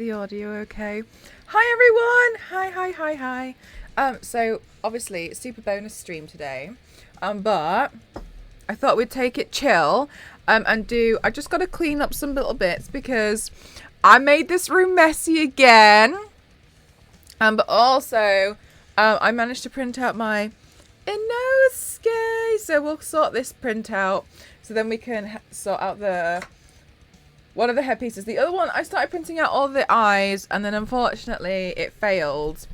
the audio okay? Hi everyone! Hi. So obviously it's super bonus stream today. But I thought we'd take it chill and I just got to clean up some little bits because I made this room messy again. But also I managed to print out my Inosuke. So we'll sort this print out so then we can sort out one of the headpieces. The other one, I started printing out all the eyes and then unfortunately it failed.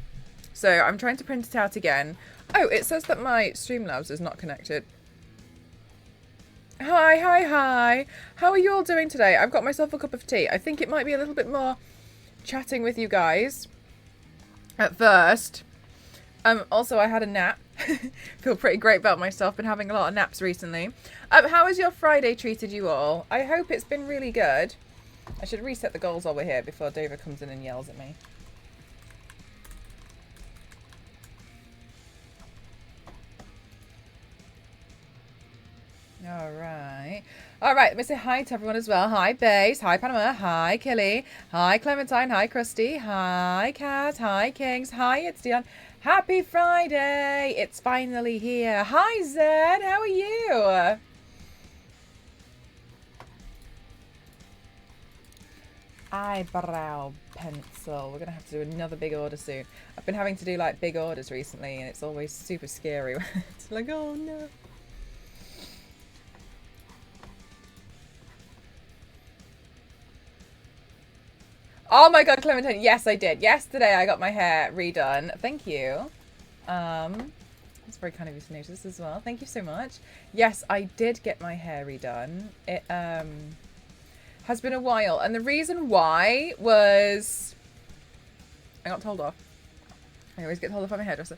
So I'm trying to print it out again. Oh, it says that my Streamlabs is not connected. Hi. How are you all doing today? I've got myself a cup of tea. I think it might be a little bit more chatting with you guys at first. Also, I had a nap. Feel pretty great about myself. Been having a lot of naps recently. How has your Friday treated you all? I hope it's been really good. I should reset the goals while we're here before David comes in and yells at me. All right, let me say hi to everyone as well. Hi, Base. Hi, Panama. Hi, Killy. Hi, Clementine. Hi, Krusty. Hi, Kat. Hi, Kings. Hi, it's Dion. Happy Friday. It's finally here. Hi, Zed. How are you? Eyebrow pencil. We're going to have to do another big order soon. I've been having to do, like, big orders recently, and it's always super scary. It's like, oh, no. Oh my god, Clementine. Yes, I did. Yesterday I got my hair redone. Thank you. It's very kind of you to notice as well. Thank you so much. Yes, I did get my hair redone. It has been a while. And the reason why was I got told off. I always get told off by my hairdresser.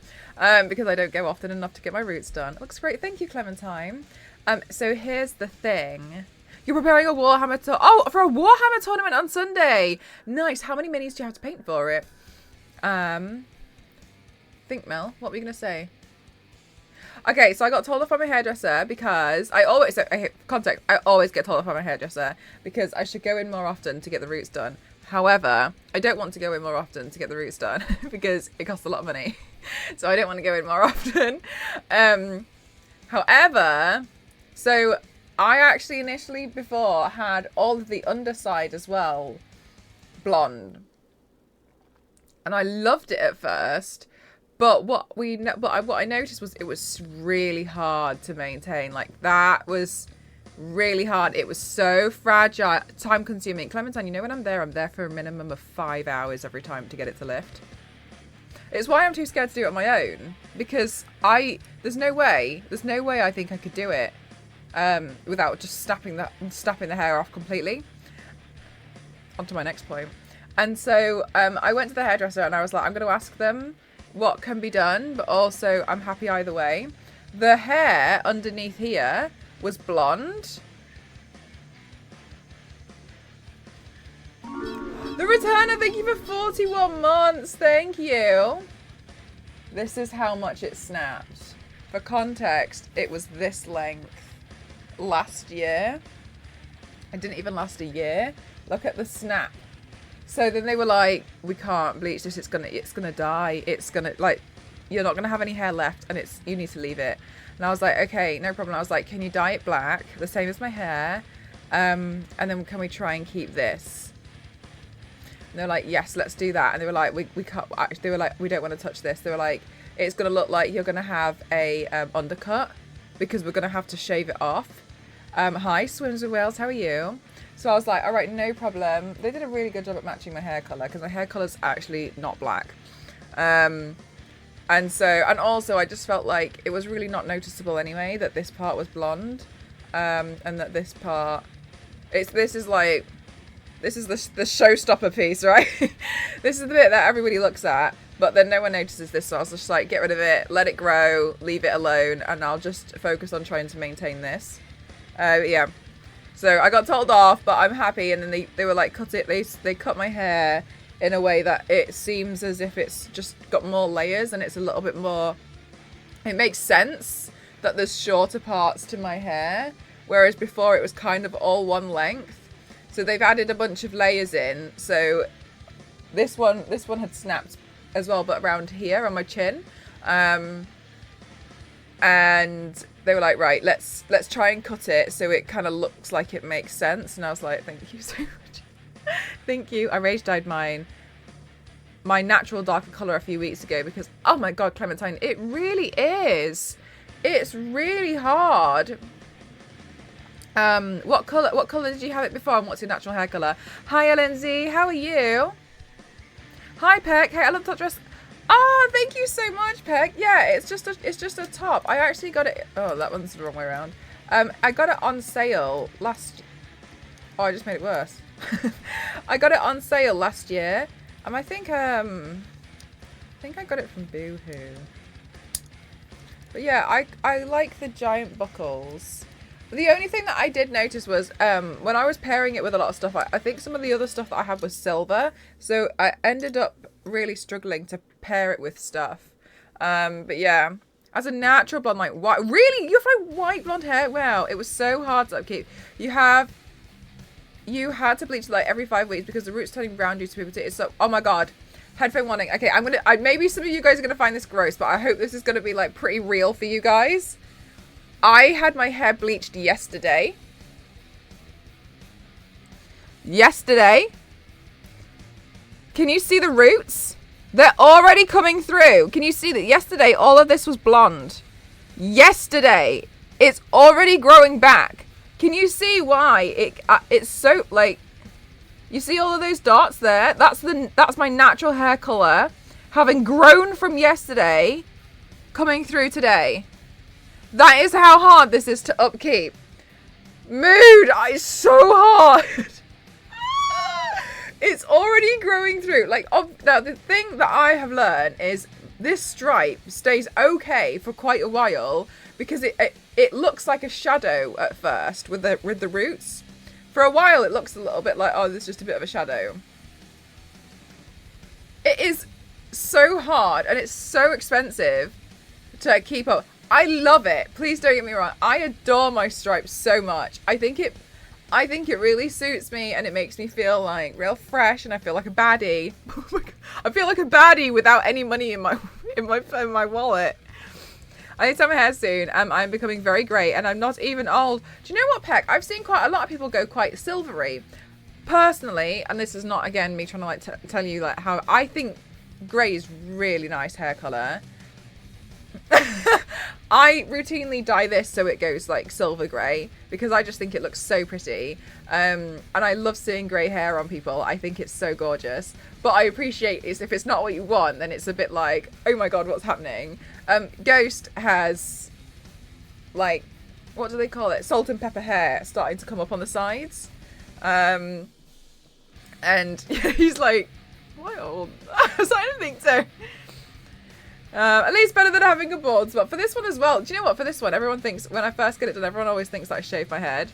Because I don't go often enough to get my roots done. It looks great. Thank you, Clementine. So here's the thing. You're preparing a Warhammer for a Warhammer tournament on Sunday. Nice. How many minis do you have to paint for it? Think, Mel. What were you going to say? Okay, so I got told off by my hairdresser because I always get told off by my hairdresser because I should go in more often to get the roots done. However, I don't want to go in more often to get the roots done because it costs a lot of money. So I don't want to go in more often. However, so I actually initially before had all of the underside as well blonde, and I loved it at first. But what I noticed was it was really hard to maintain. Like that was really hard. It was so fragile, time consuming. Clementine, you know when I'm there for a minimum of 5 hours every time to get it to lift. It's why I'm too scared to do it on my own because there's no way I think I could do it. Without just snapping the hair off completely. On to my next point. And so I went to the hairdresser and I was like, I'm going to ask them what can be done, but also I'm happy either way. The hair underneath here was blonde. The returner, thank you for 41 months. Thank you. This is how much it snapped. For context, it was this length last year. It didn't even last a year. Look at the snap. So then they were like, we can't bleach this, it's gonna die, it's gonna, like, you're not gonna have any hair left and you need to leave it. And I was like, okay, no problem. I was like, can you dye it black the same as my hair, and then can we try and keep this? And they were like, yes, let's do that. And they were like, we can't actually, they were like, we don't want to touch this. They were like, it's gonna look like you're gonna have a undercut because we're gonna have to shave it off. Hi, Swims with Whales, how are you? So I was like, all right, no problem. They did a really good job at matching my hair colour because my hair colour's actually not black. And also I just felt like it was really not noticeable anyway that this part was blonde. And that this part, this is the showstopper piece, right? This is the bit that everybody looks at, but then no one notices this. So I was just like, get rid of it, let it grow, leave it alone, and I'll just focus on trying to maintain this. Yeah. So I got told off, but I'm happy. And then they were like, cut it. They cut my hair in a way that it seems as if it's just got more layers and it's a little bit more. It makes sense that there's shorter parts to my hair, whereas before it was kind of all one length. So they've added a bunch of layers in. So This one had snapped as well, but around here on my chin. And they were like, right, let's try and cut it so it kind of looks like it makes sense. And I was like, thank you so much. Thank you. I rage dyed my natural darker color a few weeks ago because, oh my god, Clementine, it really is. It's really hard. What color did you have it before, and what's your natural hair color? Hi, Lindsay. How are you? Hi, Peck. Hey, I love top dress. Oh, thank you so much, Peck. Yeah, it's just a top. I actually got it. Oh, that one's the wrong way around. I got it on sale last. Oh, I just made it worse. I got it on sale last year, and I think I got it from Boohoo. But yeah, I like the giant buckles. The only thing that I did notice was when I was pairing it with a lot of stuff, I think some of the other stuff that I had was silver. So I ended up really struggling to pair it with stuff. But yeah, as a natural blonde, like, white, really? You have white blonde hair? Wow, it was so hard to upkeep. You had to bleach like every 5 weeks because the roots turning brown due to puberty. It's so, oh my god. Headphone warning. Okay, maybe some of you guys are going to find this gross, but I hope this is going to be like pretty real for you guys. I had my hair bleached yesterday. Can you see the roots? They're already coming through. Can you see that? Yesterday, all of this was blonde. Yesterday, it's already growing back. Can you see why it's so like? You see all of those dots there? That's my natural hair color, having grown from yesterday, coming through today. That is how hard this is to upkeep. Mood, it's so hard. It's already growing through. Like, now the thing that I have learned is this stripe stays okay for quite a while because it looks like a shadow at first with the roots. For a while, it looks a little bit like, oh, there's just a bit of a shadow. It is so hard and it's so expensive to keep up. I love it. Please don't get me wrong. I adore my stripes so much. I think it really suits me and it makes me feel like real fresh and I feel like a baddie. I feel like a baddie without any money in my wallet. I need to have my hair soon. I'm becoming very grey and I'm not even old. Do you know what, Peck? I've seen quite a lot of people go quite silvery. Personally, and this is not again me trying to like tell you like how I think grey is really nice hair colour. I routinely dye this so it goes like silver grey because I just think it looks so pretty, and I love seeing grey hair on people. I think it's so gorgeous, but I appreciate is if it's not what you want, then it's a bit like, oh my god, what's happening? Ghost has like, what do they call it, salt and pepper hair starting to come up on the sides, and he's like, what old? So I don't think so. At least better than having a bald spot. For this one as well, do you know what? For this one, everyone thinks, when I first get it done, everyone always thinks that I shave my head.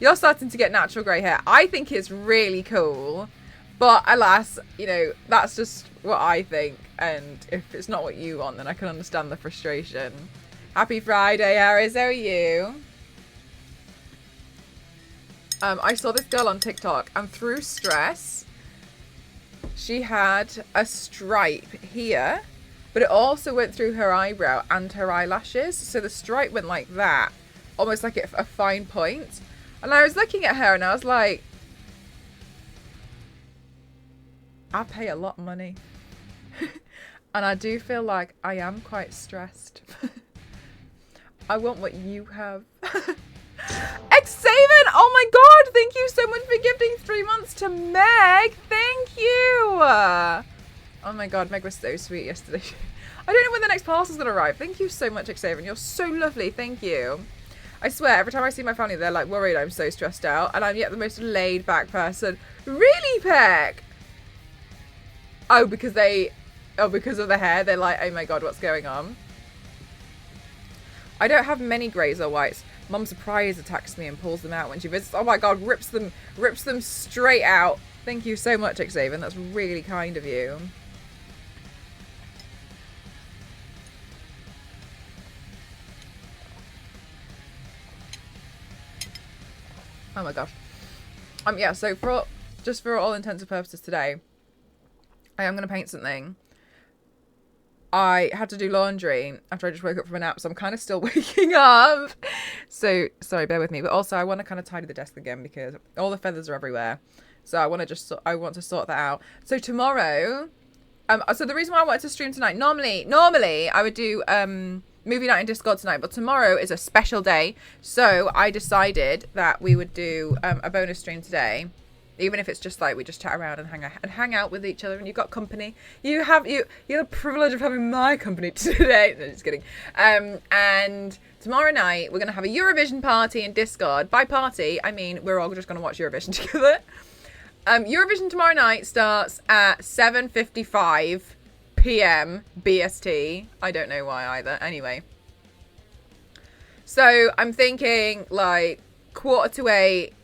You're starting to get natural grey hair. I think it's really cool. But alas, you know, that's just what I think. And if it's not what you want, then I can understand the frustration. Happy Friday, Harris. How are you? I saw this girl on TikTok, and through stress, she had a stripe here. But it also went through her eyebrow and her eyelashes. So the stripe went like that. Almost like a fine point. And I was looking at her and I was like, I pay a lot of money. And I do feel like I am quite stressed. I want what you have. X7! Oh my god! Thank you so much for gifting 3 months to Meg! Thank you! Oh my god, Meg was so sweet yesterday. I don't know when the next parcel's going to arrive. Thank you so much, Xavier. You're so lovely. Thank you. I swear, every time I see my family, they're like worried I'm so stressed out. And I'm yet the most laid back person. Really, Peck? Oh, because of the hair. They're like, oh my god, what's going on? I don't have many greys or whites. Mum surprise attacks me and pulls them out when she visits. Oh my god, rips them straight out. Thank you so much, Xavier. That's really kind of you. Oh my gosh. Yeah, so for all intents and purposes today, I am going to paint something. I had to do laundry after I just woke up from a nap, so I'm kind of still waking up. So, sorry, bear with me. But also, I want to kind of tidy the desk again because all the feathers are everywhere. So I want to sort that out. So tomorrow, so the reason why I wanted to stream tonight, normally I would do movie night in Discord tonight, but tomorrow is a special day. So I decided that we would do a bonus stream today. Even if it's just like we just chat around and hang out with each other, and you've got company. You have the privilege of having my company today. No, just kidding. And tomorrow night we're gonna have a Eurovision party in Discord. By party, I mean we're all just gonna watch Eurovision together. Eurovision tomorrow night starts at 7:55 p.m. BST. I don't know why either. Anyway, so I'm thinking like 7:45.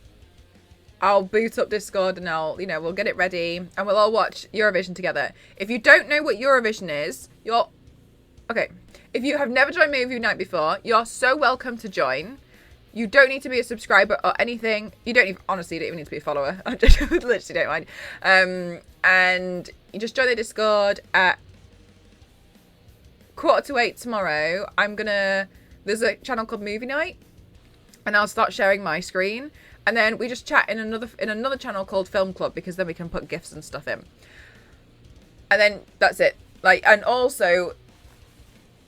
I'll boot up Discord and we'll get it ready and we'll all watch Eurovision together. If you don't know what Eurovision is, if you have never joined Movie Night before, you're so welcome to join. You don't need to be a subscriber or anything. You don't even need to be a follower. I literally don't mind. And you just join the Discord at 7:45 tomorrow. There's a channel called Movie Night and I'll start sharing my screen. And then we just chat in another channel called Film Club because then we can put GIFs and stuff in. And then that's it. And also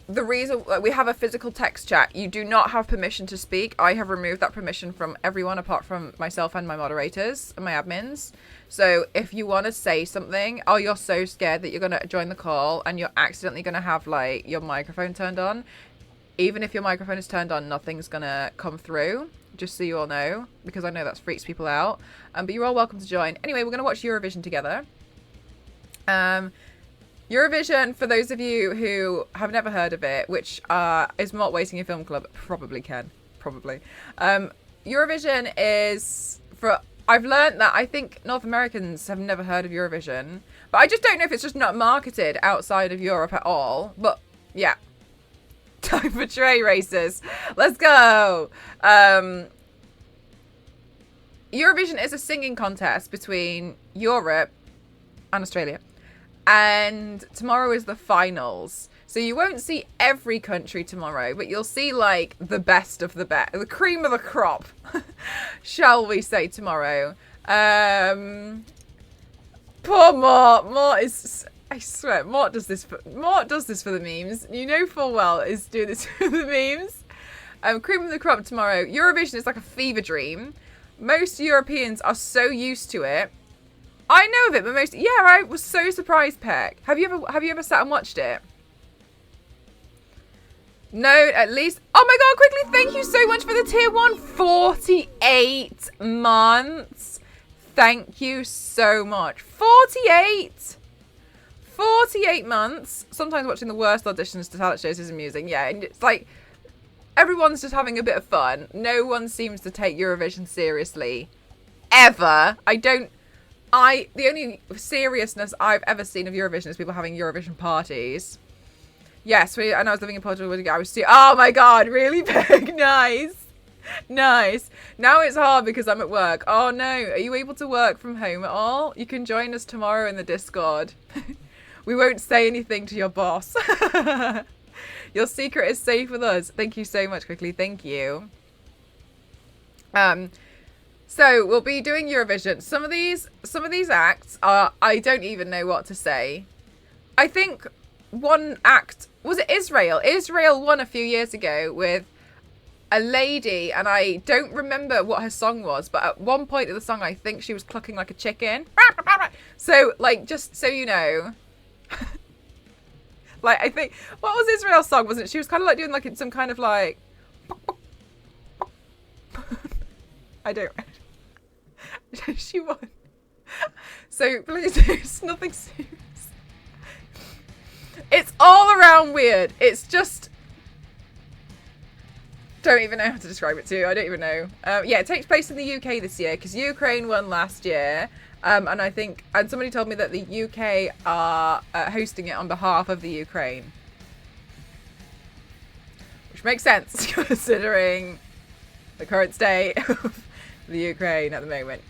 the reason we have a physical text chat, you do not have permission to speak. I have removed that permission from everyone apart from myself and my moderators and my admins. So if you want to say something, or you're so scared that you're going to join the call and you're accidentally going to have your microphone turned on, even if your microphone is turned on, nothing's going to come through. Just so you all know, because I know that freaks people out. But you're all welcome to join. Anyway, we're going to watch Eurovision together. Eurovision, for those of you who have never heard of it, which is not waiting in film club, probably can. Probably. Eurovision is I've learned that I think North Americans have never heard of Eurovision. But I just don't know if it's just not marketed outside of Europe at all. But, yeah. Time for tray races. Let's go. Eurovision is a singing contest between Europe and Australia. And tomorrow is the finals. So you won't see every country tomorrow, but you'll see the best of the best, the cream of the crop, shall we say, tomorrow. Poor Mort. Mort is... I swear, Mort does this for the memes. You know full well is doing this for the memes. Cream of the crop tomorrow. Eurovision is like a fever dream. Most Europeans are so used to it. I know of it, but I was so surprised, Peck. Have you ever sat and watched it? No, at least. Oh my god, quickly, thank you so much for the tier 1. 48 months. Thank you so much. 48 months. Sometimes watching the worst auditions to talent shows is amusing. Yeah, and it's everyone's just having a bit of fun. No one seems to take Eurovision seriously. Ever. The only seriousness I've ever seen of Eurovision is people having Eurovision parties. Yes, and I was living in Portugal with a guy. Oh my god, really big. Nice. Now it's hard because I'm at work. Oh no, are you able to work from home at all? You can join us tomorrow in the Discord. We won't say anything to your boss. Your secret is safe with us. Thank you so much, quickly. Thank you. So we'll be doing Eurovision. Some of these acts are, I don't even know what to say. I think one act, was it Israel? Israel won a few years ago with a lady, and I don't remember what her song was, but at one point in the song, I think she was clucking like a chicken. So, just so you know, I think, what was Israel's song? Wasn't it? She was kind of doing some kind of I don't. She won. So please, it's nothing serious. It's all around weird. It's just, don't even know how to describe it to you. I don't even know. Yeah, it takes place in the UK this year because Ukraine won last year. And I think, and somebody told me that the UK are hosting it on behalf of the Ukraine. Which makes sense considering the current state of the Ukraine at the moment.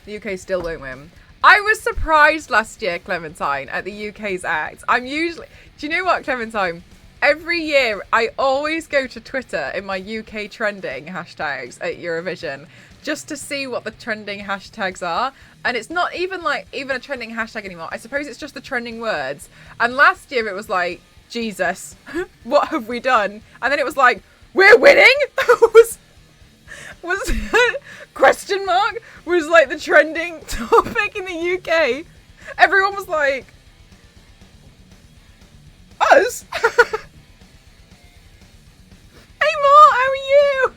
The UK still won't win. I was surprised last year, Clementine, at the UK's act. I'm usually... Do you know what, Clementine? Every year, I always go to Twitter in my UK trending hashtags at Eurovision just to see what the trending hashtags are. And it's not even a trending hashtag anymore. I suppose it's just the trending words. And last year it was like, Jesus, what have we done? And then it was like, we're winning? was question mark was like the trending topic in the UK. Everyone was like, us? Hey Mort, how are you?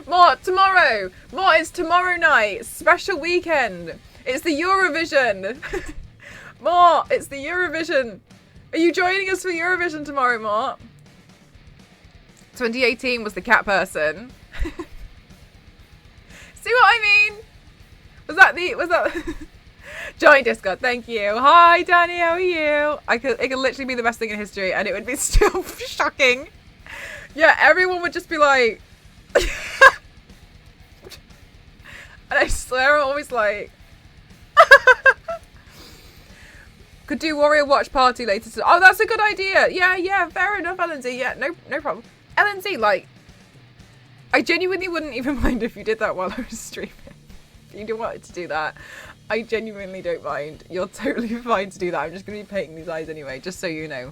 Mort, tomorrow. Mort, it's tomorrow night. Special weekend. It's the Eurovision. Mort, it's the Eurovision. Are you joining us for Eurovision tomorrow, Mort? 2018 was the cat person. See what I mean? Was that Join Discord, thank you. Hi Danny, how are you? It could literally be the best thing in history and it would be still shocking. Yeah, everyone would just be like and I swear I'm always like could do Warrior Watch Party later. Oh, that's a good idea. Yeah, fair enough, LNZ. Yeah, no problem. LNZ, like, I genuinely wouldn't even mind if you did that while I was streaming. If you wanted to do that, I genuinely don't mind. You're totally fine to do that. I'm just going to be painting these eyes anyway, just so you know.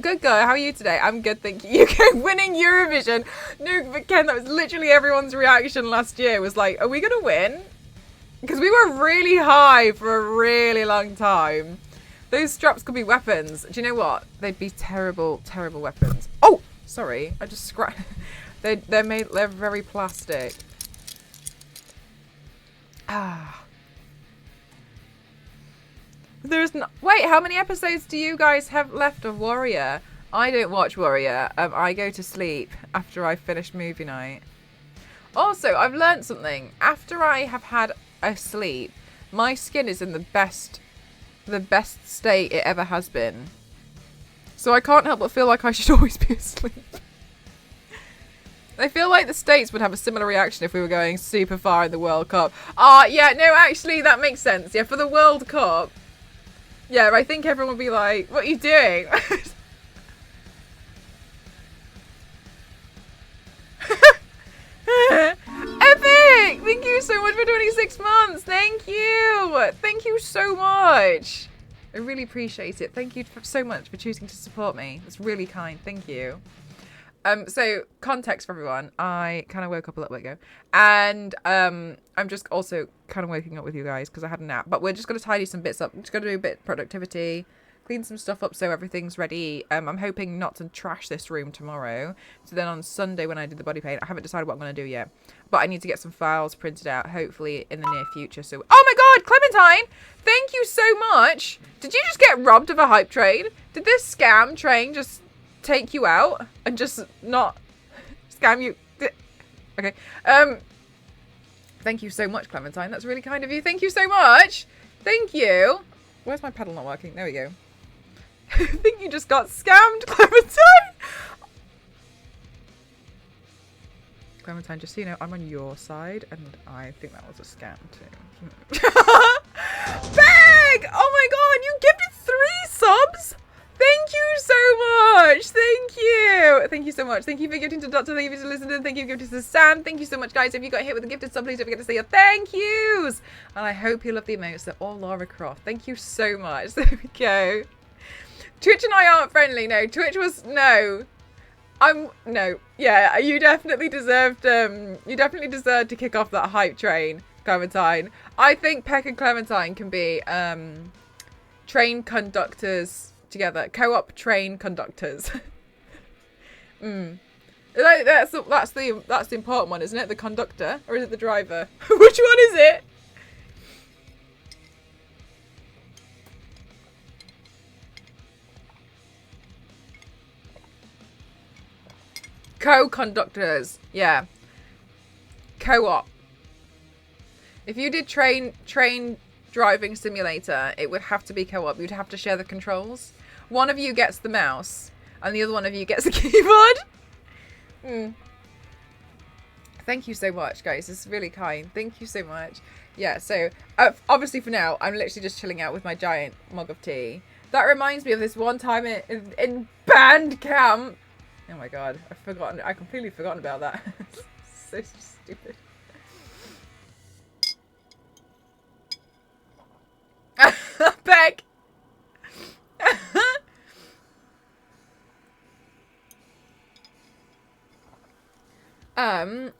Good girl. How are you today? I'm good, thank you. UK winning Eurovision. No, but Ken, that was literally everyone's reaction last year. Was like, are we going to win? Because we were really high for a really long time. Those straps could be weapons. Do you know what? They'd be terrible, terrible weapons. Oh, sorry. I just scratched. They're very plastic. Ah. There's no... Wait, how many episodes do you guys have left of Warrior? I don't watch Warrior. I go to sleep after I finish movie night. Also, I've learned something. After I have had a sleep, my skin is in the best state it ever has been. So I can't help but feel like I should always be asleep. I feel like the States would have a similar reaction if we were going super far in the World Cup. Yeah, no, actually, that makes sense. Yeah, for the World Cup. Yeah, I think everyone would be like, what are you doing? Epic! Thank you so much for 26 months. Thank you. Thank you so much. I really appreciate it. Thank you so much for choosing to support me. That's really kind. Thank you. So context for everyone. I kind of woke up a little bit ago, and I'm just also kind of waking up with you guys because I had a nap. But we're just gonna tidy some bits up. I'm just gonna do a bit of productivity, clean some stuff up so everything's ready. I'm hoping not to trash this room tomorrow. So then on Sunday when I do the body paint, I haven't decided what I'm gonna do yet. But I need to get some files printed out, hopefully in the near future. So, oh my God, Clementine, thank you so much. Did you just get robbed of a hype train? Did this scam train just take you out and just not scam you? Okay. Thank you so much, Clementine. That's really kind of you. Thank you so much. Thank you. Where's my pedal not working? There we go. I think you just got scammed, Clementine. Clementine, just so you know, I'm on your side, and I think that was a scam too. Beg! Oh my God, you gifted 3 subs? Thank you so much. Thank you. Thank you so much. Thank you for gifting to Doctor. Thank you for listening. Thank you for gifting to Sam. Thank you so much, guys. If you got hit with a gifted sub, please don't forget to say your thank yous. And I hope you love the emotes. They're all Lara Croft. Thank you so much. There we go. Twitch and I aren't friendly. No, Twitch was no. No. Yeah, you definitely deserved. You definitely deserved to kick off that hype train, Clementine. I think Peck and Clementine can be train conductors together, co-op train conductors. That's the important one, isn't it? The conductor, or is it the driver? Which one is it? Co-conductors, yeah. Co-op. If you did train driving simulator, it would have to be co-op. You'd have to share the controls. One of you gets the mouse, and the other one of you gets the keyboard. Thank you so much, guys. It's really kind. Thank you so much. Yeah, so obviously for now, I'm literally just chilling out with my giant mug of tea. That reminds me of this one time in band camp. Oh my god, I completely forgotten about that. So stupid. Beck.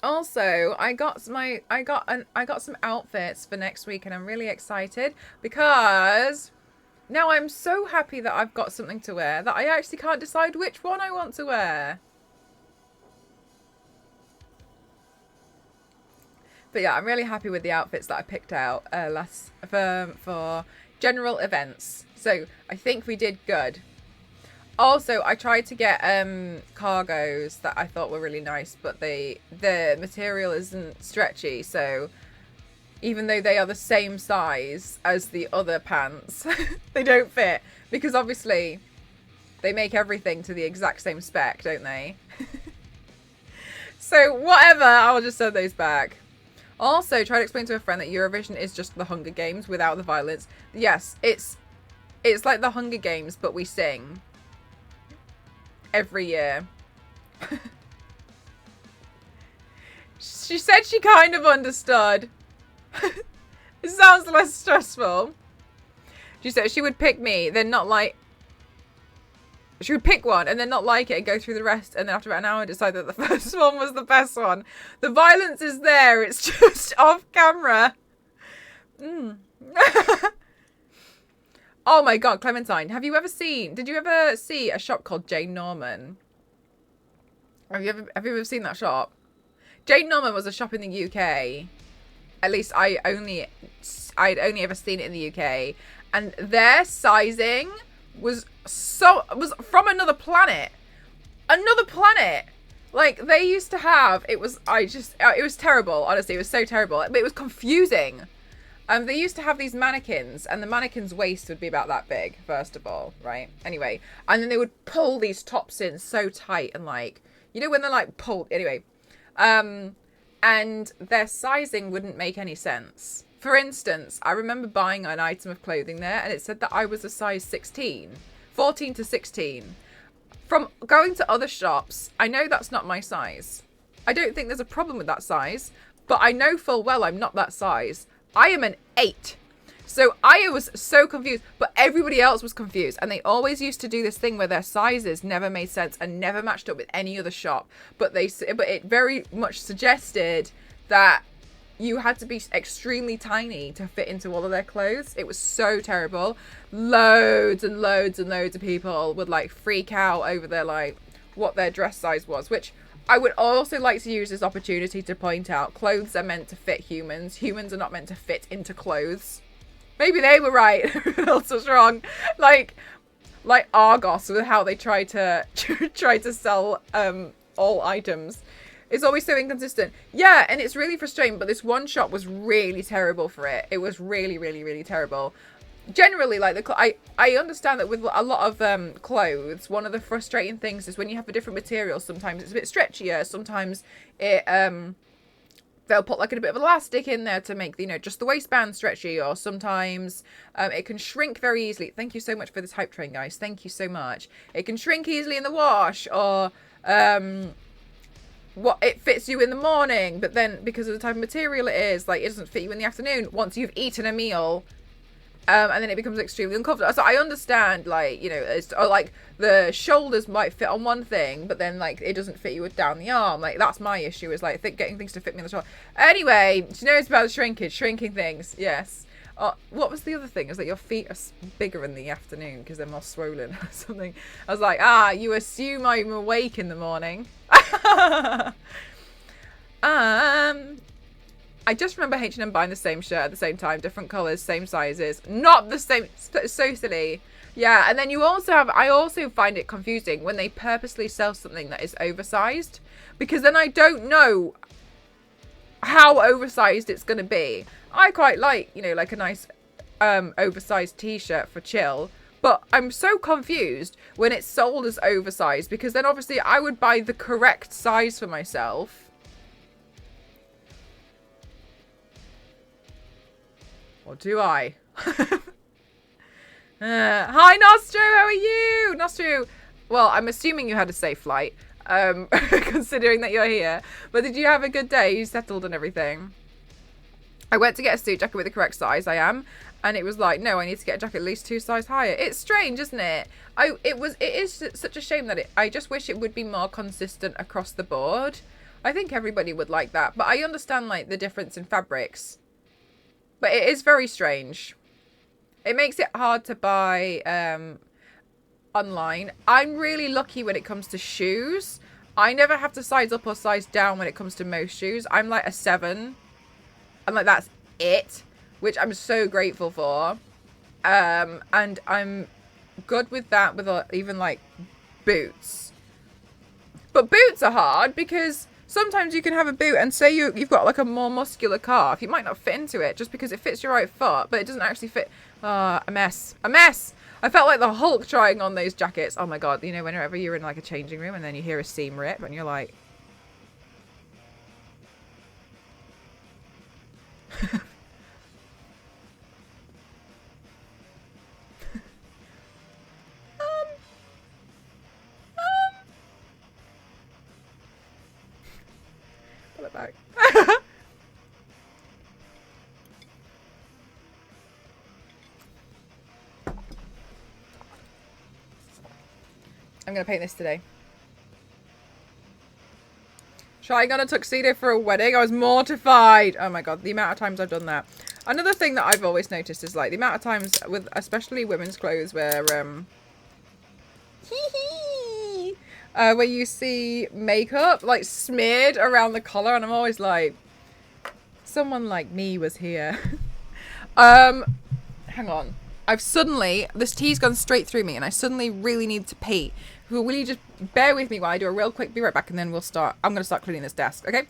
Also, I got some outfits for next week, and I'm really excited because now I'm so happy that I've got something to wear that I actually can't decide which one I want to wear. But yeah, I'm really happy with the outfits that I picked out for general events. So I think we did good. Also, I tried to get cargos that I thought were really nice, but the material isn't stretchy, so even though they are the same size as the other pants, they don't fit, because obviously they make everything to the exact same spec, don't they? So whatever, I'll just send those back. Also, try to explain to a friend that Eurovision is just the Hunger Games without the violence. Yes, it's like the Hunger Games, but we sing every year. She said she kind of understood. It sounds less stressful. She said she would pick me, then not like... She would pick one and then not like it and go through the rest, and then after about an hour decide that the first one was the best one. The violence is there, it's just off camera. Oh my god, Clementine, did you ever see a shop called Jane Norman? Have you ever seen that shop? Jane Norman was a shop in the UK. At least I'd only ever seen it in the UK. And their sizing was from another planet. Another planet. Like, they used to have, it was terrible, honestly, it was so terrible. But it was confusing. They used to have these mannequins, and the mannequin's waist would be about that big, first of all, right? Anyway, and then they would pull these tops in so tight and like, you know when they're like pulled, anyway. And their sizing wouldn't make any sense. For instance, I remember buying an item of clothing there, and it said that I was a size 16, 14 to 16. From going to other shops, I know that's not my size. I don't think there's a problem with that size, but I know full well I'm not that size. I am an 8. So I was so confused, but everybody else was confused. And they always used to do this thing where their sizes never made sense and never matched up with any other shop. But it very much suggested that you had to be extremely tiny to fit into all of their clothes. It was so terrible. Loads and loads and loads of people would like freak out over their like what their dress size was, which I would also like to use this opportunity to point out clothes are meant to fit humans. Humans are not meant to fit into clothes. Maybe they were right. Who else was wrong? Like Argos with how they try to sell all items. It's always so inconsistent. Yeah, and it's really frustrating, but this one shop was really terrible for it. It was really, really, really terrible. Generally, like I understand that with a lot of clothes, one of the frustrating things is when you have a different material, sometimes it's a bit stretchier, sometimes it they'll put like a bit of elastic in there to make, you know, just the waistband stretchy, or sometimes it can shrink very easily. Thank you so much for this hype train, guys. Thank you so much. It can shrink easily in the wash, or what it fits you in the morning, but then because of the type of material it is, like it doesn't fit you in the afternoon once you've eaten a meal. And then it becomes extremely uncomfortable. So I understand, like, you know, or like the shoulders might fit on one thing, but then like it doesn't fit you down the arm. Like that's my issue, is like getting things to fit me on the shoulder. Anyway, she knows about shrinking things. Yes. What was the other thing? Is that your feet are bigger in the afternoon because they're more swollen or something. I was like, you assume I'm awake in the morning. I just remember H&M buying the same shirt at the same time, different colours, same sizes, not the same. So silly. Yeah, and then I also find it confusing when they purposely sell something that is oversized, because then I don't know how oversized it's going to be. I quite like, you know, like a nice oversized t-shirt for chill, but I'm so confused when it's sold as oversized, because then obviously I would buy the correct size for myself. Or do I? Hi, Nostro. How are you? Nostro, well, I'm assuming you had a safe flight, considering that you're here. But did you have a good day? You settled and everything? I went to get a suit jacket with the correct size. I am. And it was like, no, I need to get a jacket at least 2 sizes higher. It's strange, isn't it? It is such a shame that I just wish it would be more consistent across the board. I think everybody would like that. But I understand, like, the difference in fabrics. But it is very strange. It makes it hard to buy online. I'm really lucky when it comes to shoes. I never have to size up or size down when it comes to most shoes. I'm like a 7. I'm like, that's it. Which I'm so grateful for. And I'm good with that with even like boots. But boots are hard because sometimes you can have a boot and say you've got like a more muscular calf. You might not fit into it just because it fits your right foot, but it doesn't actually fit. A mess. A mess! I felt like the Hulk trying on those jackets. Oh my god, you know, whenever you're in like a changing room and then you hear a seam rip and you're like... Pull it back. I'm going to paint this today. Trying on a tuxedo for a wedding. I was mortified. Oh my god, the amount of times I've done that. Another thing that I've always noticed is like the amount of times with especially women's clothes where where you see makeup like smeared around the collar, and I'm always like, someone like me was here. Hang on. This tea's gone straight through me and I suddenly really need to pee. Will you just bear with me while I do a real quick, be right back, and then I'm going to start cleaning this desk, okay?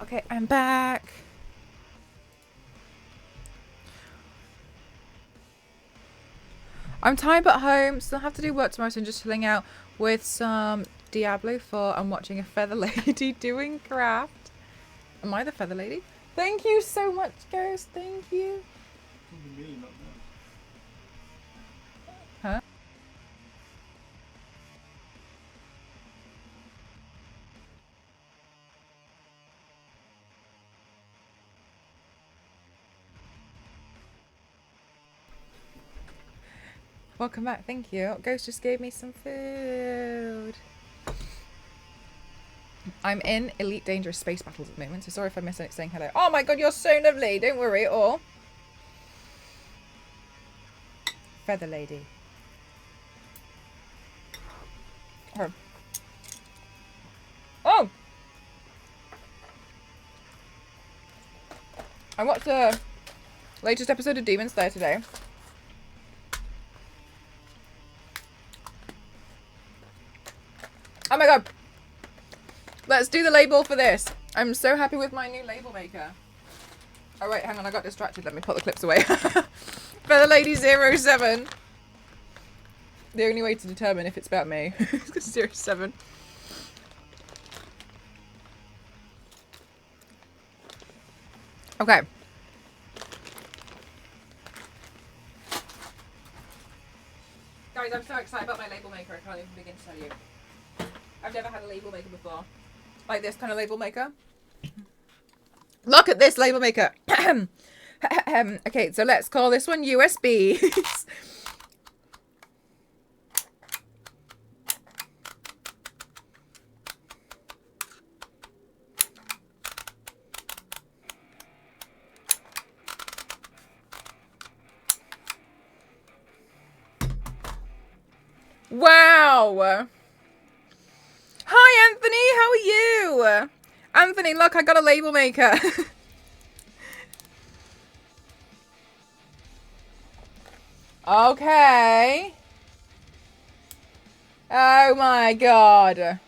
Okay, I'm back. I'm tired but home. Still have to do work tomorrow, so I'm just chilling out with some Diablo 4 and watching a feather lady doing craft. Am I the feather lady? Thank you so much, Ghost. Thank you. Me, not them. Huh? Welcome back. Thank you. Ghost just gave me some food. I'm in Elite Dangerous Space Battles at the moment, so sorry if I missed saying hello. Oh my god, you're so lovely. Don't worry at all. Feather lady. Oh. Oh! I watched the latest episode of Demon Slayer today. Oh my god. Let's do the label for this. I'm so happy with my new label maker. Oh wait, hang on, I got distracted. Let me put the clips away. Feather Lady 07. The only way to determine if it's about me. 07. Okay. Guys, I'm so excited about my label maker, I can't even begin to tell you. I've never had a label maker before. Like this kind of label maker. Look at this label maker. Okay, so let's call this one USB. Wow. Hi, Anthony. How are you? Anthony, look, I got a label maker. Okay. Oh my god.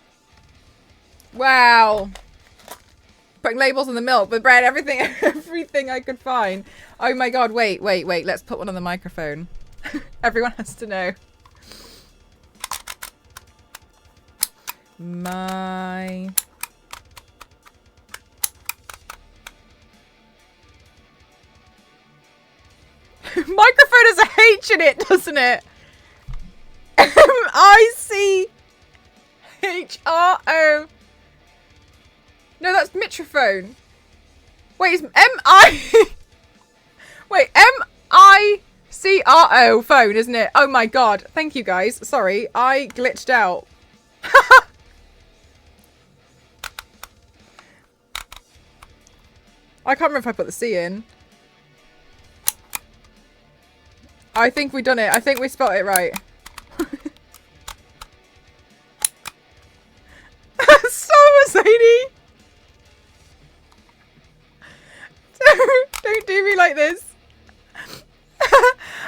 Wow. Putting labels on the milk, the bread, everything, everything I could find. Oh my god, wait. Let's put one on the microphone. Everyone has to know. My... Microphone has a H in it, doesn't it? M-I-C-H-R-O. No, that's mitrophone. Wait, it's M-I... Wait, M-I-C-R-O phone, isn't it? Oh my god. Thank you, guys. Sorry, I glitched out. I can't remember if I put the C in. I think we've done it. I think we spelled it right. So, Sadie! Don't do me like this.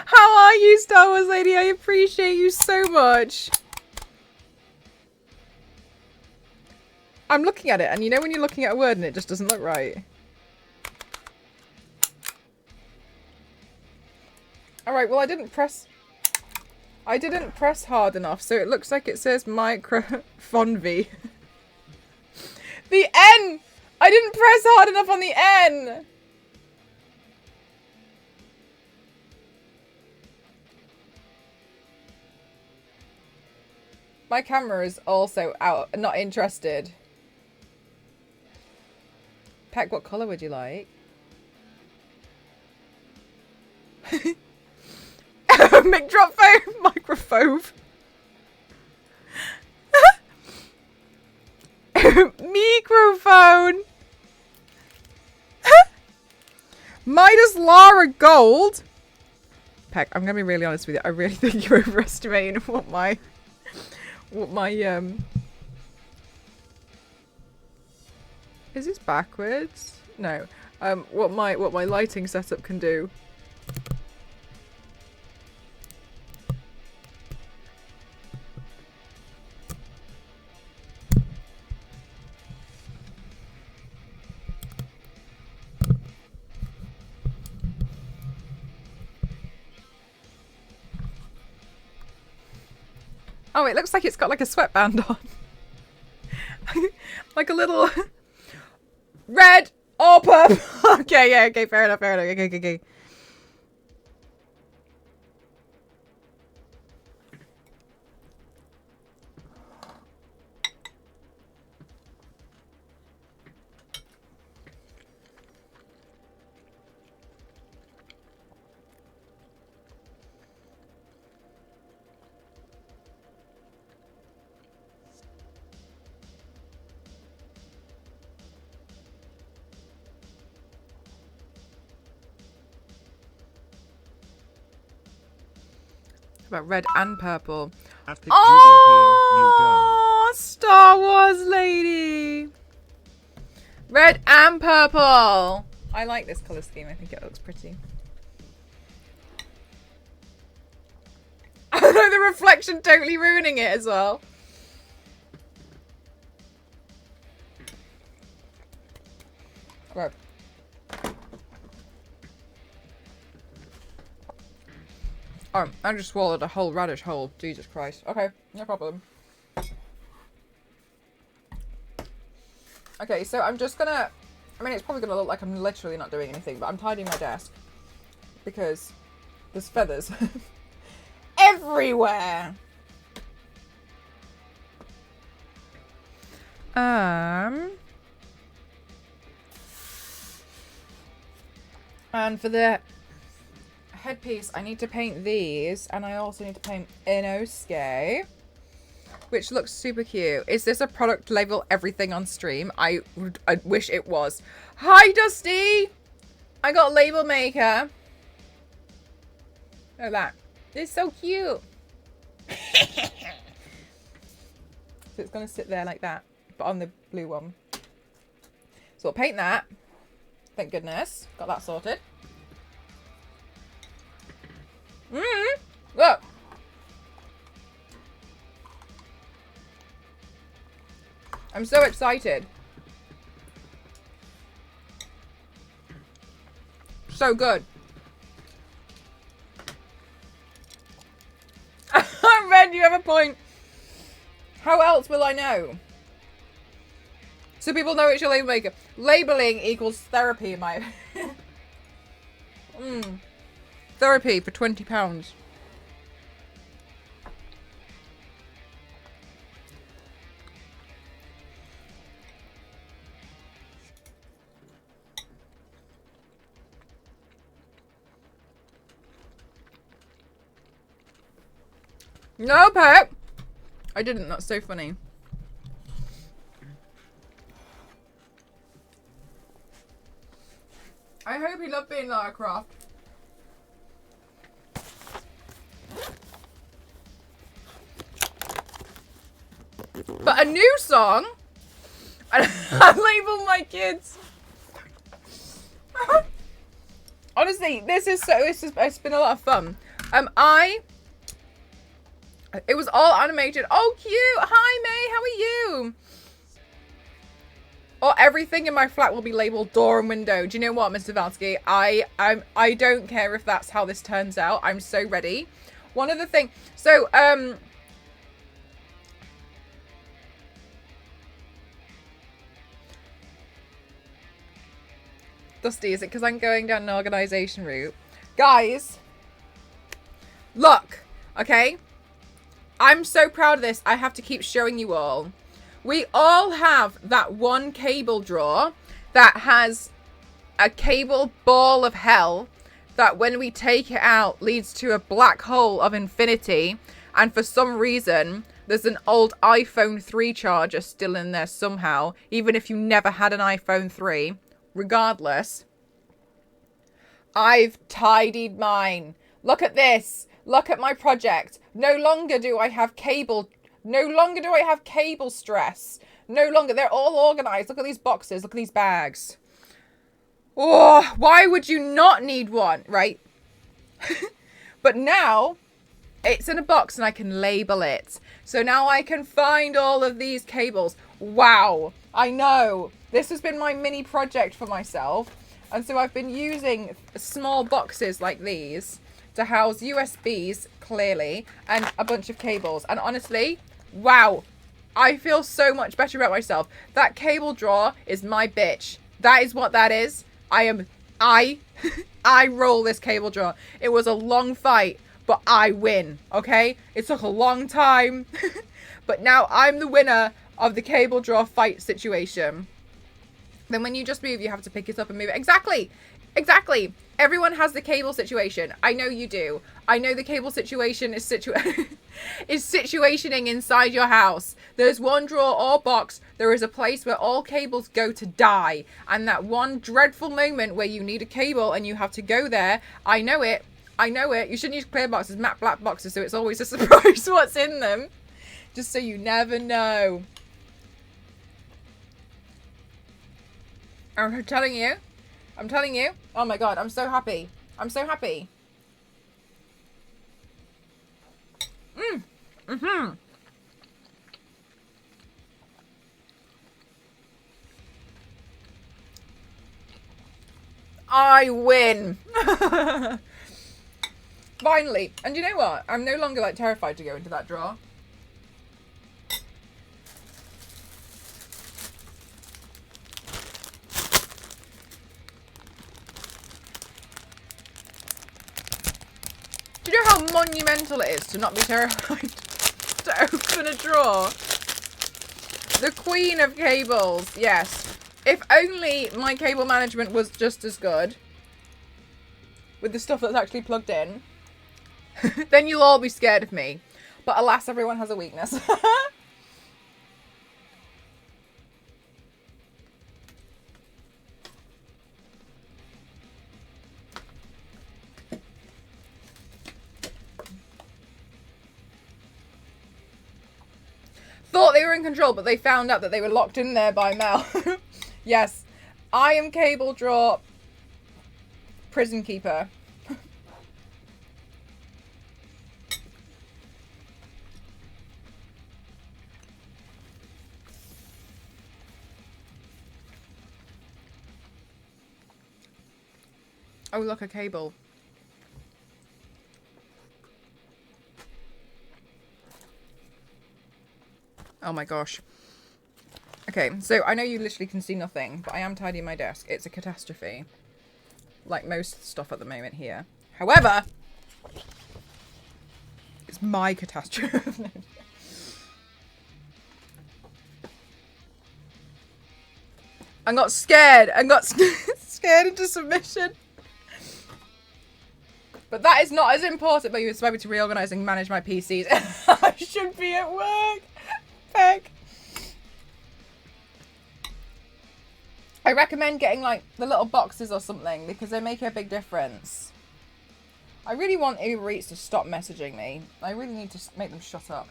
How are you, Star Wars Lady? I appreciate you so much. I'm looking at it, and you know when you're looking at a word and it just doesn't look right? Alright, well I didn't press hard enough, so it looks like it says microphonv. The N! I didn't press hard enough on the N! My camera is also out, not interested. Peck, what colour would you like? Mic drop phone, microphone. Microphone. Midas Lara Gold. Peck, I'm gonna be really honest with you. I really think you're overestimating what my is this backwards? No. What my lighting setup can do. Oh, it looks like it's got like a sweatband on. Like a little red or purple. Okay, yeah, okay, fair enough, fair enough. Okay. About red and purple. Oh, Star Wars lady. Red and purple. I like this colour scheme. I think it looks pretty. Although the reflection totally ruining it as well. Right. Oh, I just swallowed a whole radish whole. Jesus Christ. Okay, no problem. Okay, so I'm just gonna... I mean, it's probably gonna look like I'm literally not doing anything, but I'm tidying my desk. Because there's feathers everywhere! And for the headpiece, I need to paint these, and I also need to paint Inosuke, which looks super cute. Is this a product label everything on stream? I wish it was. Hi, Dusty! I got label maker. Look at that. It's so cute. So it's going to sit there like that, but on the blue one. So I'll paint that. Thank goodness. Got that sorted. Look. I'm so excited. So good. Red, you have a point. How else will I know? So people know it's your label maker. Labeling equals therapy in my Therapy for £20. No, Pep! I didn't. That's so funny. I hope you love being Lara Croft. But a new song? I label my kids. Honestly, it's been a lot of fun. It was all animated. Oh, cute. Hi, May. How are you? Or everything in my flat will be labeled door and window. Do you know what, Mr. Valsky? I don't care if that's how this turns out. I'm so ready. One of the things... So, Dusty, is it because I'm going down an organisation route? Guys, look, okay? I'm so proud of this. I have to keep showing you all. We all have that one cable drawer that has a cable ball of hell that when we take it out leads to a black hole of infinity. And for some reason, there's an old iPhone 3 charger still in there somehow, even if you never had an iPhone 3. Regardless, I've tidied mine. Look at this. Look at my project. No longer do I have cable. No longer do I have cable stress. No longer. They're all organized. Look at these boxes. Look at these bags. Oh, why would you not need one, right? But now it's in a box and I can label it. So now I can find all of these cables. Wow. I know. This has been my mini project for myself. And so I've been using small boxes like these to house USBs, clearly, and a bunch of cables. And honestly, wow, I feel so much better about myself. That cable drawer is my bitch. That is what that is. I roll this cable drawer. It was a long fight, but I win, okay? It took a long time, but now I'm the winner of the cable drawer fight situation. Then when you just move, you have to pick it up and move it. Exactly. Exactly. Everyone has the cable situation. I know you do. I know the cable situation is is situationing inside your house. There's one drawer or box. There is a place where all cables go to die. And that one dreadful moment where you need a cable and you have to go there. I know it. I know it. You shouldn't use clear boxes, matte black boxes, so it's always a surprise what's in them. Just so you never know. I'm telling you. I'm telling you. Oh my god, I'm so happy. I'm so happy. I win. Finally. And you know what? I'm no longer like terrified to go into that drawer. Do you know how monumental it is to not be terrified to open a drawer? The queen of cables, yes. If only my cable management was just as good with the stuff that's actually plugged in, then you'll all be scared of me. But alas, everyone has a weakness. Thought they were in control, but they found out that they were locked in there by Mel. Yes, I am cable drawer prison keeper. Oh, look, a cable. Oh my gosh. Okay, so I know you literally can see nothing, but I am tidying my desk. It's a catastrophe. Like most stuff at the moment here. However, it's my catastrophe. I got scared. I got scared into submission. But that is not as important, but you inspired me to reorganize and manage my PCs. I should be at work. Peg. I recommend getting like the little boxes or something because they make a big difference. I really want Uber Eats to stop messaging me. I really need to make them shut up.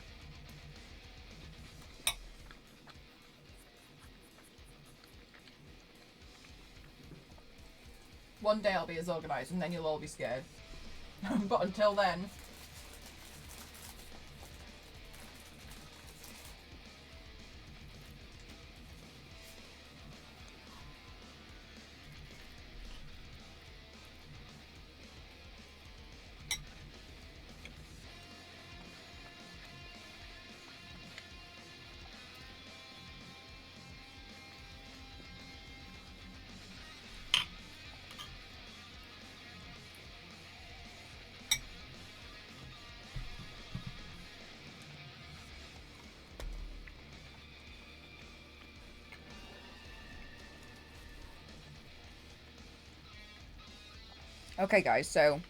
One day I'll be as organised and then you'll all be scared. But until then... Okay, guys, so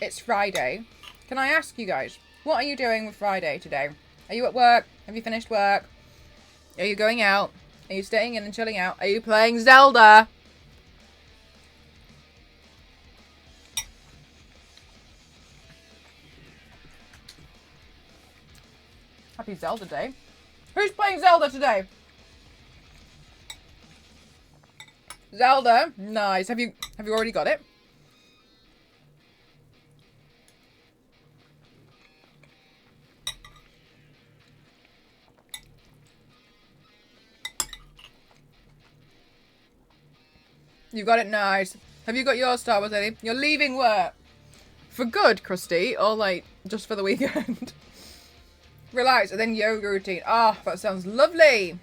it's Friday. Can I ask you guys, what are you doing with Friday today? Are you at work? Have you finished work? Are you going out? Are you staying in and chilling out? Are you playing Zelda? Happy Zelda Day. Who's playing Zelda today? Zelda? Nice. Have you already got it? You got it, nice. Have you got your Star Wars, Eddie? You're leaving work. For good, Krusty, or like just for the weekend? Relax, and then yoga routine. Ah, oh, that sounds lovely.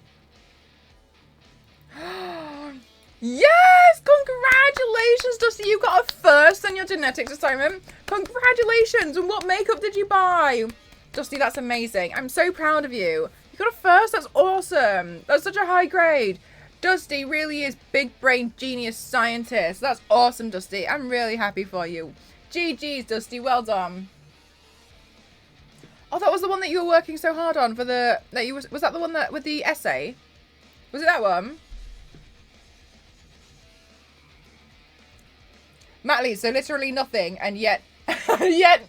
Yes! Congratulations, Dusty. You got a first on your genetics assignment. Congratulations. And what makeup did you buy? Dusty, that's amazing. I'm so proud of you. You got a first? That's awesome. That's such a high grade. Dusty really is big brain genius scientist. That's awesome, Dusty. I'm really happy for you. GG's, Dusty. Well done. Oh, that was the one that you were working so hard on for the... Was that the one that with the essay? Was it that one? Matley, so literally nothing, and yet... yet...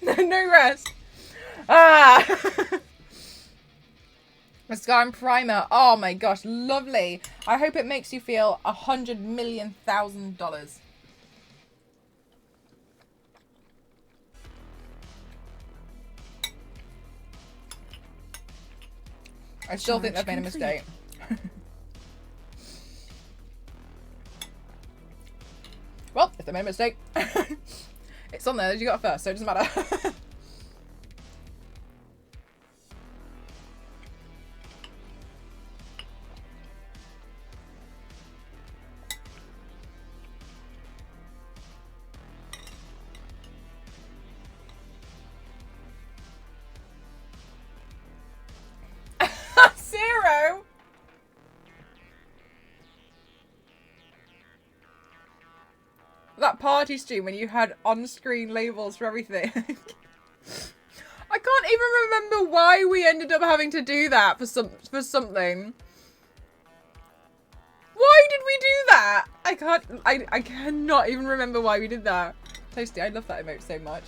no rest. Ah! Mascara and primer. Oh my gosh, lovely. I hope it makes you feel $100,000,000. I still think they've made a mistake. Well, if they made a mistake, it's on there that you got first, so it doesn't matter. Zero. That party stream when you had on-screen labels for everything. I can't even remember why we ended up having to do that for something. Why did we do that? I cannot even remember why we did that. Toasty, I love that emote so much.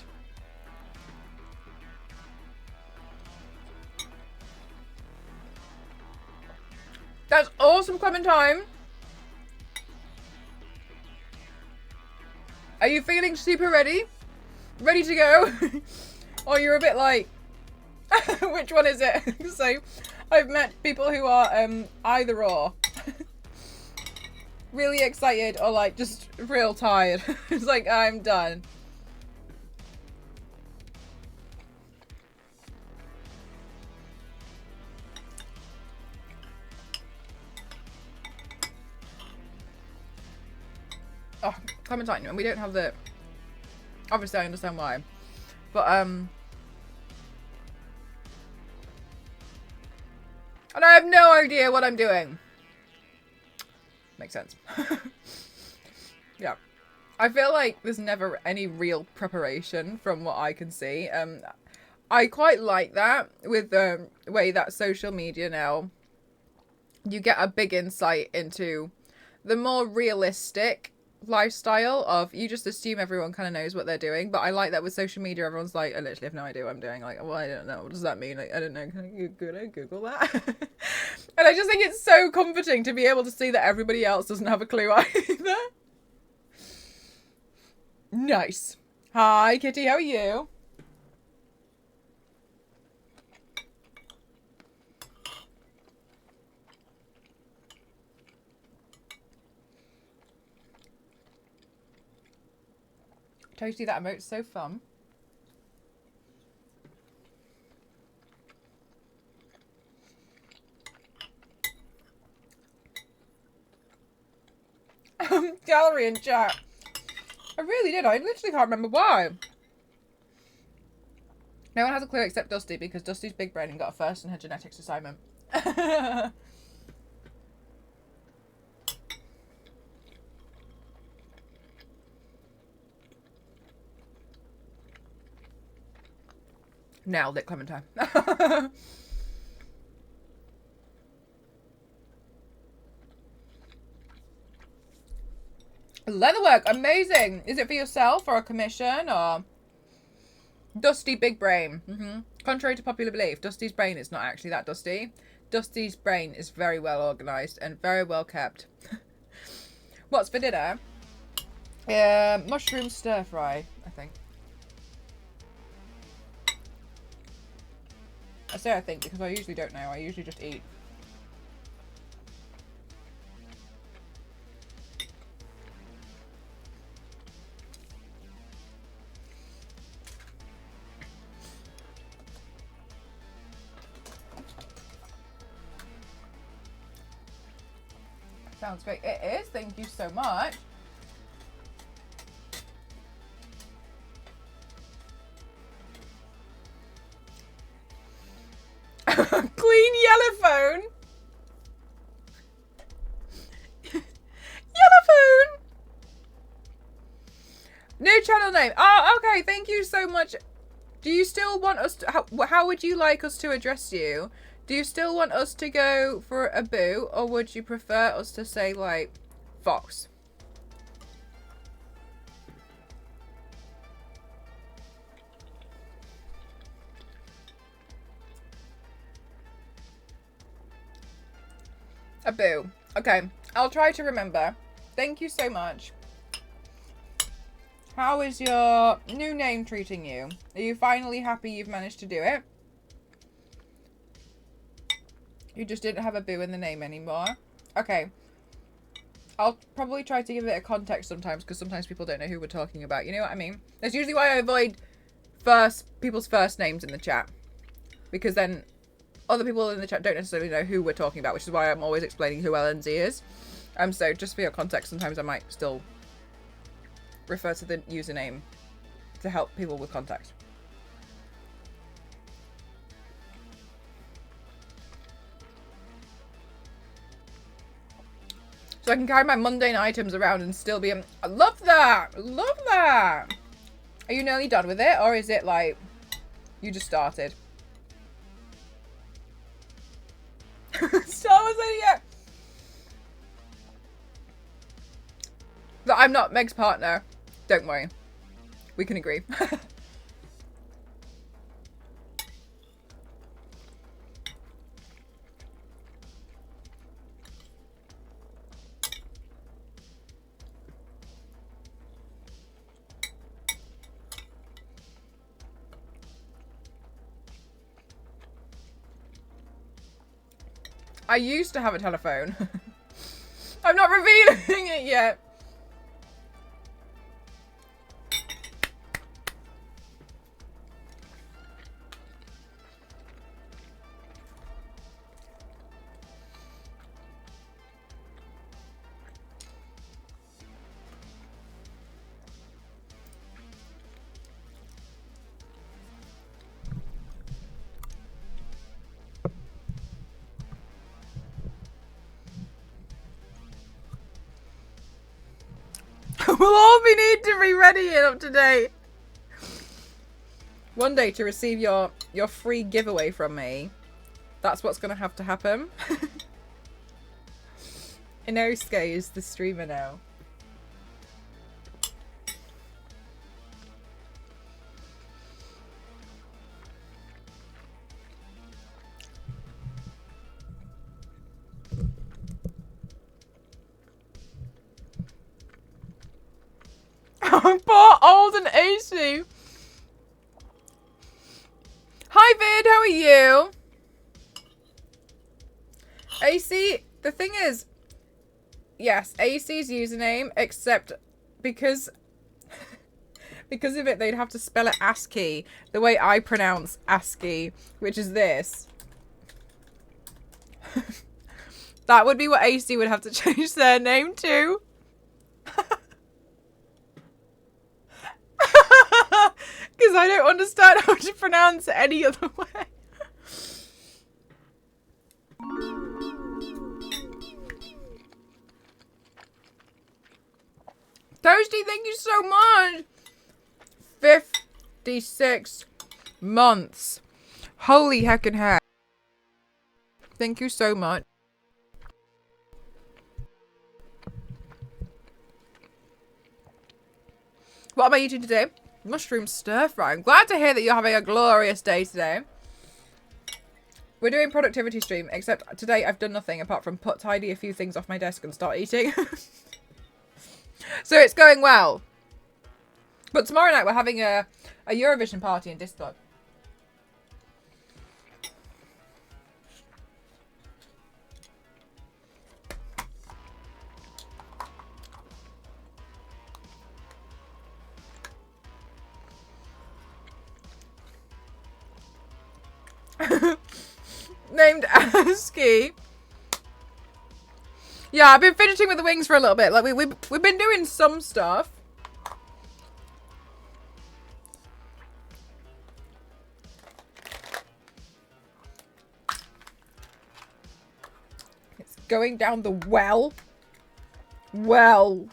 That's awesome, Clementine. Are you feeling super ready? Ready to go? Or you're a bit like, which one is it? So, I've met people who are either or. Really excited or like just real tired. It's like, I'm done. Oh, Clementine, and we don't have the... Obviously, I understand why. But, and I have no idea what I'm doing. Makes sense. Yeah. I feel like there's never any real preparation from what I can see. I quite like that with the way that social media now, you get a big insight into the more realistic lifestyle of, you just assume everyone kind of knows what they're doing. But I like that with social media, everyone's like, I literally have no idea what I'm doing. Like, well, I don't know, what does that mean? Like, I don't know, can I Google that? And I just think it's so comforting to be able to see that everybody else doesn't have a clue either. Nice. Hi Kitty, how are you? Toasty, that emote's so fun. Gallery in chat. I really did. I literally can't remember why. No one has a clue except Dusty, because Dusty's big brain and got a first in her genetics assignment. Nailed it, Clementine. Leatherwork, amazing. Is it for yourself or a commission or? Dusty big brain. Contrary to popular belief, Dusty's brain is not actually that dusty. Dusty's brain is very well organised and very well kept. What's for dinner? Mushroom stir fry, I think. I say I think because I usually don't know. I usually just eat. Sounds great. It is. Thank you so much. Clean yellow phone. Yellow phone. New channel name. Oh, okay. Thank you so much. Do you still want us to... How would you like us to address you? Do you still want us to go for a boo? Or would you prefer us to say, like, Fox? A boo. Okay. I'll try to remember. Thank you so much. How is your new name treating you? Are you finally happy you've managed to do it? You just didn't have a boo in the name anymore? Okay. I'll probably try to give it a context sometimes, because sometimes people don't know who we're talking about. You know what I mean? That's usually why I avoid people's first names in the chat. Because then other people in the chat don't necessarily know who we're talking about, which is why I'm always explaining who LNZ is. So just for your context, sometimes I might still refer to the username to help people with context. So I can carry my mundane items around and still be... I love that! Love that! Are you nearly done with it? Or is it like... You just started? Star Wars yet? But I'm not Meg's partner. Don't worry. We can agree. I used to have a telephone. I'm not revealing it yet. We'll all be need to be ready and up to date. One day to receive your free giveaway from me. That's what's gonna have to happen. Inosuke is the streamer now. Poor old and AC. Hi Vid, how are you? AC, the thing is, yes, AC's username, except because of it, they'd have to spell it ASCII, the way I pronounce ASCII, which is this. That would be what AC would have to change their name to. Because I don't understand how to pronounce it any other way. Toasty, thank you so much. 56 months. Holy heckin' heck. Thank you so much. What am I eating today? Mushroom stir fry. I'm glad to hear that you're having a glorious day today. We're doing productivity stream, except today I've done nothing apart from tidy a few things off my desk and start eating. So it's going well. But tomorrow night we're having a Eurovision party in Discord. Named ASCII. Yeah, I've been fidgeting with the wings for a little bit. Like we've been doing some stuff. It's going down the well. Well.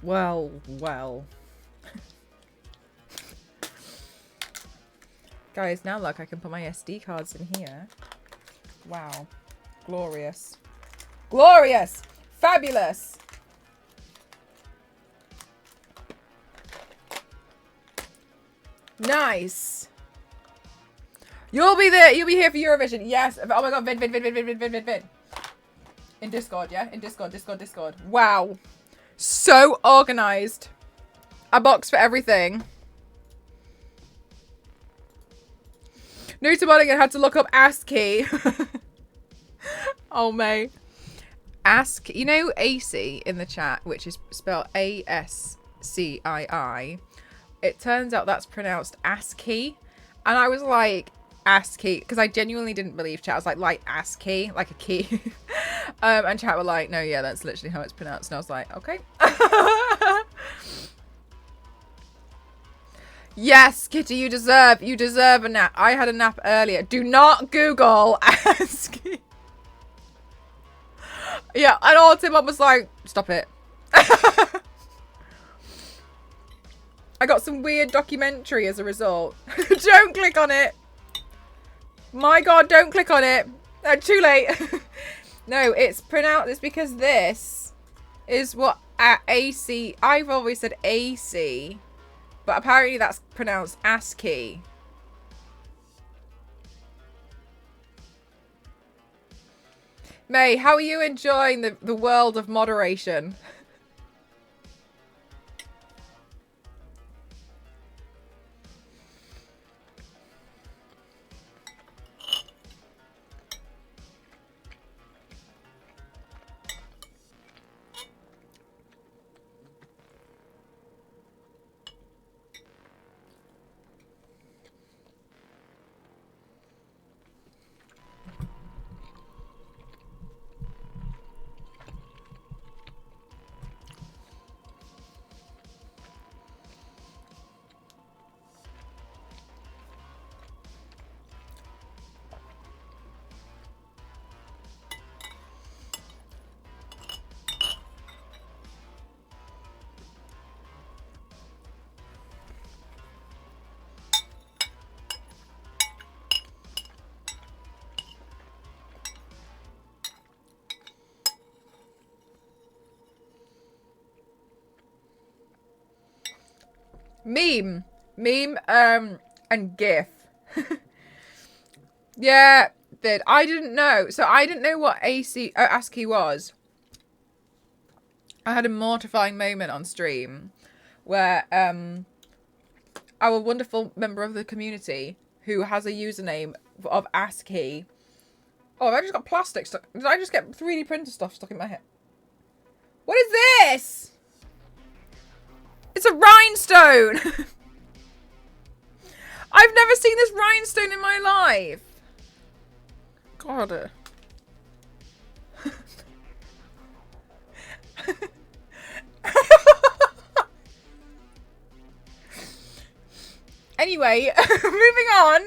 Guys, now look, I can put my SD cards in here. Wow. Glorious. Glorious! Fabulous! Nice! You'll be there. You'll be here for Eurovision. Yes. Oh my god. Vid. In Discord, yeah? In Discord. Wow. So organized. A box for everything. New to modding and had to look up ASCII. Oh, mate. ASCII. You know AC in the chat, which is spelled ASCII. It turns out that's pronounced ASCII. And I was like, ASCII, because I genuinely didn't believe chat. I was like ASCII, like a key. And chat were like, no, yeah, that's literally how it's pronounced. And I was like, okay. Yes, Kitty, you deserve a nap. I had a nap earlier. Do not Google ASCII. Yeah, and all Tim was like, stop it. I got some weird documentary as a result. Don't click on it. My god, don't click on it. No, too late. No, it's pronounced. It's because this is what AC. I've always said AC, but apparently that's pronounced ASCII. May, how are you enjoying the world of moderation? Meme, and GIF. Yeah, I didn't know. So I didn't know what ASCII was. I had a mortifying moment on stream where our wonderful member of the community who has a username of ASCII. Oh, I just got plastic stuck. Did I just get 3D printer stuff stuck in my head? What is this? It's a rhinestone! I've never seen this rhinestone in my life. God. Anyway, moving on.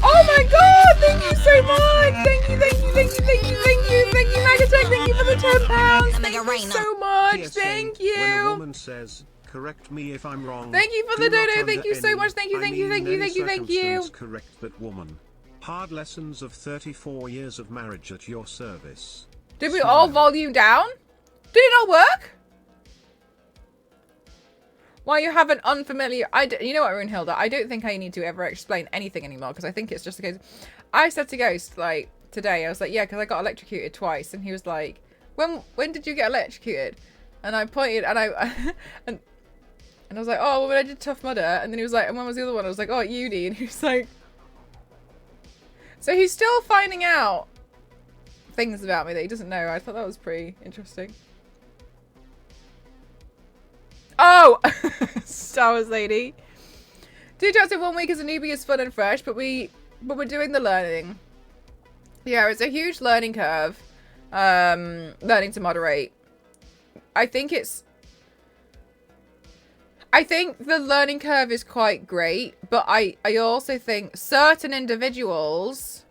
Oh my god, thank you so much. Thank you, Megatech, thank you for the £10. Thank you so much. PSA, thank when a you. woman says, correct me if I'm wrong. Thank you for do the not dono. Thank under you so any- much. Thank you, I thank you, mean thank you, any thank you, thank you. circumstance correct that woman. Hard lessons of 34 years of marriage at your service. Did we all volume down? Did it not work? Why you have an unfamiliar... You know what, Runehilda? I don't think I need to ever explain anything anymore because I think it's just a case... I said to Ghost, like, today, I was like, yeah, because I got electrocuted twice. And he was like, when did you get electrocuted? And I pointed and and I was like, oh, well, when I did Tough Mudder. And then he was like, and when was the other one? I was like, oh, at uni. And he was like... So he's still finding out things about me that he doesn't know. I thought that was pretty interesting. Oh! Star Wars lady. Two jobs in 1 week as a newbie is fun and fresh, but we're doing the learning. Yeah, it's a huge learning curve. Learning to moderate. I think the learning curve is quite great, but I also think certain individuals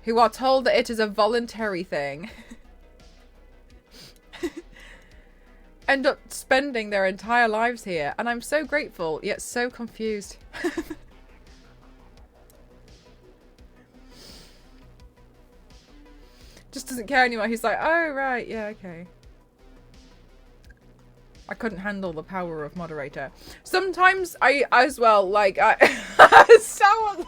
who are told that it is a voluntary thing end up spending their entire lives here. And I'm so grateful, yet so confused. Just doesn't care anymore. He's like, oh, right, yeah, okay. I couldn't handle the power of moderator. Sometimes I, as well, like, someone.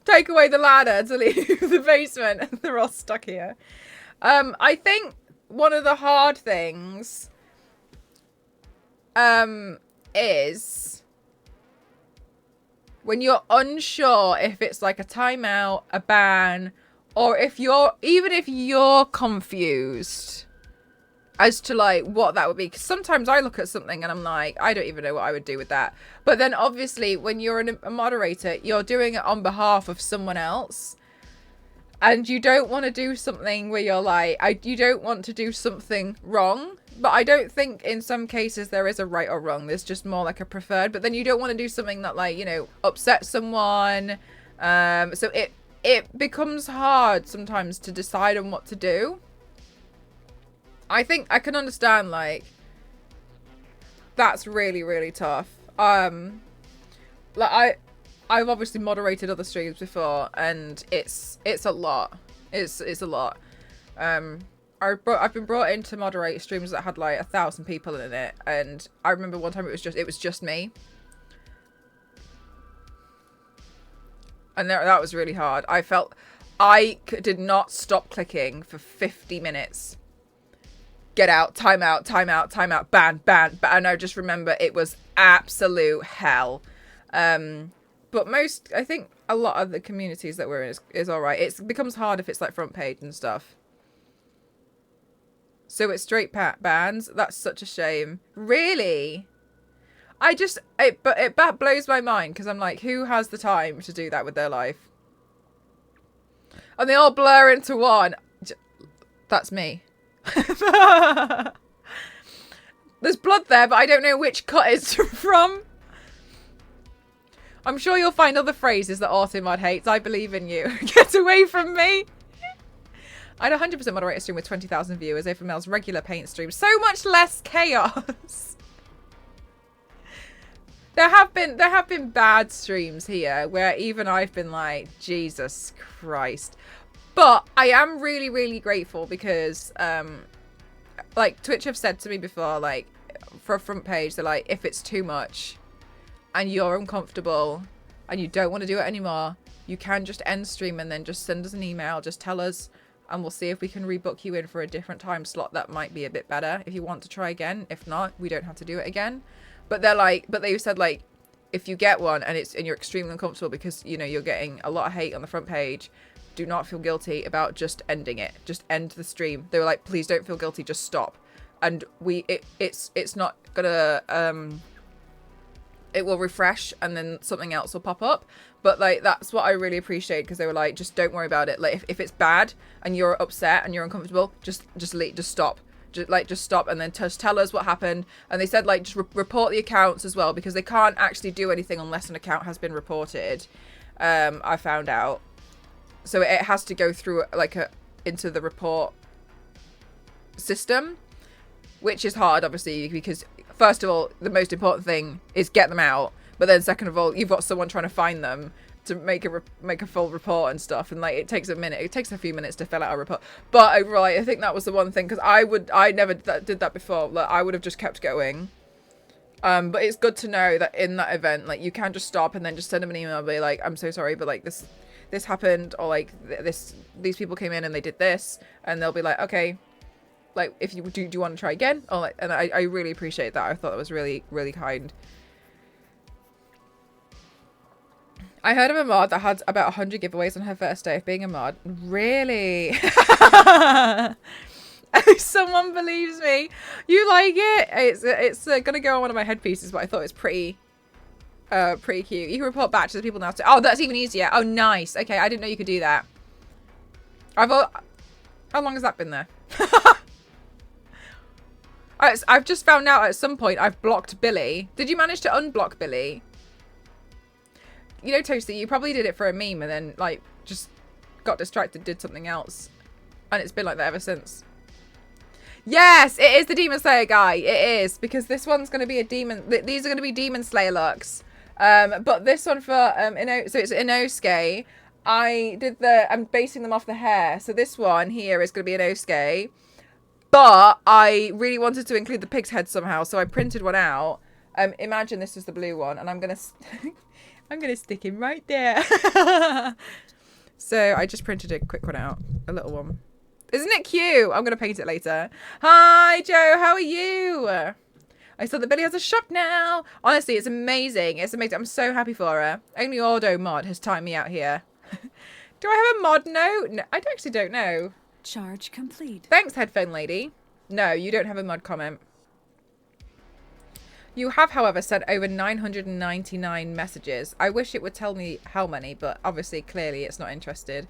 Take away the ladder to leave the basement, and they're all stuck here. I think one of the hard things, is when you're unsure if it's like a timeout, a ban, or even if you're confused as to like what that would be. Because sometimes I look at something and I'm like, I don't even know what I would do with that. But then obviously when you're a moderator, you're doing it on behalf of someone else. And you don't want to do something where you're like, you don't want to do something wrong. But I don't think in some cases there is a right or wrong. There's just more like a preferred. But then you don't want to do something that, like, you know, upsets someone. So it becomes hard sometimes to decide on what to do. I think I can understand, like, that's really, really tough. Like I've obviously moderated other streams before, and it's a lot. It's a lot. I've been brought in to moderate streams that had like 1,000 people in it, and I remember one time it was just me, and that was really hard. I felt I did not stop clicking for 50 minutes. Get out, time out, time out, time out, ban, ban, ban. And I just remember it was absolute hell. But I think a lot of the communities that we're in is all right. It becomes hard if it's like front page and stuff. So it's straight bans. That's such a shame. Really? It blows my mind because I'm like, who has the time to do that with their life? And they all blur into one. That's me. There's blood there, but I don't know which cut it's from. I'm sure you'll find other phrases that Automod hates. I believe in you. Get away from me. I'd 100% moderate a stream with 20,000 viewers over Mel's regular paint stream. So much less chaos. There have been bad streams here where even I've been like, Jesus Christ. But I am really, really grateful because, like, Twitch have said to me before, like, for a front page, they're like, if it's too much and you're uncomfortable and you don't want to do it anymore, you can just end stream and then just send us an email. Just tell us and we'll see if we can rebook you in for a different time slot that might be a bit better if you want to try again. If not, we don't have to do it again. But they've said, like, if you get one and you're extremely uncomfortable because, you know, you're getting a lot of hate on the front page, do not feel guilty about just ending it. Just end the stream. They were like, please don't feel guilty, just stop. And it's not gonna it will refresh and then something else will pop up. But like, that's what I really appreciate, because they were like, just don't worry about it. Like, if it's bad and you're upset and you're uncomfortable, just stop. Just stop and then just tell us what happened. And they said, like, just report the accounts as well, because they can't actually do anything unless an account has been reported. I found out. So it has to go through like into the report system, which is hard, obviously, because first of all, the most important thing is get them out. But then second of all, you've got someone trying to find them to make a full report and stuff. And like, it takes a minute. It takes a few minutes to fill out a report. But overall, I think that was the one thing, because I never did that before. Like, I would have just kept going. But it's good to know that in that event, like, you can just stop and then just send them an email and be like, I'm so sorry, but like this happened, or like these people came in and they did this, and they'll be like, okay, like, if you do you want to try again? Or like, and I really appreciate that. I thought that was really, really kind. I heard of a mod that had about 100 giveaways on her first day of being a mod. Really? Someone believes me. You like it? It's gonna go on one of my headpieces, but I thought it was pretty cute. You can report back to the people now. Oh, that's even easier. Oh, nice. Okay, I didn't know you could do that. How long has that been there? I've just found out at some point I've blocked Billy. Did you manage to unblock Billy? You know, Toasty, you probably did it for a meme and then, like, just got distracted, did something else. And it's been like that ever since. Yes, it is the Demon Slayer guy. It is. Because this one's going to be a demon. These are going to be Demon Slayer looks. But this one for, so it's Inosuke. I'm basing them off the hair. So this one here is going to be Inosuke. But I really wanted to include the pig's head somehow. So I printed one out. Imagine this is the blue one. And I'm going to... I'm going to stick him right there. So I just printed a quick one out. A little one. Isn't it cute? I'm going to paint it later. Hi, Joe. How are you? I saw that Billy has a shop now. Honestly, it's amazing. It's amazing. I'm so happy for her. Only Auto mod has timed me out here. Do I have a mod note? No, I actually don't know. Charge complete. Thanks, headphone lady. No, you don't have a mod comment. You have, however, sent over 999 messages. I wish it would tell me how many, but obviously, clearly, it's not interested.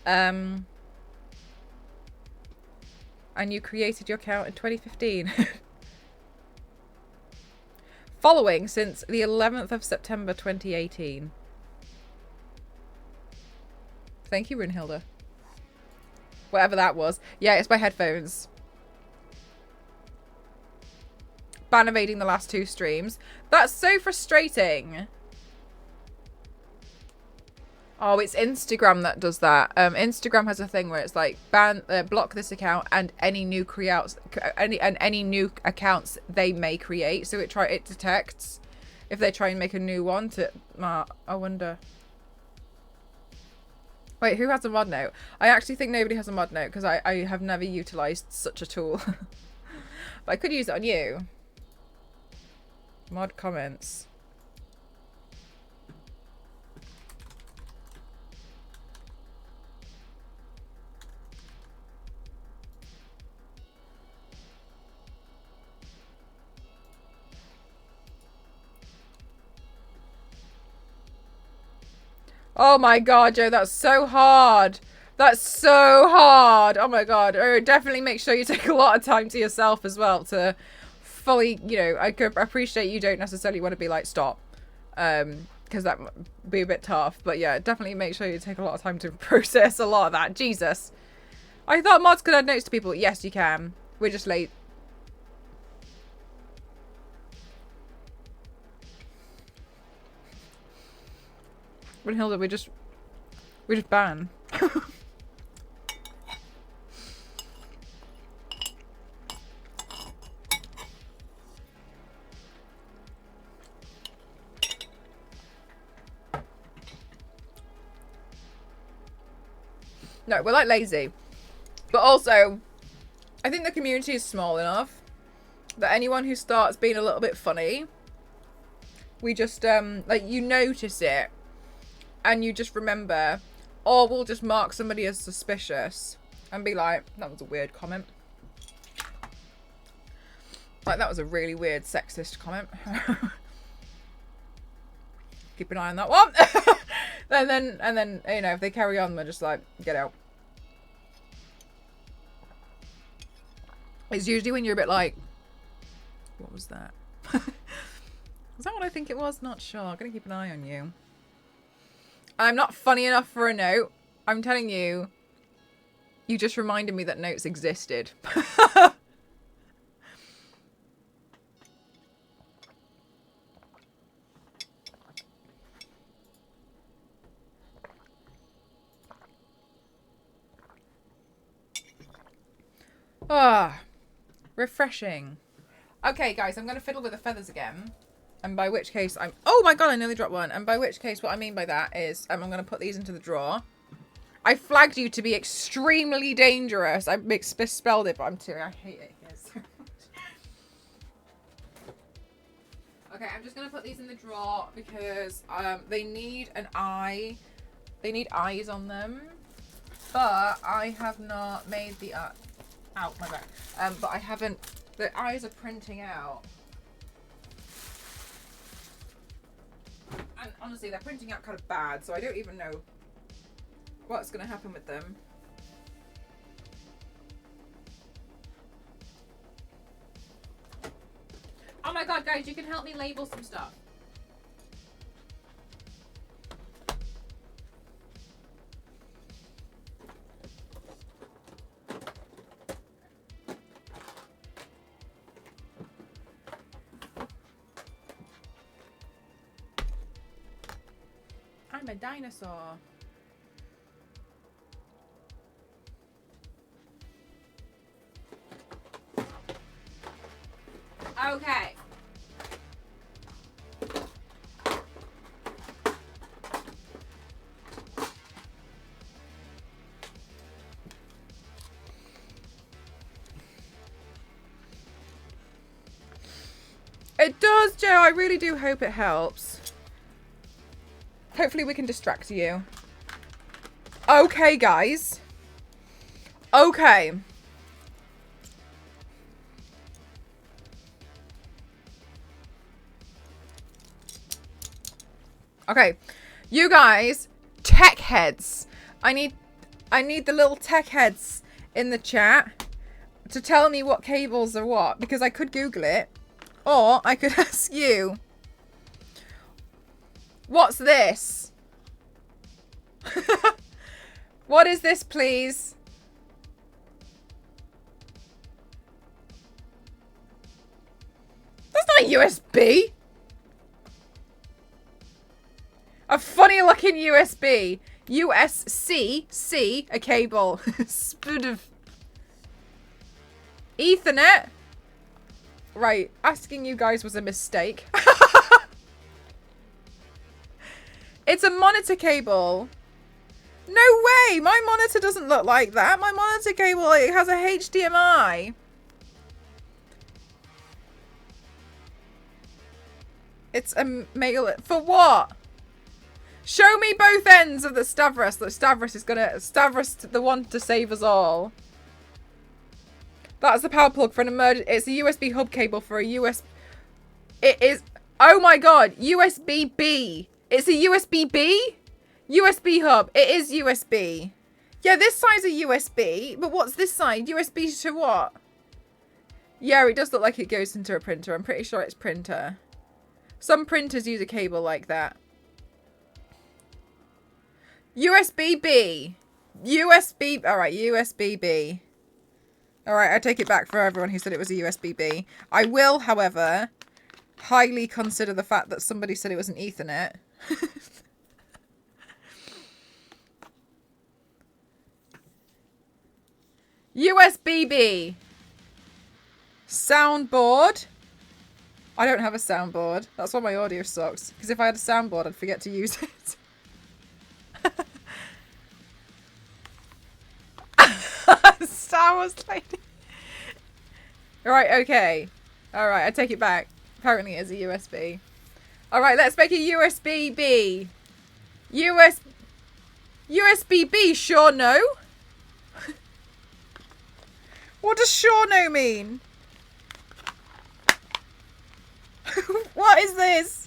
And you created your account in 2015. Following since the 11th of September 2018. Thank you, Runhilda. Whatever that was. Yeah, it's my headphones. Ban evading the last 2 streams. That's so frustrating. Oh, it's Instagram that does that. Instagram has a thing where it's like block this account and any new any new accounts they may create. So it detects if they try and make a new one to. I wonder. Wait, who has a mod note? I actually think nobody has a mod note because I have never utilized such a tool. But I could use it on you. Mod comments. Oh my god, Joe, that's so hard. That's so hard. Oh my god. Oh, definitely make sure you take a lot of time to yourself as well to fully, you know, I could appreciate you don't necessarily want to be like, stop. Because that would be a bit tough. But yeah, definitely make sure you take a lot of time to process a lot of that. Jesus. I thought mods could add notes to people. Yes, you can. We're just late. Brunhilde, we just ban. No, we're like lazy. But also, I think the community is small enough that anyone who starts being a little bit funny, we just, like, you notice it and you just remember, or we'll just mark somebody as suspicious and be like, that was a weird comment. Like, that was a really weird sexist comment. Keep an eye on that one. and then, you know, if they carry on, we're just like, get out. It's usually when you're a bit like, what was that? Is that what I think it was? Not sure. I'm going to keep an eye on you. I'm not funny enough for a note. I'm telling you, you just reminded me that notes existed. Ah, refreshing. Okay, guys, I'm going to fiddle with the feathers again. And by which case I'm... Oh my god, I nearly dropped one. And by which case, what I mean by that is I'm going to put these into the drawer. I flagged you to be extremely dangerous. I misspelled it, but I'm too... I hate it here so much. Okay, I'm just going to put these in the drawer because they need an eye. They need eyes on them. But I have not made the eye. Ow, my back. But I haven't. The eyes are printing out. And honestly, they're printing out kind of bad, so I don't even know what's going to happen with them. Oh my god, guys, you can help me label some stuff. I'm a dinosaur. Okay. It does, Joe. I really do hope it helps. Hopefully we can distract you. Okay, guys. Okay. Okay. You guys, tech heads. I need the little tech heads in the chat to tell me what cables are what, because I could Google it. Or I could ask you. What's this? What is this, please? That's not a USB. A funny looking USB. USB-C, a cable. Spoon of Ethernet. Right, asking you guys was a mistake. It's a monitor cable. No way! My monitor doesn't look like that. My monitor cable, it has a HDMI. It's a male. For what? Show me both ends of the Stavros. Look, Stavros, the one to save us all. That's the power plug for an emergency. It's a USB hub cable for a USB. It is. Oh my god. USB-B. It's a USB-B? USB hub. It is USB. Yeah, this side's a USB. But what's this side? USB to what? Yeah, it does look like it goes into a printer. I'm pretty sure it's printer. Some printers use a cable like that. USB-B. USB. Alright, USB-B. Alright, I take it back for everyone who said it was a USB-B. I will, however, highly consider the fact that somebody said it was an Ethernet. USB-B. Soundboard. I don't have a soundboard. That's why my audio sucks. Because if I had a soundboard, I'd forget to use it. Star Wars lady. Alright, okay. Alright, I take it back. Apparently it is a USB. Alright, let's make a USB-B. USB-B, sure no? What does sure no mean? What is this?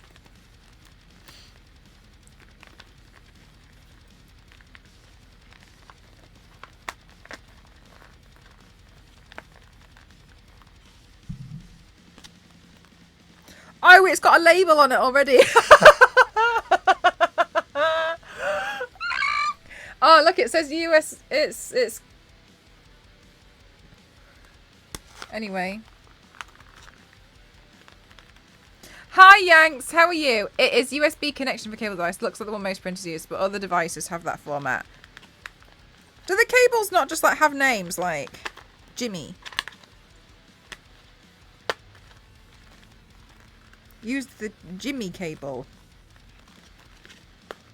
Oh, it's got a label on it already. Oh, look, it says US. It's. Anyway. Hi, Yanks. How are you? It is USB connection for cable device. Looks like the one most printers use, but other devices have that format. Do the cables not just like have names like Jimmy? Use the Jimmy cable.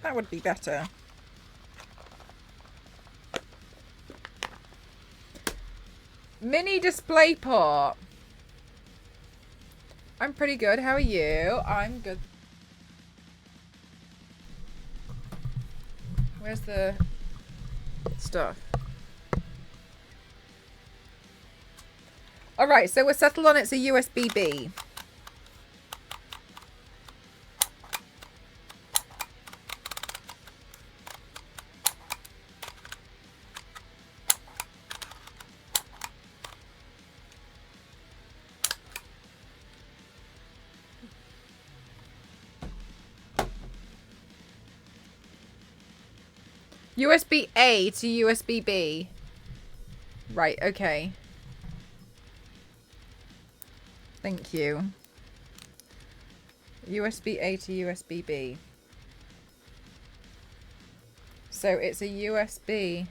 That would be better. Mini display port. I'm pretty good. How are you? I'm good. Where's the stuff? All right, so we're settled on it's a USB-B. USB-A to USB-B. Right, okay. Thank you. USB-A to USB-B. So it's a USB-B.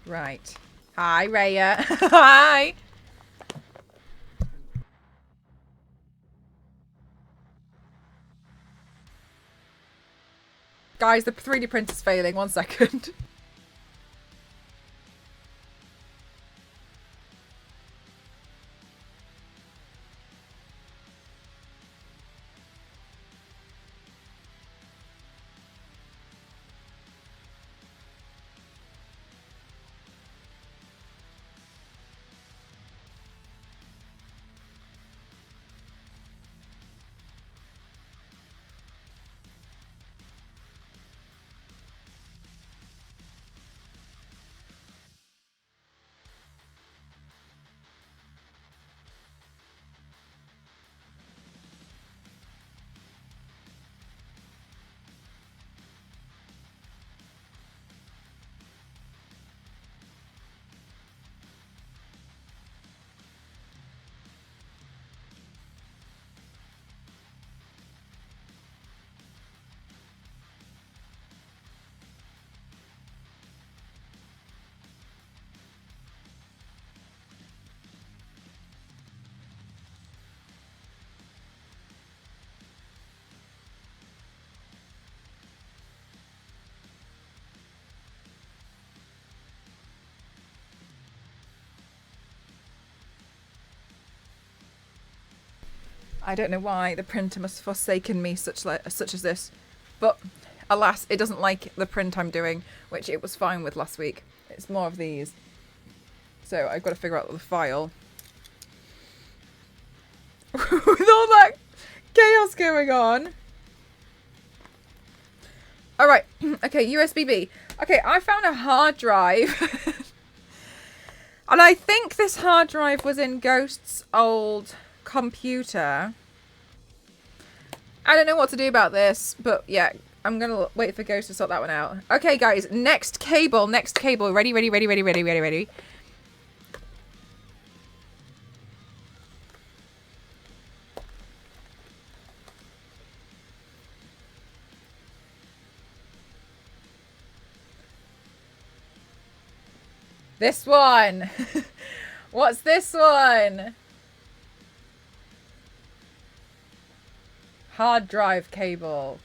Right. Hi, Raya. Hi. Guys, the 3D printer's failing. 1 second. I don't know why the printer must have forsaken me such as this. But alas, it doesn't like the print I'm doing, which it was fine with last week. It's more of these. So I've got to figure out the file. With all that chaos going on. Alright, okay, USB-B. Okay, I found a hard drive. And I think this hard drive was in Ghost's old computer. I don't know what to do about this, but yeah, I'm gonna wait for Ghost to sort that one out. Okay, guys, next cable. Ready, ready, ready, ready, ready, ready, ready. This one. What's this one? Hard drive cable.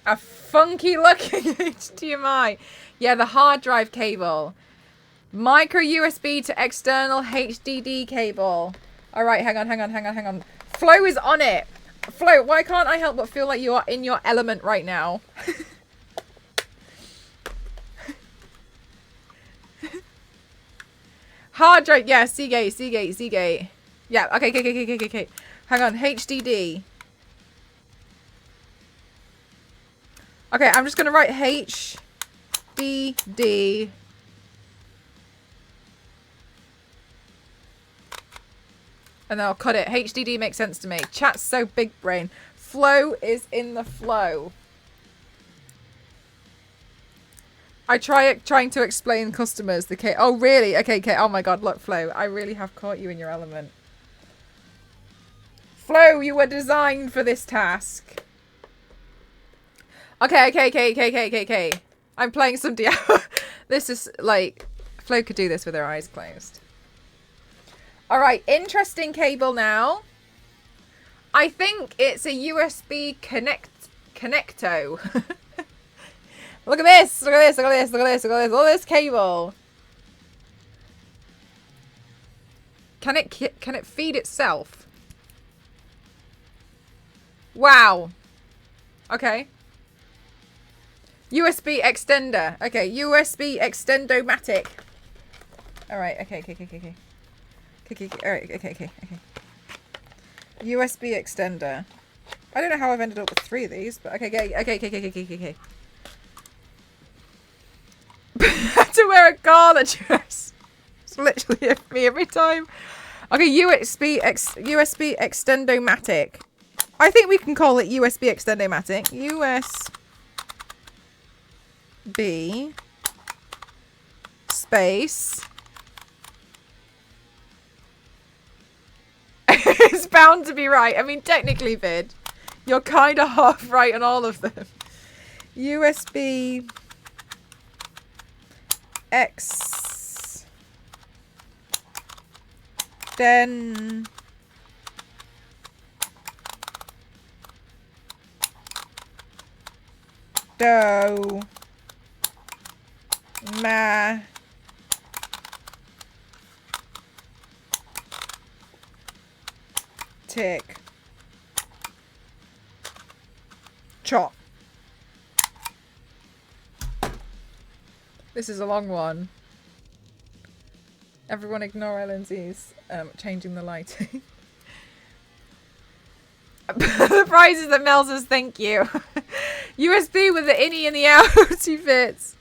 A funky looking HDMI. Yeah, the hard drive cable. Micro USB to external HDD cable. All right, hang on. Flo is on it. Flo, why can't I help but feel like you are in your element right now? Hard drive, yeah, Seagate. Yeah, okay. Hang on, HDD. Okay, I'm just gonna write HDD. And then I'll cut it. HDD makes sense to me. Chat's so big brain. Flow is in the flow. Trying to explain customers the case. Oh, really? Okay. Oh my god, look, Flo. I really have caught you in your element. Flo, you were designed for this task. Okay. I'm playing some Diablo. This is like... Flo could do this with her eyes closed. Alright, interesting cable now. I think it's a USB connecto. Look at this! Look at this cable. Can it feed itself? Wow. Okay. USB extender. Okay, USB extendomatic. Alright, okay. Alright, okay. USB extender. I don't know how I've ended up with 3 of these, but okay. I had to wear a gala dress. It's literally me every time. Okay, USB extendomatic. I think we can call it USB extendomatic. USB space. It's bound to be right. I mean, technically, Vid, you're kind of half right on all of them. USB X then do ma tick chop. This is a long one. Everyone ignore Lindsay's changing the lighting. The prizes that Mel says thank you. USB with the innie and the outie fits.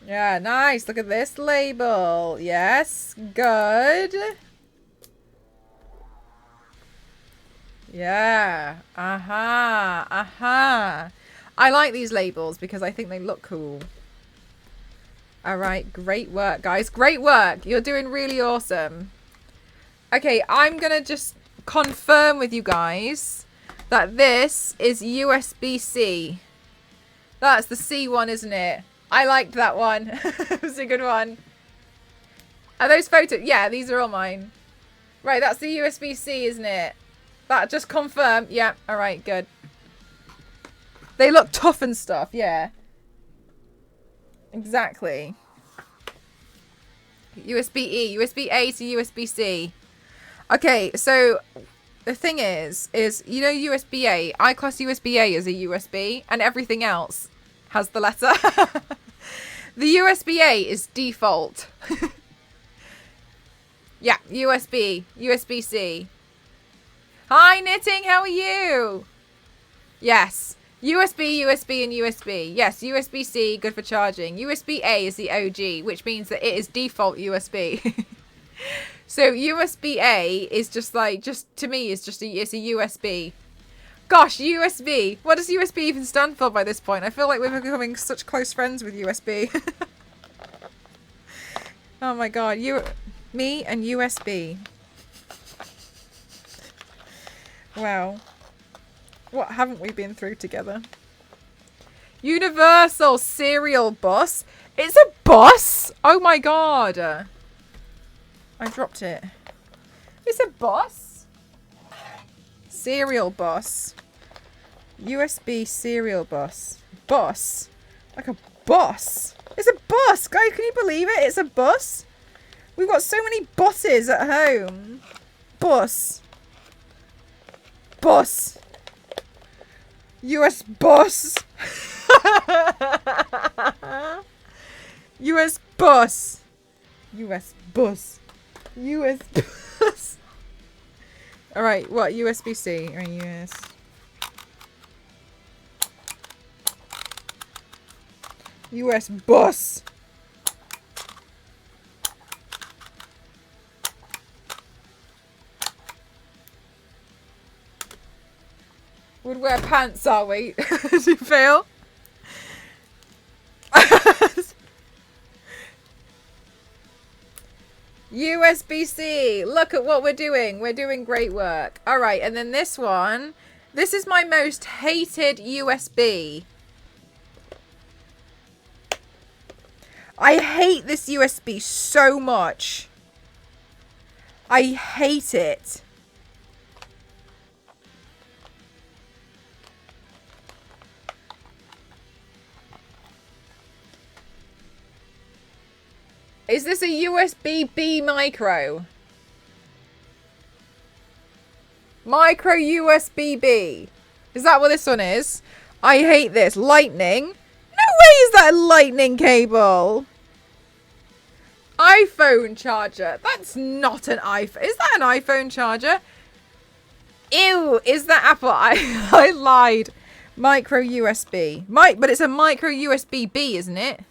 Yeah, nice. Look at this label. Yes, good. Yeah. Aha. I like these labels because I think they look cool. Alright, great work, guys. Great work. You're doing really awesome. Okay, I'm going to just confirm with you guys that this is USB-C. That's the C one, isn't it? I liked that one. It was a good one. Are those photos? Yeah, these are all mine. Right, that's the USB-C, isn't it? That just confirmed. Yeah, alright, good. They look tough and stuff, yeah. Exactly. USB-E, USB-A to USB-C. Okay, so the thing is you know USB-A, I class USB-A as a USB and everything else has the letter. The USB-A is default. Yeah, USB, USB-C. Hi Knitting, how are you? Yes. USB, USB, and USB. Yes, USB-C, good for charging. USB-A is the OG, which means that it is default USB. So USB-A is just like, to me, it's a USB. Gosh, USB. What does USB even stand for by this point? I feel like we're becoming such close friends with USB. Oh my god, me and USB. Wow. What haven't we been through together? Universal serial bus. It's a bus? Oh my god. I dropped it. It's a bus? Serial bus. USB serial bus. Bus? Like a bus? It's a bus! Guys, can you believe it? It's a bus? We've got so many buses at home. Bus. Bus. US bus. US bus. US bus. US bus. Alright, what? USB-C or US? US bus. Would wear pants, are we? Did you fail? USB-C. Look at what we're doing. We're doing great work. All right, and then this one. This is my most hated USB. I hate this USB so much. I hate it. Is this a USB-B micro? Micro USB-B. Is that what this one is? I hate this. Lightning? No way is that a lightning cable. iPhone charger. That's not an iPhone. Is that an iPhone charger? Ew, is that Apple? I lied. Micro USB. But it's a micro USB B, isn't it?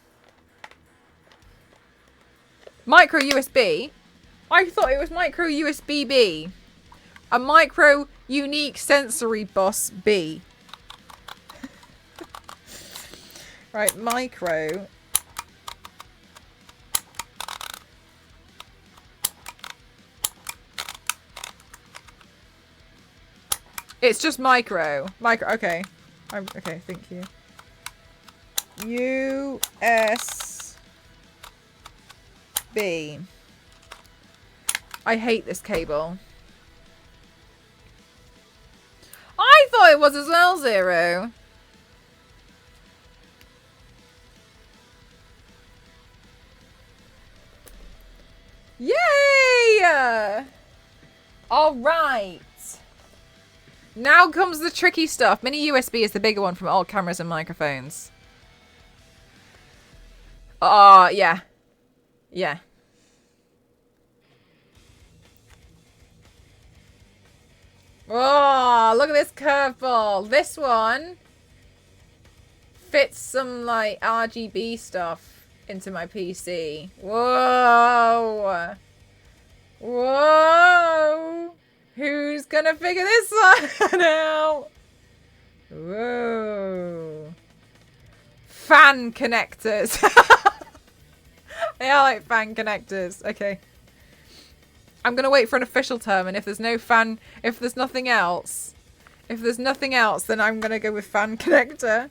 Micro USB? I thought it was micro USB B. A micro unique sensory bus B. Right, micro. It's just micro. Micro, okay. Okay, thank you. USB. I hate this cable. I thought it was as well, Zero. Yay! All right. Now comes the tricky stuff. Mini USB is the bigger one from all cameras and microphones. Yeah. Yeah. Oh, look at this curveball. This one fits some, like, RGB stuff into my PC. Whoa. Whoa. Who's gonna figure this one out? Whoa. Fan connectors. Yeah, I like fan connectors. Okay. I'm gonna wait for an official term, and if there's no fan, if there's nothing else, then I'm gonna go with fan connector.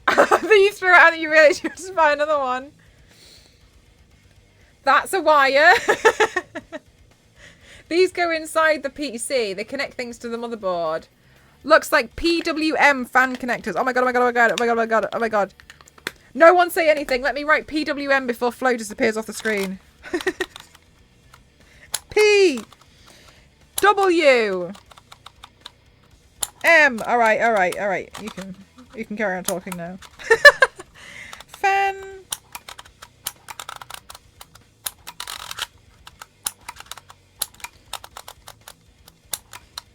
Then you threw it out and you realised you were to buy another one. That's a wire. These go inside the PC. They connect things to the motherboard. Looks like PWM fan connectors. Oh my god, oh my god, oh my god, oh my god, oh my god, oh my god. No one say anything. Let me write PWM before Flo disappears off the screen. P. W. M. Alright, alright, alright. You can carry on talking now. Fan.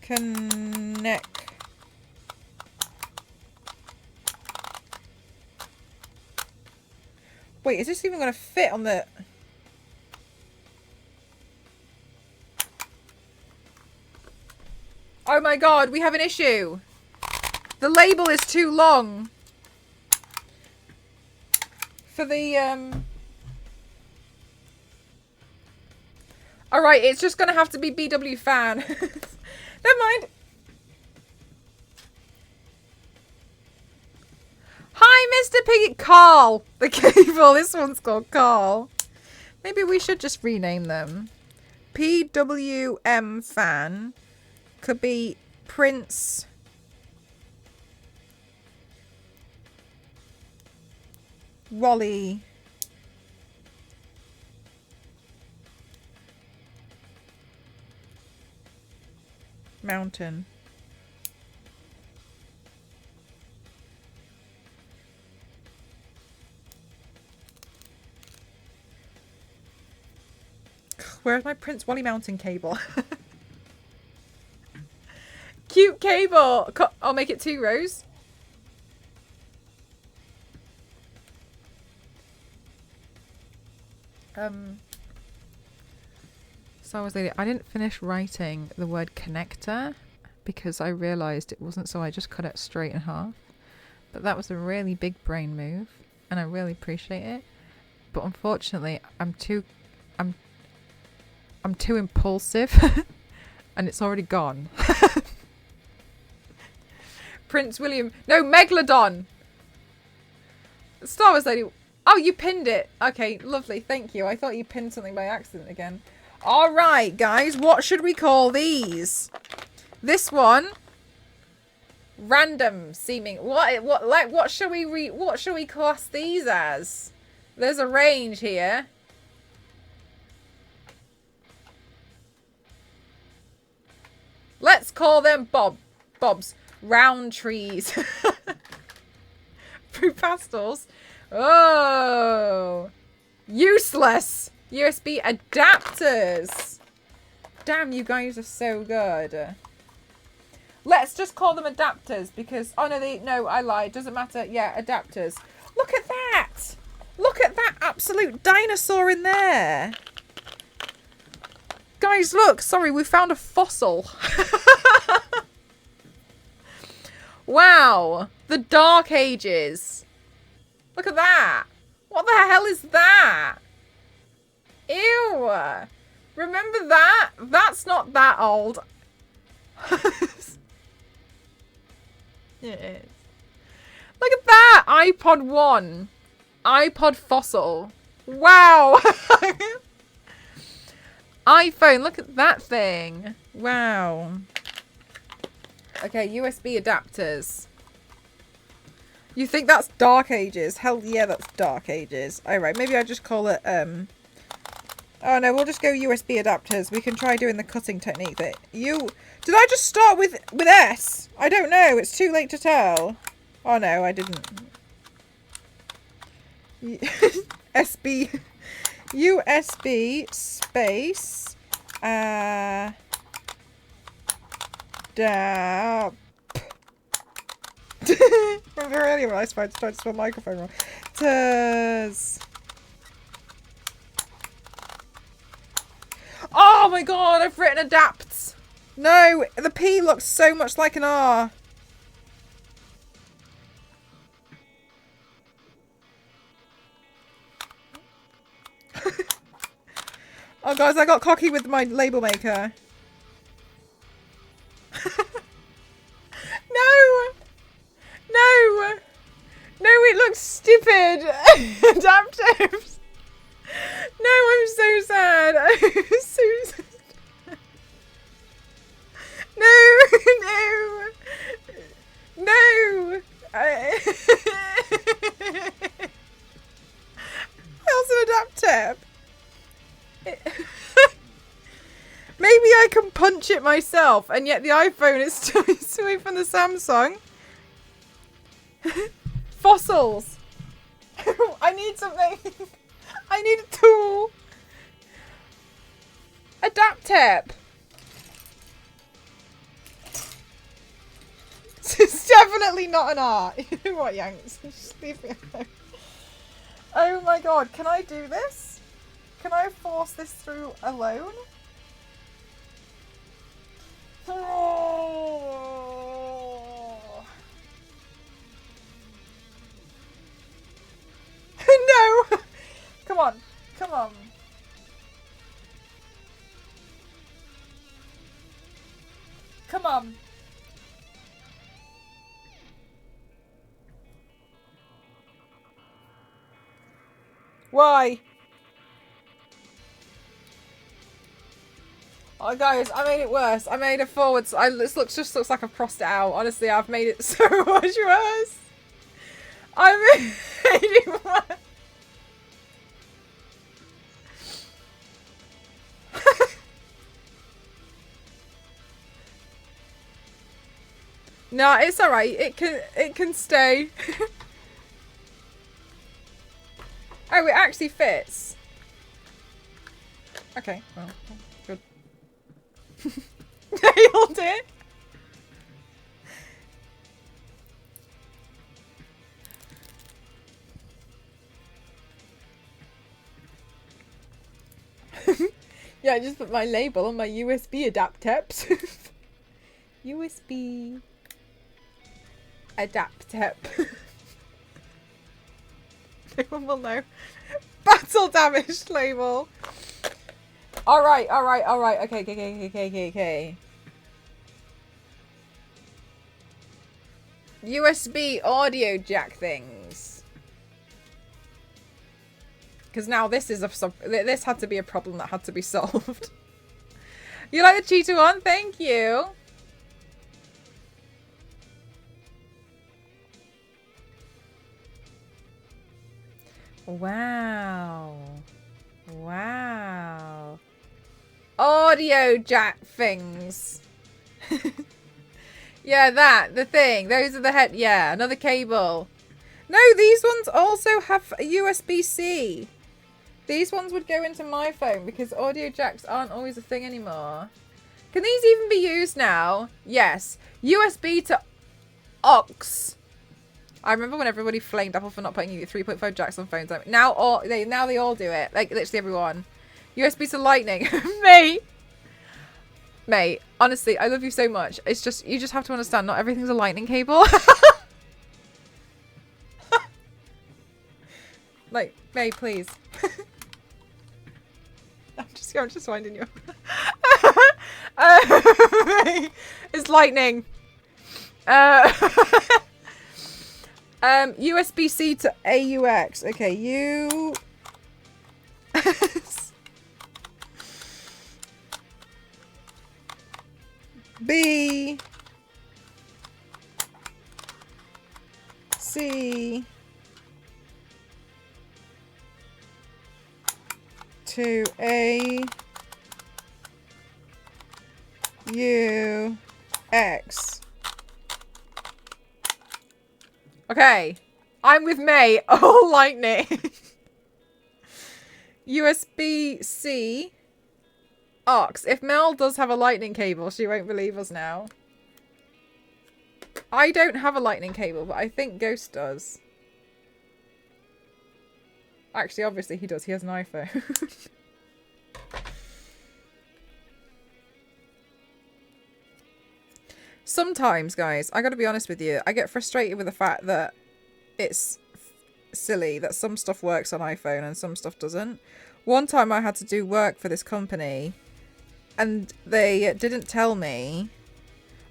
Connect. Wait, is this even going to fit on the... Oh my god, we have an issue. The label is too long. For the, Alright, it's just going to have to be BW fan. Never mind. Hi, Mr. Piggy. Carl. The cable. This one's called Carl. Maybe we should just rename them. PWM fan. Could be Prince. Wally. Mountain. Where's my Prince Wally Mountain cable? Cute cable. I'll make it 2 rows. So I didn't finish writing the word connector because I realised it wasn't, so I just cut it straight in half. But that was a really big brain move, and I really appreciate it. But unfortunately, I'm too impulsive, and it's already gone. Prince William, no, Megalodon. Star Wars lady. Oh, you pinned it. Okay, lovely. Thank you. I thought you pinned something by accident again. All right, guys. What should we call these? This one. Random seeming. What shall we class these as? There's a range here. Let's call them Bob's round trees. Fruit pastels. Oh, useless USB adapters. Damn, you guys are so good. Let's just call them adapters because no, I lied. Doesn't matter. Yeah, adapters. Look at that. Look at that absolute dinosaur in there. Guys, look. Sorry, we found a fossil. Wow. The Dark Ages. Look at that. What the hell is that? Ew. Remember that? That's not that old. It is. Look at that. iPod 1. iPod fossil. Wow. iPhone. Look at that thing. Wow. Okay, USB adapters. You think that's Dark Ages? Hell yeah, that's Dark Ages. Alright, maybe I just call it, oh no, we'll just go USB adapters. We can try doing the cutting technique that Did I just start with S? I don't know. It's too late to tell. Oh no, I didn't. USB space dap. From earlier when I tried to spell microphone wrong. Oh my god, I've written adapts. No, the P looks so much like an R. Oh guys, I got cocky with my label maker. No! No! No, it looks stupid! Adaptives! No, I'm so sad. I'm so sad. No! No! No! How's an adaptive? Maybe I can punch it myself, and yet the iPhone is still away from the Samsung. Fossils. I need something. I need a tool. Adaptep. It's definitely not an art. You know what, Yanks? Just leave me alone. Oh my god, can I do this? Can I force this through alone? Oh. No! Come on. Come on. Come on. Why? Oh, guys, I made it worse. I made it forwards. This just looks like I've crossed it out. Honestly, I've made it so much worse. I made it worse. No, it's alright. It can stay. Oh, it actually fits. Okay, well, good. Nailed it. Yeah, I just put my label on my USB adaptep. USB adaptep. No one will know. Battle damaged label. Alright. Okay. USB audio jack things. Because now this is this had to be a problem that had to be solved. You like the cheetah one? Thank you. Wow. Wow. Audio jack things. Yeah, the thing. Those are the head. Yeah, another cable. No, these ones also have a USB-C. These ones would go into my phone because audio jacks aren't always a thing anymore. Can these even be used now? Yes. USB to aux. I remember when everybody flamed Apple for not putting 3.5 jacks on phones. Now they all do it. Like literally everyone. USB to lightning. Mate, honestly, I love you so much. It's just, you just have to understand, not everything's a lightning cable. Like, May, please. I'm just winding you up. May, it's lightning. USB-C to AUX. Okay, you... B C to A U X. Okay, I'm with May. Oh, lightning. USB-C. Aux. If Mel does have a lightning cable, she won't believe us now. I don't have a lightning cable, but I think Ghost does. Actually, obviously he does. He has an iPhone. Sometimes, guys, I gotta be honest with you, I get frustrated with the fact that it's silly that some stuff works on iPhone and some stuff doesn't. One time I had to do work for this company and they didn't tell me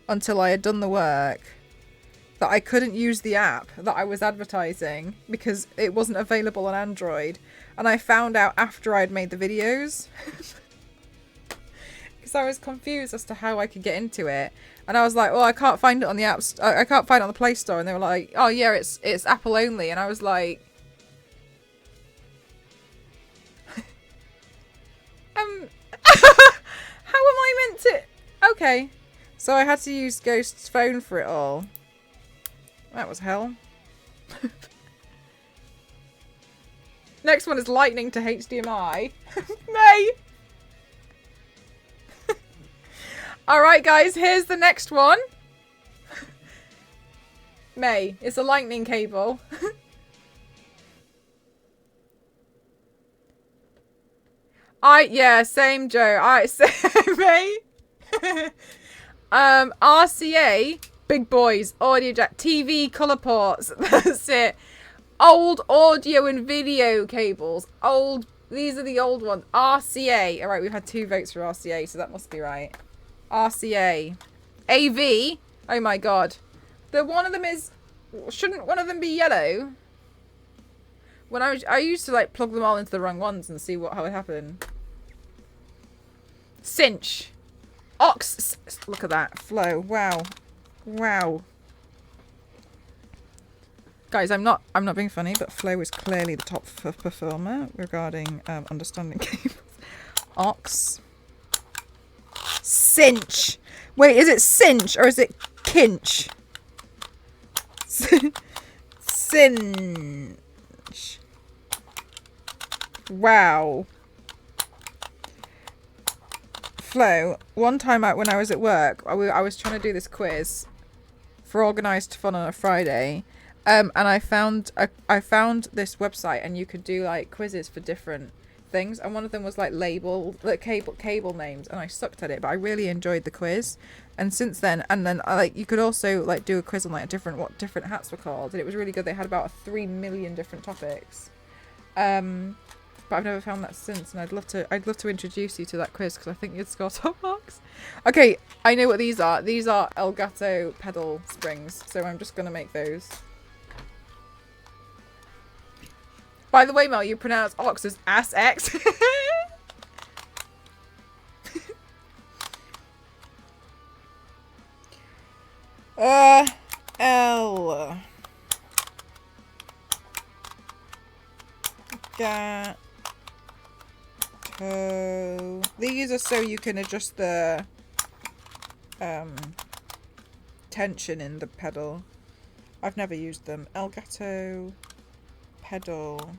until I had done the work that I couldn't use the app that I was advertising because it wasn't available on Android. And I found out after I'd made the videos. Because I was confused as to how I could get into it. And I was like, well, I can't find it on the app. I can't find it on the Play Store. And they were like, oh yeah, it's Apple only. And I was like, how am I meant to? Okay. So I had to use Ghost's phone for it all. That was hell. Next one is lightning to HDMI. May! Alright guys, here's the next one. May, it's a lightning cable. Yeah, same Joe. May. RCA, big boys, audio jack, TV, colour ports. That's it. Old audio and video cables. These are the old ones. RCA. All right, we've had 2 votes for RCA, so that must be right. RCA. AV. Oh my god. One of them is. Shouldn't one of them be yellow? When I used to like plug them all into the wrong ones and see how it happened. Cinch. Ox. Look at that. Flow. Wow. Wow. Guys, I'm not being funny, but Flo is clearly the top performer regarding understanding cables. Ox. Cinch. Wait, is it cinch or is it kinch? Cinch. Wow. Flo, one time when I was at work, I was trying to do this quiz for organised fun on a Friday. And I found this website and you could do like quizzes for different things, and one of them was like cable names, and I sucked at it, but I really enjoyed the quiz. And since then, you could also like do a quiz on like what different hats were called, and it was really good. They had about 3 million different topics. But I've never found that since, and I'd love to introduce you to that quiz because I think you'd score top marks. Okay, I know what these are. These are Elgato pedal springs, so I'm just gonna make those. By the way, Mel, you pronounce ox as ass-x. L. Gato. These are so you can adjust the tension in the pedal. I've never used them. Elgato pedal.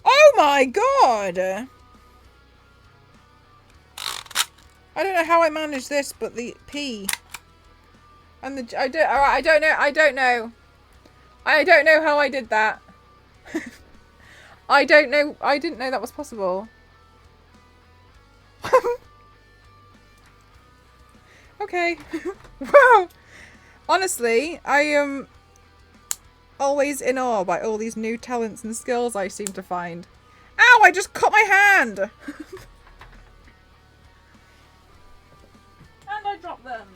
Oh my god! I don't know how I managed this, but the P and the I don't. Alright, I don't know. I don't know. I don't know how I did that. I don't know. I didn't know that was possible. Okay. Wow. Honestly, I am always in awe by all these new talents and skills I seem to find. Ow! I just cut my hand! And I dropped them.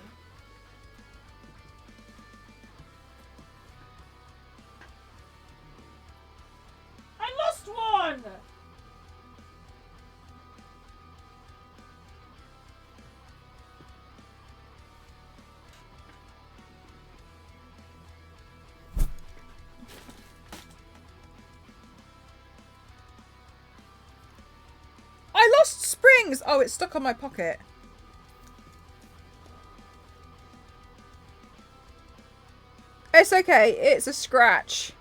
I lost one! I lost springs! Oh, it's stuck on my pocket. It's okay. It's a scratch.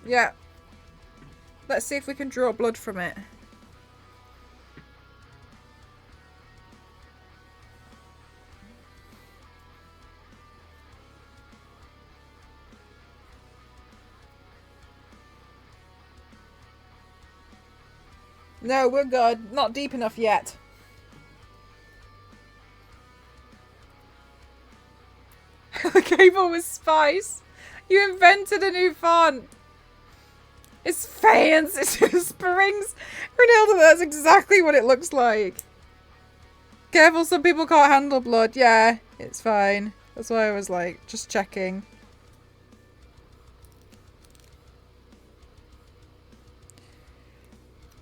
Yeah. Let's see if we can draw blood from it. No, we're good. Not deep enough yet. The cable was spice. You invented a new font. It's fans. It's just springs. Renilda, that's exactly what it looks like. Careful, some people can't handle blood. Yeah, it's fine. That's why I was like, just checking.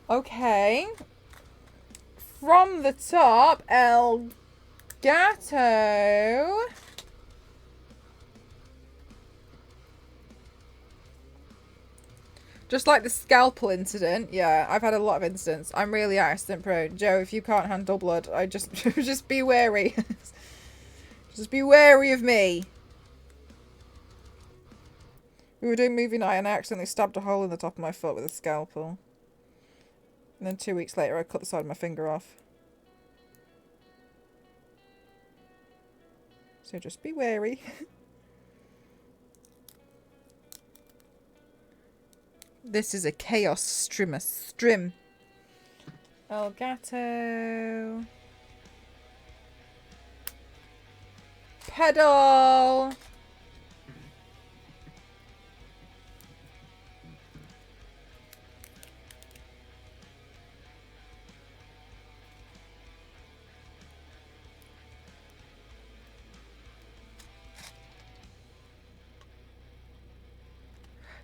Okay. From the top, Elgato. Just like the scalpel incident. Yeah, I've had a lot of incidents. I'm really accident prone. Joe, if you can't handle blood, I just just be wary. Just be wary of me. We were doing movie night and I accidentally stabbed a hole in the top of my foot with a scalpel. And then 2 weeks later I cut the side of my finger off. So just be wary. This is a chaos strim. Elgato. Pedal.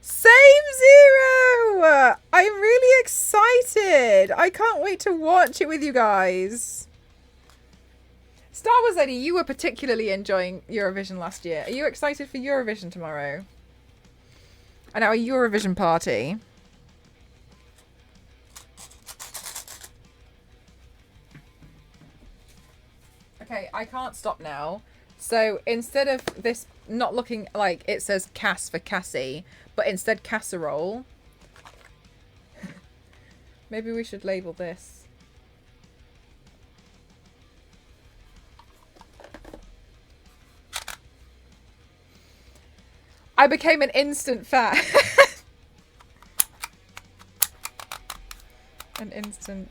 Same Zero! I'm really excited. I can't wait to watch it with you guys. Star Wars Lady, you were particularly enjoying Eurovision last year. Are you excited for Eurovision tomorrow? And our Eurovision party. Okay, I can't stop now. So instead of this not looking like it says Cass for Cassie, but instead casserole, maybe we should label this. I became an instant fan. An instant.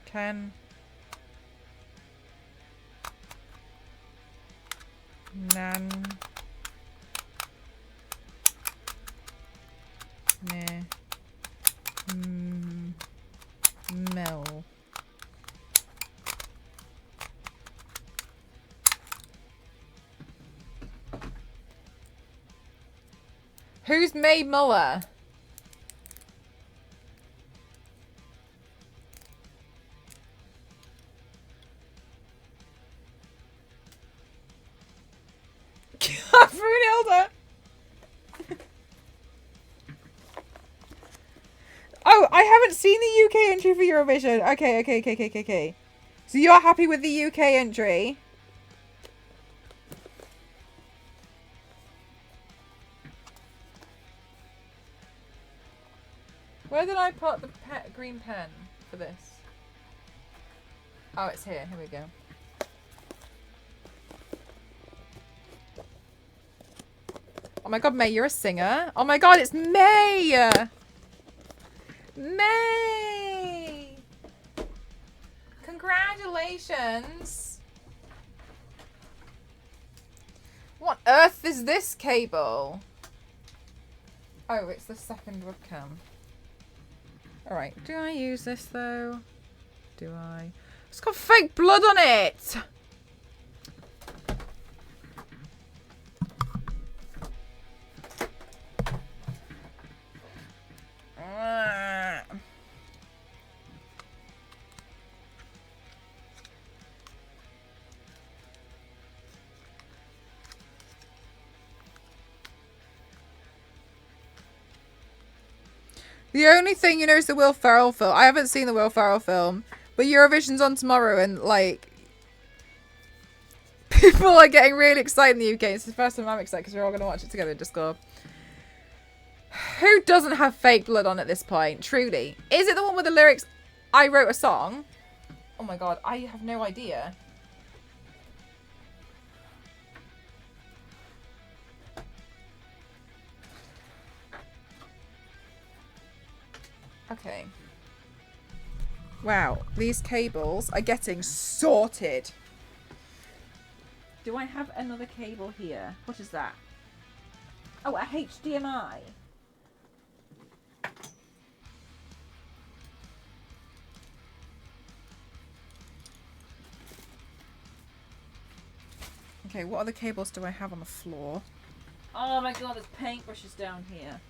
Can. Nan. Ne. Who's Mae Muller? Brunhilde. Oh, I haven't seen the UK entry for Eurovision. Okay. So you're happy with the UK entry? Where did I put the green pen for this? Oh, it's here. Here we go. Oh my god, May, you're a singer. Oh my god, it's May! May! Congratulations! What on earth is this cable? Oh, it's the second webcam. Alright, do I use this though? Do I? It's got fake blood on it! The only thing you know is the Will Ferrell film. I haven't seen the Will Ferrell film, but Eurovision's on tomorrow, and like people are getting really excited in the UK. It's the first time I'm excited because we're all going to watch it together in Discord. Who doesn't have fake blood on at this point? Truly, is it the one with the lyrics? I wrote a song. Oh my god, I have no idea. Okay. Wow, these cables are getting sorted. Do I have another cable here? What is that? Oh, a HDMI. Okay, what other cables do I have on the floor? Oh my god, there's paintbrushes down here.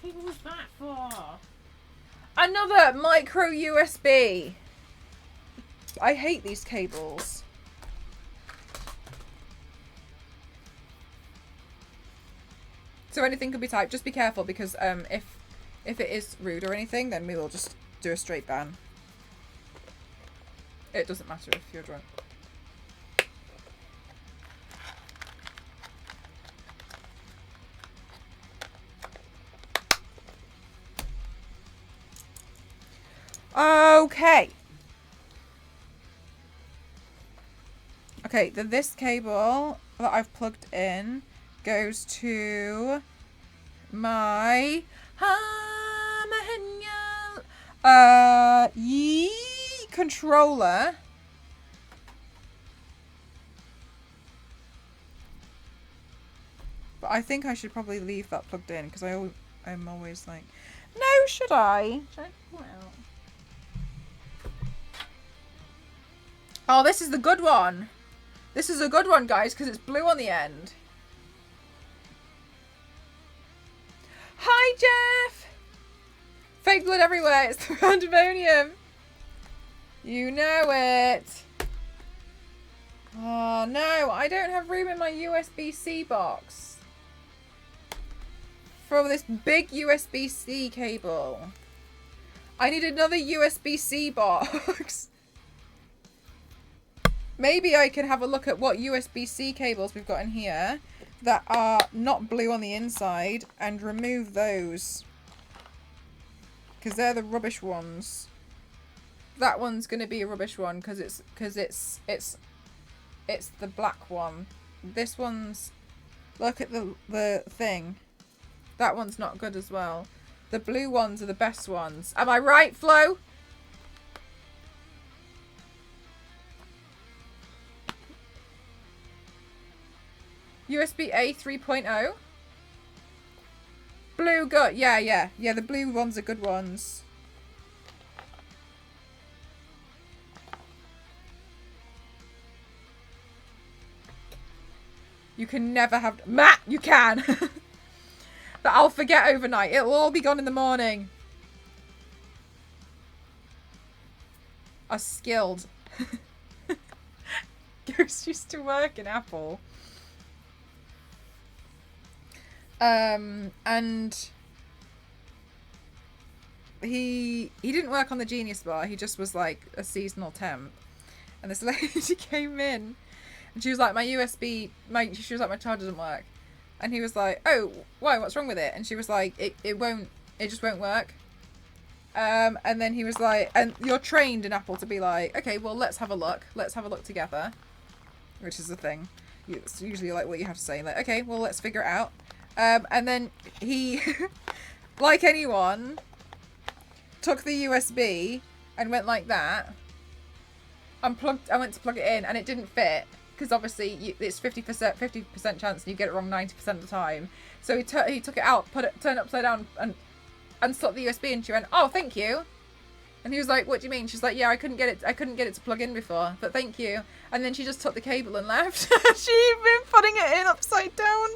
What was that for? Another micro USB. I hate these cables. So anything could be typed. Just be careful because if it is rude or anything, then we will just do a straight ban. It doesn't matter if you're drunk. Okay. Okay, then this cable that I've plugged in goes to my controller. But I think I should probably leave that plugged in because I'm always like, no, should I? Should I pull it out? Oh, this is the good one. This is a good one, guys, because it's blue on the end. Hi, Jeff! Fake blood everywhere. It's the pandemonium. You know it. Oh, no. I don't have room in my USB-C box for this big USB-C cable. I need another USB-C box. Maybe I can have a look at what USB-C cables we've got in here that are not blue on the inside and remove those. Because they're the rubbish ones. That one's going to be a rubbish one because it's the black one. This one's, look at the thing. That one's not good as well. The blue ones are the best ones. Am I right, Flo? USB-A 3.0. Blue good. Yeah, the blue ones are good ones. You can never have... Matt, you can! That I'll forget overnight. It'll all be gone in the morning. Are skilled. Ghost used to work in Apple. And he didn't work on the Genius Bar. He just was like a seasonal temp. And this lady came in and she was like, she was like, my charger doesn't work. And he was like, oh, why? What's wrong with it? And she was like, it just won't work. And then he was like, and you're trained in Apple to be like, okay, well, let's have a look. Let's have a look together. Which is the thing. It's usually like what you have to say. Like, okay, well, let's figure it out. And then he, like anyone, took the USB and went like that. I went to plug it in and it didn't fit. Because obviously it's 50% chance and you get it wrong 90% of the time. So he took it out, turned it upside down and unstuck the USB, and she went, "Oh, thank you." And he was like, "What do you mean?" She's like, "Yeah, I couldn't get it to plug in before, but thank you." And then she just took the cable and left. She'd been putting it in upside down.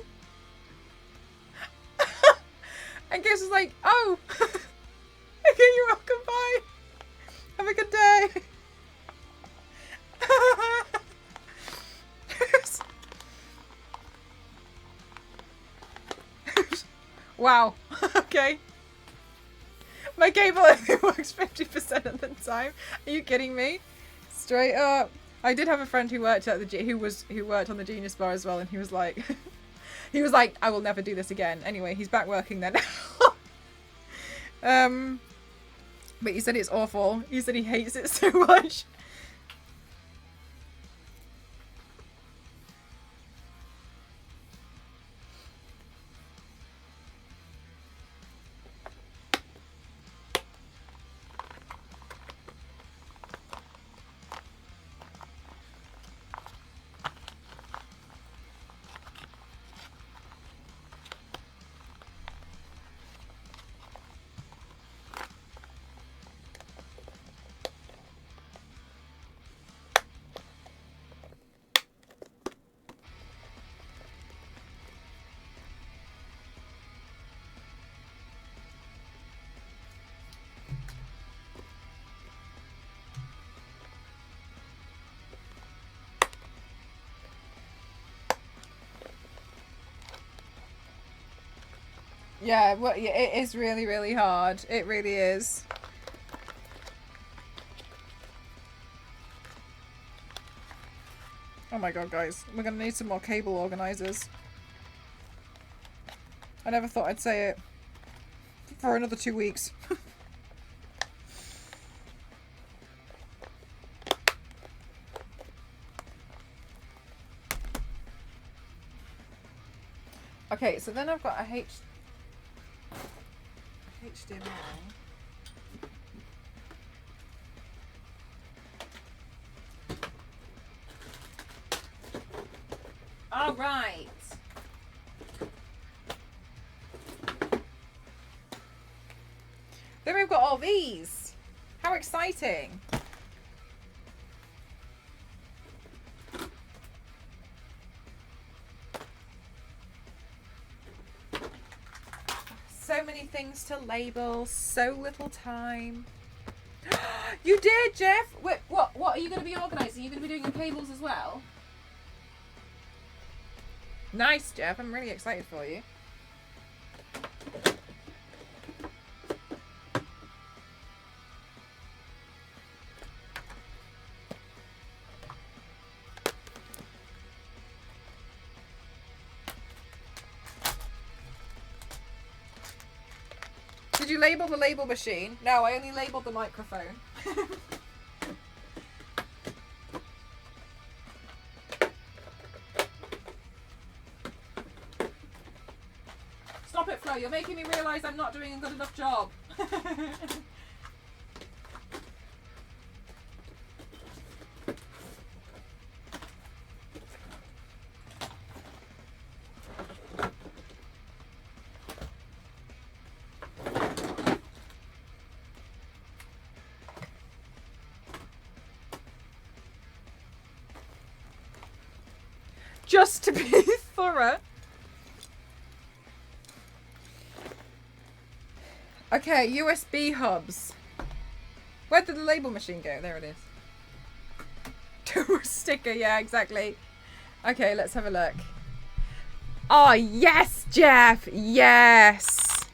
And Ghost was like, "Oh, okay, you're welcome. Bye. Have a good day." Wow. Okay. My cable only works 50% of the time. Are you kidding me? Straight up. I did have a friend who worked at who worked on the Genius Bar as well, and he was like, I will never do this again. Anyway, he's back working there now. But he said it's awful. He said he hates it so much. Yeah, well, yeah, it is really, really hard. It really is. Oh my god, guys. We're gonna need some more cable organizers. I never thought I'd say it. For another 2 weeks. Okay, so then I've got a HDMI. All right. Then we've got all these. How exciting. So many things to label, so little time. You did, Jeff! Wait, what are you going to be organising? Are you going to be doing your cables as well? Nice, Jeff. I'm really excited for you. Did you label the label machine? No, I only labelled the microphone. Stop it, Flo. You're making me realise I'm not doing a good enough job. Just to be thorough. Okay, USB hubs. Where did the label machine go? There it is. Tour sticker, yeah, exactly. Okay, let's have a look. Oh, yes, Jeff. Yes.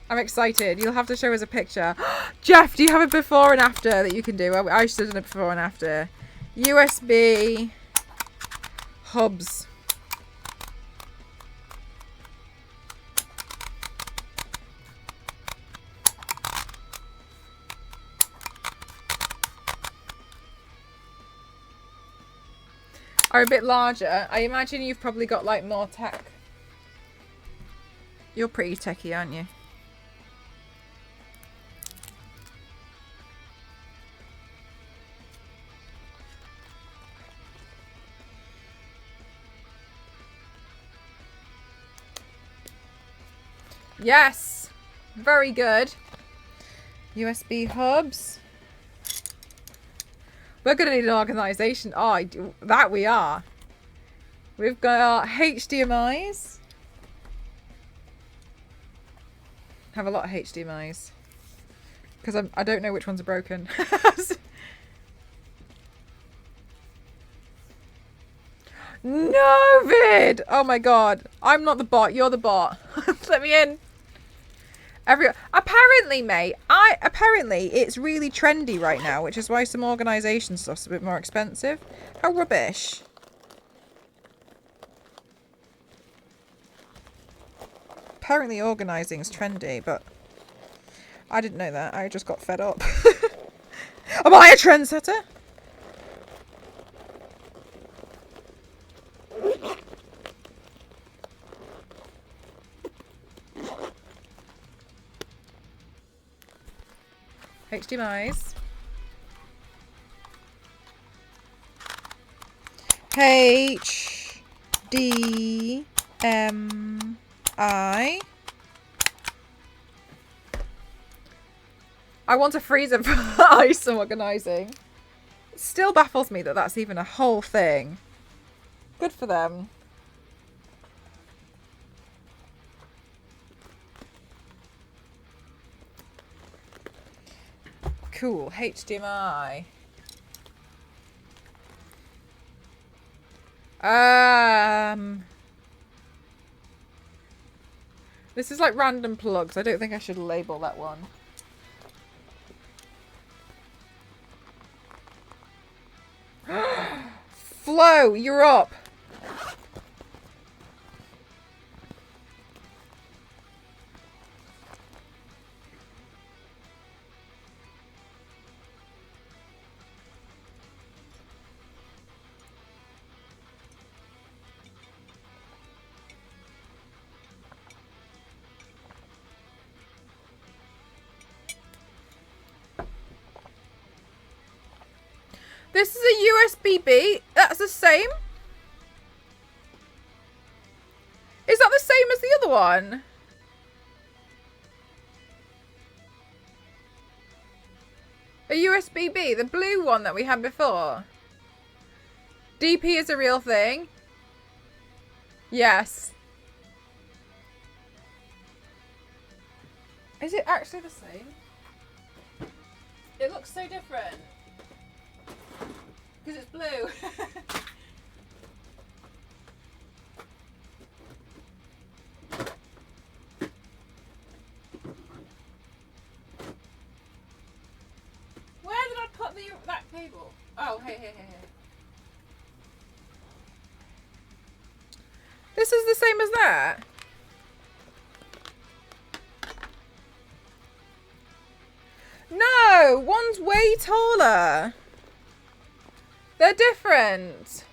I'm excited. You'll have to show us a picture. Jeff, do you have a before and after that you can do? I should have done a before and after. USB hubs. Are a bit larger. I imagine you've probably got like more tech. You're pretty techy, aren't you? Yes! Very good. USB hubs. We're going to need an organisation. Oh, that we are. We've got HDMIs. Have a lot of HDMIs. Because I don't know which ones are broken. No, Vid! Oh my god. I'm not the bot. You're the bot. Let me in. Apparently, mate, apparently it's really trendy right now, which is why some organisation stuff's a bit more expensive. How rubbish. Apparently organising is trendy, but I didn't know that. I just got fed up. Am I a trendsetter? HDMIs. HDMI. I want a freezer for ice and organising. It still baffles me that that's even a whole thing. Good for them. Cool. HDMI. This is like random plugs. I don't think I should label that one. Flo, you're up. This is a USB-B. That's the same. Is that the same as the other one? A USB-B, the blue one that we had before. DP is a real thing. Yes. Is it actually the same? It looks so different. Because it's blue. Where did I put that cable? Oh, hey. This is the same as that? No, one's way taller. They're different.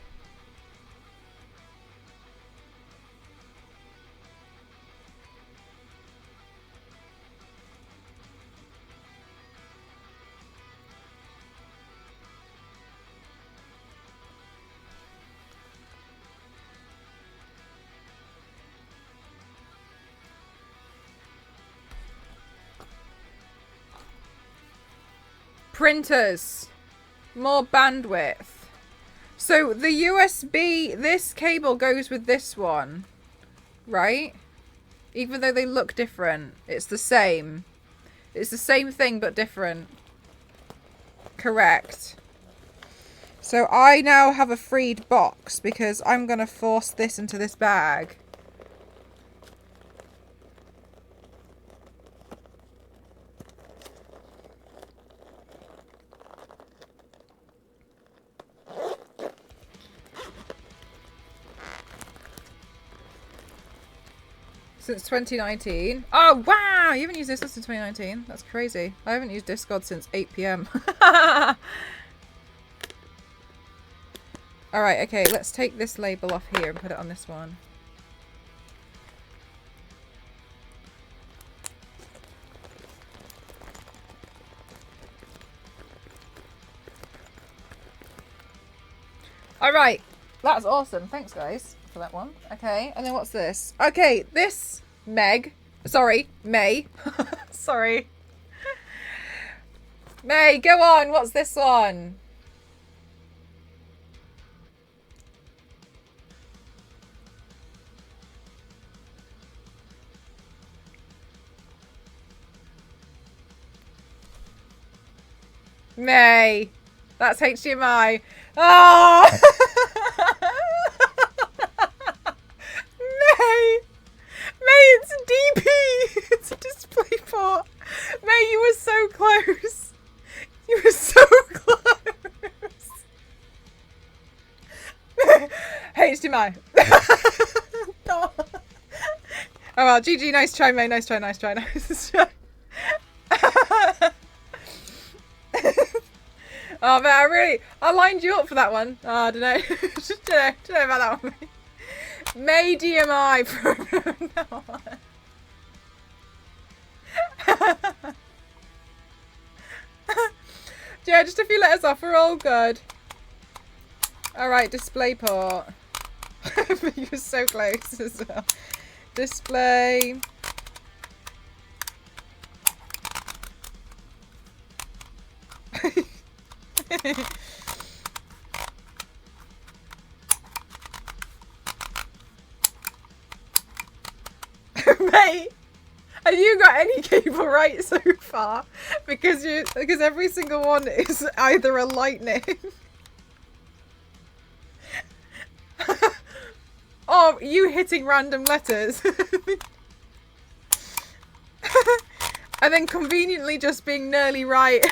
Printers. More bandwidth. So the USB, this cable goes with this one, right? Even though they look different, it's the same. It's the same thing but different. Correct. So I now have a freed box because I'm going to force this into this bag. Since 2019. Oh, wow! You haven't used this since 2019. That's crazy. I haven't used Discord since 8 PM. Alright, okay. Let's take this label off here and put it on this one. Alright. That's awesome. Thanks, guys, for that one. Okay, and then what's this? Okay, this May. Sorry. May, go on. What's this one? May. That's HDMI. Oh! May, it's DP. It's a display port. May, you were so close. You were so close. HDMI. Oh well, GG, nice try, May. Nice try. Oh man, I lined you up for that one. Oh, I don't know. don't know about that one. May DMI from now on. Yeah, just a few letters off. We're all good. Alright, display port. You were so close as well. Display. Mate, have you got any cable right so far? Because every single one is either a lightning or you hitting random letters and then conveniently just being nearly right.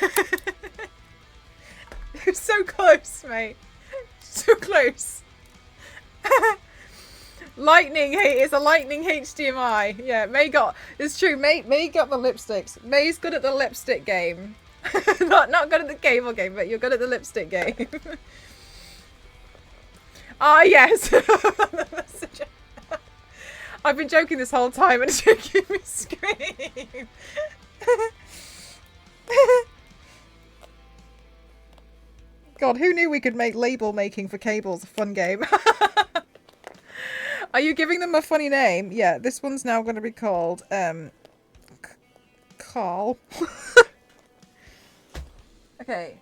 You're so close, mate. So close. Lightning is a lightning HDMI. Yeah, it's true. May got the lipsticks. May's good at the lipstick game. not good at the cable game, but you're good at the lipstick game. Ah, yes. I've been joking this whole time and it's making me scream. God, who knew we could make label making for cables a fun game? Are you giving them a funny name? Yeah, this one's now going to be called, Carl. Okay.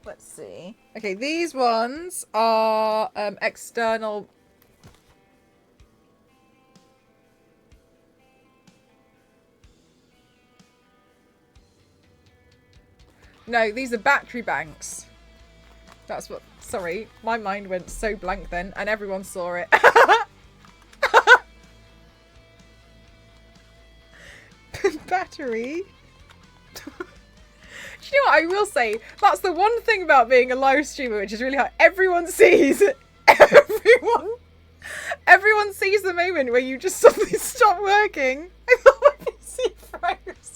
Let's see. Okay, these ones are, external. No, these are battery banks. That's what... Sorry, my mind went so blank then, and everyone saw it. Battery? Do you know what I will say? That's the one thing about being a live streamer, which is really hard. Everyone sees... Everyone sees the moment where you just suddenly stop working. I thought my PC froze.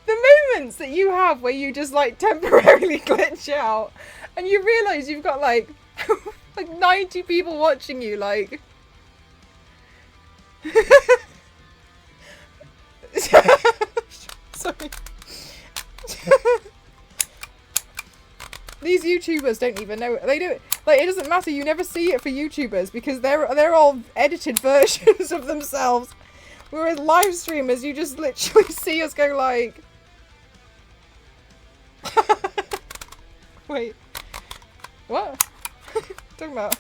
The moments that you have where you just like temporarily glitch out and you realise you've got like like 90 people watching you, like sorry. These YouTubers don't even know. They do it. Like, it doesn't matter. You never see it for YouTubers because they're all edited versions of themselves Whereas live streamers, you just literally see us go like... Wait. What? Talking about?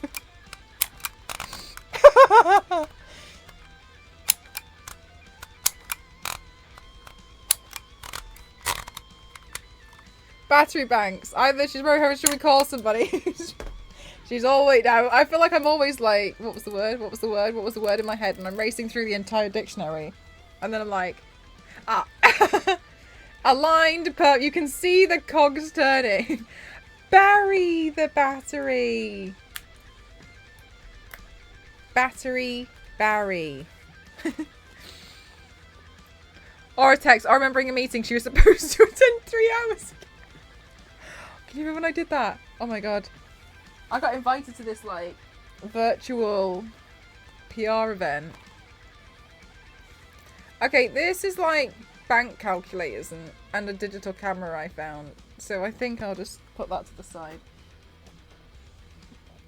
Battery banks. Either she's very hurt, should we call somebody? She's always now. I feel like I'm always like, what was the word? What was the word? What was the word in my head? And I'm racing through the entire dictionary. And then I'm like, ah. Aligned perp. You can see the cogs turning. Bury the battery. Battery. Barry. Or a text. I remember in a meeting she was supposed to attend 3 hours ago. Can you remember when I did that? Oh my god. I got invited to this like virtual PR event. Okay, this is like bank calculators and a digital camera I found. So I think I'll just put that to the side.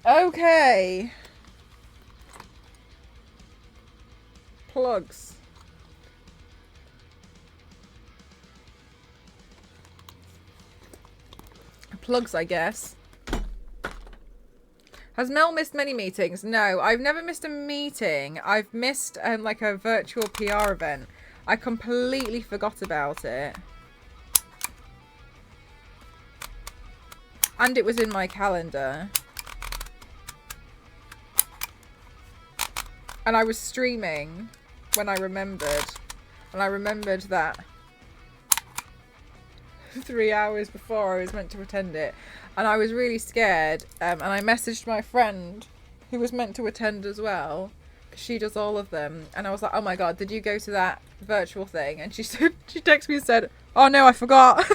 Okay. Plugs. Plugs, I guess. Has Mel missed many meetings? No, I've never missed a meeting. I've missed like a virtual PR event. I completely forgot about it. And it was in my calendar. And I was streaming when I remembered. And I remembered that 3 hours before I was meant to attend it. And I was really scared. And I messaged my friend who was meant to attend as well. Because she does all of them. And I was like, oh my god, did you go to that virtual thing? And she said, she texted me and said, oh no, I forgot.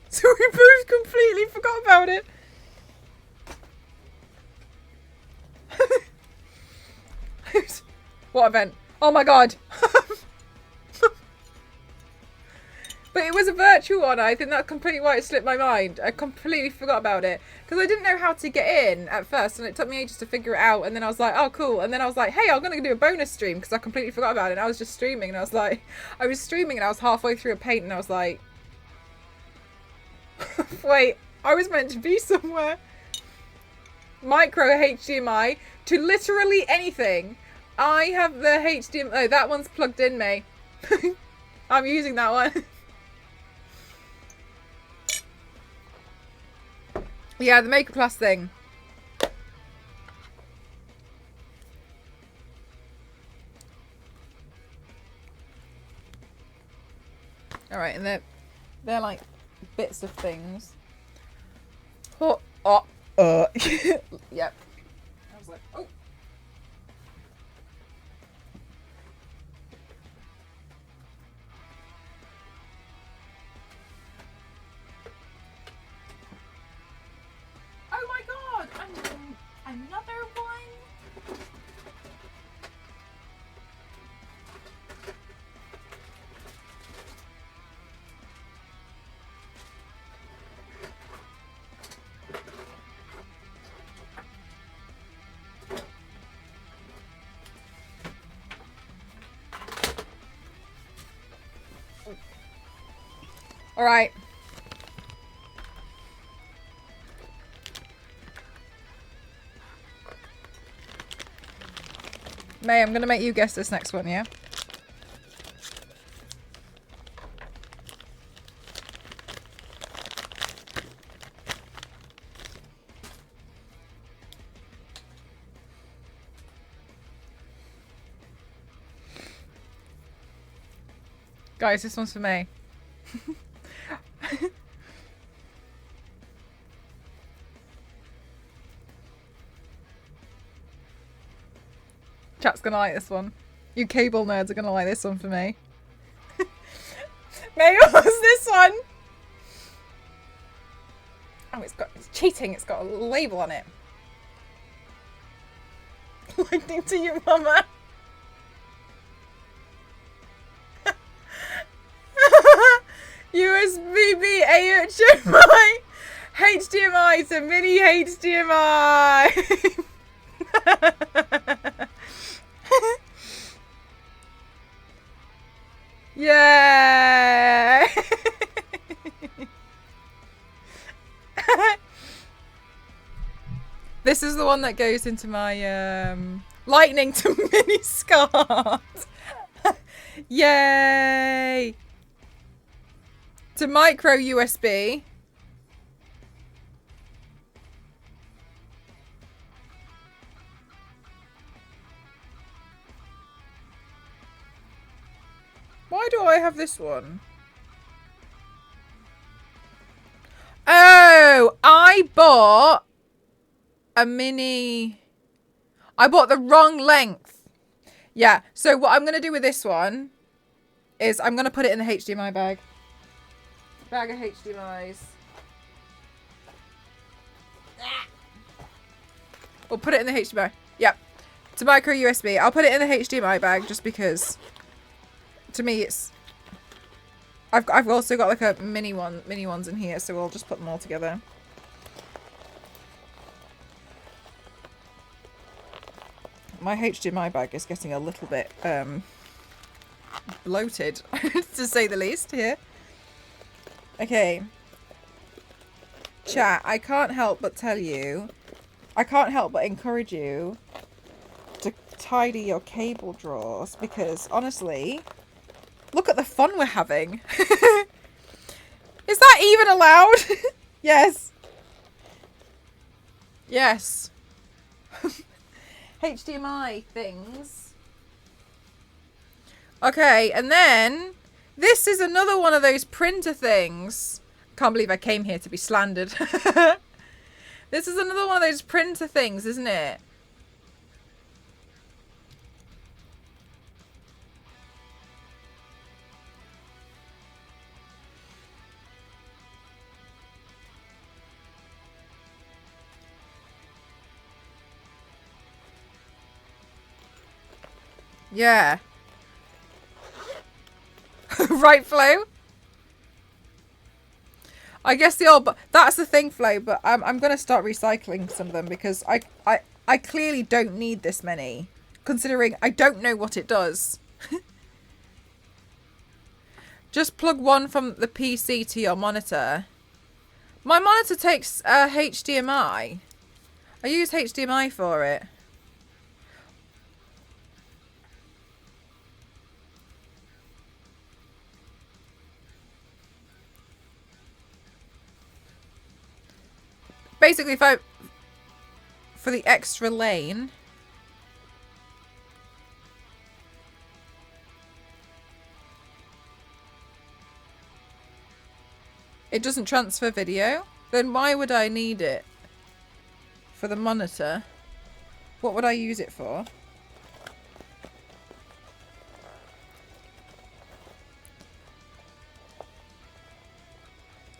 So we both completely forgot about it. What event? Oh my god. But it was a virtual one. I think that's completely why it slipped my mind. I completely forgot about it. Because I didn't know how to get in at first. And it took me ages to figure it out. And then I was like, oh, cool. And then I was like, hey, I'm going to do a bonus stream. Because I completely forgot about it. And I was just streaming. And I was like, I was streaming and I was halfway through a paint. And I was like, wait, I was meant to be somewhere. Micro HDMI to literally anything. I have the HDMI. Oh, that one's plugged in, May. I'm using that one. Yeah, the Maker Plus thing. Alright, and they're like bits of things. Oh, yep. I was like, oh. Oh my god! Another one? Alright. May, I'm gonna make you guess this next one, yeah? Guys, this one's for May. Chat's gonna like this one. You cable nerds are gonna like this one for me. May, what's this one? Oh, it's cheating. It's got a label on it. Lightning to you, mama. USB HDMI. HDMI to mini HDMI. Yay! This is the one that goes into my lightning to mini skirt. Yay! To micro USB. Why do I have this one? Oh, I bought a mini... I bought the wrong length. Yeah, so what I'm going to do with this one is I'm going to put it in the HDMI bag. Bag of HDMIs. We'll put it in the HDMI. Yep. To micro USB. I'll put it in the HDMI bag just because... To me, it's... I've also got like a mini ones in here, so we'll just put them all together. My HDMI bag is getting a little bit bloated, to say the least, here. Okay. Chat, I can't help but tell you, I can't help but encourage you to tidy your cable drawers, because honestly... Look at the fun we're having. Is that even allowed? Yes. Yes. HDMI things. Okay, and then this is another one of those printer things. Can't believe I came here to be slandered. This is another one of those printer things, isn't it? Yeah. Right, Flo? I guess the old... That's the thing, Flo, but I'm going to start recycling some of them because I clearly don't need this many, considering I don't know what it does. Just plug one from the PC to your monitor. My monitor takes HDMI. I use HDMI for it. Basically, if I... For the extra lane... It doesn't transfer video? Then why would I need it? For the monitor? What would I use it for?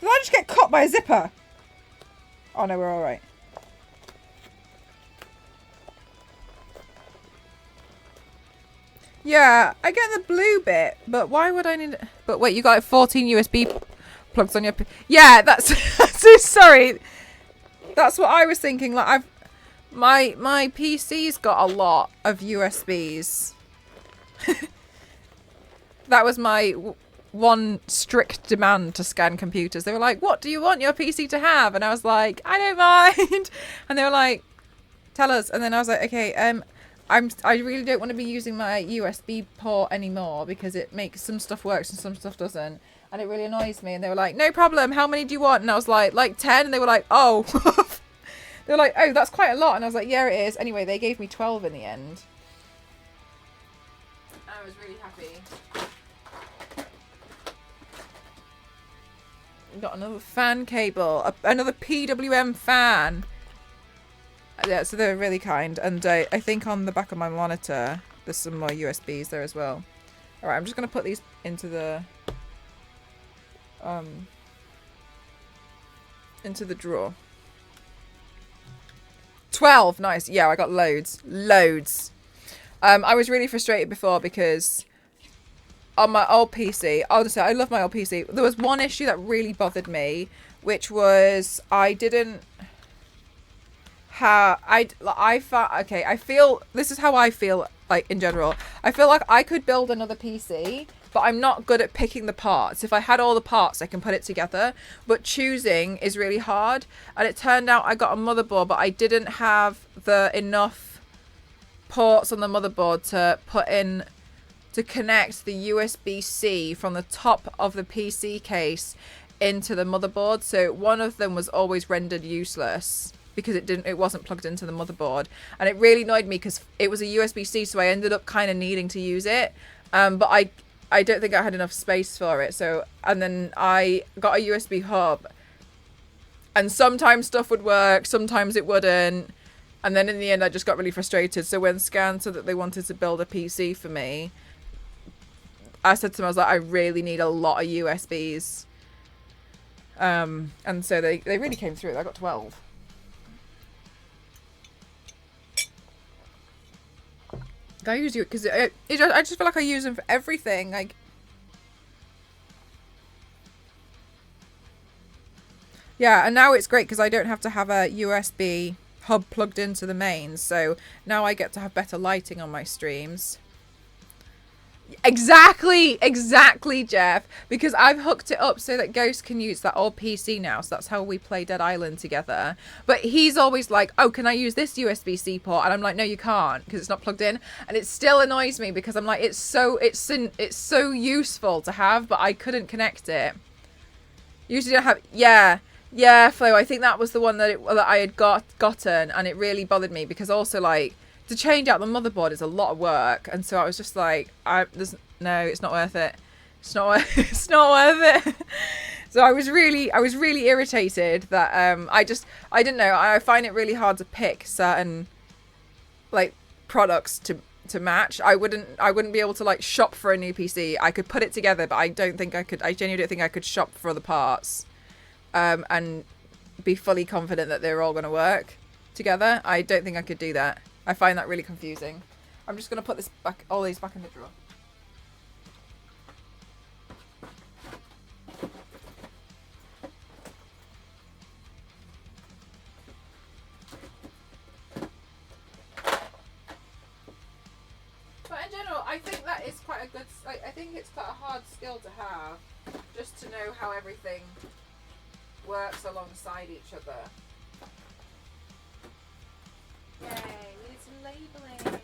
Did I just get caught by a zipper? Oh no, we're alright. Yeah, I get the blue bit, but why would I need it? But wait, you got 14 USB plugs on your... Yeah, that's... so sorry. That's what I was thinking. Like, my PC's got a lot of USBs. That was my... one strict demand to scan computers. They were like, what do you want your PC to have? And I was like, I don't mind. And they were like, tell us. And then I was like, okay, I really don't want to be using my USB port anymore because it makes some stuff works and some stuff doesn't. And it really annoys me. And they were like, no problem. How many do you want? And I was like 10. And they were like, oh. They were like, oh, that's quite a lot. And I was like, yeah, it is. Anyway, they gave me 12 in the end. I was really happy. Got another fan cable, another PWM fan. Yeah, so they're really kind. And I think on the back of my monitor, there's some more USBs there as well. All right, I'm just going to put these into the drawer. 12, nice. Yeah, I got loads. I was really frustrated before because on my old PC, I'll just say I love my old PC. There was one issue that really bothered me, which was I didn't have I feel this is how I feel like in general. I feel like I could build another PC, but I'm not good at picking the parts. If I had all the parts, I can put it together, but choosing is really hard. And it turned out I got a motherboard, but I didn't have enough ports on the motherboard to put in to connect the USB-C from the top of the PC case into the motherboard. So one of them was always rendered useless because it wasn't plugged into the motherboard, and it really annoyed me because it was a USB-C, so I ended up kind of needing to use it, but I don't think I had enough space for it. So, and then I got a USB hub, and sometimes stuff would work, sometimes it wouldn't. And then in the end, I just got really frustrated. So when Scan said that they wanted to build a PC for me, I said to them, I was like, I really need a lot of USBs. And so they really came through. I got 12. I use you because I just feel like I use them for everything. Like, yeah, and now it's great because I don't have to have a USB hub plugged into the mains. So now I get to have better lighting on my streams. Exactly, Jeff. Because I've hooked it up so that Ghost can use that old PC now. So that's how we play Dead Island together. But he's always like, oh, can I use this USB-C port? And I'm like, no, you can't because it's not plugged in. And it still annoys me because I'm like, it's so useful to have, but I couldn't connect it. Usually don't have, yeah, Flo. I think that was the one that I had gotten, and it really bothered me because also like, to change out the motherboard is a lot of work, and so I was just like, it's not worth it. It's not worth it. So I was really irritated that I didn't know. I find it really hard to pick certain like products to match. I wouldn't be able to like shop for a new PC. I could put it together, but I genuinely don't think I could shop for the parts, and be fully confident that they're all going to work together. I don't think I could do that. I find that really confusing. I'm just going to put all these back in the drawer. But in general, I think that is quite a good, I think it's quite a hard skill to have, just to know how everything works alongside each other. Yay, we need some labeling.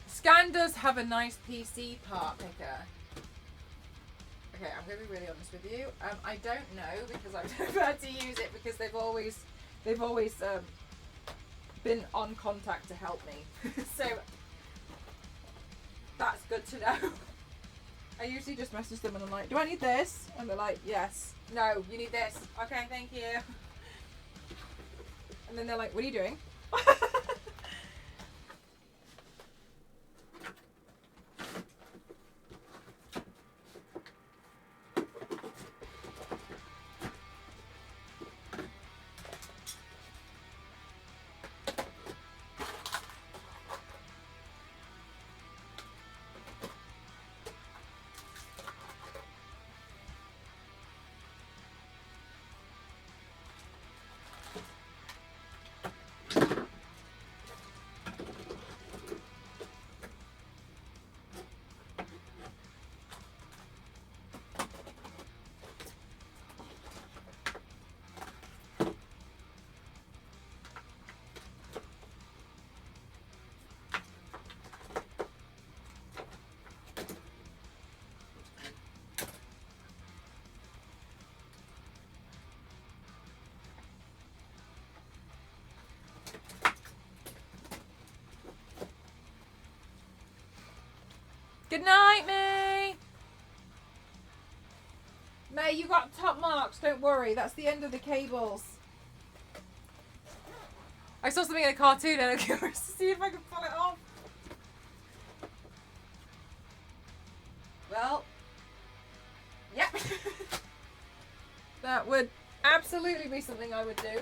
Scan does have a nice PC part picker. Okay, I'm going to be really honest with you. I don't know because I've never had to use it because they've always been on contact to help me. So that's good to know. I usually just message them and I'm like, do I need this? And they're like, yes. No, you need this. Okay, thank you. And then they're like, what are you doing? Good night, May. May, you got top marks. Don't worry. That's the end of the cables. I saw something in a cartoon and I'm curious to see if I can pull it off. Well, yep. That would absolutely be something I would do.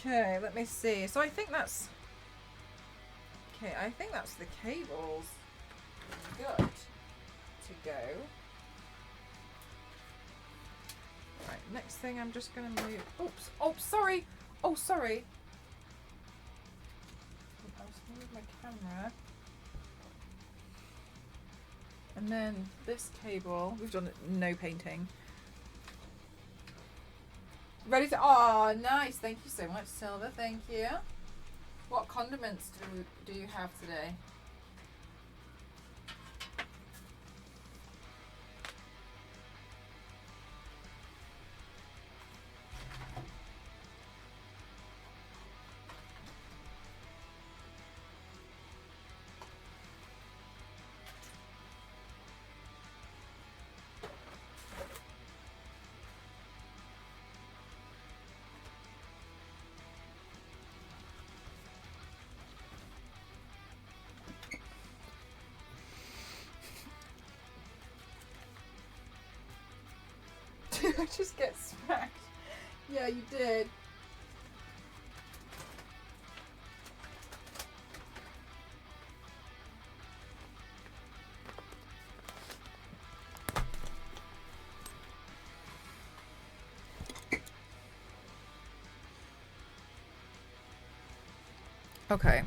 Okay, let me see. So I think that's... Okay, I think that's the cables. Good to go. Right, next thing I'm just going to move... Oops! Oh, sorry! Oh, sorry! I was going to move my camera. And then this cable... We've done no painting. Ready to... Oh, nice! Thank you so much, Silver. Thank you. What condiments do you have today? Did I just get smacked? Yeah, you did. Okay.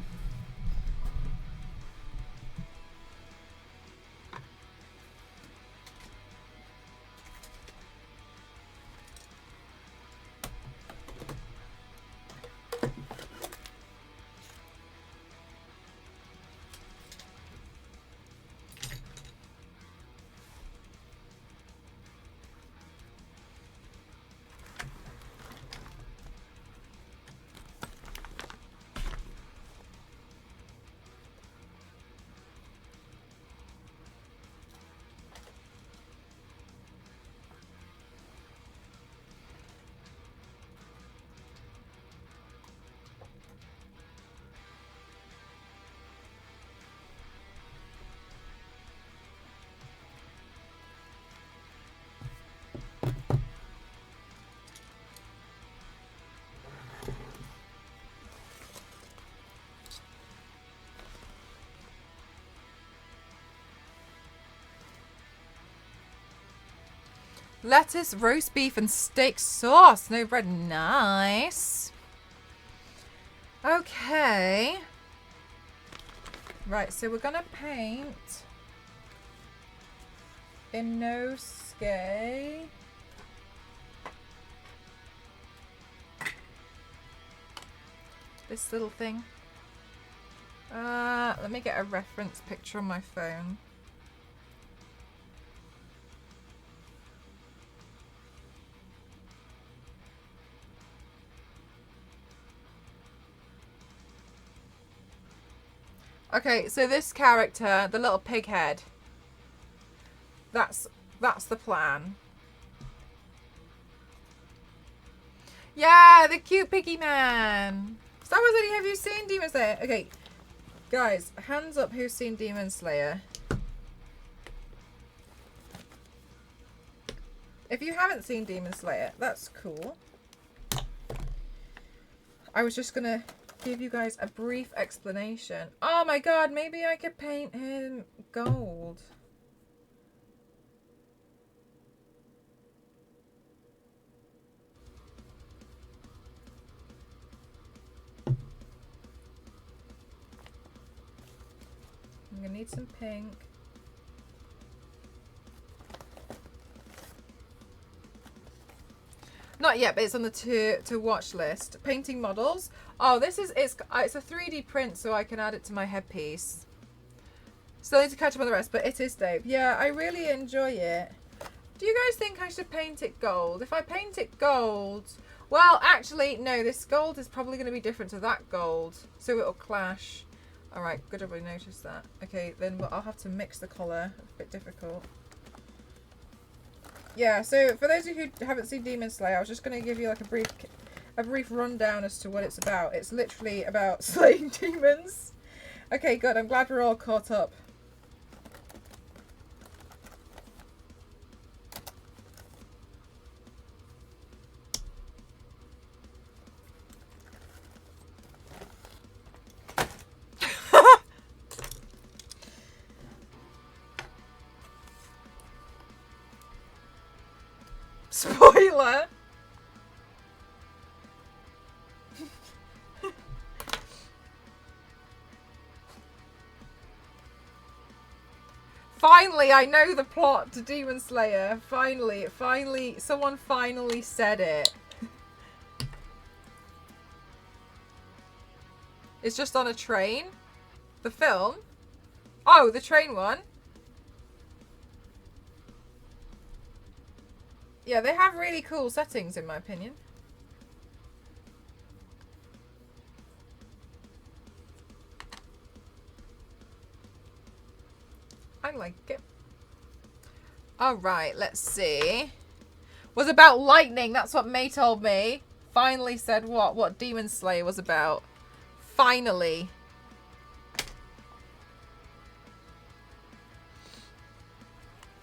Lettuce, roast beef, and steak sauce. No bread. Nice. Okay. Right, so we're going to paint Inosuke. This little thing. Let me get a reference picture on my phone. Okay, so this character, the little pig head, that's the plan. Yeah, the cute piggy man. Star Wars Lady, have you seen Demon Slayer? Okay, guys, hands up who's seen Demon Slayer. If you haven't seen Demon Slayer, that's cool. I was just gonna give you guys a brief explanation. Oh my god, maybe I could paint him gold. I'm gonna need some pink. Not yet, but it's on the to watch list. Painting models. Oh, this is it's a 3D print, so I can add it to my headpiece. Still need to catch up on the rest, but it is dope. Yeah, I really enjoy it. Do you guys think I should paint it gold? If I paint it gold, well, actually, no. This gold is probably going to be different to that gold, so it'll clash. All right, good job I noticed that. Okay, then I'll have to mix the colour. It's a bit difficult. Yeah, so for those of you who haven't seen Demon Slayer, I was just going to give you like a brief rundown as to what it's about. It's literally about slaying demons. Okay, good. I'm glad we're all caught up. Spoiler! Finally, I know the plot to Demon Slayer. Finally, someone finally said it. It's just on a train? The film? Oh, the train one? Yeah, they have really cool settings in my opinion. I like it. Alright, let's see. Was about lightning, that's what May told me. Finally said what Demon Slayer was about. Finally.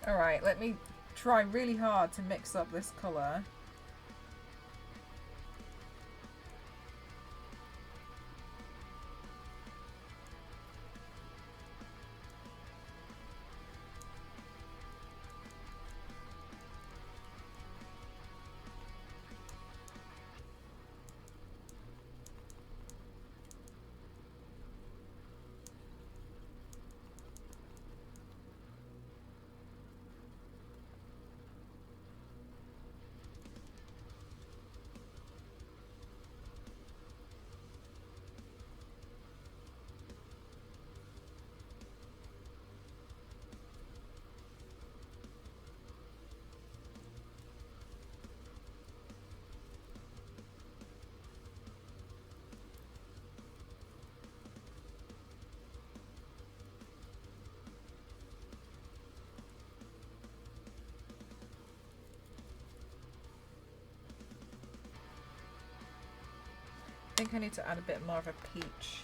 Alright, let me try really hard to mix up this colour. I think I need to add a bit more of a peach.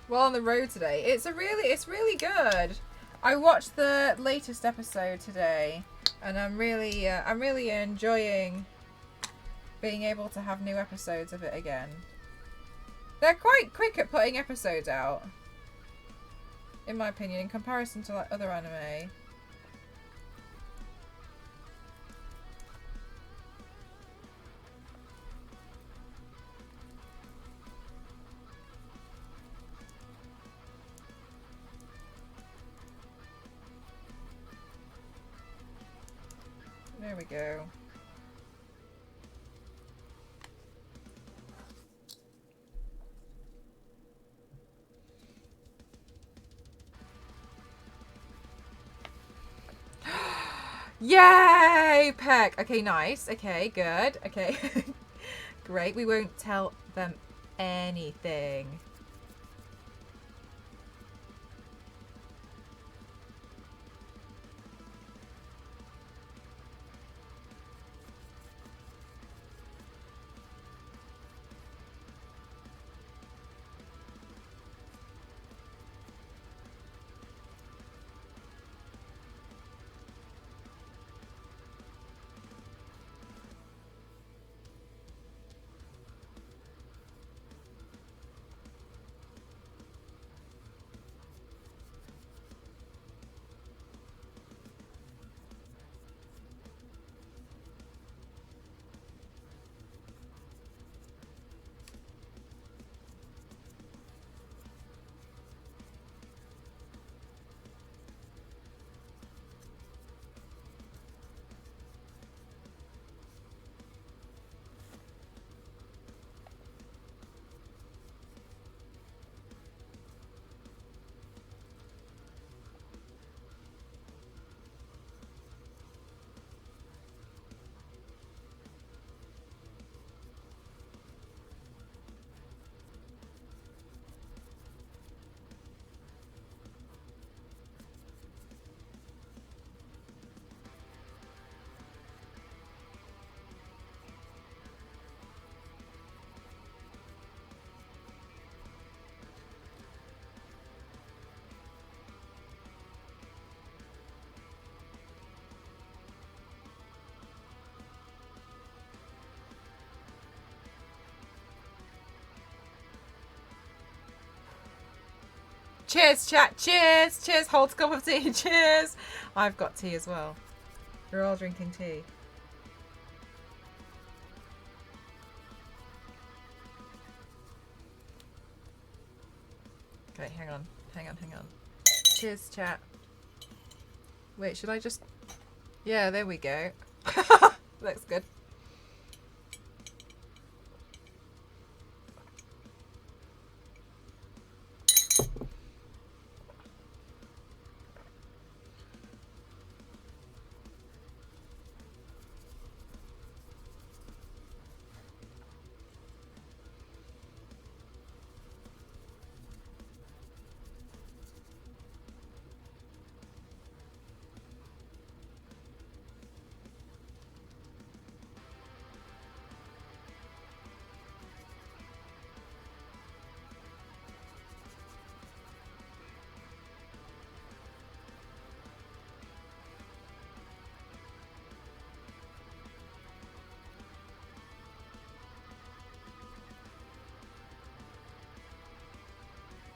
Well, on the road today. It's really good. I watched the latest episode today, and I'm really enjoying being able to have new episodes of it again. They're quite quick at putting episodes out, in my opinion, in comparison to like other anime. There we go. Yay! Peck! Okay, nice. Okay, good. Okay. Great. We won't tell them anything. Cheers, chat. Cheers. Cheers. Hold a cup of tea. Cheers. I've got tea as well. We're all drinking tea. Okay, hang on. Hang on. Cheers, chat. Wait, should I just... Yeah, there we go. Looks good.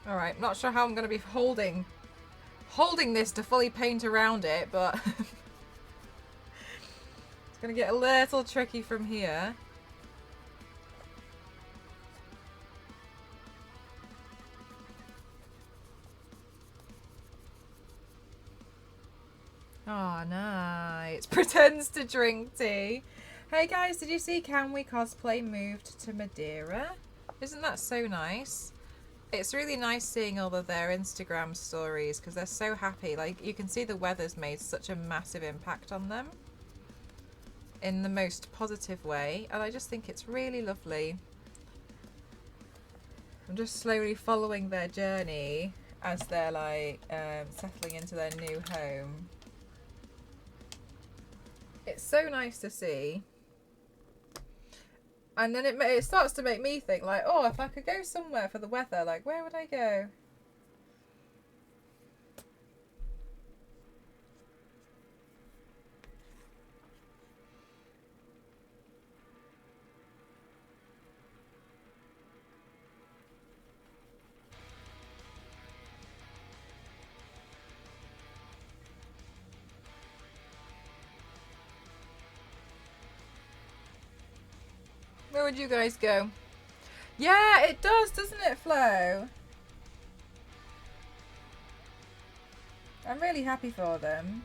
Alright, not sure how I'm going to be holding this to fully paint around it, but it's going to get a little tricky from here. Oh, nice. Pretends to drink tea. Hey guys, did you see Can We Cosplay moved to Madeira? Isn't that so nice? It's really nice seeing all of their Instagram stories because they're so happy. Like, you can see the weather's made such a massive impact on them in the most positive way, and I just think it's really lovely. I'm just slowly following their journey as they're like settling into their new home. It's so nice to see. And then it starts to make me think, like, oh, if I could go somewhere for the weather, like, where would I go? Where would you guys go? Yeah, it does, doesn't it, Flo? I'm really happy for them.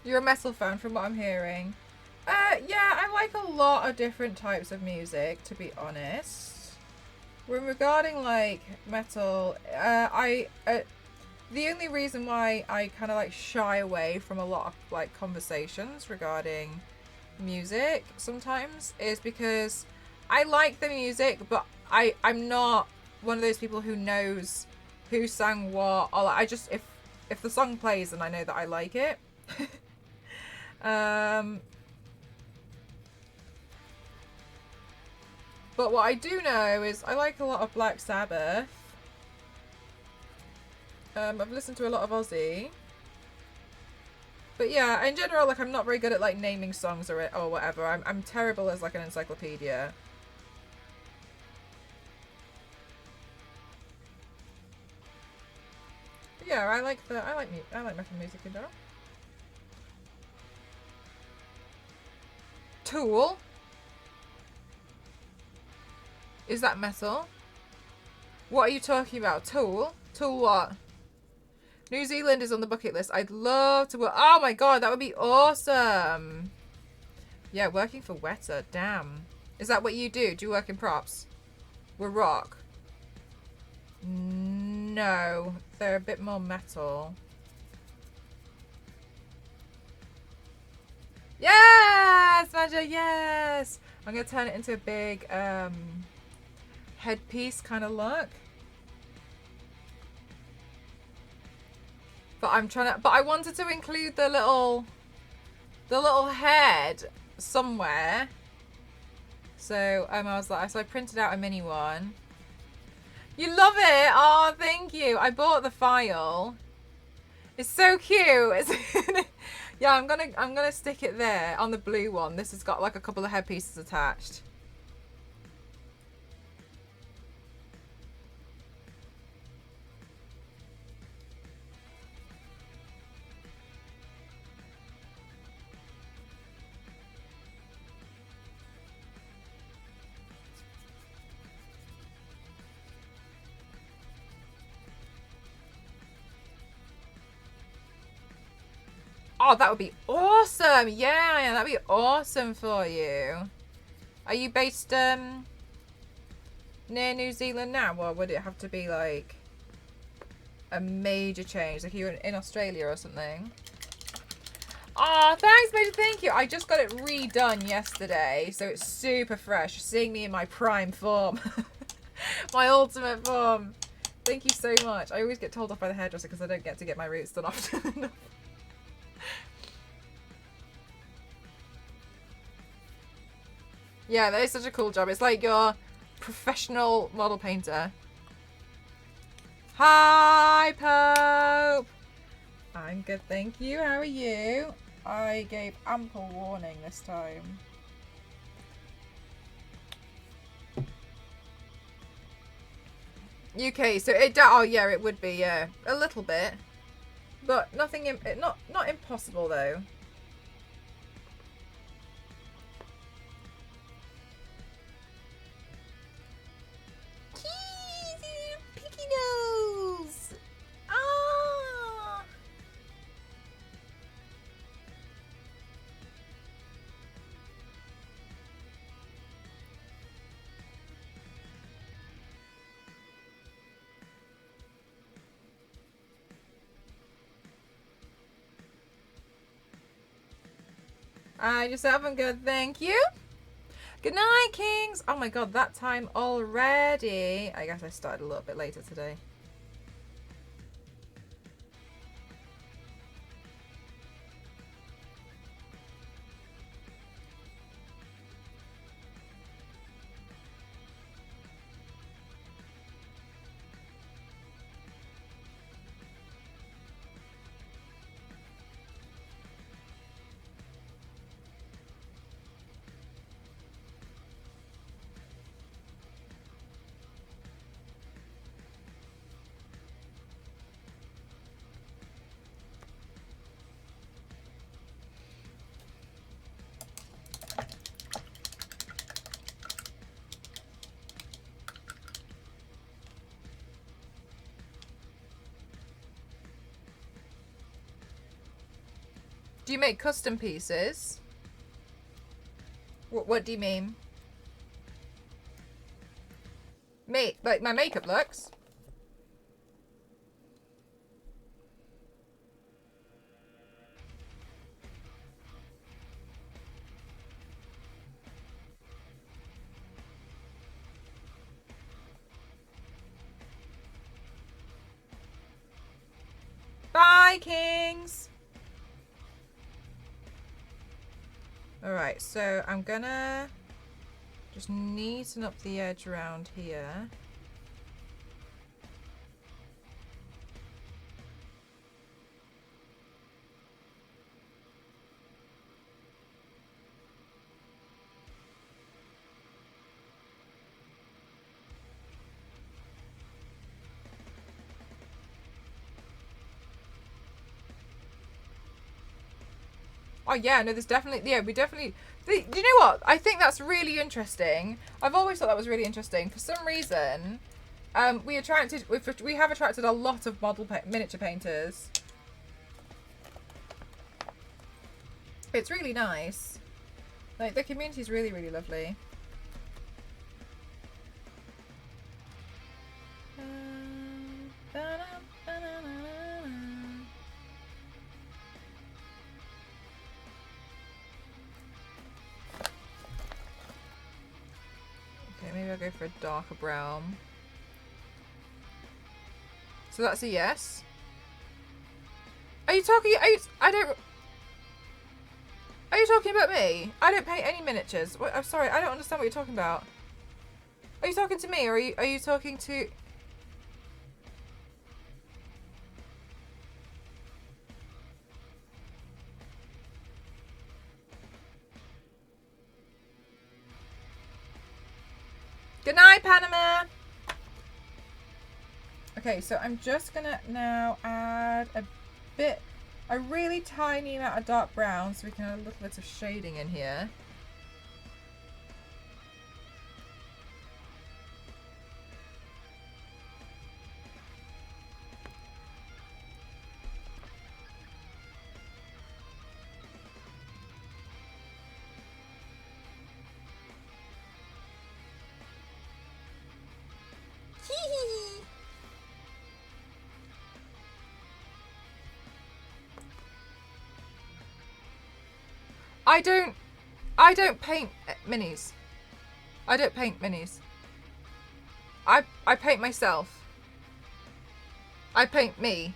You're a metal fan from what I'm hearing. Yeah, I like a lot of different types of music, to be honest. When regarding like metal, the only reason why I kind of like shy away from a lot of like conversations regarding music sometimes is because I like the music, but I'm not one of those people who knows who sang what. Or like, I just if the song plays and I know that I like it. But what I do know is I like a lot of Black Sabbath. I've listened to a lot of Ozzy. But yeah, in general, like I'm not very good at like naming songs or whatever. I'm terrible as like an encyclopedia. But yeah, I like metal music in general. Tool. Is that metal? What are you talking about? Tool? Tool what? New Zealand is on the bucket list. I'd love to work. Oh my god, that would be awesome. Yeah, working for Weta. Damn. Is that what you do? Do you work in props? We're rock. No. They're a bit more metal. Yes! Manja, yes! I'm going to turn it into a big headpiece kind of look. But I'm trying to, but I wanted to include the little head somewhere. So I was like, so I printed out a mini one. You love it? Oh, thank you. I bought the file. It's so cute. Yeah, I'm gonna stick it there on the blue one. This has got like a couple of headpieces attached. Oh, that would be awesome. Yeah, that'd be awesome for you. Are you based near New Zealand now, or would it have to be like a major change, like you're in Australia or something? Oh, thanks, Major. Thank you. I just got it redone yesterday, so it's super fresh. Seeing me in my prime form, my ultimate form. Thank you so much. I always get told off by the hairdresser because I don't get to get my roots done often enough. Yeah, that is such a cool job. It's like your professional model painter. Hi, Pope! I'm good, thank you. How are you? I gave ample warning this time. UK, so it, oh yeah, it would be, yeah, a little bit. But nothing, not impossible though. Picky nose! Ah! I just haven't good, thank you. Good night, Kings. Oh my god, that time already. I guess I started a little bit later today. Do you make custom pieces? What do you mean? like my makeup looks. Bye, Kings. Alright, so I'm gonna just neaten up the edge around here. Oh yeah, no, there's definitely, yeah, we definitely, you know what? I think that's really interesting. I've always thought that was really interesting. For some reason, we have attracted a lot of miniature painters. It's really nice. Like, the community is really, really lovely. Maybe I'll go for a darker brown. So that's a yes. Are you talking? I don't. Are you talking about me? I don't paint any miniatures. What, I'm sorry, I don't understand what you're talking about. Are you talking to me, or are you talking to? Good night, Panama. Okay, so I'm just gonna now add a really tiny amount of dark brown so we can add a little bit of shading in here. I don't paint minis. I don't paint minis. I paint myself. I paint me.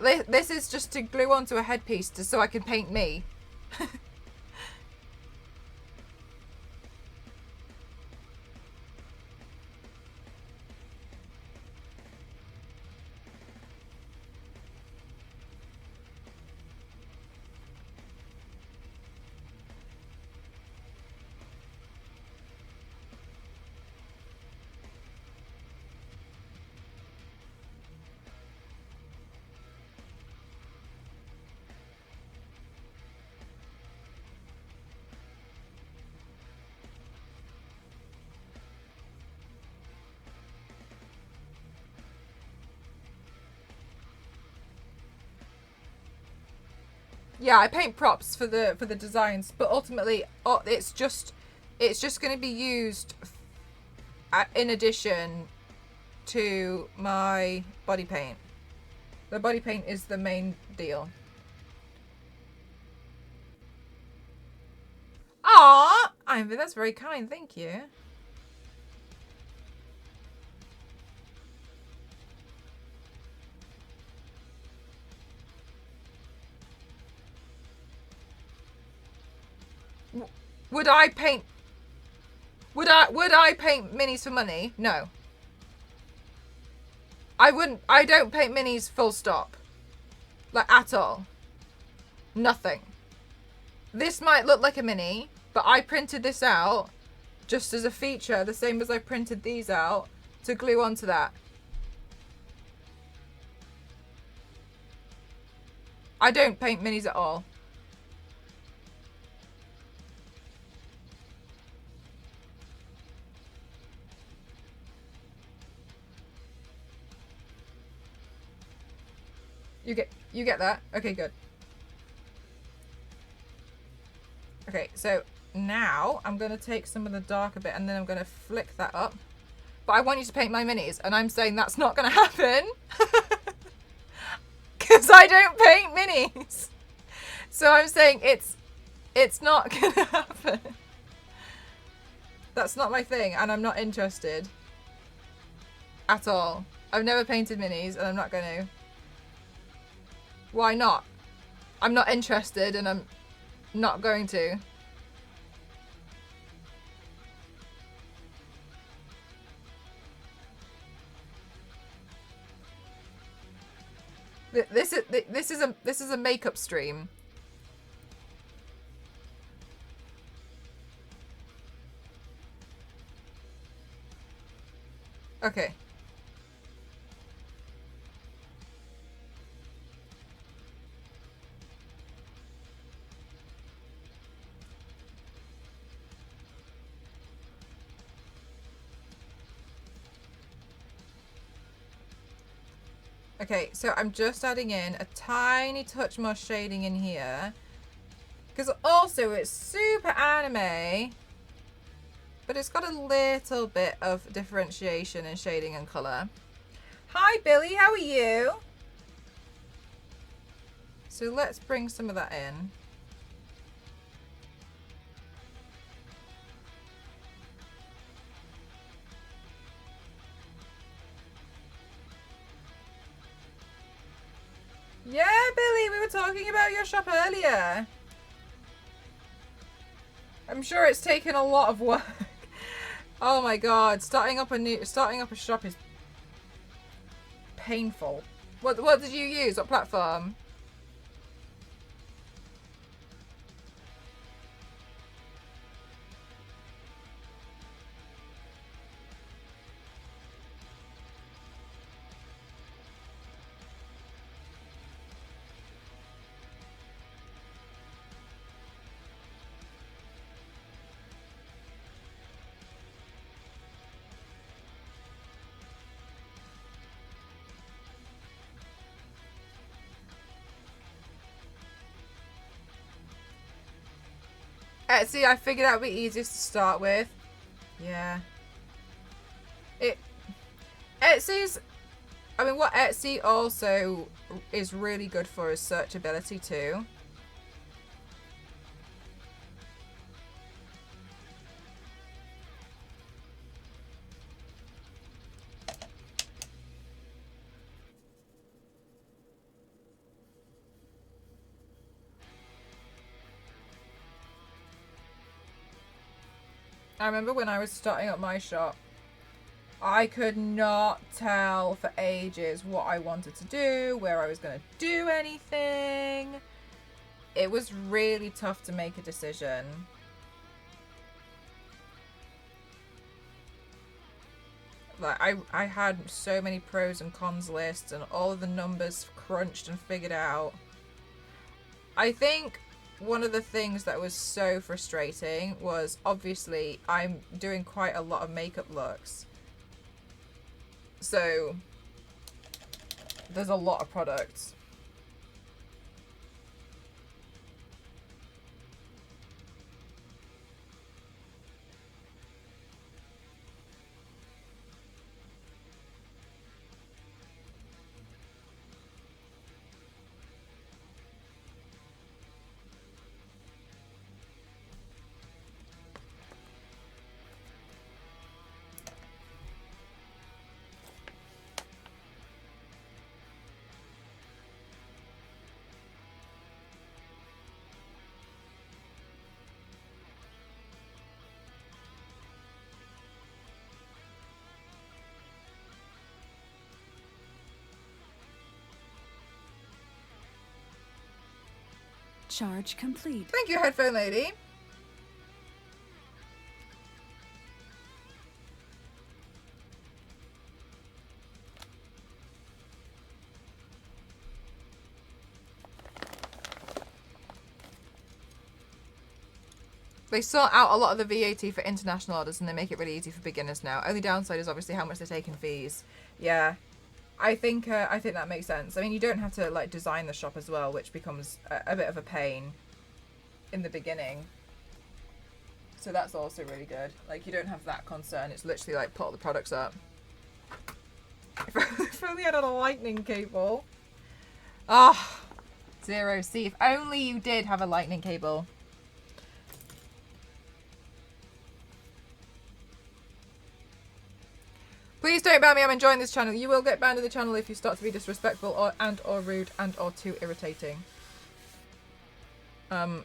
This is just to glue onto a headpiece so I can paint me. Yeah, I paint props for the designs, but ultimately, it's just going to be used in addition to my body paint. The body paint is the main deal. Ah, Ivy, that's very kind. Thank you. Would I paint minis for money? No. I wouldn't. I don't paint minis full stop. Like, at all. Nothing. This might look like a mini, but I printed this out just as a feature, the same as I printed these out to glue onto that. I don't paint minis at all. You get that? Okay, good. Okay, so now I'm going to take some of the darker bit and then I'm going to flick that up. But I want you to paint my minis, and I'm saying that's not going to happen. Because I don't paint minis. So I'm saying it's not going to happen. That's not my thing, and I'm not interested. At all. I've never painted minis, and I'm not going to. Why not? I'm not interested, and I'm not going to. This is a makeup stream. Okay. Okay, so I'm just adding in a tiny touch more shading in here. Because also it's super anime, but it's got a little bit of differentiation in shading and colour. Hi Billy, how are you? So let's bring some of that in. Yeah, Billy, we were talking about your shop earlier. I'm sure it's taken a lot of work. Oh my god, starting up a shop is painful. What did you use? What platform? Etsy, I figured out would be easiest to start with. Yeah. Etsy's... I mean, what Etsy also is really good for is searchability too. I remember when I was starting up my shop, I could not tell for ages what I wanted to do, where I was going to do anything. It was really tough to make a decision. Like, I had so many pros and cons lists and all of the numbers crunched and figured out. I think one of the things that was so frustrating was, obviously, I'm doing quite a lot of makeup looks. So, there's a lot of products. Charge complete. Thank you, headphone lady. They sort out a lot of the VAT for international orders and they make it really easy for beginners now. Only downside is obviously how much they're taking fees. Yeah, I think that makes sense. I mean, you don't have to like design the shop as well, which becomes a bit of a pain in the beginning. So that's also really good. Like, you don't have that concern. It's literally like put all the products up. If only I had a lightning cable. Ah, Zero C. If only you did have a lightning cable. Please don't ban me. I'm enjoying this channel. You will get banned in the channel if you start to be disrespectful or rude or too irritating. Them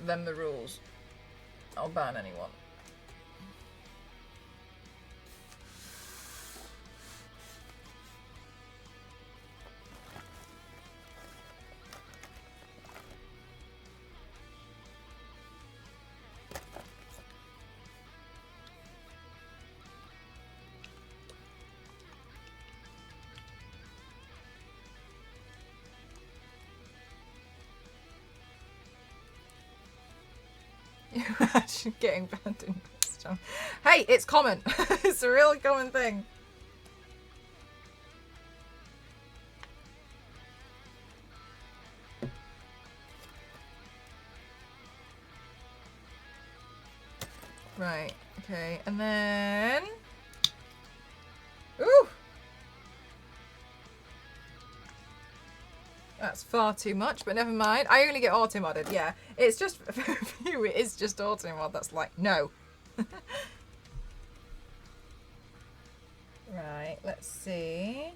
the rules. I'll ban anyone. Imagine getting banned in this channel. Hey, it's common. It's a real common thing. Right, okay, and then... Ooh! That's far too much, but never mind. I only get auto-modded, yeah. It's just, for you, it is just auto-mod. That's like, no. Right, let's see.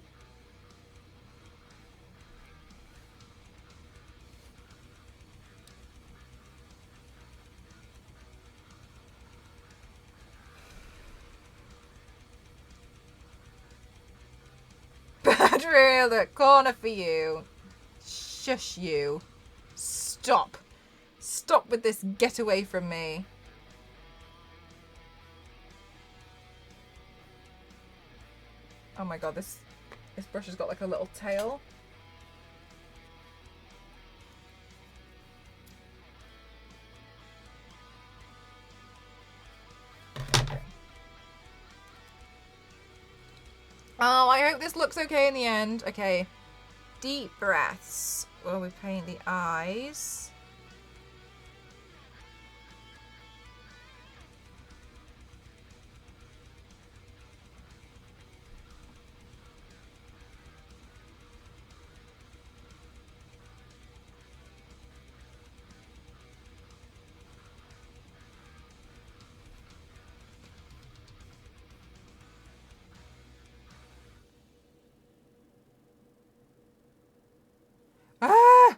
Bad reel, the corner for you. Shush you. Stop. Stop with this get away from me. Oh my god, this brush has got like a little tail. Okay. Oh, I hope this looks okay in the end. Okay. Deep breaths. Well, we paint the eyes. Ah!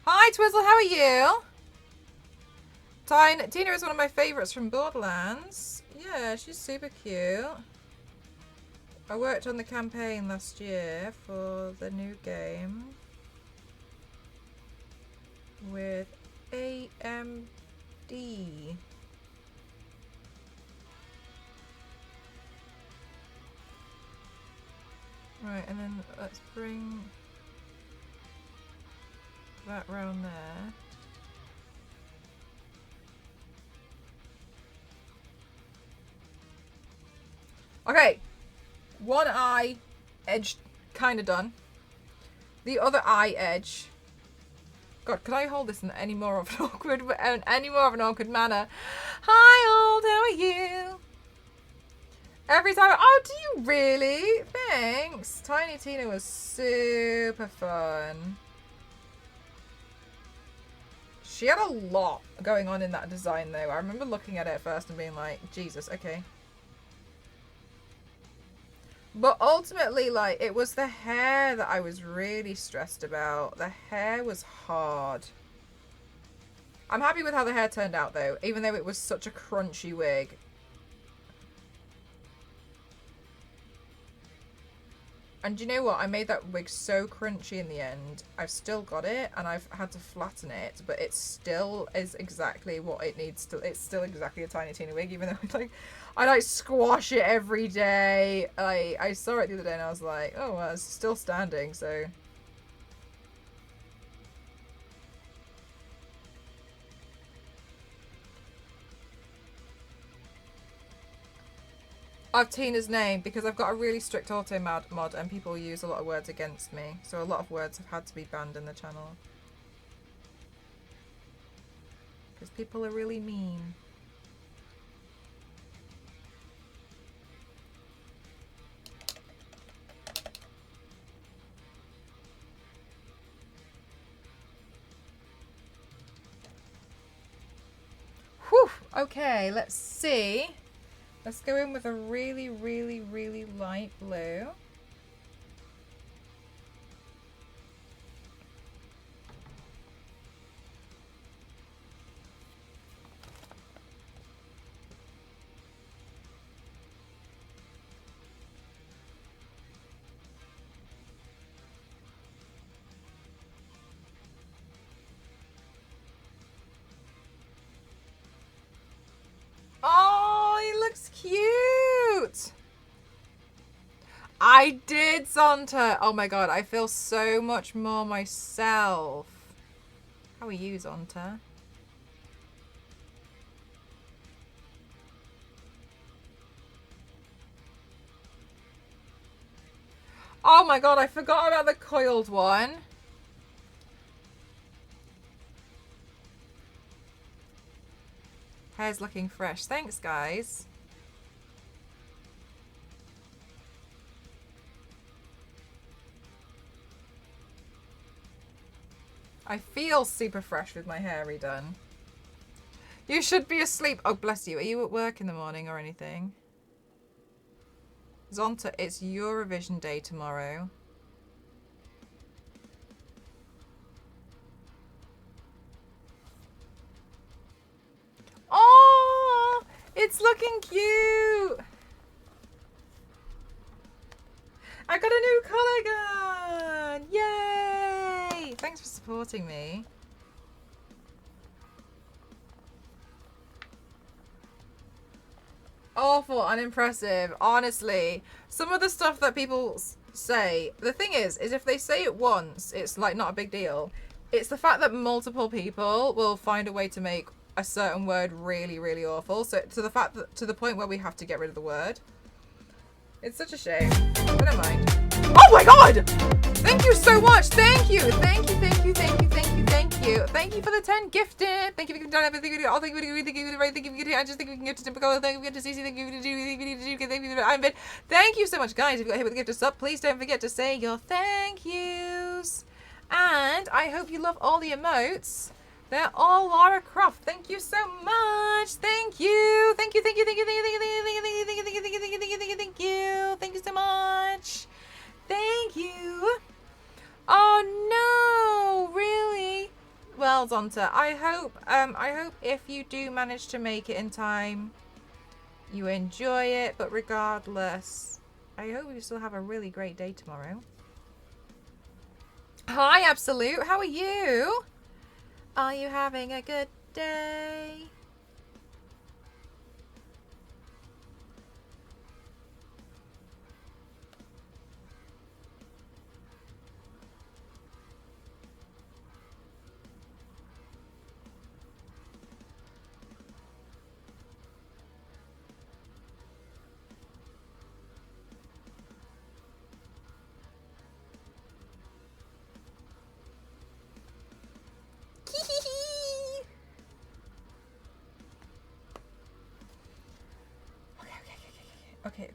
Hi Twizzle, how are you? Tina is one of my favourites from Borderlands. Yeah, she's super cute. I worked on the campaign last year for the new game with AMD. Right, and then let's bring that round there. Okay, one eye edge kind of done. The other eye edge. God, could I hold this in any more of an awkward manner? Hi, old. How are you? Every time. Oh, do you really? Thanks. Tiny Tina was super fun. She had a lot going on in that design, though. I remember looking at it at first and being like, Jesus, okay. But ultimately, like, it was the hair that I was really stressed about. The hair was hard. I'm happy with how the hair turned out, though, even though it was such a crunchy wig. And you know what? I made that wig so crunchy in the end. I've still got it, and I've had to flatten it, but it still is exactly what it needs to. It's still exactly a Tiny Tina wig, even though I like squash it every day. I saw it the other day, and I was like, oh, well, it's still standing. So of Tina's name because I've got a really strict auto mod and people use a lot of words against me. So a lot of words have had to be banned in the channel. Because people are really mean. Whew, okay, let's see. Let's go in with a really, really, really light blue. Oh, he looks cute. I did, Zonta. Oh my god, I feel so much more myself. How are you, Zonta? Oh my god, I forgot about the coiled one. Hair's looking fresh. Thanks, guys. I feel super fresh with my hair redone. You should be asleep. Oh, bless you. Are you at work in the morning or anything? Zonta, it's Eurovision Day tomorrow. Oh, it's looking cute. I got a new collar gun. Yay. Thanks for supporting me. Awful, unimpressive. Honestly, some of the stuff that people say, the thing is if they say it once, it's like not a big deal. It's the fact that multiple people will find a way to make a certain word really, really awful. So to the point where we have to get rid of the word. It's such a shame. I don't mind. Oh my god! Thank you so much. Thank you. Thank you, thank you, thank you, thank you, thank you. Thank you for the 10 gifted. Thank you for doing everything. All thank you for the right. Thank you for I just think we can get to typical. Thank you to CC. Thank you for thank you for I'm been. Thank you so much, guys. If you got hit with the gift of sub, please don't forget to say your thank yous. And I hope you love all the emotes. They're all Lara Croft. Thank you so much. Thank you. Thank you. Thank you. Thank you. Thank you. Thank you. Thank you. Thank you. Thank you. Thank you. Thank you. Thank you. Thank you. Thank you. Thank you so much. Thank you. Oh no, really? Well, Zonta, I hope if you do manage to make it in time, you enjoy it. But regardless, I hope you still have a really great day tomorrow. Hi, Absolute. How are you? Are you having a good day? Okay.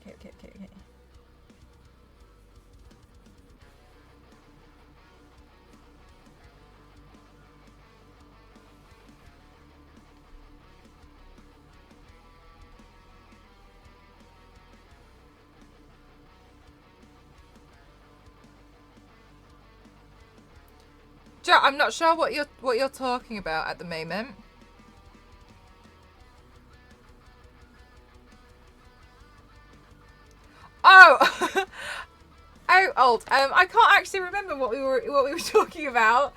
Joe, I'm not sure what you're talking about at the moment. Oh, oh, old. I can't actually remember what we were talking about.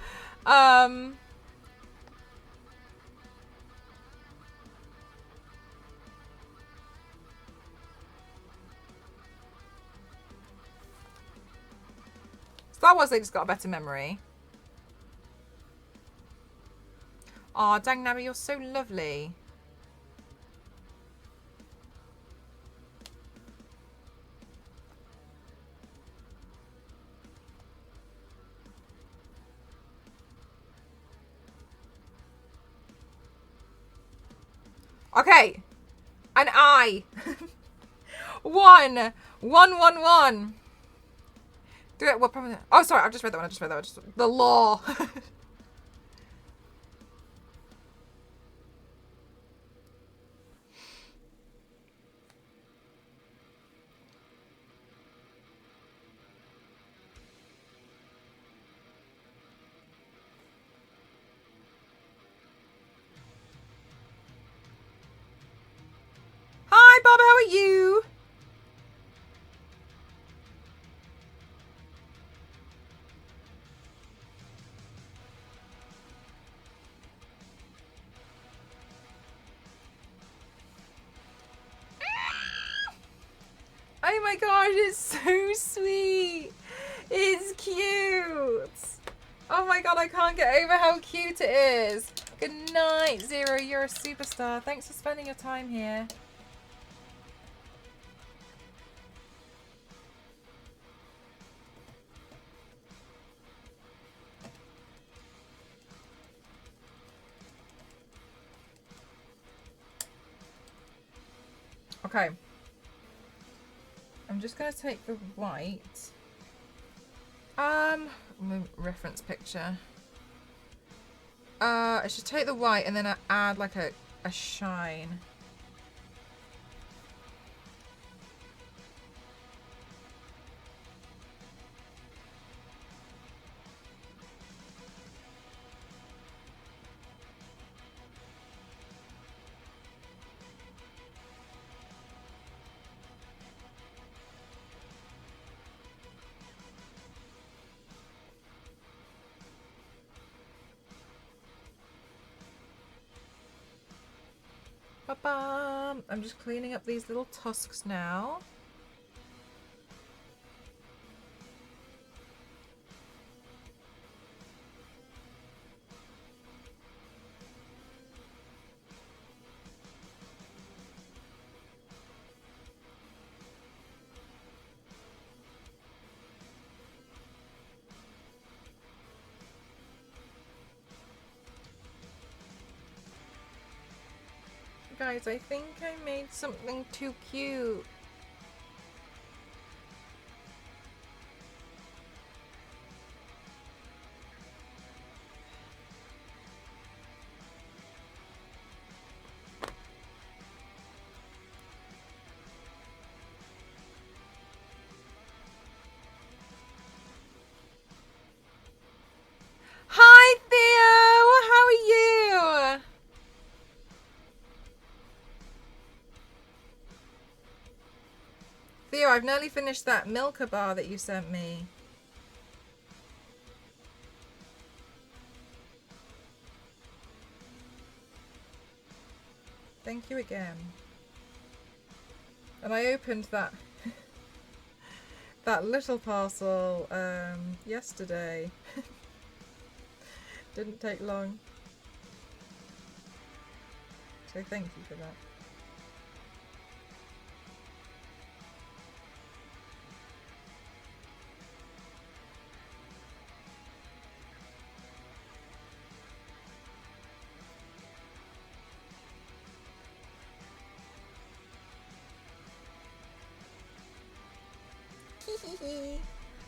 Star Wars, they just got a better memory. Aw, dang Nabby, you're so lovely. Okay. An I. 1. 1, 1, 1. Do it. What? Oh, sorry. I just read that one. The law. Hi, Bob. How are you? Oh my gosh, it's so sweet. It's cute. Oh my god, I can't get over how cute it is. Good night, Zero. You're a superstar. Thanks for spending your time here. Okay. I'm just going to take the white. Reference picture. I should take the white and then I add like a shine. Ba-bam. I'm just cleaning up these little tusks now. Guys, I think I made something too cute. Hi, Theo! How are you? Theo, I've nearly finished that Milka bar that you sent me. Thank you again. And I opened that that little parcel yesterday. Didn't take long. So thank you for that.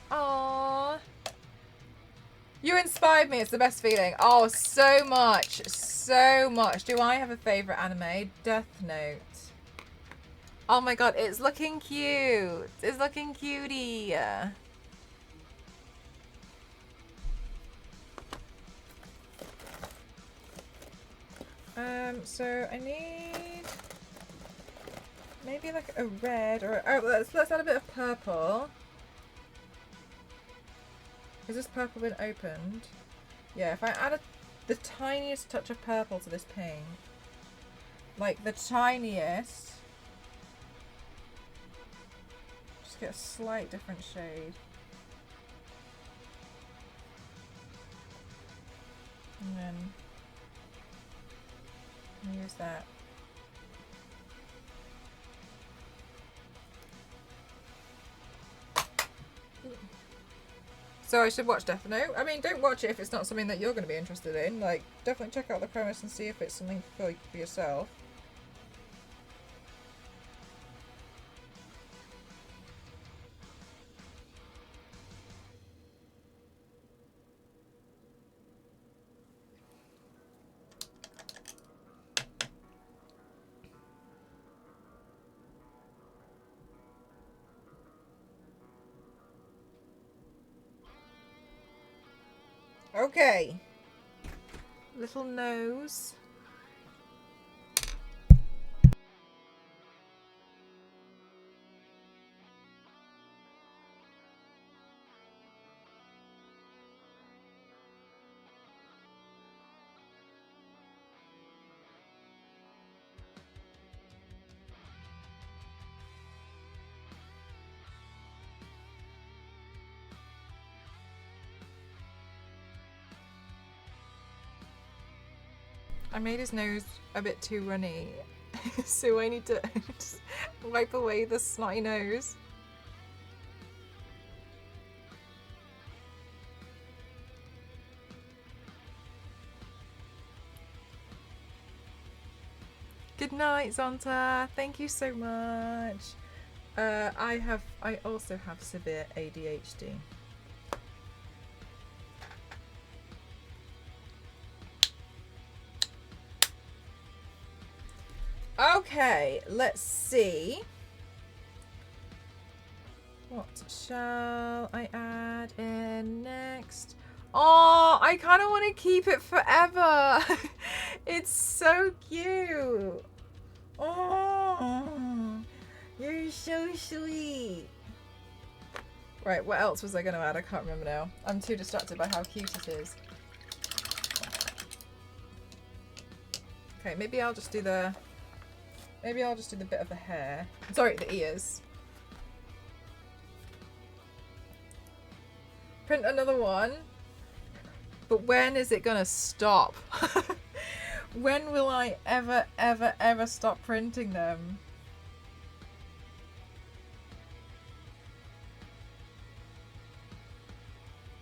Aww. You inspired me. It's the best feeling. Oh, so much. So much. Do I have a favourite anime? Death Note. Oh my god, it's looking cute. It's looking cutie. So I need maybe like a red or let's add a bit of purple. Has this purple been opened? Yeah, if I add the tiniest touch of purple to this pink, like the tiniest, just get a slight different shade. And then use that. So I should watch Death Note. I mean, don't watch it if it's not something that you're going to be interested in. Like, definitely check out the premise and see if it's something for yourself. Okay. Little nose. I made his nose a bit too runny, so I need to just wipe away the snotty nose. Good night, Zonta. Thank you so much. I also have severe ADHD. Okay, let's see. What shall I add in next? Oh, I kind of want to keep it forever. It's so cute. Oh, you're so sweet. Right, what else was I going to add? I can't remember now. I'm too distracted by how cute it is. Okay, maybe I'll just do the bit of the hair. Sorry, the ears. Print another one. But when is it gonna stop? When will I ever stop printing them?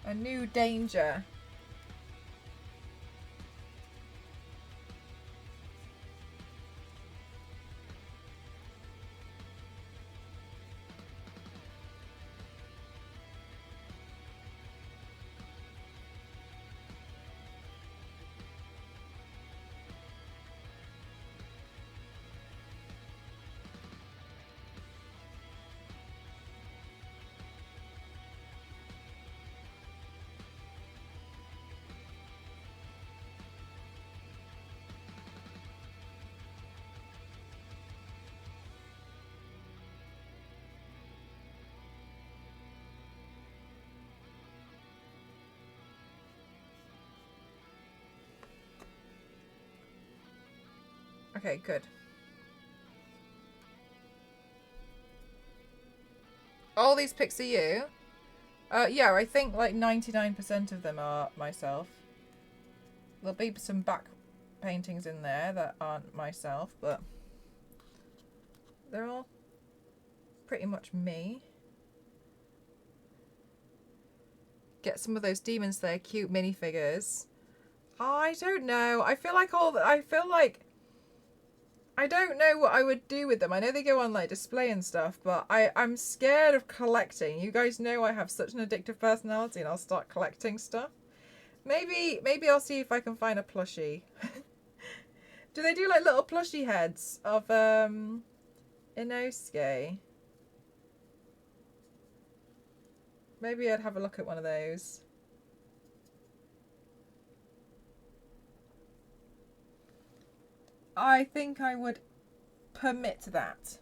A new danger. Okay, good. All these pics are you? Yeah, I think like 99% of them are myself. There'll be some back paintings in there that aren't myself, but they're all pretty much me. Get some of those Demon Slayer cute minifigures. I don't know. I feel like I don't know what I would do with them. I know they go on like display and stuff, but I'm scared of collecting. You guys know I have such an addictive personality and I'll start collecting stuff. Maybe I'll see if I can find a plushie. Do they do like little plushie heads of Inosuke? Maybe I'd have a look at one of those. I think I would permit that.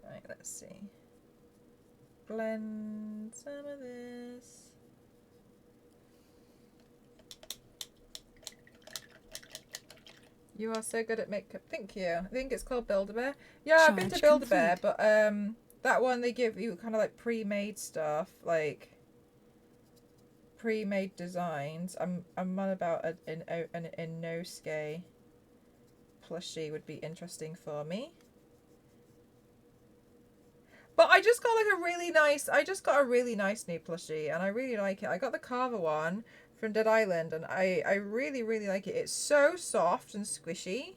Right, let's see. Blend some of this. You are so good at makeup. Thank you. I think it's called Build-A-Bear. Yeah, I've been to Build-A-Bear, but that one they give you kind of like pre-made stuff, like pre-made designs. I'm on about an Inosuke plushie would be interesting for me. But I just got like a really nice new plushie and I really like it. I got the Carver one from Dead Island and I really like it. It's so soft and squishy.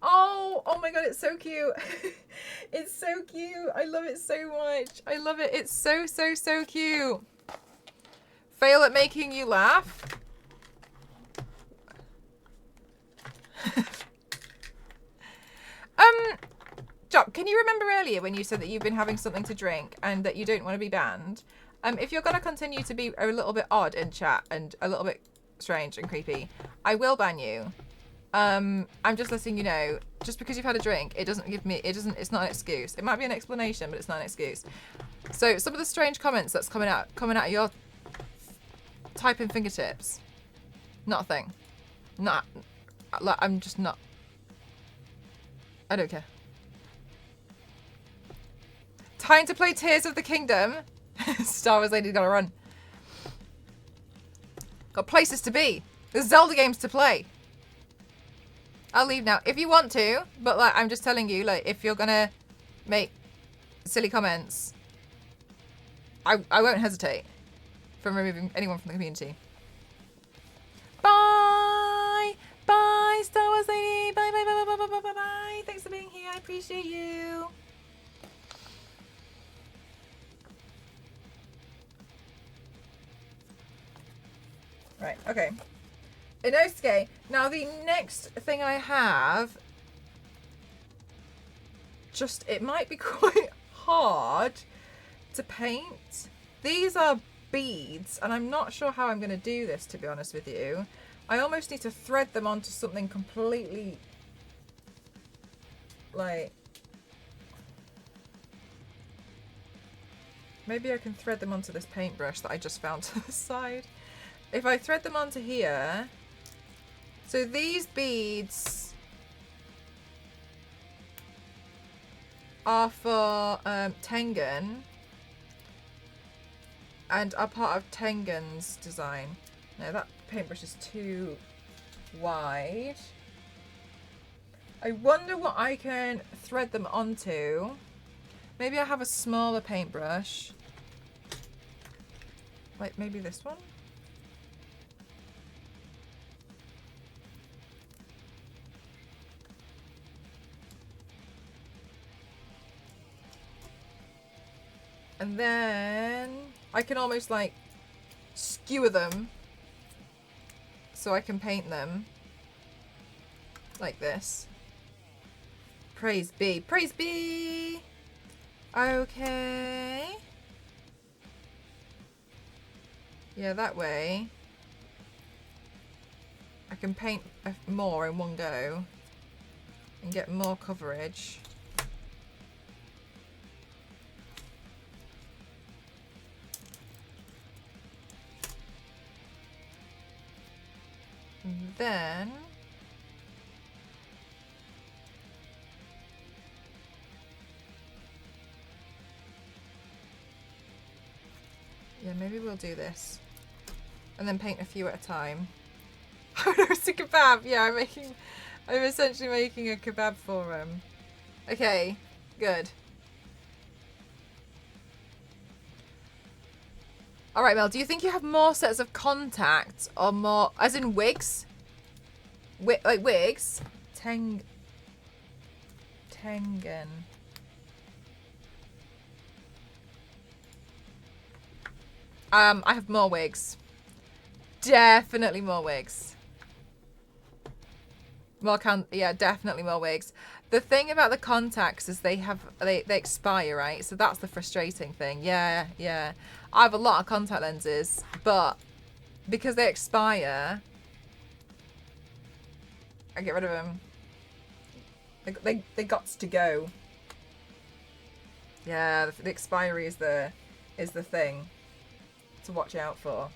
Oh my god, it's so cute. It's so cute. I love it so much. I love it. It's so cute. Fail at making you laugh. can you remember earlier when you said that you've been having something to drink and that you don't want to be banned? If you're going to continue to be a little bit odd in chat and a little bit strange and creepy, I will ban you. I'm just letting you know, just because you've had a drink, it's not an excuse. It might be an explanation, but it's not an excuse. So some of the strange comments that's coming out of your typing fingertips, not a thing. I'm just not. I don't care. Time to play Tears of the Kingdom. Star Wars Lady's gotta run. Got places to be. There's Zelda games to play. I'll leave now if you want to, but like I'm just telling you, like if you're gonna make silly comments, I won't hesitate from removing anyone from the community. Bye, bye, Star Wars Lady. Bye, bye, bye, bye, bye, bye, bye, bye. Thanks for being here. I appreciate you. Right. Okay. Inosuke. Now the next thing I have, it might be quite hard to paint. These are beads, and I'm not sure how I'm going to do this, to be honest with you. I almost need to thread them onto something completely, like, maybe I can thread them onto this paintbrush that I just found to the side. If I thread them onto here, so these beads are for Tengen and are part of Tengen's design. No, that paintbrush is too wide. I wonder what I can thread them onto. Maybe I have a smaller paintbrush. Like maybe this one? And then I can almost like skewer them so I can paint them like this. Praise be. Praise be! Okay. Yeah, that way I can paint more in one go and get more coverage. And then yeah, maybe we'll do this and then paint a few at a time. Oh no, it's a kebab. Yeah, I'm essentially making a kebab for him. Okay, good. All right, Mel, do you think you have more sets of contacts or more, as in wigs? Like wigs? Tengen. I have more wigs. Definitely more wigs. Yeah, definitely more wigs. The thing about the contacts is they expire, right? So that's the frustrating thing. Yeah, yeah. I have a lot of contact lenses, but because they expire, I get rid of them. They got to go. Yeah, the expiry is the thing to watch out for.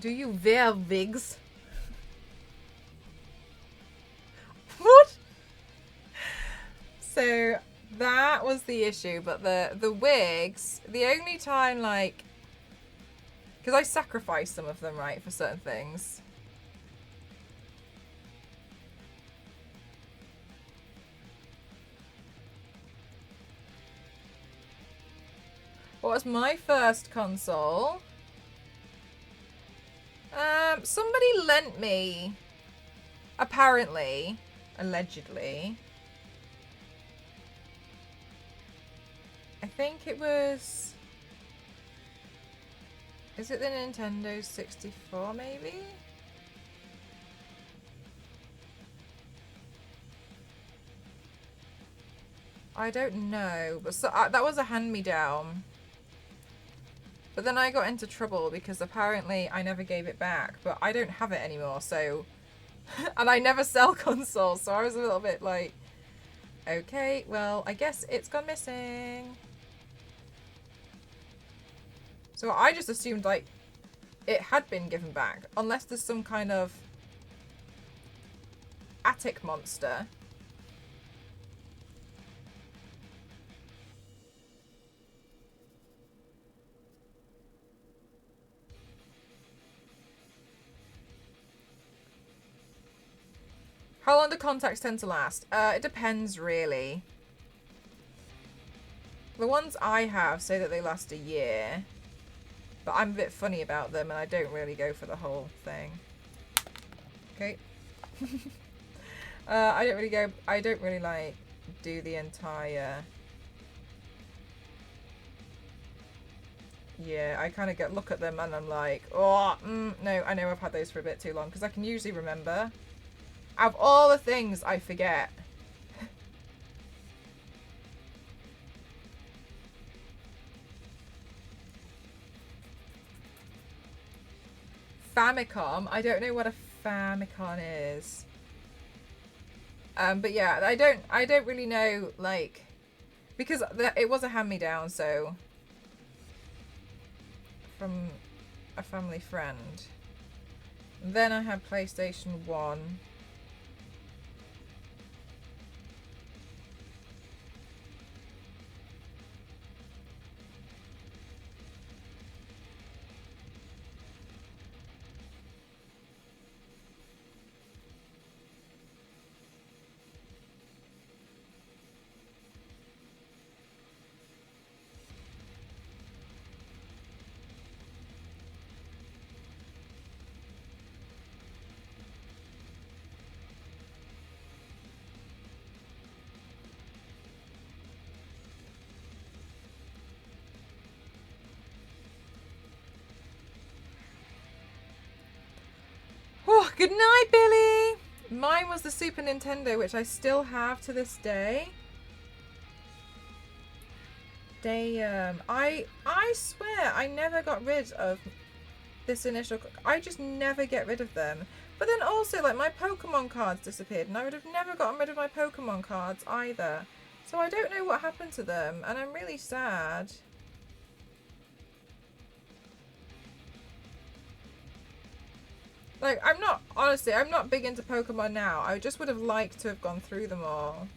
Do you wear wigs? What? So that was the issue, but the wigs, the only time, like, because I sacrificed some of them, right, for certain things. What was my first console? Somebody lent me, apparently, allegedly, I think it was, is it the Nintendo 64 maybe? I don't know, but so, that was a hand-me-down. But then I got into trouble because apparently I never gave it back, but I don't have it anymore, so... and I never sell consoles, so I was a little bit like, okay, well, I guess it's gone missing. So I just assumed, like, it had been given back, unless there's some kind of attic monster. How long do contacts tend to last? It depends, really. The ones I have say that they last a year, but I'm a bit funny about them and I don't really go for the whole thing. Okay. I don't really like do the entire... Yeah, I kind of look at them and I'm like, oh, no, I know I've had those for a bit too long, because I can usually remember. Out of all the things I forget. Famicom. I don't know what a Famicom is. But yeah, I don't really know, like, because it was a hand-me-down, so from a family friend. Then I had PlayStation 1. Oh, good night, Billy! Mine was the Super Nintendo, which I still have to this day. I swear I never got rid of this initial... I just never get rid of them. But then also, like, my Pokemon cards disappeared, and I would have never gotten rid of my Pokemon cards either. So I don't know what happened to them, and I'm really sad. Like, I'm not big into Pokemon now. I just would have liked to have gone through them all.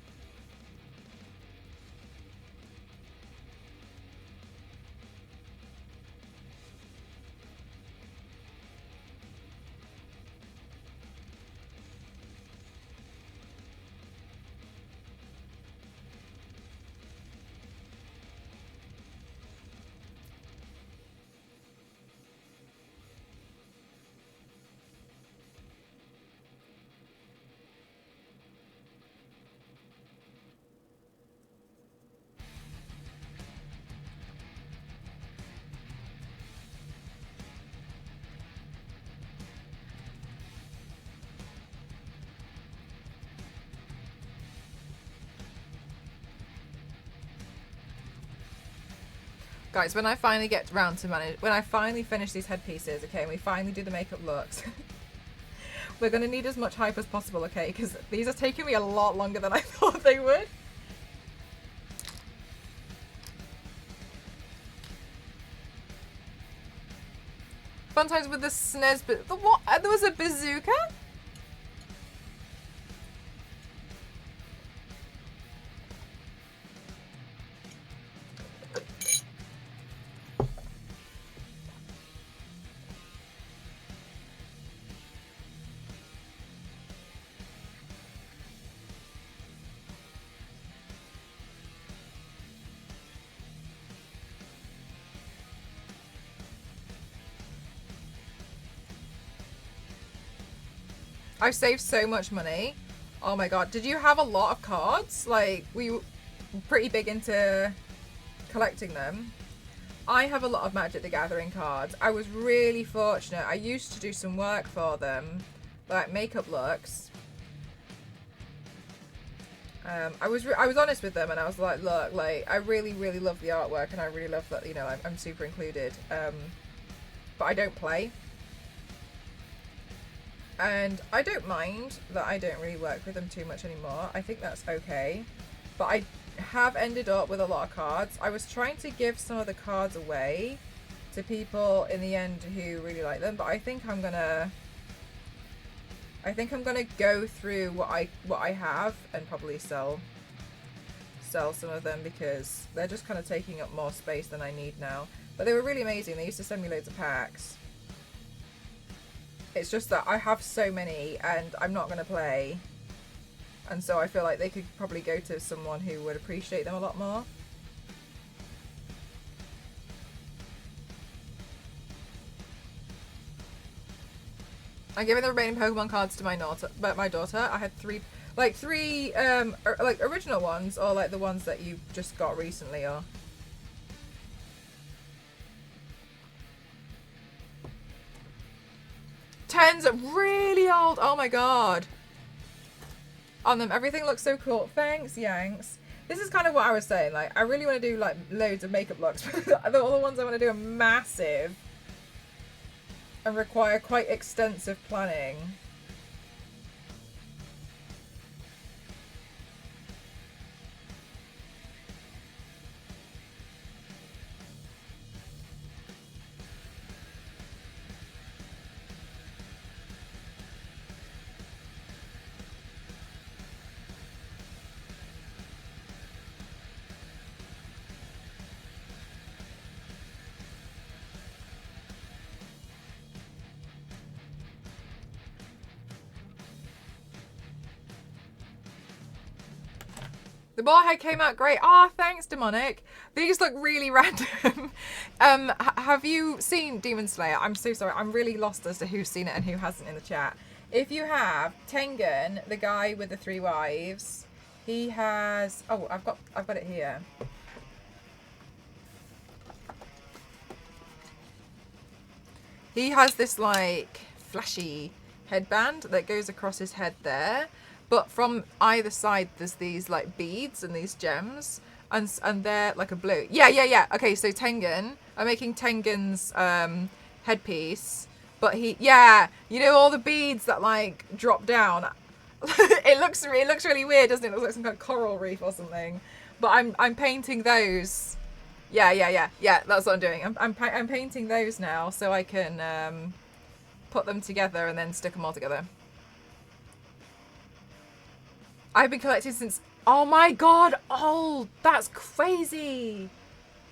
Guys, when I finally get around to when I finally finish these headpieces, okay, and we finally do the makeup looks, we're going to need as much hype as possible, okay, because these are taking me a lot longer than I thought they would. Fun times with the SNES, but the what? There was a bazooka? I've saved so much money. Oh my god. Did you have a lot of cards? Like, were you pretty big into collecting them? I have a lot of Magic the Gathering cards. I was really fortunate. I used to do some work for them, like makeup looks. I was honest with them, and I was like, look, like I really love the artwork, and I really love that, you know, I'm super included, but I don't play, and I don't mind that I don't really work with them too much anymore. I think that's okay, but I have ended up with a lot of cards. I was trying to give some of the cards away to people in the end who really like them, but I think I'm gonna go through what I have and probably sell some of them, because they're just kind of taking up more space than I need now. But they were really amazing. They used to send me loads of packs. It's just that I have so many and I'm not going to play, and so I feel like they could probably go to someone who would appreciate them a lot more. I'm giving the remaining Pokemon cards to my daughter. I had three original ones, or like the ones that you just got recently, or tens are really old. Oh my god. On them, everything looks so cool. Thanks, Yanks. This is kind of what I was saying. Like, I really want to do like loads of makeup looks. All the ones I want to do are massive and require quite extensive planning. The ball head came out great. Ah, oh, thanks, Demonic. These look really random. Have you seen Demon Slayer? I'm so sorry. I'm really lost as to who's seen it and who hasn't in the chat. If you have, Tengen, the guy with the 3 wives, he has... Oh, I've got it here. He has this, like, flashy headband that goes across his head there. But from either side, there's these like beads and these gems, and they're like a blue. Yeah. Okay, so Tengen, I'm making Tengen's headpiece, but you know all the beads that like drop down. it looks really weird, doesn't it? It looks like some kind of coral reef or something. But I'm painting those. Yeah. That's what I'm doing. I'm painting those now so I can put them together and then stick them all together. I've been collecting since... Oh my god, old! That's crazy!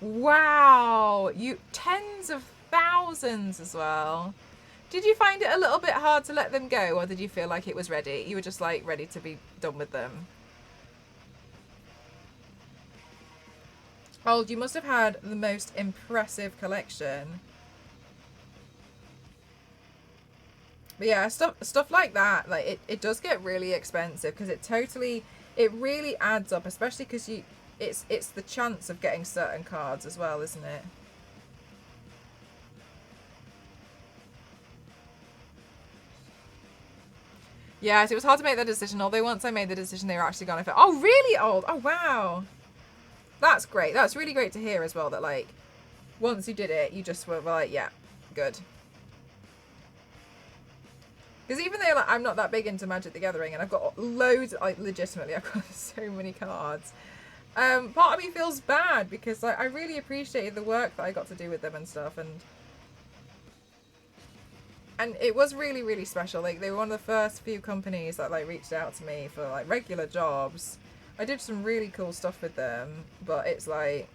Wow! You tens of thousands as well. Did you find it a little bit hard to let them go, or did you feel like it was ready? You were just like ready to be done with them. Old, you must have had the most impressive collection. But yeah, stuff like that, like it does get really expensive, because it really adds up, especially because it's the chance of getting certain cards as well, isn't it? Yeah, so it was hard to make that decision, although once I made the decision they were actually gone. I thought, oh really, old? Oh wow. That's great. That's really great to hear as well, that like once you did it, you just were like, yeah, good. Because even though like I'm not that big into Magic the Gathering, and I've got loads, like legitimately, I've got so many cards. Part of me feels bad because like I really appreciated the work that I got to do with them and stuff, and it was really special. Like they were one of the first few companies that like reached out to me for like regular jobs. I did some really cool stuff with them, but it's like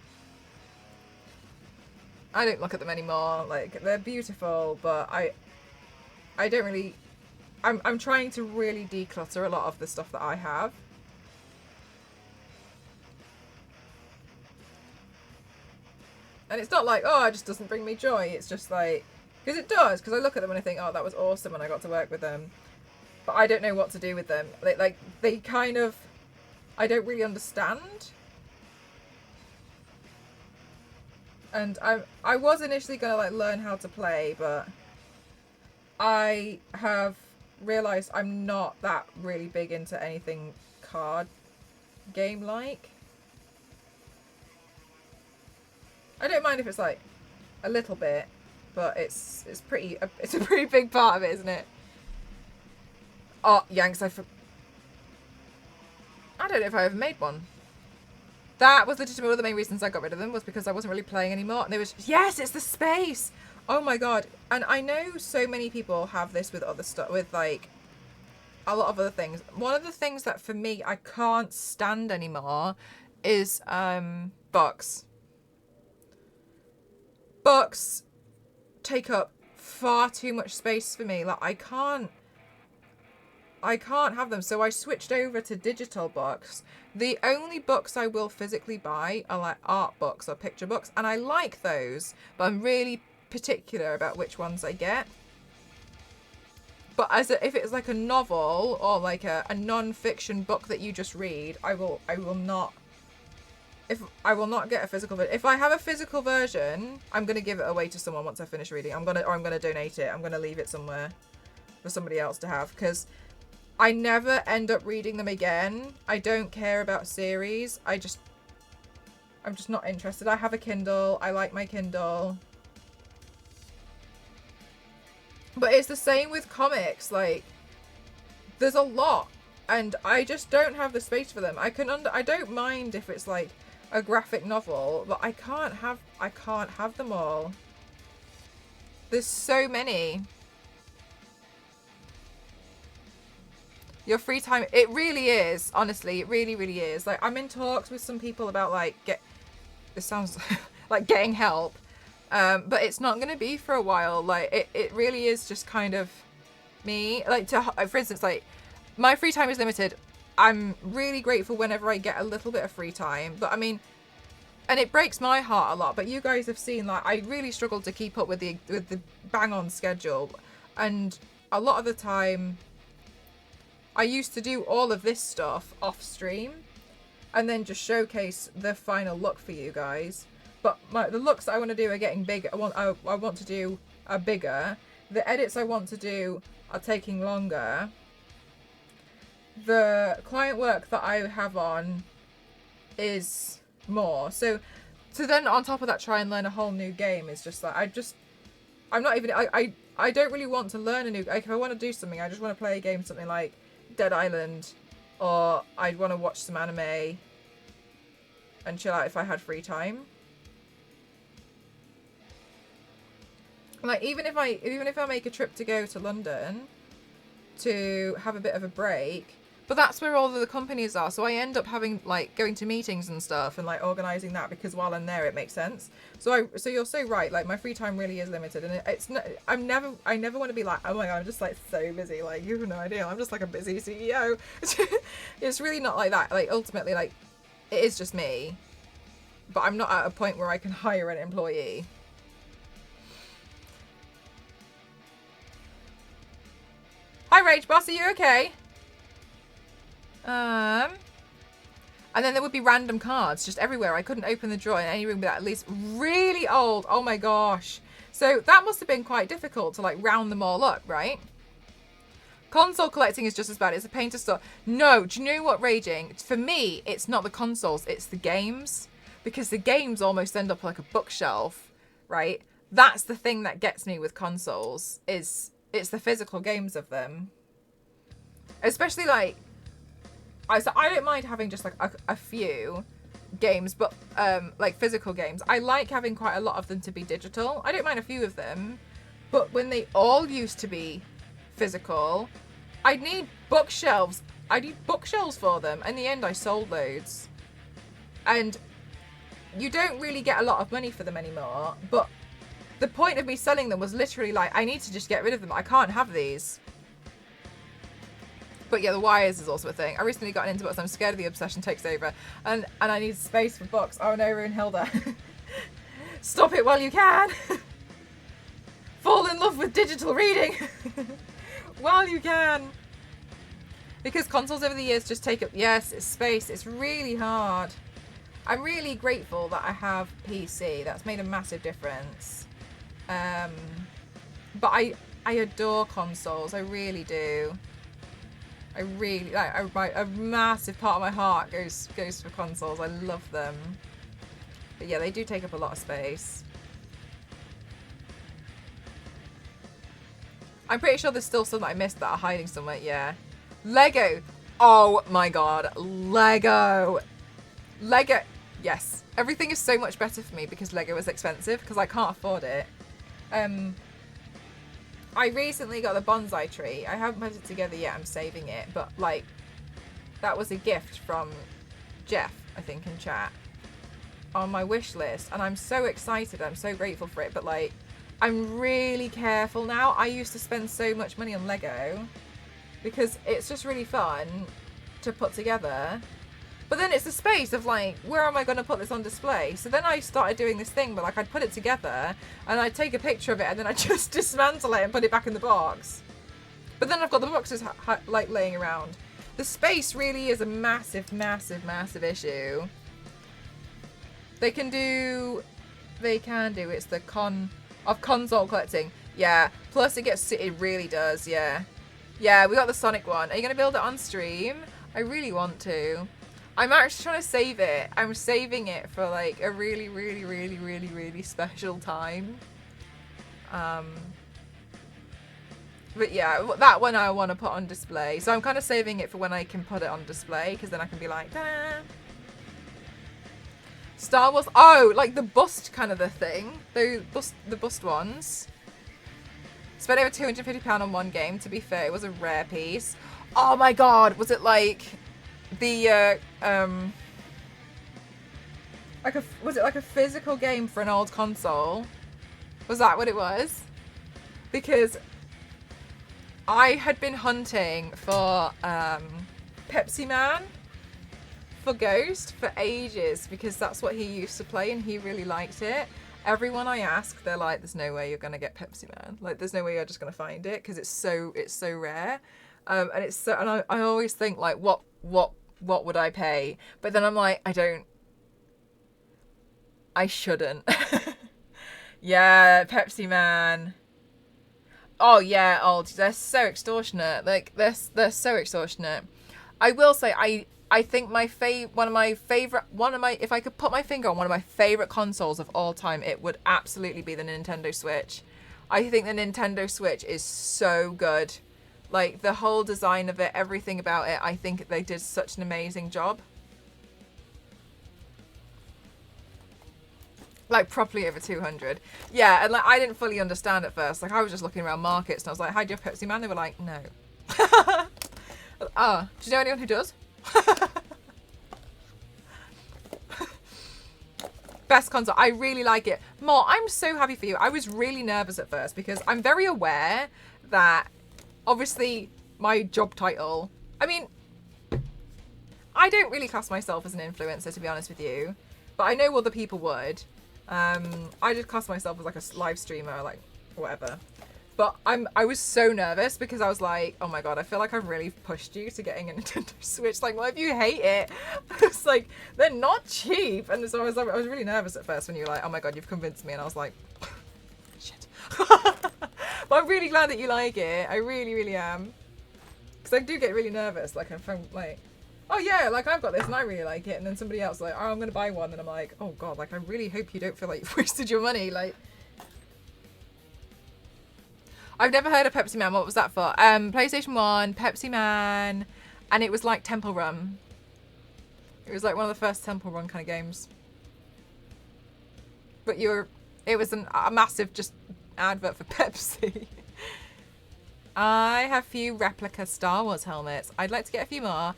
I don't look at them anymore. Like they're beautiful, but I don't really. I'm trying to really declutter a lot of the stuff that I have. And it's not like, oh, it just doesn't bring me joy. It's just like, because it does. Because I look at them and I think, oh, that was awesome and I got to work with them. But I don't know what to do with them. They kind of, I don't really understand. And I was initially going to like learn how to play, but I have realised I'm not that really big into anything card game-like. I don't mind if it's like a little bit, but it's a pretty big part of it, isn't it? Oh, Yanks, I don't know if I ever made one. That was legitimately one of the main reasons I got rid of them, was because I wasn't really playing anymore. And they was, yes, it's the space. Oh my god. And I know so many people have this with other stuff, with like a lot of other things. One of the things that for me I can't stand anymore is books. Books take up far too much space for me. Like I can't have them, so I switched over to digital books. The only books I will physically buy are like art books or picture books, and I like those, but I'm really particular about which ones I get. But if it's like a novel or like a non-fiction book that you just read, I will not get a physical version. If I have a physical version, I'm gonna give it away to someone once I finish reading. I'm gonna donate it. I'm gonna leave it somewhere for somebody else to have, because I never end up reading them again. I don't care about series. I'm just not interested. I have a Kindle. I like my Kindle. But it's the same with comics. Like, there's a lot, and I just don't have the space for them. I don't mind if it's like a graphic novel, but I can't have them all. There's so many. Your free time, it really is, honestly, it really, really is. Like, I'm in talks with some people about like this sounds like getting help, but it's not going to be for a while. Like, it really is just kind of me. Like, for instance, like, my free time is limited. I'm really grateful whenever I get a little bit of free time, but I mean, and it breaks my heart a lot, but you guys have seen, like, I really struggled to keep up with the bang on schedule, and a lot of the time I used to do all of this stuff off stream and then just showcase the final look for you guys. But the looks that I want to do are getting bigger. I want to do are bigger. The edits I want to do are taking longer. The client work that I have on is more. So then on top of that, try and learn a whole new game is just like, I don't really want to learn a new, like, if I want to do something, I just want to play a game, something like Dead Island, or I'd want to watch some anime and chill out if I had free time. Like, even if I make a trip to go to London to have a bit of a break, but that's where all of the companies are, so I end up having, like, going to meetings and stuff and like organizing that, because while I'm there it makes sense. So you're so right, like, my free time really is limited, and it's not, I never want to be like, oh my god, I'm just like so busy. Like, you have no idea, I'm just like a busy CEO. It's really not like that. Like, ultimately, like, it is just me, but I'm not at a point where I can hire an employee. Hi Rage Boss, are you okay? And then there would be random cards just everywhere. I couldn't open the drawer in any room without at least really old. Oh my gosh. So that must have been quite difficult to like round them all up, right? Console collecting is just as bad. It's a pain to store. No, do you know what, Raging? For me, it's not the consoles, it's the games. Because the games almost end up like a bookshelf, right? That's the thing that gets me with consoles, is it's the physical games of them. Especially like, I don't mind having just like a few games, but like physical games. I like having quite a lot of them to be digital. I don't mind a few of them, but when they all used to be physical, I need bookshelves. I need bookshelves for them. In the end, I sold loads. And you don't really get a lot of money for them anymore, but the point of me selling them was literally like, I need to just get rid of them. I can't have these. But yeah, the wires is also a thing. I recently got into books. I'm scared of the obsession takes over. And I need space for books. Oh no, Runehilda. Stop it while you can. Fall in love with digital reading. While you can. Because consoles over the years just take up, yes, it's space. It's really hard. I'm really grateful that I have PC. That's made a massive difference. But I adore consoles. I really do. I really like. A massive part of my heart goes for consoles. I love them. But yeah, they do take up a lot of space. I'm pretty sure there's still some that I missed that are hiding somewhere. Yeah, Lego. Oh my god, Lego. Yes, everything is so much better for me because Lego is expensive because I can't afford it. I recently got the bonsai tree. I haven't put it together yet. I'm saving it, but like that was a gift from Jeff, I think, in chat on my wish list, and I'm so excited. I'm so grateful for it, but like I'm really careful now. I used to spend so much money on Lego because it's just really fun to put together. But then it's the space of like, where am I going to put this on display? So then I started doing this thing where like I'd put it together and I'd take a picture of it and then I'd just dismantle it and put it back in the box. But then I've got the boxes like laying around. The space really is a massive, massive, massive issue. They can do. It's the con of console collecting. Yeah. Plus it really does. Yeah. Yeah, we got the Sonic one. Are you going to build it on stream? I really want to. I'm actually trying to save it. I'm saving it for like a really, really, really, really, really special time. But yeah, that one I want to put on display. So I'm kind of saving it for when I can put it on display, because then I can be like, da. Star Wars. Oh, like the bust kind of the thing. The bust ones. Spent over £250 on one game. To be fair, it was a rare piece. Oh my god, was it like the was it like a physical game for an old console? Was that what it was? Because I had been hunting for Pepsi Man for Ghost for ages because that's what he used to play and he really liked it. Everyone I ask, they're like, "There's no way you're gonna get Pepsi Man. Like, there's no way you're just gonna find it because it's so rare." And it's so, and I always think like, what would I pay? But then I'm like, I shouldn't. Yeah, Pepsi Man. Oh yeah, they're so extortionate. Like they're so extortionate. I will say I think if I could put my finger on one of my favorite consoles of all time, it would absolutely be the Nintendo Switch. I think the Nintendo Switch is so good. Like the whole design of it, everything about it, I think they did such an amazing job. Like properly over 200. Yeah, and like I didn't fully understand at first. Like I was just looking around markets and I was like, "Hi, do you have Pepsi Man?" They were like, "No." Oh, do you know anyone who does? Best console. I really like it. Mo, I'm so happy for you. I was really nervous at first because I'm very aware that obviously my job title, I mean, I don't really class myself as an influencer, to be honest with you, but I know other people would. I just class myself as like a live streamer, like whatever. But I was so nervous because I was like, oh my god, I feel like I've really pushed you to getting a Nintendo Switch. Like, what if you hate it? It's like, they're not cheap. And so I was really nervous at first when you were like, oh my god, you've convinced me. And I was like, shit. But I'm really glad that you like it. I really, really am. Because I do get really nervous. Like, I'm like, oh yeah, like I've got this and I really like it. And then somebody else like, oh, I'm going to buy one. And I'm like, oh god, like I really hope you don't feel like you've wasted your money. Like, I've never heard of Pepsi Man. What was that for? PlayStation 1, Pepsi Man, and it was like Temple Run. It was like one of the first Temple Run kind of games. But it was a massive just advert for Pepsi. I have a few replica Star Wars helmets. I'd like to get a few more.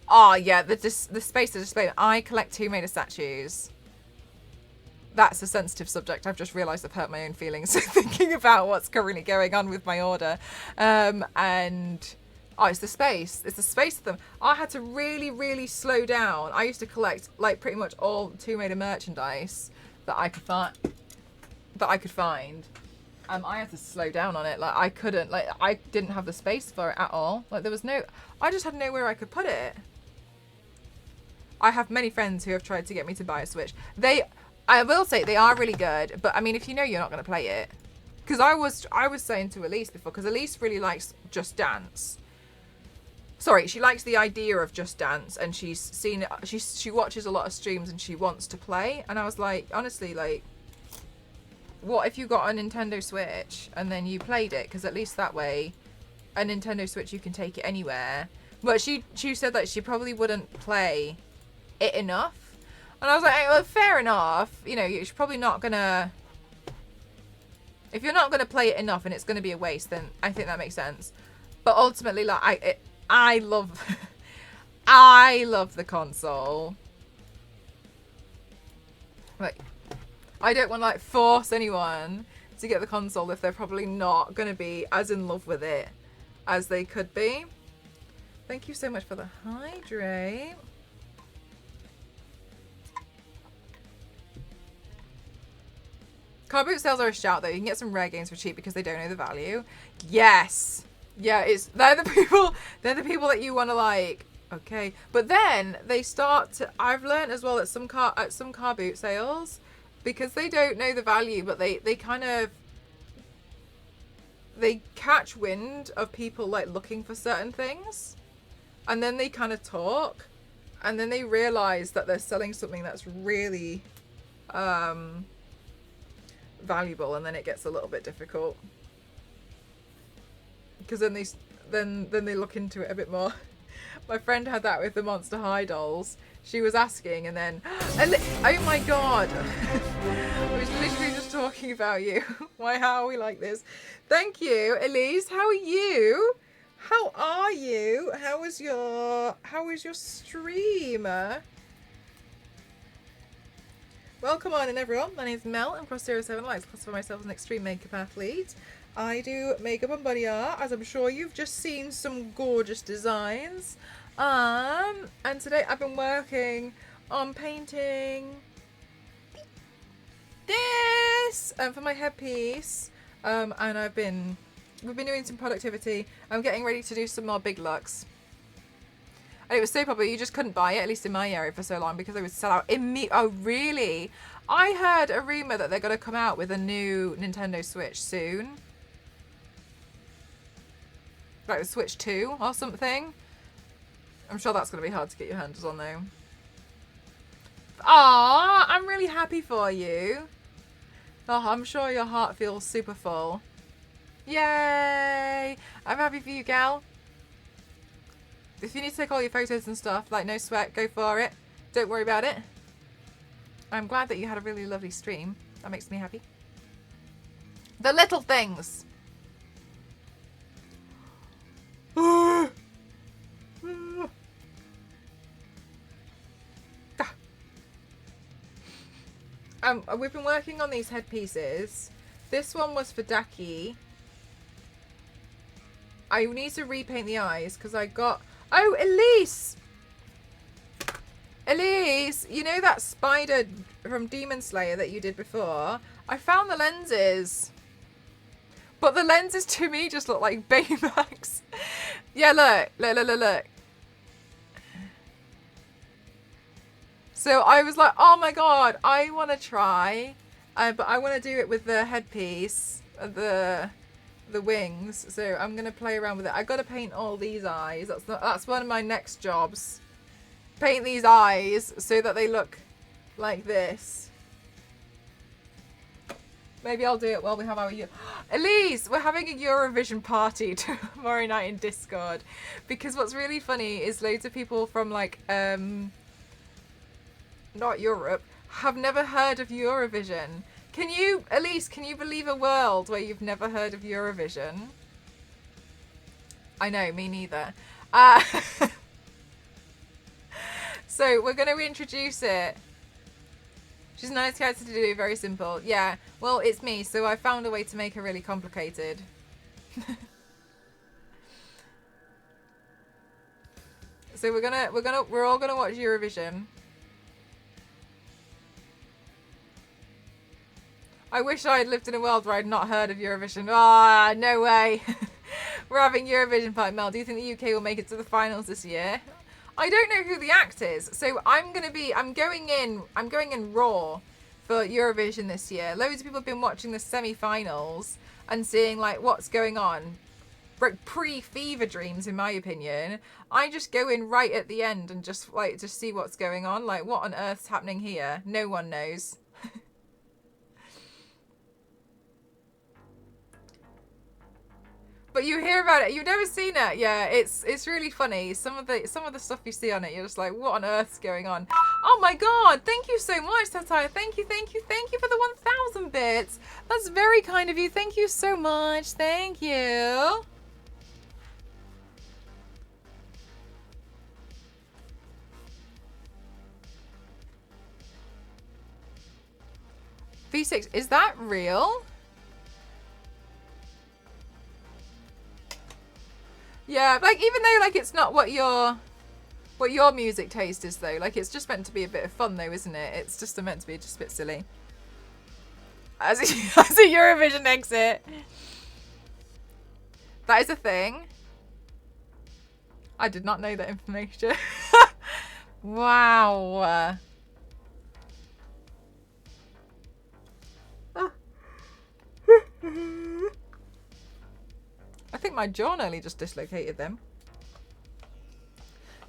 Oh yeah, the space to display. I collect Tomb Raider statues. That's a sensitive subject. I've just realised I've hurt my own feelings thinking about what's currently going on with my order. And it's the space. It's the space of them. I had to really, really slow down. I used to collect like pretty much all Tomb Raider merchandise that I could find. I had to slow down on it. Like I couldn't. Like I didn't have the space for it at all. Like there was no. I just had nowhere I could put it. I have many friends who have tried to get me to buy a Switch. I will say they are really good, but I mean, if you know you're not going to play it, because I was saying to Elise before, because Elise really likes Just Dance, Sorry, she likes the idea of Just Dance, and she's seen it. She watches a lot of streams, and she wants to play. And I was like, honestly, like, what if you got a Nintendo Switch and then you played it? Because at least that way, a Nintendo Switch, you can take it anywhere. But she said that she probably wouldn't play it enough. And I was like, hey, well, fair enough. You know, you're probably not gonna. If you're not gonna play it enough and it's gonna be a waste, then I think that makes sense. But ultimately, like, I love, I love the console. Like, I don't want to like force anyone to get the console if they're probably not going to be as in love with it as they could be. Thank you so much for the hydrate. Car boot sales are a shout though. You can get some rare games for cheap because they don't know the value. Yes. Yeah, they're the people that you want to like. Okay, but then they start to. I've learned as well at some car boot sales, because they don't know the value, but they kind of they catch wind of people like looking for certain things, and then they kind of talk, and then they realize that they're selling something that's really valuable, and then it gets a little bit difficult. Because then they look into it a bit more. My friend had that with the Monster High dolls. She was asking, and then, oh my god, I was literally just talking about you. Why? How are we like this? Thank you, Elise. How are you? How are you? How was your stream? Welcome on in, everyone. My name is Mel. I'm Cross 07 Lights. Classify myself as an extreme makeup athlete. I do makeup and body art, as I'm sure you've just seen some gorgeous designs. And today I've been working on painting this for my headpiece. And we've been doing some productivity. I'm getting ready to do some more big looks. And it was so popular, you just couldn't buy it, at least in my area, for so long because they would sell out immediately. Oh, really? I heard a rumor that they're going to come out with a new Nintendo Switch soon. Like the Switch 2 or something. I'm sure that's going to be hard to get your hands on though. Aww, I'm really happy for you. Oh, I'm sure your heart feels super full. Yay! I'm happy for you, gal. If you need to take all your photos and stuff, like, no sweat, go for it. Don't worry about it. I'm glad that you had a really lovely stream. That makes me happy. The little things. We've been working on these headpieces. This one was for Daki. I need to repaint the eyes because I got... Oh, Elise! Elise, you know that spider from Demon Slayer that you did before? I found the lenses. But the lenses to me just look like Baymax. Yeah, look. So I was like, oh my god, I want to try. But I want to do it with the headpiece, the wings. So I'm going to play around with it. I got to paint all these eyes. That's one of my next jobs. Paint these eyes so that they look like this. Maybe I'll do it while we have our... Elise, we're having a Eurovision party tomorrow night in Discord. Because what's really funny is loads of people from, like, not Europe, have never heard of Eurovision. Can you, Elise, can you believe a world where you've never heard of Eurovision? I know, me neither. So we're going to introduce it. She's a nice character to do, very simple. Yeah, well, it's me, so I found a way to make her really complicated. So we're all gonna watch Eurovision. I wish I had lived in a world where I'd not heard of Eurovision. Ah, no way. We're having Eurovision party. Mel, do you think the UK will make it to the finals this year? I don't know who the act is, so I'm going in raw for Eurovision this year. Loads of people have been watching the semi-finals and seeing like what's going on. pre-Fever Dreams, in my opinion. I just go in right at the end and just like to see what's going on. Like, what on earth's happening here? No one knows. But you hear about it. You've never seen it. Yeah, it's really funny. Some of the stuff you see on it, you're just like, what on earth's going on? Oh my god! Thank you so much, Satire. Thank you for the 1,000 bits. That's very kind of you. Thank you so much. Thank you. V6, is that real? Yeah, like, even though, like, it's not what your music taste is, though. Like, it's just meant to be a bit of fun, though, isn't it? It's just meant to be just a bit silly. As a Eurovision exit. That is a thing. I did not know that information. Wow. I think my jaw nearly just dislocated them.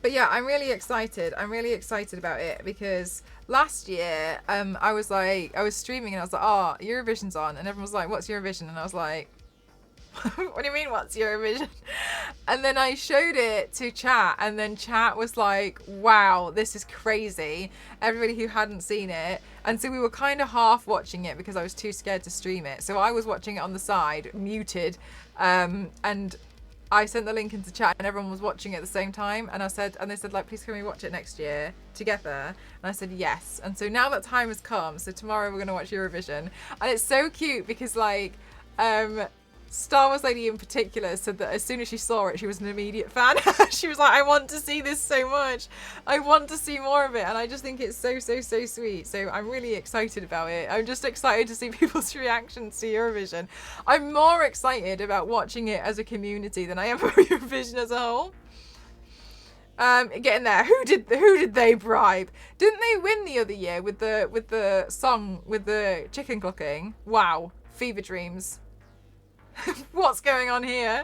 But yeah, I'm really excited. I'm really excited about it because last year, I was streaming and I was like, oh, Eurovision's on. And everyone was like, what's Eurovision? And I was like, what do you mean, what's Eurovision? And then I showed it to chat and then chat was like, wow, this is crazy. Everybody who hadn't seen it. And so we were kind of half watching it because I was too scared to stream it. So I was watching it on the side, muted. And I sent the link into chat and everyone was watching it at the same time. And they said, like, please can we watch it next year together? And I said, yes. And so now that time has come. So tomorrow we're going to watch Eurovision. And it's so cute because, like, Star Wars Lady in particular said that as soon as she saw it, she was an immediate fan. She was like, I want to see this so much. I want to see more of it. And I just think it's so, so, so sweet. So I'm really excited about it. I'm just excited to see people's reactions to Eurovision. I'm more excited about watching it as a community than I am for Eurovision as a whole. Getting there. Who did they bribe? Didn't they win the other year with the song with the chicken clucking? Wow. Fever Dreams. What's going on here?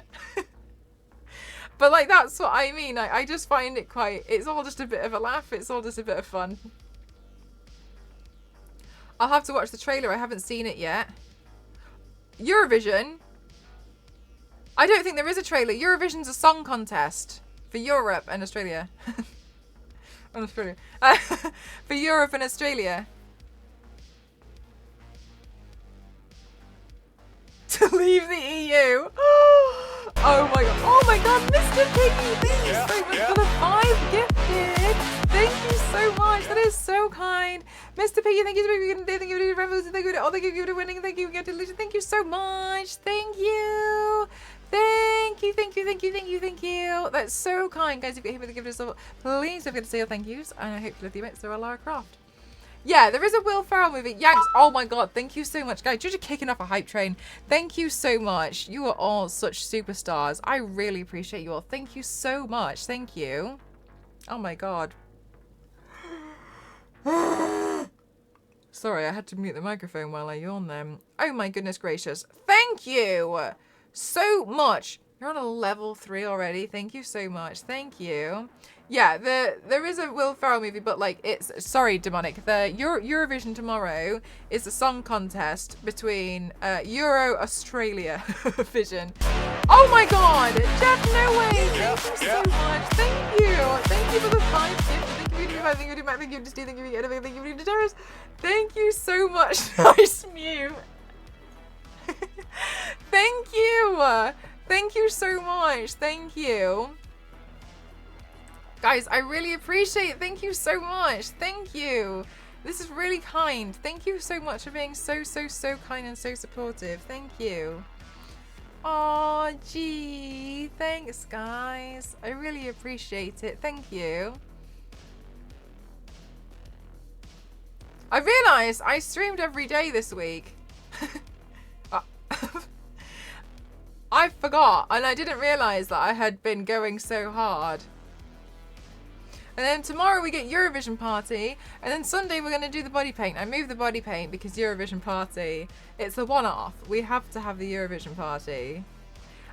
But like, that's what I mean. I just find it it's all just a bit of a laugh. It's all just a bit of fun. I'll have to watch the trailer. I haven't seen it yet. Eurovision? I don't think there is a trailer. Eurovision's a song contest for Europe and Australia. For Europe and Australia. To leave the EU. Oh my god, Mr. Piggy, thank you so much for the 5 gifted. Thank you so much. That is so kind. Mr. Piggy, thank you so much. Thank you for winning. Thank you so much. Thank you. Thank you. That's so kind, guys. If you're here with the gift of please don't forget to say your thank yous. And I hope you love the events. They're Lara Croft. Yeah, there is a Will Ferrell movie. Yanks. Oh my god, thank you so much, guys. You're just kicking off a hype train. Thank you so much. You are all such superstars. I really appreciate you all. Thank you so much. Thank you. Oh my god. Sorry, I had to mute the microphone while I yawned then. Oh my goodness gracious. Thank you so much. You're on a level 3 already. Thank you so much. Thank you. Yeah, there is a Will Ferrell movie, but like sorry, Demonic. The Eurovision tomorrow is a song contest between Australia Vision. Oh my god, Jeff, no way! Thank you so much. Thank you for the 5 gifts. Thank you, Matt. Thank you, Matt. Thank you, Steve. Thank you, Edith. Thank you, Darius. Thank you so much. Nice Mew. Thank you. Thank you so much. Thank you. Guys, I really appreciate it. Thank you so much. Thank you. This is really kind. Thank you so much for being so, so, so kind and so supportive. Thank you. Oh, gee. Thanks, guys. I really appreciate it. Thank you. I realised I streamed every day this week. I forgot, and I didn't realise that I had been going so hard. And then tomorrow we get Eurovision Party, and then Sunday we're going to do the body paint. I moved the body paint because Eurovision Party, it's a one-off. We have to have the Eurovision Party.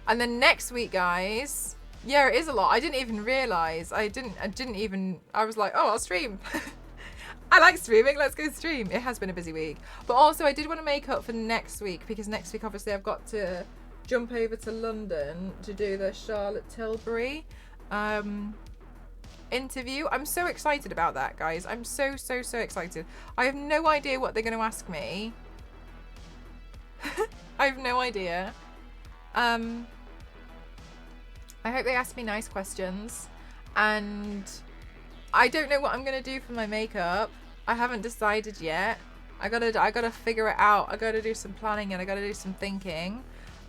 And then next week, guys, yeah, it is a lot. I didn't even realize. I was like, oh, I'll stream. I like streaming. Let's go stream. It has been a busy week. But also, I did want to make up for next week, because next week, obviously, I've got to jump over to London to do the Charlotte Tilbury interview. I'm so excited about that, guys. I'm so excited. I have no idea what they're going to ask me. I have no idea. I hope they ask me nice questions, and I don't know what I'm gonna do for my makeup. I haven't decided yet. I gotta figure it out. I gotta do some planning, and I gotta do some thinking.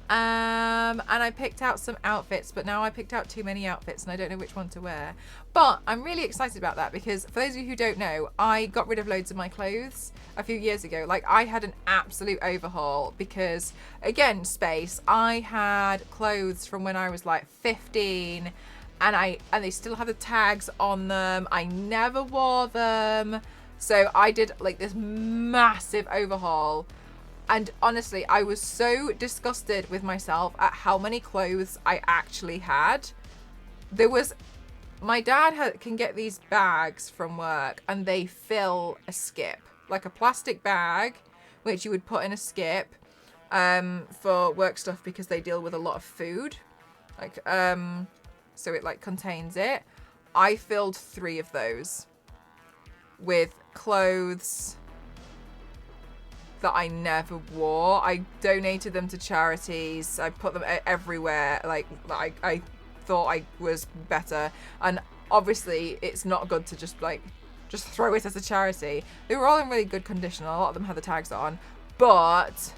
And I picked out some outfits, but now I picked out too many outfits and I don't know which one to wear. But I'm really excited about that, because for those of you who don't know, I got rid of loads of my clothes a few years ago. Like, I had an absolute overhaul because, again, space. I had clothes from when I was like 15, and they still have the tags on them. I never wore them. So I did like this massive overhaul. And honestly, I was so disgusted with myself at how many clothes I actually had. My dad can get these bags from work, and they fill a skip, like a plastic bag, which you would put in a skip for work stuff, because they deal with a lot of food, like so it like contains it. I filled 3 of those with clothes that I never wore. I donated them to charities. I put them everywhere. Like I thought I was better, and obviously it's not good to just throw it as a charity. They were all in really good condition. A lot of them had the tags on, but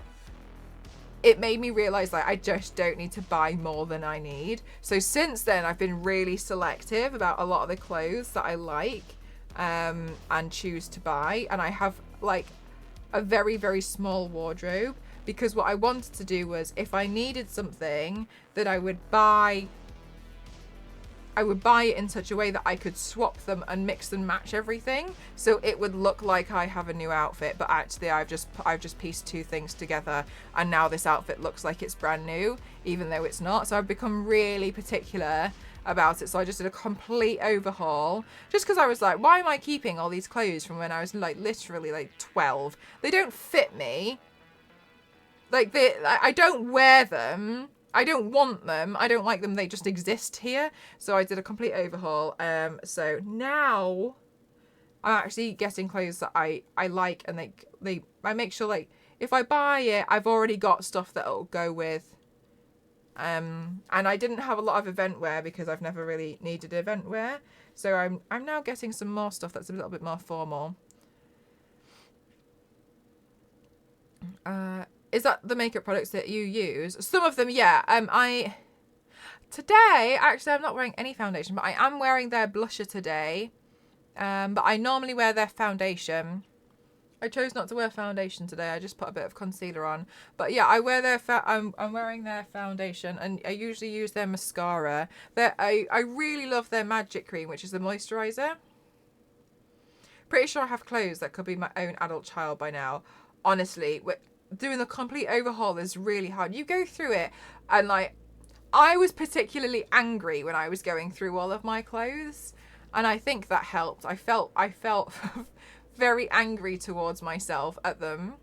it made me realize like I just don't need to buy more than I need. So since then, I've been really selective about a lot of the clothes that I like and choose to buy, and I have like a very small wardrobe, because what I wanted to do was, if I needed something, that I would buy it in such a way that I could swap them and mix and match everything, so it would look like I have a new outfit, but actually I've just pieced 2 things together, and now this outfit looks like it's brand new, even though it's not. So I've become really particular about it. So I just did a complete overhaul, just because I was like, why am I keeping all these clothes from when I was like literally like 12? They don't fit me. Like, I don't wear them. I don't want them. I don't like them. They just exist here. So I did a complete overhaul. So now I'm actually getting clothes that I like, and I make sure, like, if I buy it, I've already got stuff that'll go with. And I didn't have a lot of event wear because I've never really needed event wear. So I'm now getting some more stuff that's a little bit more formal. Is that the makeup products that you use? Some of them, yeah. Today, actually, I'm not wearing any foundation, but I am wearing their blusher today. But I normally wear their foundation. I chose not to wear foundation today. I just put a bit of concealer on. But yeah, I wear their I'm wearing their foundation, and I usually use their mascara. I really love their magic cream, which is the moisturizer. Pretty sure I have clothes that could be my own adult child by now. Honestly, doing the complete overhaul is really hard. You go through it, and like, I was particularly angry when I was going through all of my clothes, and I think that helped. I felt very angry towards myself at them.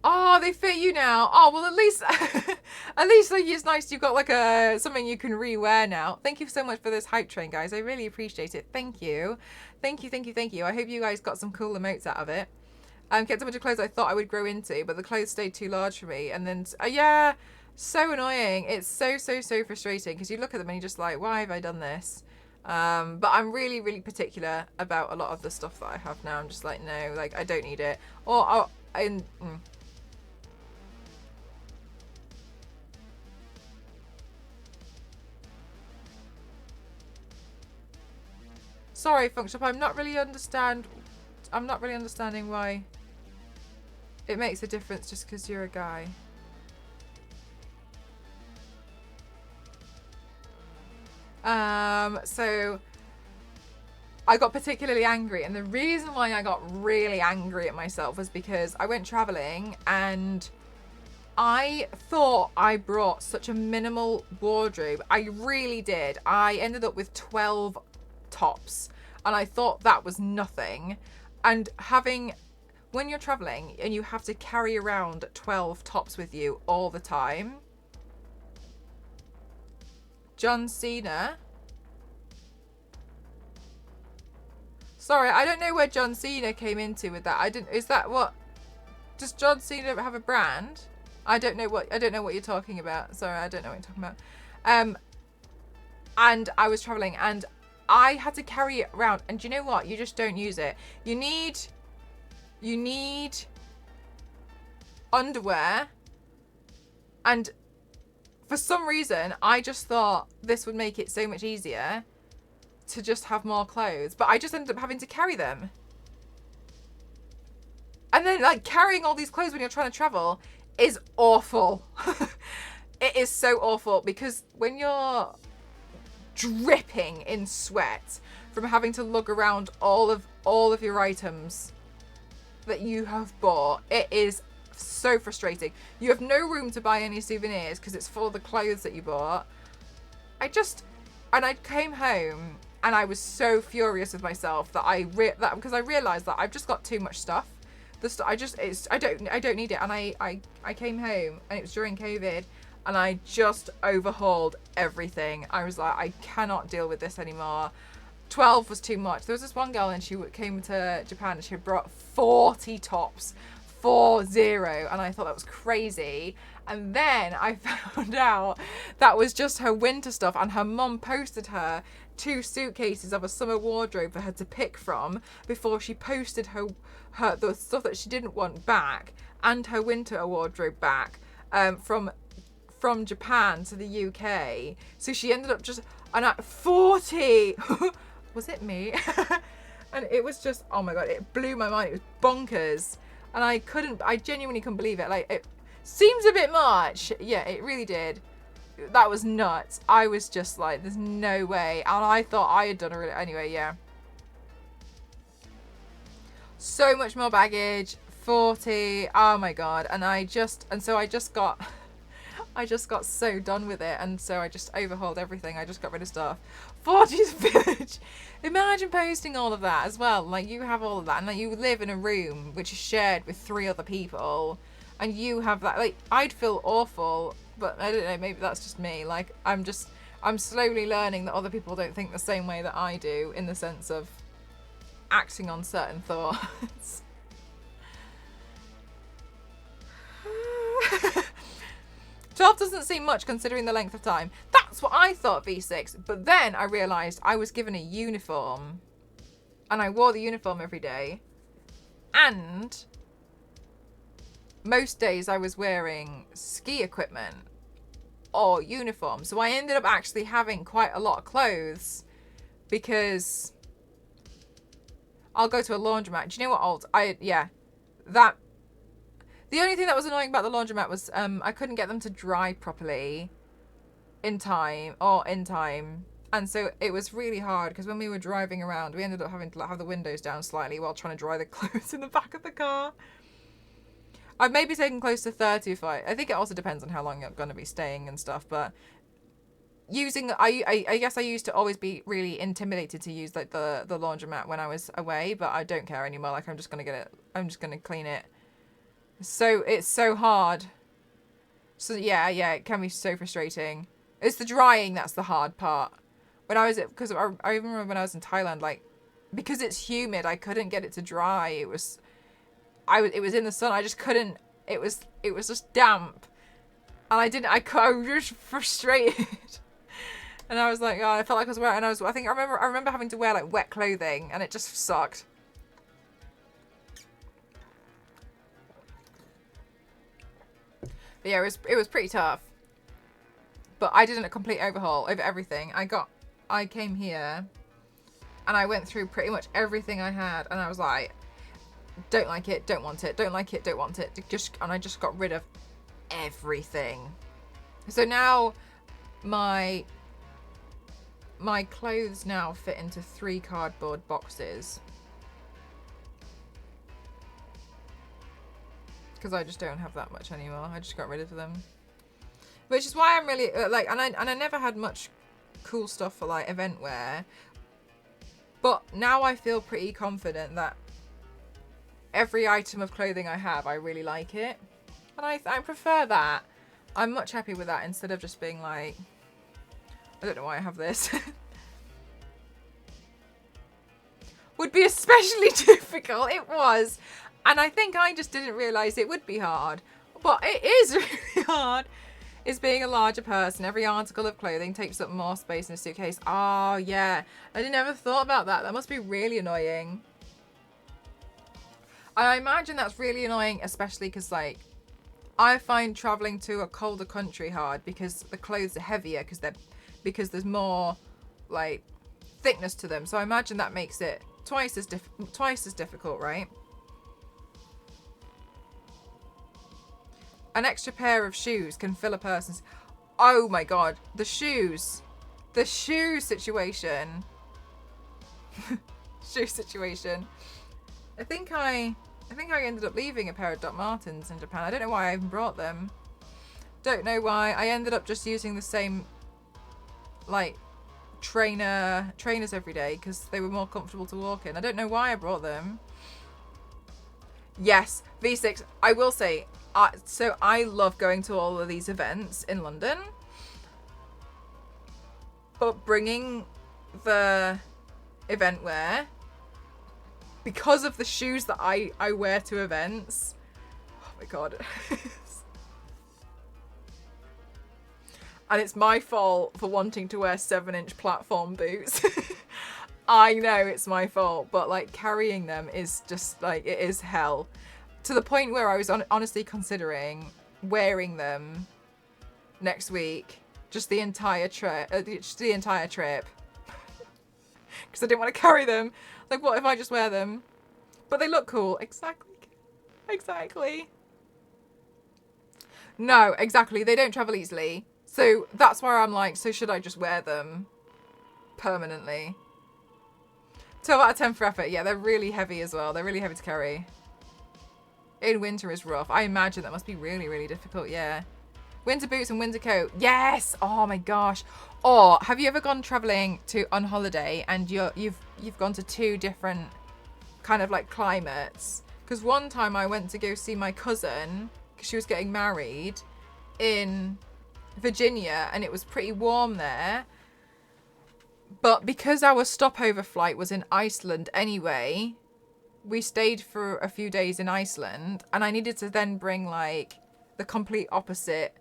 Oh, they fit you now. Oh, well, at least like, it's nice you've got like something you can rewear now. Thank you so much for this hype train, guys. I really appreciate it. Thank you. I hope you guys got some cool emotes out of it. Kept a bunch of clothes I thought I would grow into, but the clothes stayed too large for me. And then, yeah, so annoying. It's so frustrating, because you look at them and you're just like, why have I done this? But I'm really particular about a lot of the stuff that I have now. I'm just like, no, like, I don't need it. Sorry, Funkshop, I'm not really understanding why it makes a difference just because you're a guy. So I got particularly angry, and the reason why I got really angry at myself was because I went traveling, and I thought I brought such a minimal wardrobe. I really did. I ended up with 12 tops, and I thought that was nothing. And when you're traveling and you have to carry around 12 tops with you all the time. John Cena. Sorry, I don't know where John Cena came into with that. Is that what? Does John Cena have a brand? I don't know what you're talking about. Sorry, I don't know what you're talking about. And I was traveling and I had to carry it around. And do you know what? You just don't use it. You need underwear. And for some reason, I just thought this would make it so much easier to just have more clothes. But I just ended up having to carry them. And then, like, carrying all these clothes when you're trying to travel is awful. It is so awful because when you're dripping in sweat from having to lug around all of your items that you have bought, it is so frustrating. You have no room to buy any souvenirs because it's full of the clothes that you bought. And I came home and I was so furious with myself that because I realized that I've just got too much stuff. I don't need it. And I came home and it was during COVID and I just overhauled everything. I was like, I cannot deal with this anymore. 12 was too much. There was this one girl and she came to Japan and she had brought 40 tops. 40, and I thought that was crazy. And then I found out that was just her winter stuff, and her mum posted her 2 suitcases of a summer wardrobe for her to pick from before she posted her the stuff that she didn't want back and her winter wardrobe back from Japan to the UK. So she ended up just at 40. Was it me? And it was just, oh my god, it blew my mind. It was bonkers. And I genuinely couldn't believe it. Like, it seems a bit much. Yeah, it really did. That was nuts. I was just like, there's no way. And I thought I had done it. Anyway, yeah. So much more baggage. 40. Oh my god. And so I just got so done with it. And so I just overhauled everything. I just got rid of stuff. 40's village. Imagine posting all of that as well. Like, you have all of that, and like, you live in a room which is shared with 3 other people, and you have that. Like, I'd feel awful, but I don't know, maybe that's just me. Like, I'm slowly learning that other people don't think the same way that I do, in the sense of acting on certain thoughts. 12 doesn't seem much considering the length of time. That's what I thought, V6. But then I realised I was given a uniform. And I wore the uniform every day. And most days I was wearing ski equipment or uniform. So I ended up actually having quite a lot of clothes. Because I'll go to a laundromat. Do you know what, the only thing that was annoying about the laundromat was I couldn't get them to dry properly in time. And so it was really hard because when we were driving around, we ended up having to have the windows down slightly while trying to dry the clothes in the back of the car. I've maybe taken close to 30 I think it also depends on how long I'm going to be staying and stuff, but I guess I used to always be really intimidated to use like the laundromat when I was away, but I don't care anymore. Like, I'm just going to clean it. So it's so hard. So yeah, it can be so frustrating. It's the drying that's the hard part. Because I remember when I was in Thailand, like, because it's humid, I couldn't get it to dry. It was in the sun. I just couldn't. It was just damp, and I was just frustrated. And I was like, oh, I felt like I was wearing. And I remember having to wear like wet clothing, and it just sucked. But yeah, it was pretty tough. But I did a complete overhaul over everything. I came here and I went through pretty much everything I had, and I was like, don't like it, don't want it, don't like it, don't want it. And I just got rid of everything. So now my clothes now fit into 3 cardboard boxes. Because I just don't have that much anymore. I just got rid of them. Which is why I'm really like, and I never had much cool stuff for like event wear. But now I feel pretty confident that every item of clothing I have, I really like it. And I prefer that. I'm much happier with that instead of just being like, I don't know why I have this. Would be especially difficult. It was. And I think I just didn't realise it would be hard. But it is really hard. Is being a larger person. Every article of clothing takes up more space in a suitcase. Oh, yeah. I never thought about that. That must be really annoying. I imagine that's really annoying, especially because, like, I find travelling to a colder country hard because the clothes are heavier because there's more, like, thickness to them. So I imagine that makes it twice as difficult, right? An extra pair of shoes can fill a person's... Oh my god. The shoes. The shoe situation. Shoe situation. I think I ended up leaving a pair of Doc Martens in Japan. I don't know why I even brought them. Don't know why. I ended up just using the same, like, trainers every day because they were more comfortable to walk in. I don't know why I brought them. Yes, V6. I will say... so I love going to all of these events in London, but bringing the event wear, because of the shoes that I wear to events, oh my god. And it's my fault for wanting to wear 7-inch platform boots. I know it's my fault, but like carrying them is just like, it is hell. To the point where I was honestly considering wearing them next week, just the entire trip, because I didn't want to carry them. Like, what if I just wear them? But they look cool. Exactly. No, exactly. They don't travel easily. So that's where I'm like, so should I just wear them permanently? 12 out of 10 for effort. Yeah, they're really heavy as well. They're really heavy to carry. In winter is rough. I imagine that must be really, really difficult, yeah. Winter boots and winter coat. Yes! Oh my gosh. Or have you ever gone traveling on holiday and you've gone to 2 different kind of like climates? Because one time I went to go see my cousin because she was getting married in Virginia and it was pretty warm there. But because our stopover flight was in Iceland anyway, we stayed for a few days in Iceland and I needed to then bring like the complete opposite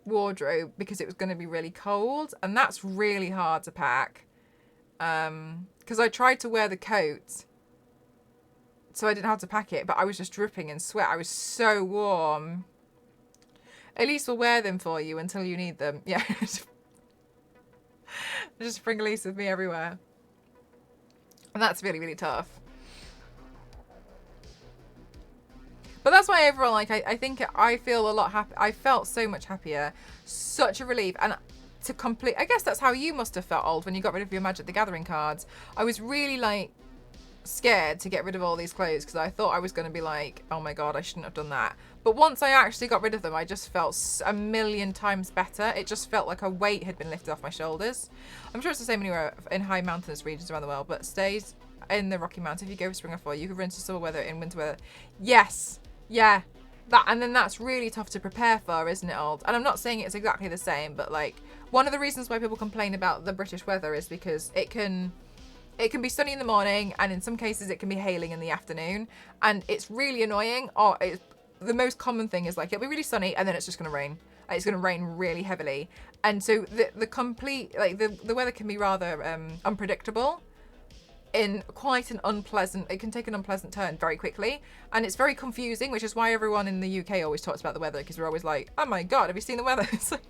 wardrobe because it was going to be really cold, and that's really hard to pack. Because I tried to wear the coat so I didn't have to pack it, but I was just dripping in sweat. I was so warm. At least we'll wear them for you until you need them. Yeah. Just bring Elise with me everywhere. And that's really, really tough. But that's why overall, like, I think I feel a lot happy. I felt so much happier. Such a relief. And to complete, I guess that's how you must have felt, Old, when you got rid of your Magic the Gathering cards. I was really, like, scared to get rid of all these clothes because I thought I was going to be like, oh my god, I shouldn't have done that. But once I actually got rid of them, I just felt a million times better. It just felt like a weight had been lifted off my shoulders. I'm sure it's the same anywhere in high mountainous regions around the world, but stays in the Rocky Mountains. If you go for spring or fall, you can run to summer weather in winter weather. Yes. Yeah. That, and then that's really tough to prepare for, isn't it, Old? And I'm not saying it's exactly the same, but like one of the reasons why people complain about the British weather is because it can be sunny in the morning, and in some cases it can be hailing in the afternoon, and it's really annoying. Or the most common thing is like it'll be really sunny and then it's just going to rain. It's going to rain really heavily, and so the complete like the weather can be rather unpredictable. In quite an unpleasant, it can take an unpleasant turn very quickly, and it's very confusing, which is why everyone in the UK always talks about the weather, because we're always like, oh my god, have you seen the weather? It's like,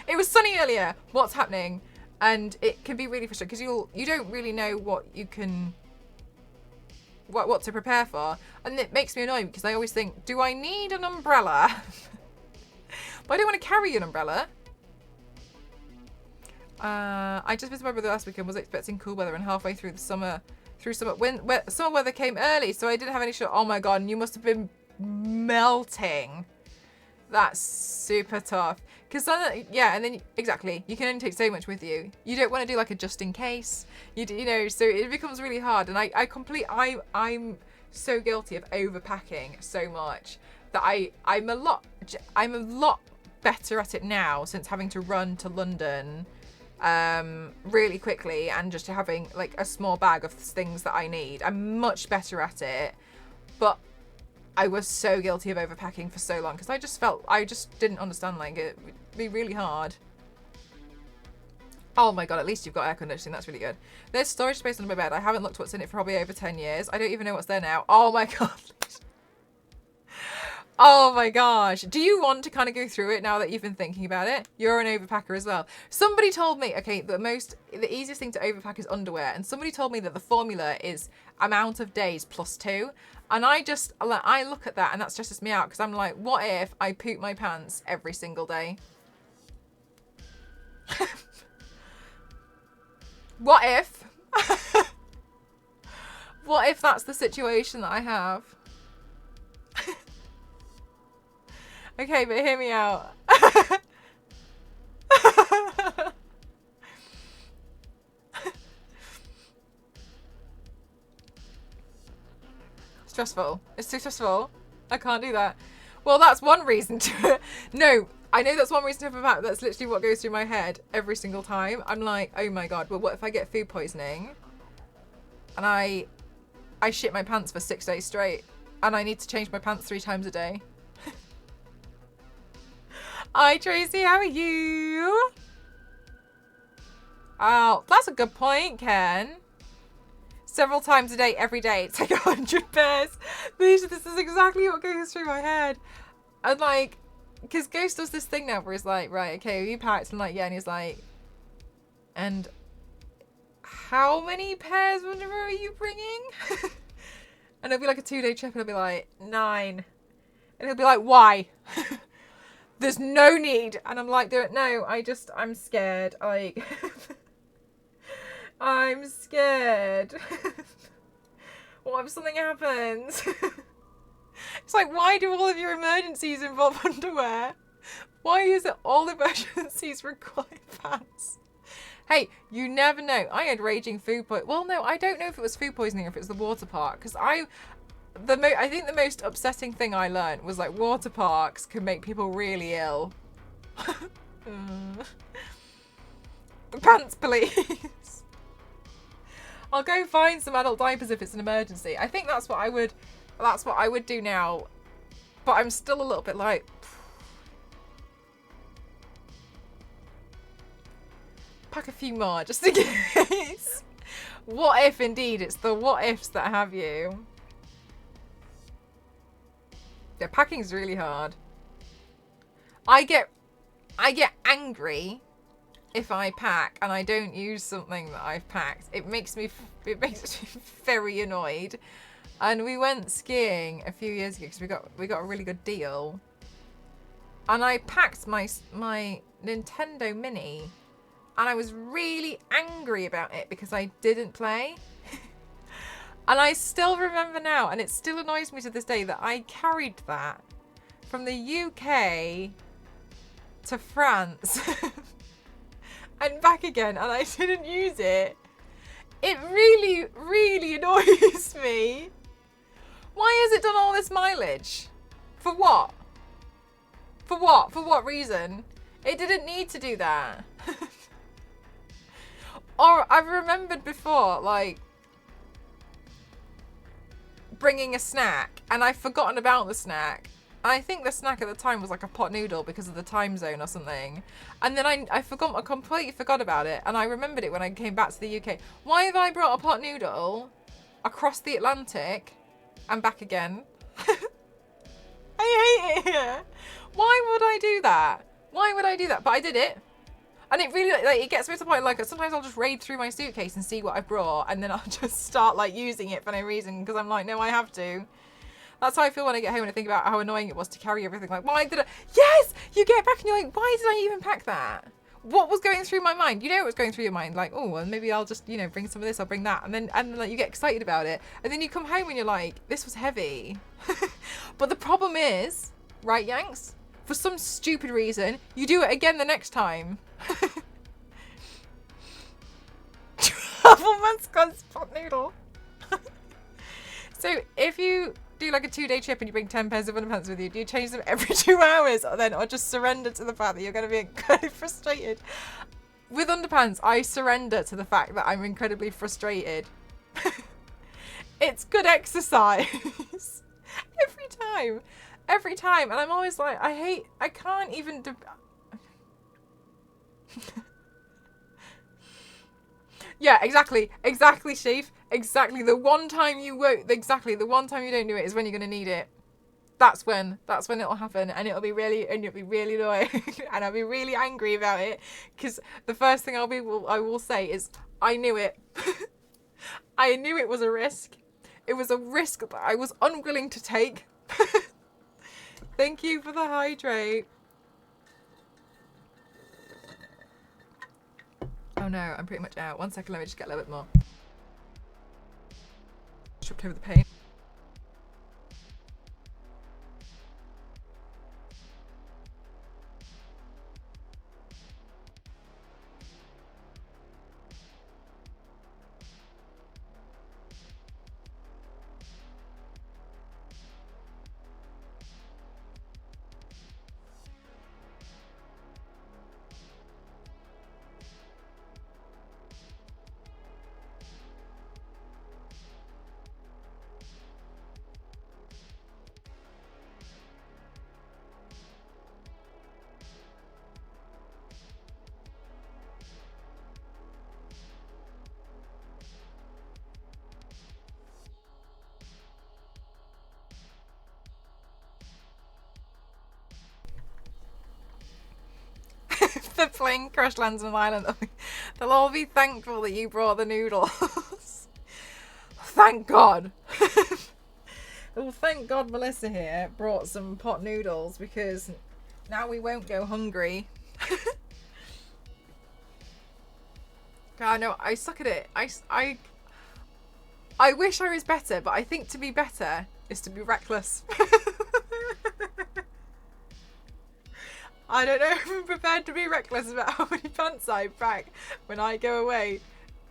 it was sunny earlier, what's happening? And it can be really frustrating because you don't really know what you can what to prepare for, and it makes me annoyed because I always think, do I need an umbrella? But I don't want to carry an umbrella. I just visited my brother last weekend, was expecting cool weather, and halfway through summer weather came early, so I didn't have any short. Oh my god, and you must have been melting. That's super tough. Because then, yeah, and then, exactly, you can only take so much with you. You don't want to do like a just in case. You know, so it becomes really hard. And I'm so guilty of overpacking so much that I'm a lot better at it now since having to run to London really quickly and just having like a small bag of things that I need. I'm much better at it, but I was so guilty of overpacking for so long because I just didn't understand, like, it would be really hard. Oh my god, at least you've got air conditioning. That's really good. There's storage space under my bed. I haven't looked what's in it for probably over 10 years. I don't even know what's there now. Oh my god. Oh my gosh. Do you want to kind of go through it now that you've been thinking about it? You're an overpacker as well. Somebody told me, okay, the easiest thing to overpack is underwear. And somebody told me that the formula is amount of days plus 2. And I look at that and that stresses me out because I'm like, what if I poop my pants every single day? What if? What if that's the situation that I have? Okay, but hear me out. Stressful. It's too stressful. I can't do that. Well, that's one reason to... No, I know that's one reason to have a back. That's literally what goes through my head every single time. I'm like, oh my god, but what if I get food poisoning? And I shit my pants for 6 days straight. And I need to change my pants 3 times a day. Hi Tracy, how are you? Oh, that's a good point, Ken. Several times a day, every day. It's like 100 pairs. This is exactly what goes through my head. And like, because Ghost does this thing now where he's like, right, okay, have you packed? I'm like, yeah. And he's like, and how many pairs of underwear are you bringing? And it'll be like a 2-day trip and I'll be like, 9. And he'll be like, why? There's no need. And I'm like, no, I'm scared. Like, I'm scared. What if something happens? It's like, why do all of your emergencies involve underwear? Why is it all emergencies require pants? Hey, you never know. I had raging food poisoning. Well, no, I don't know if it was food poisoning or if it was the water park. Because I think the most upsetting thing I learned was like water parks can make people really ill. The pants, please. I'll go find some adult diapers if it's an emergency. I think that's what I would do now. But I'm still a little bit like, pack a few more just in case. What if indeed it's the what ifs that have you? Yeah, packing's really hard. I get angry if I pack and I don't use something that I've packed. It makes me very annoyed. And we went skiing a few years ago because we got a really good deal. And I packed my Nintendo Mini, and I was really angry about it because I didn't play. And I still remember now, and it still annoys me to this day, that I carried that from the UK to France and back again, and I didn't use it. It really, really annoys me. Why has it done all this mileage? For what? For what? For what reason? It didn't need to do that. Or I've remembered before, like, bringing a snack, and I've forgotten about the snack. And I think the snack at the time was like a pot noodle because of the time zone or something. And then I completely forgot about it, and I remembered it when I came back to the UK. Why have I brought a pot noodle across the Atlantic and back again? I hate it here. Why would I do that? Why would I do that? But I did it. And it really, like, it gets me to the point, like, sometimes I'll just raid through my suitcase and see what I've brought, and then I'll just start, like, using it for no reason, because I'm like, no, I have to. That's how I feel when I get home and I think about how annoying it was to carry everything. Like, why did I... Yes! You get back and you're like, why did I even pack that? what was going through my mind? You know what was going through your mind? Like, oh, well, maybe I'll just, bring some of this, I'll bring that. And then like, you get excited about it. And then you come home and you're like, this was heavy. But the problem is, right, Yanks? For some stupid reason, you do it again the next time. Travel mascot's pot noodle. So if you do like a 2-day trip and you bring 10 pairs of underpants with you, do you change them every 2 hours or just surrender to the fact that you're going to be incredibly frustrated? With underpants, I surrender to the fact that I'm incredibly frustrated. It's good exercise. Every time. And I'm always like, I can't even Yeah, exactly, Steve. Exactly. The one time you don't do it is when you're gonna need it. That's when it'll happen, and it'll be really annoying, and I'll be really angry about it, because the first thing I will say is, I knew it. I knew it was a risk. It was a risk that I was unwilling to take. Thank you for the hydrate. Oh no, I'm pretty much out. 1 second, let me just get a little bit more. Tripped over the paint. The plane crash lands on an island. They'll all be thankful that you brought the noodles. Thank God. Well, thank God Melissa here brought some pot noodles, because now we won't go hungry. God, no, I suck at it. I wish I was better, but I think to be better is to be reckless. I don't know if I'm prepared to be reckless about how many pants I pack when I go away.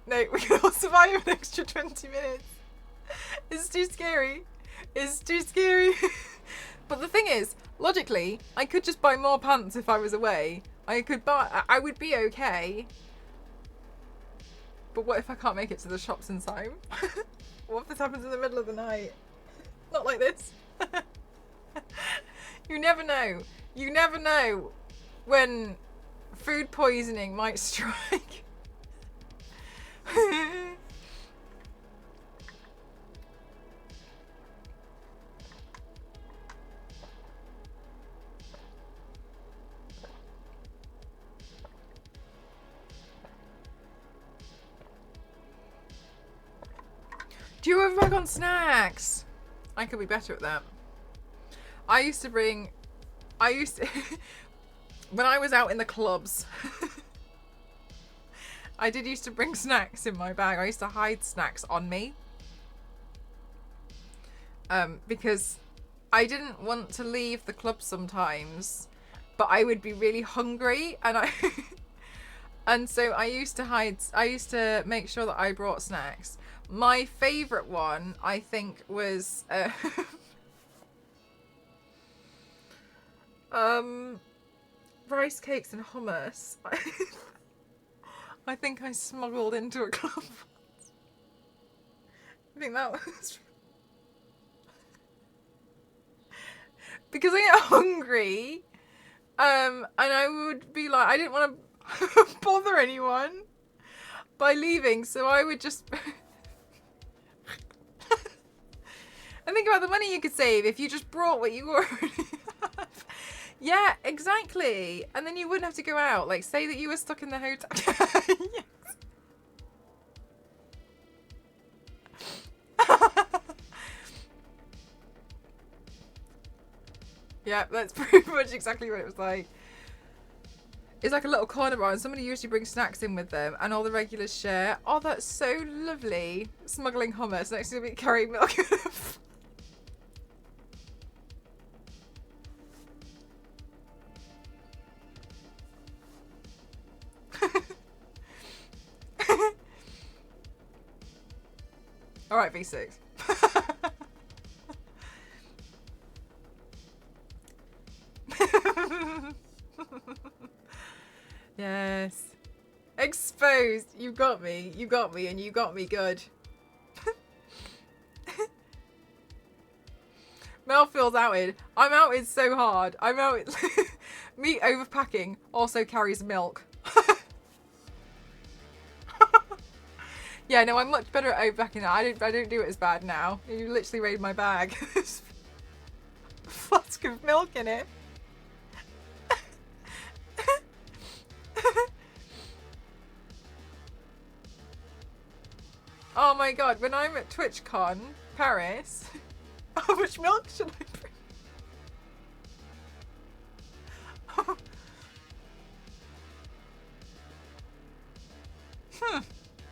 No, we can all survive an extra 20 minutes. It's too scary. It's too scary. But the thing is, logically, I could just buy more pants if I was away. I would be okay. But what if I can't make it to the shops in time? What if this happens in the middle of the night? Not like this. You never know. You never know when food poisoning might strike. Do you ever work on snacks? I could be better at that. When I was out in the clubs, I did used to bring snacks in my bag. I used to hide snacks on me. Because I didn't want to leave the club sometimes, but I would be really hungry, and so I used to make sure that I brought snacks. My favourite one, I think, was rice cakes and hummus. I think I smuggled into a club. I think that was because I get hungry, and I would be like, I didn't want to bother anyone by leaving, so I would just and think about the money you could save if you just brought what you already have. Yeah, exactly. And then you wouldn't have to go out. Like, say that you were stuck in the hotel. Yeah, that's pretty much exactly what it was like. It's like a little corner bar, and somebody usually brings snacks in with them, and all the regulars share. Oh, that's so lovely. Smuggling hummus next to me carrying milk. All right, V6. Yes. Exposed. You got me. You got me, and you got me good. Mel feels outed. I'm outed so hard. I'm outed. Me overpacking also carries milk. Yeah, no, I'm much better at overpacking now. I don't do it as bad now. You literally raid my bag. Flask of milk in it. Oh my god, when I'm at TwitchCon Paris, how much milk should I bring?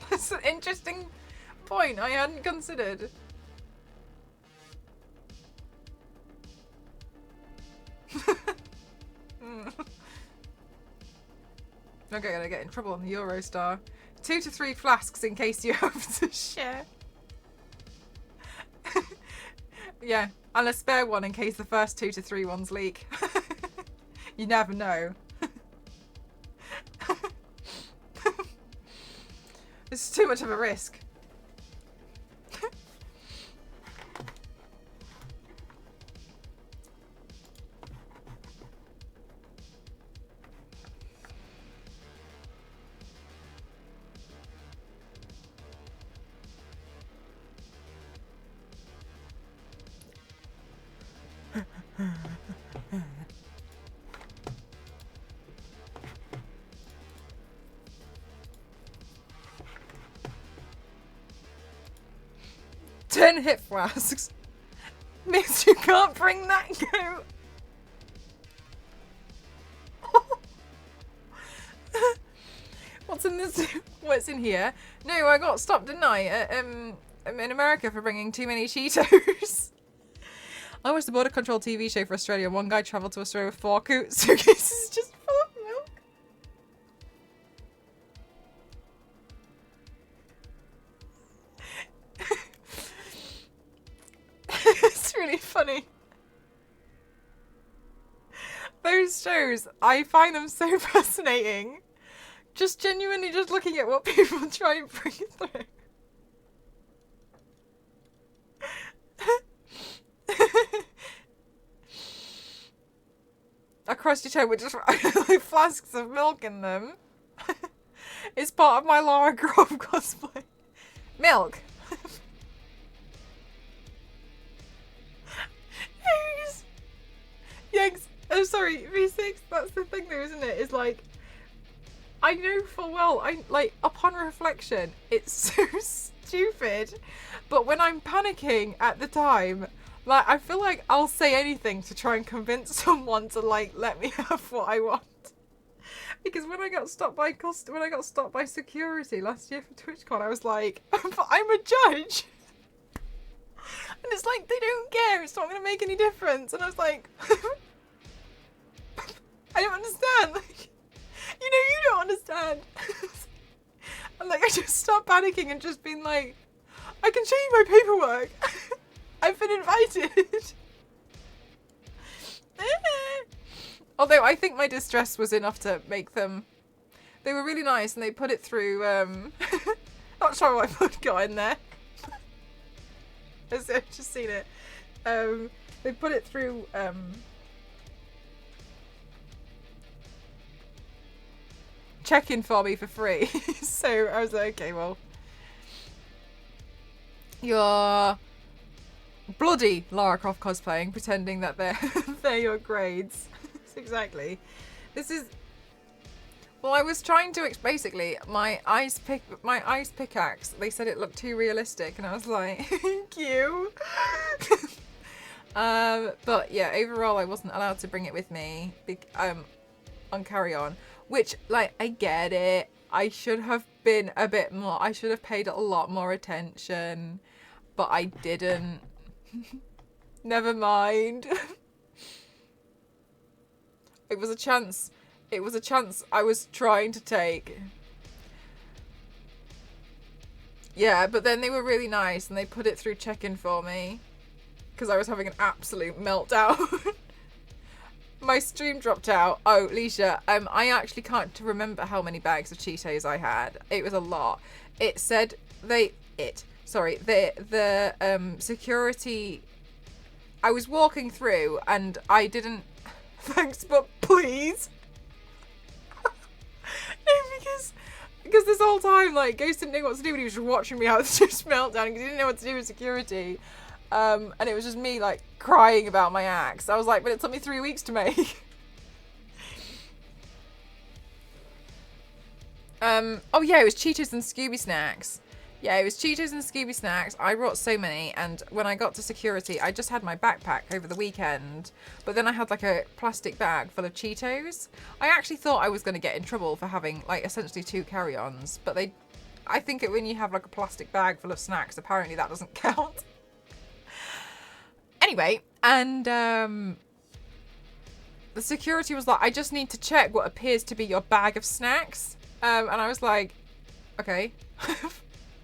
That's an interesting point I hadn't considered. Okay, gonna get in trouble on the Eurostar. 2 to 3 flasks in case you have to share. Yeah, and a spare one in case the first 2 to 3 ones leak. You never know. It's too much of a risk. Ten hip flasks means you can't bring that goat. What's in this? What's in here? No, I got stopped, didn't I? In America for bringing too many Cheetos. I watched the Border Control TV show for Australia. One guy travelled to Australia with 4 suitcases just full of milk. It's really funny. Those shows, I find them so fascinating. Just genuinely just looking at what people try and bring through. A crusty toe with just like flasks of milk in them. It's part of my Lara Croft cosplay. Milk. Yanks. Oh, sorry, V6. That's the thing, though, isn't it? It's like, I know full well. Upon reflection, it's so stupid. But when I'm panicking at the time, like, I feel like I'll say anything to try and convince someone to like let me have what I want. Because when I got stopped by security last year for TwitchCon, I was like, but I'm a judge. And it's like, they don't care. It's not going to make any difference. And I was like, I don't understand. Like, you don't understand. And like, I just stopped panicking and just been like, I can show you my paperwork. I've been invited. Although I think my distress was enough to make them. They were really nice and they put it through. Not sure what I got in there. I've just seen it. They put it through. Check-in for me for free. So I was like, okay, well, you're bloody Lara Croft cosplaying, pretending that they're your grades. Exactly. This is. Well, I was trying to basically my ice pickaxe. They said it looked too realistic, and I was like, thank you. But yeah, overall, I wasn't allowed to bring it with me. On carry-on. Which, like, I get it. I should have been a bit more, I should have paid a lot more attention, but I didn't. Never mind. It was a chance. It was a chance I was trying to take. Yeah, but then they were really nice and they put it through check-in for me because I was having an absolute meltdown. My stream dropped out. Oh, Leisha, I actually can't remember how many bags of Cheetos I had. It was a lot. It said the security. I was walking through and I didn't. Thanks, but please. No, because this whole time, like, Ghost didn't know what to do, but he was just watching me have this meltdown because he didn't know what to do with security. And it was just me, like, crying about my axe. I was like, but it took me 3 weeks to make. Oh yeah, it was Cheetos and Scooby Snacks. Yeah, it was Cheetos and Scooby Snacks. I brought so many, and when I got to security, I just had my backpack over the weekend, but then I had like a plastic bag full of Cheetos. I actually thought I was going to get in trouble for having like essentially 2 carry-ons, but I think when you have like a plastic bag full of snacks, apparently that doesn't count. Anyway, and the security was like, I just need to check what appears to be your bag of snacks. And I was like, okay. I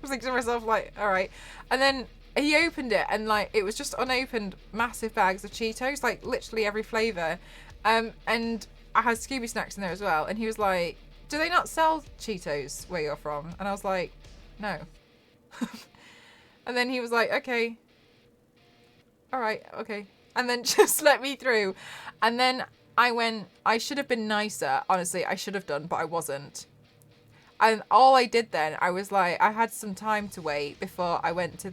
was thinking to myself, like, all right. And then he opened it and like, it was just unopened massive bags of Cheetos, like literally every flavour. And I had Scooby Snacks in there as well. And he was like, do they not sell Cheetos where you're from? And I was like, no. And then he was like, okay. All right, okay. And then just let me through. And then I should have been nicer. Honestly, I should have done, but I wasn't. And all I did then, I was like, I had some time to wait before I got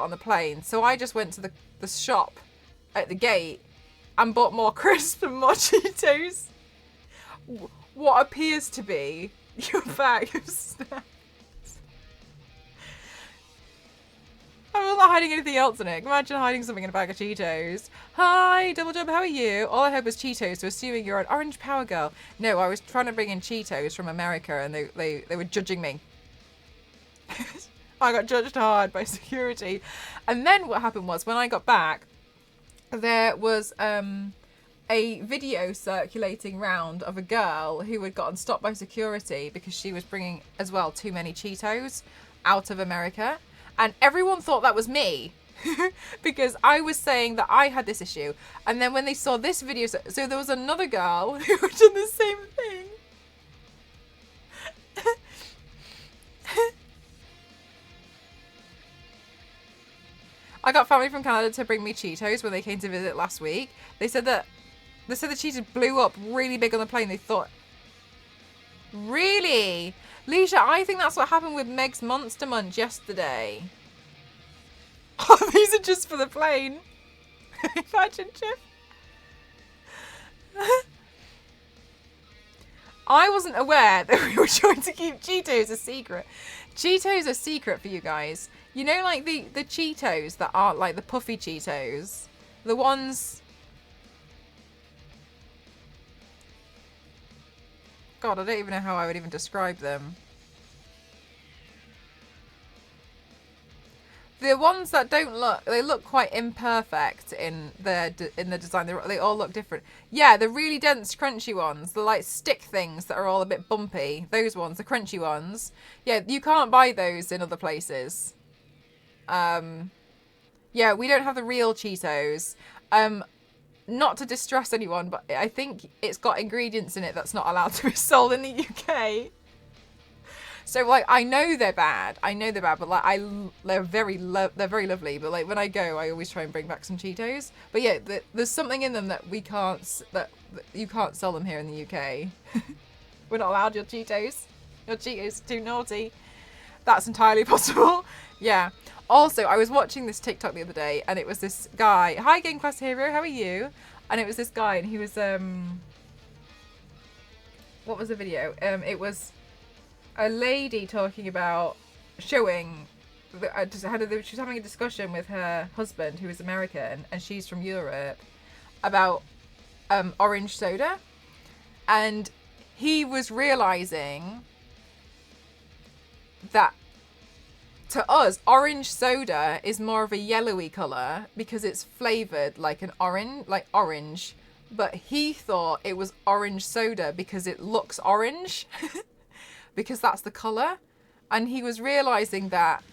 on the plane. So I just went to the shop at the gate and bought more crisps and more Cheetos. What appears to be your bag of snacks. I'm not hiding anything else in it. Imagine hiding something in a bag of Cheetos. Hi, Double Jump, how are you? All I heard was Cheetos, so assuming you're an Orange Power Girl. No, I was trying to bring in Cheetos from America and they were judging me. I got judged hard by security. And then what happened was, when I got back, there was a video circulating round of a girl who had gotten stopped by security because she was bringing as well too many Cheetos out of America. And everyone thought that was me because I was saying that I had this issue. And then when they saw this video, so there was another girl who had done the same thing. I got family from Canada to bring me Cheetos when they came to visit last week. They said the Cheetos blew up really big on the plane. They thought, really? Leisha, I think that's what happened with Meg's Monster Munch yesterday. Oh, these are just for the plane. Imagine, Chip. I wasn't aware that we were trying to keep Cheetos a secret. Cheetos are secret for you guys. You know, like the Cheetos that aren't like the puffy Cheetos? The ones... God, I don't even know how I would even describe them. The ones that don't look, they look quite imperfect in the design. They all look different. Yeah, the really dense, crunchy ones, the like stick things that are all a bit bumpy. Those ones, the crunchy ones. Yeah, you can't buy those in other places. Yeah, we don't have the real Cheetos. Not to distress anyone, but I think it's got ingredients in it that's not allowed to be sold in the UK. So like, I know they're bad, but like they're very lovely. But like when I go, I always try and bring back some Cheetos. But yeah, there's something in them that that you can't sell them here in the UK. We're not allowed your Cheetos. Your Cheetos are too naughty. That's entirely possible. Yeah. Also, I was watching this TikTok the other day, and it was this guy. Hi, Game Class Hero. How are you? And it was this guy, and he was what was the video? It was a lady talking about showing. She was having a discussion with her husband, who is American, and she's from Europe, about orange soda. And he was realizing that to us, orange soda is more of a yellowy color because it's flavored like an orange. But he thought it was orange soda because it looks orange, because that's the color. And he was realizing that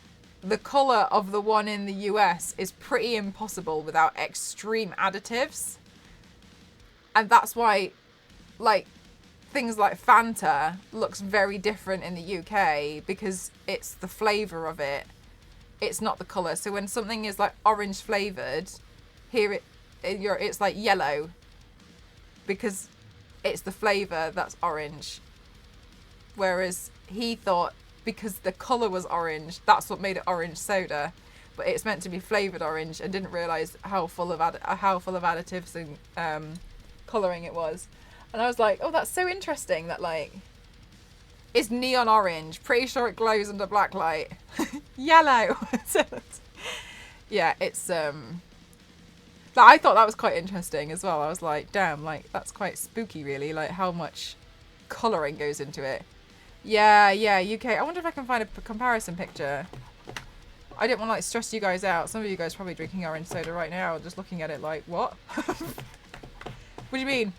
the color of the one in the US is pretty impossible without extreme additives. And that's why, like, things like Fanta looks very different in the UK because it's the flavor of it. It's not the color. So when something is like orange flavored, here it's like yellow because it's the flavor that's orange. Whereas he thought because the color was orange, that's what made it orange soda, but it's meant to be flavored orange, and didn't realize how full of additives and coloring it was. And I was like, oh, that's so interesting that, like, it's neon orange. Pretty sure it glows under black light. Yellow. Yeah, it's I thought that was quite interesting as well. I was like, damn, like, that's quite spooky, really, like how much coloring goes into it. Yeah, UK. I wonder if I can find a comparison picture. I didn't want to, like, stress you guys out. Some of you guys probably drinking orange soda right now, just looking at it like, what? What do you mean?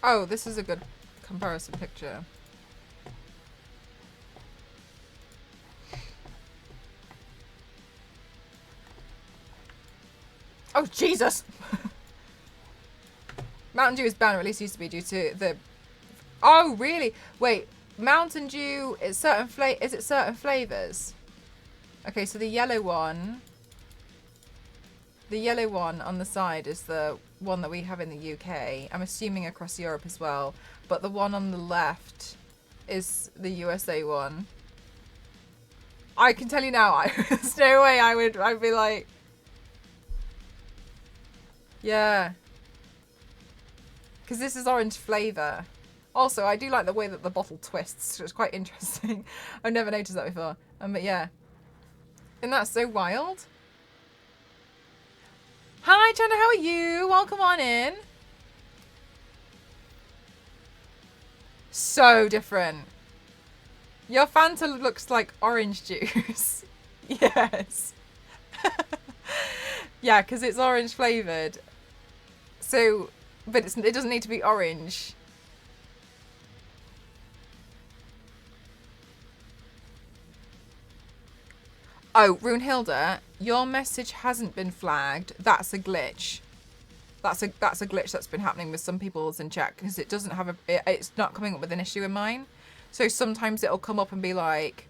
Oh, this is a good comparison picture. Oh, Jesus! Mountain Dew is banned, or at least used to be, due to the... Oh, really? Wait, Mountain Dew is certain is it certain flavors? Okay, so the yellow one on the side is the one that we have in the UK. I'm assuming across Europe as well. But the one on the left is the USA one. I can tell you now, there's no way I'd be like... Yeah. Because this is orange flavour. Also, I do like the way that the bottle twists. It's quite interesting. I've never noticed that before. But yeah. Isn't that so wild? Hi, Chanda, how are you? Welcome on in. So different. Your Fanta looks like orange juice. Yes. Yeah, because it's orange flavoured. So, but it doesn't need to be orange. Oh, Runehilda, your message hasn't been flagged. That's a glitch. That's a glitch that's been happening with some people's in chat because it doesn't have it's not coming up with an issue in mine. So sometimes it'll come up and be like,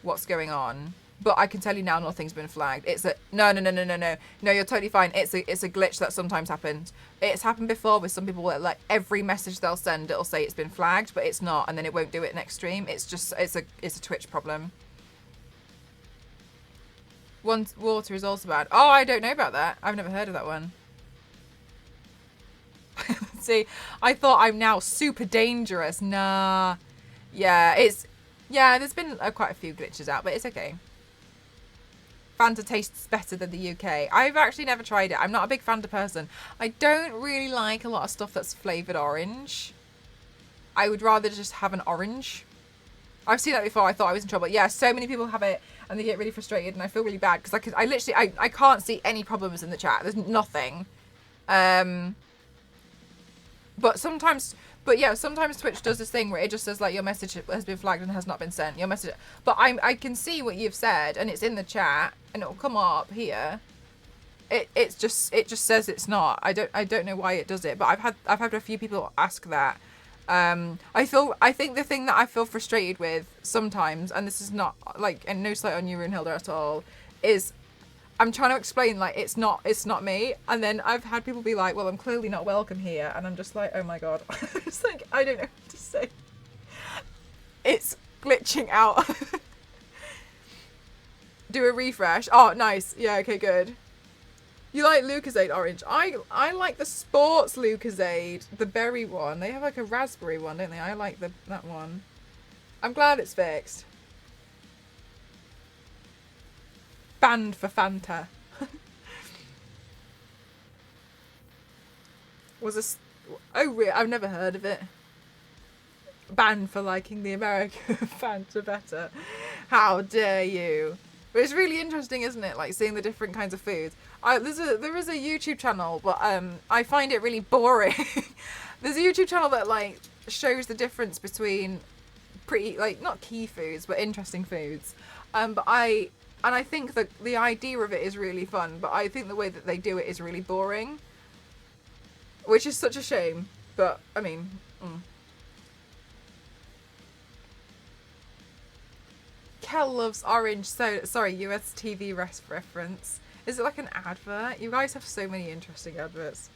what's going on? But I can tell you now, nothing's been flagged. It's a no. No, you're totally fine. It's a glitch that sometimes happens. It's happened before with some people where, like, every message they'll send, it'll say it's been flagged, but it's not, and then it won't do it next stream. It's just it's a Twitch problem. One water is also bad. Oh, I don't know about that. I've never heard of that one. See, I thought I'm now super dangerous. Nah. Yeah, there's been quite a few glitches out, but it's okay. Fanta tastes better than the UK. I've actually never tried it. I'm not a big Fanta person. I don't really like a lot of stuff that's flavoured orange. I would rather just have an orange. I've seen that before. I thought I was in trouble. Yeah, so many people have it and they get really frustrated, and I feel really bad because I literally can't see any problems in the chat. There's nothing. But sometimes Twitch does this thing where it just says, like, your message has been flagged and has not been sent. Your message, but I can see what you've said and it's in the chat and it'll come up here. It just says it's not. I don't know why it does it, but I've had a few people ask that, I think the thing that I feel frustrated with sometimes, and this is not like, and no slight on you, Runhilda, at all, is I'm trying to explain like it's not me, and then I've had people be like, well, I'm clearly not welcome here, and I'm just like, oh my god. It's like, I don't know what to say. It's glitching out. Do a refresh. Oh, nice. Yeah, okay, good. You like Lucozade Orange? I like the sports Lucozade, the berry one. They have like a raspberry one, don't they? I like that one. I'm glad it's fixed. Banned for Fanta. I've never heard of it. Banned for liking the American Fanta better. How dare you? But it's really interesting, isn't it? Like seeing the different kinds of foods. There is a YouTube channel, but I find it really boring. There's a YouTube channel that like shows the difference between pretty like not key foods but interesting foods. But I think that the idea of it is really fun, but I think the way that they do it is really boring, which is such a shame. But I mean. Kel loves orange soda. Sorry, US TV reference. Is it like an advert? You guys have so many interesting adverts.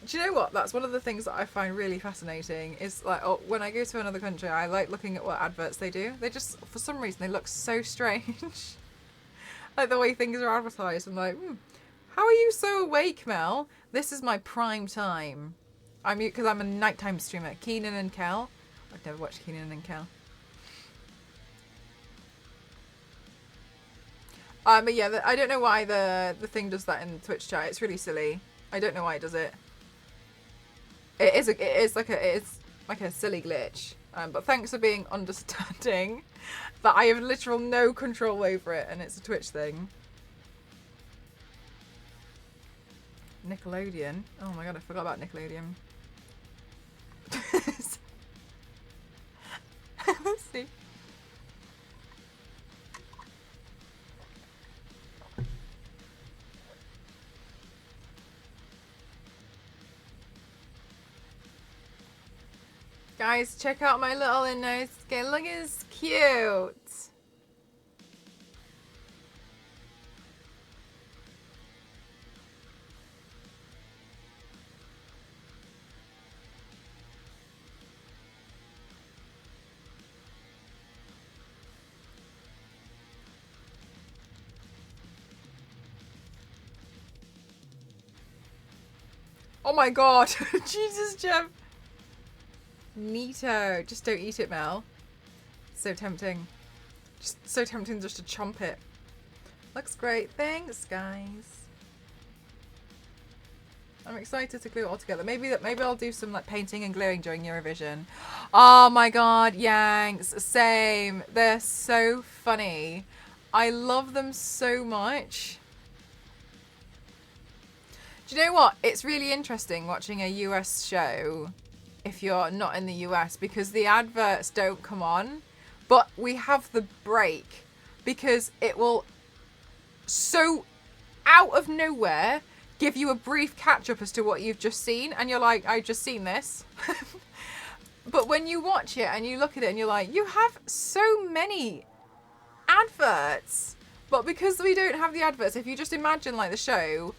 Do you know what? That's one of the things that I find really fascinating is like, oh, when I go to another country, I like looking at what adverts they do. They just, for some reason, they look so strange. Like the way things are advertised. I'm like, how are you so awake, Mel? This is my prime time. Because I'm a nighttime streamer. Keenan and Kel. I've never watched Keenan and Kel. But yeah, I don't know why the thing does that in Twitch chat. It's really silly. I don't know why it does it. It is like a silly glitch. But thanks for being understanding that I have literal no control over it, and it's a Twitch thing. Nickelodeon. Oh my god, I forgot about Nickelodeon. Let's see. Guys, check out my little Inosuke. Look, it's cute. Oh my god. Jesus, Jeff. Neato. Just don't eat it, Mel. So tempting. Just so tempting just to chomp it. Looks great. Thanks, guys. I'm excited to glue it all together. Maybe I'll do some like painting and gluing during Eurovision. Oh my god, Yanks. Same. They're so funny. I love them so much. Do you know what? It's really interesting watching a US show if you're not in the US because the adverts don't come on, but we have the break because it will so out of nowhere give you a brief catch up as to what you've just seen, and you're like, I've just seen this. But when you watch it and you look at it and you're like, you have so many adverts. But because we don't have the adverts, if you just imagine like the show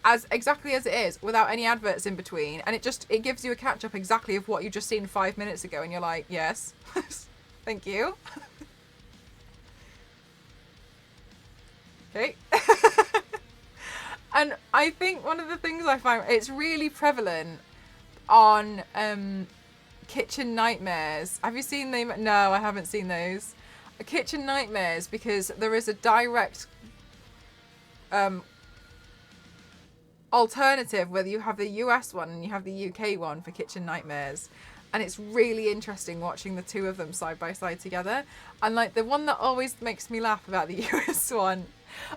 as exactly as it is without any adverts in between, and it gives you a catch up exactly of what you just seen 5 minutes ago, and you're like, yes. Thank you. Okay. And I think one of the things I find, it's really prevalent on Kitchen Nightmares. Have you seen them? No, I haven't seen those. Kitchen Nightmares, because there is a direct alternative whether you have the US one and you have the UK one for Kitchen Nightmares, and it's really interesting watching the two of them side by side together. And like the one that always makes me laugh about the US one,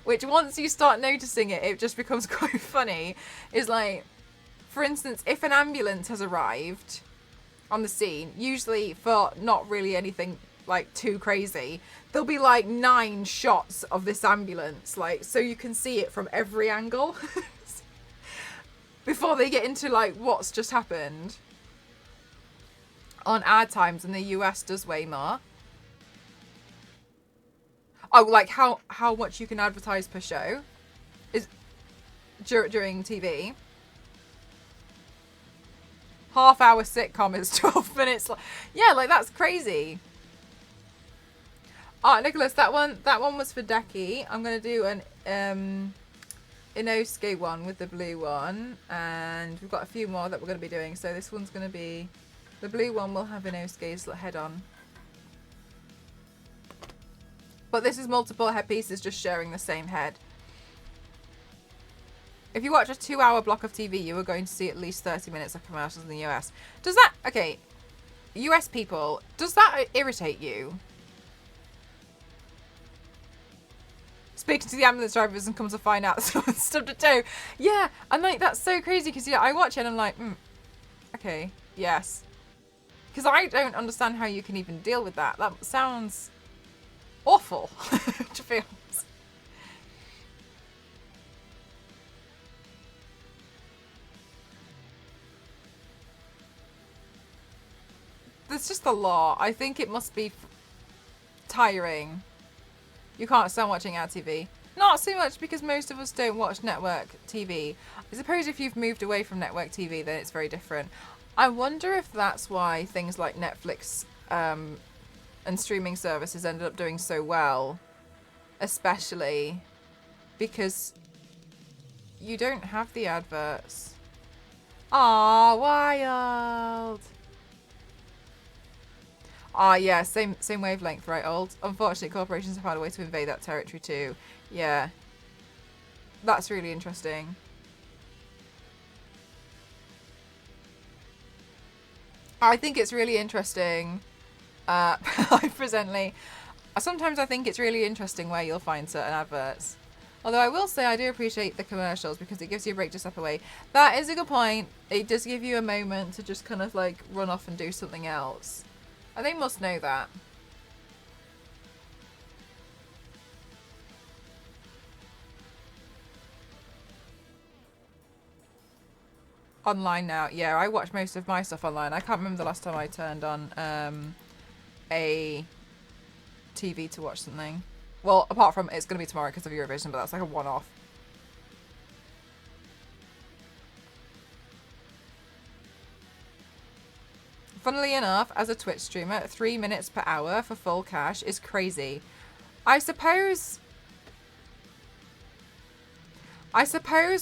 which once you start noticing it just becomes quite funny, is like, for instance, if an ambulance has arrived on the scene, usually for not really anything like too crazy, there'll be like 9 shots of this ambulance, like, so you can see it from every angle before they get into like what's just happened. on ad times, and the US does way more. Oh, like how much you can advertise per show is during TV. Half-hour sitcom is 12 minutes. Yeah, like that's crazy. Oh, Nicholas, that one was for Decky. I'm gonna do an Inosuke one with the blue one, and we've got a few more that we're gonna be doing. So this one's gonna be the blue one. Will have Inosuke's head on. But this is multiple headpieces just sharing the same head. If you watch a 2-hour block of TV, you are going to see at least 30 minutes of commercials in the US. Does that... Okay, US people, does that irritate you? Speaking to the ambulance drivers and come to find out someone's stubbed a toe. Yeah, and like, that's so crazy because I watch it and I'm like, okay, yes. Because I don't understand how you can even deal with that. That sounds... awful, to be honest. There's just a lot. I think it must be tiring. You can't stand watching ad TV. Not so much because most of us don't watch network TV. I suppose if you've moved away from network TV, then it's very different. I wonder if that's why things like Netflix and streaming services ended up doing so well, especially because you don't have the adverts. Aw, wild. Ah, yeah, same wavelength, right, old? Unfortunately, corporations have found a way to invade that territory too. Yeah. That's really interesting. I think it's really interesting. Presently, sometimes I think it's really interesting where you'll find certain adverts. Although I will say I do appreciate the commercials because it gives you a break to step away. That is a good point. It does give you a moment to just kind of like run off and do something else. And they must know that. Online now. Yeah, I watch most of my stuff online. I can't remember the last time I turned on a TV to watch something. Well, apart from it's going to be tomorrow because of Eurovision, but that's like a one-off. Funnily enough, as a Twitch streamer, 3 minutes per hour for full cash is crazy. I suppose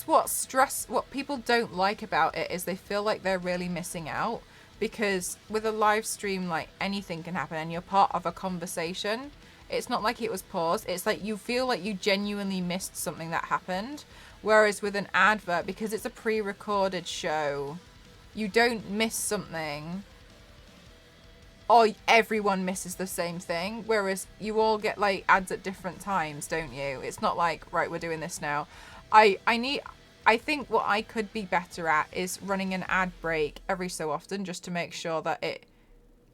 what people don't like about it is they feel like they're really missing out, because with a live stream, like, anything can happen and you're part of a conversation. It's not like it was paused. It's like you feel like you genuinely missed something that happened. Whereas with an advert, because it's a pre-recorded show, you don't miss something. Or everyone misses the same thing. Whereas you all get, like, ads at different times, don't you? It's not like, right, we're doing this now. I think what I could be better at is running an ad break every so often, just to make sure that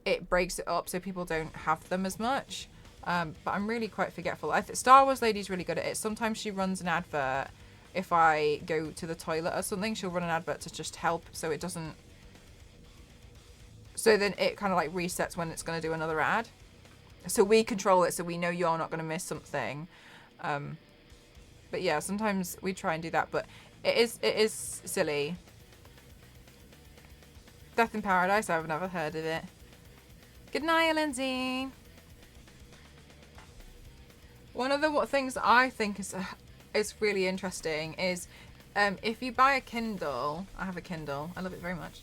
it breaks it up so people don't have them as much. But I'm really quite forgetful. Star Wars Lady's really good at it. Sometimes she runs an advert. If I go to the toilet or something, she'll run an advert to just help so it doesn't... So then it kind of like resets when it's going to do another ad. So we control it so we know you're not going to miss something. But yeah, sometimes we try and do that, but it is silly. Death in Paradise, I've never heard of it. Good night, Lindsay. One of the things that I think is really interesting is if you buy a Kindle, I have a Kindle, I love it very much.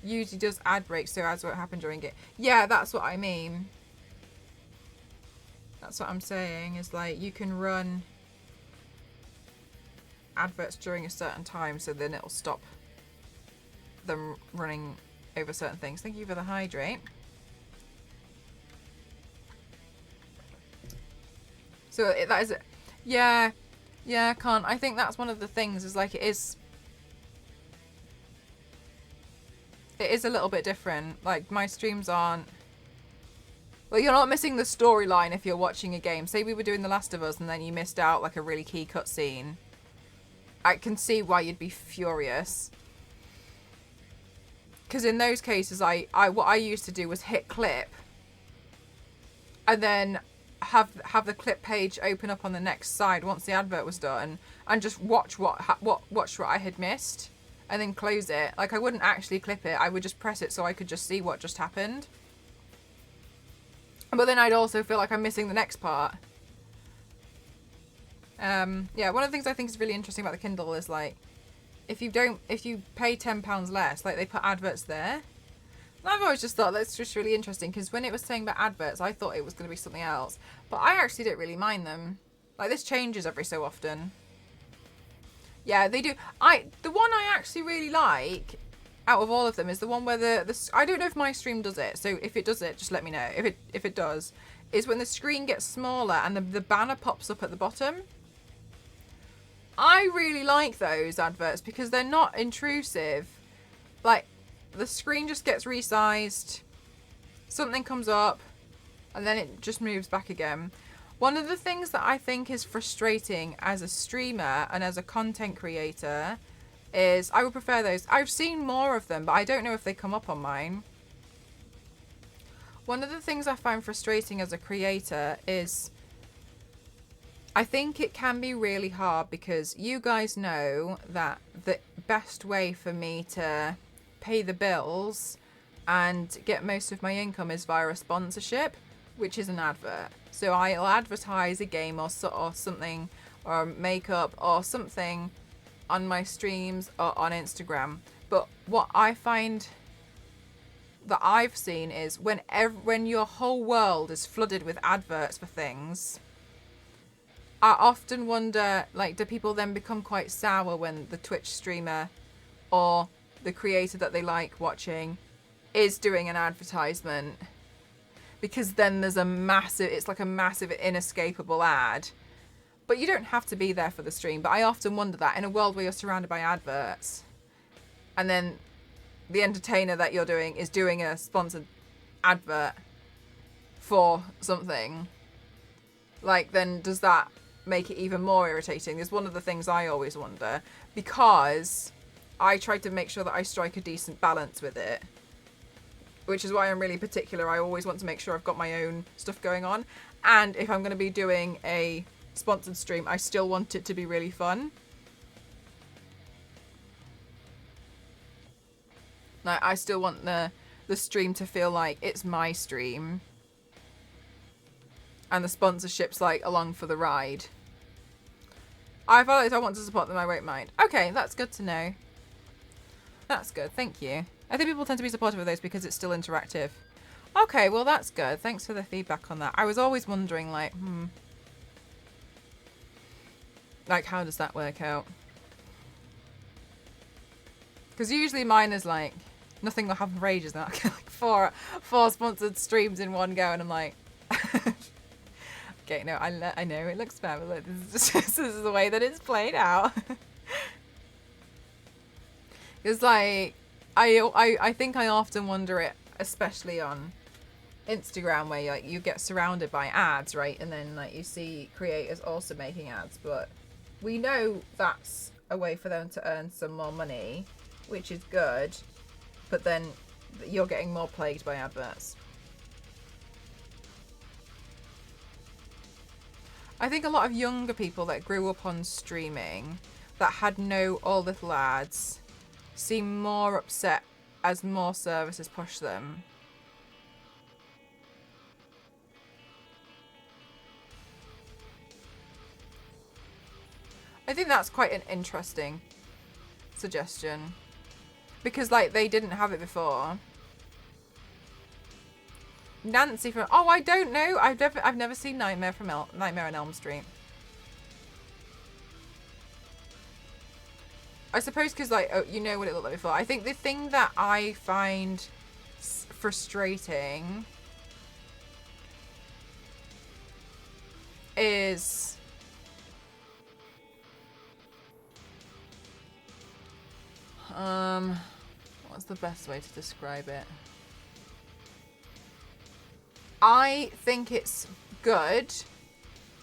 Usually does ad breaks, so ads won't happen during it. Yeah, that's what I mean. That's what I'm saying, is like you can run adverts during a certain time, so then it'll stop them running over certain things. Thank you for the hydrate. So that is it. Yeah, I can't. I think that's one of the things, is like it is a little bit different. Like my streams aren't... Well, you're not missing the storyline if you're watching a game. Say we were doing The Last of Us and then you missed out like a really key cutscene. I can see why you'd be furious. Because in those cases, what I used to do was hit clip, and then have the clip page open up on the next side once the advert was done, and just watch what I had missed, and then close it. Like, I wouldn't actually clip it. I would just press it so I could just see what just happened. But then I'd also feel like I'm missing the next part. Yeah, one of the things I think is really interesting about the Kindle is, like, if you pay £10 less, like, they put adverts there. And I've always just thought that's just really interesting, because when it was saying about adverts, I thought it was going to be something else. But I actually don't really mind them. Like, this changes every so often. Yeah, they do. The one I actually really like out of all of them is the one where the I don't know if my stream does it, so if it does it, just let me know. If it does, is when the screen gets smaller and the banner pops up at the bottom. I really like those adverts because they're not intrusive. Like, the screen just gets resized, something comes up, and then it just moves back again. One of the things that I think is frustrating as a streamer and as a content creator is I would prefer those. I've seen more of them, but I don't know if they come up on mine. One of the things I find frustrating as a creator is I think it can be really hard, because you guys know that the best way for me to pay the bills and get most of my income is via a sponsorship, which is an advert. So I'll advertise a game or something, or makeup or something on my streams or on Instagram. But what I find that I've seen is when your whole world is flooded with adverts for things, I often wonder, like, do people then become quite sour when the Twitch streamer or the creator that they like watching is doing an advertisement? Because then there's it's like a massive inescapable ad. But you don't have to be there for the stream. But I often wonder that in a world where you're surrounded by adverts, and then the entertainer that you're doing is doing a sponsored advert for something, like, then does that make it even more irritating? Is one of the things I always wonder, because I try to make sure that I strike a decent balance with it, which is why I'm really particular. I always want to make sure I've got my own stuff going on, and if I'm going to be doing a sponsored stream, I still want it to be really fun. Like, I still want the stream to feel like it's my stream, and the sponsorship's like along for the ride. I feel like if I want to support them, I won't mind. Okay, that's good to know. That's good, thank you. I think people tend to be supportive of those because it's still interactive. Okay, well, that's good. Thanks for the feedback on that. I was always wondering, like, like, how does that work out? Because usually mine is like, nothing will happen for ages. And I get like four sponsored streams in one go, and I'm like, okay, no, I know it looks bad, but like, this is the way that it's played out. It's like, I think I often wonder it, especially on Instagram, where you get surrounded by ads, right? And then, like, you see creators also making ads, but we know that's a way for them to earn some more money, which is good, but then you're getting more plagued by adverts. I think a lot of younger people that grew up on streaming that had no or little ads seem more upset as more services push them. I think that's quite an interesting suggestion, because, like, they didn't have it before. Nancy from... Oh, I don't know. I've never seen Nightmare on Elm Street. I suppose because, like, oh, you know what it looked like before. I think the thing that I find frustrating is... what's the best way to describe it? I think it's good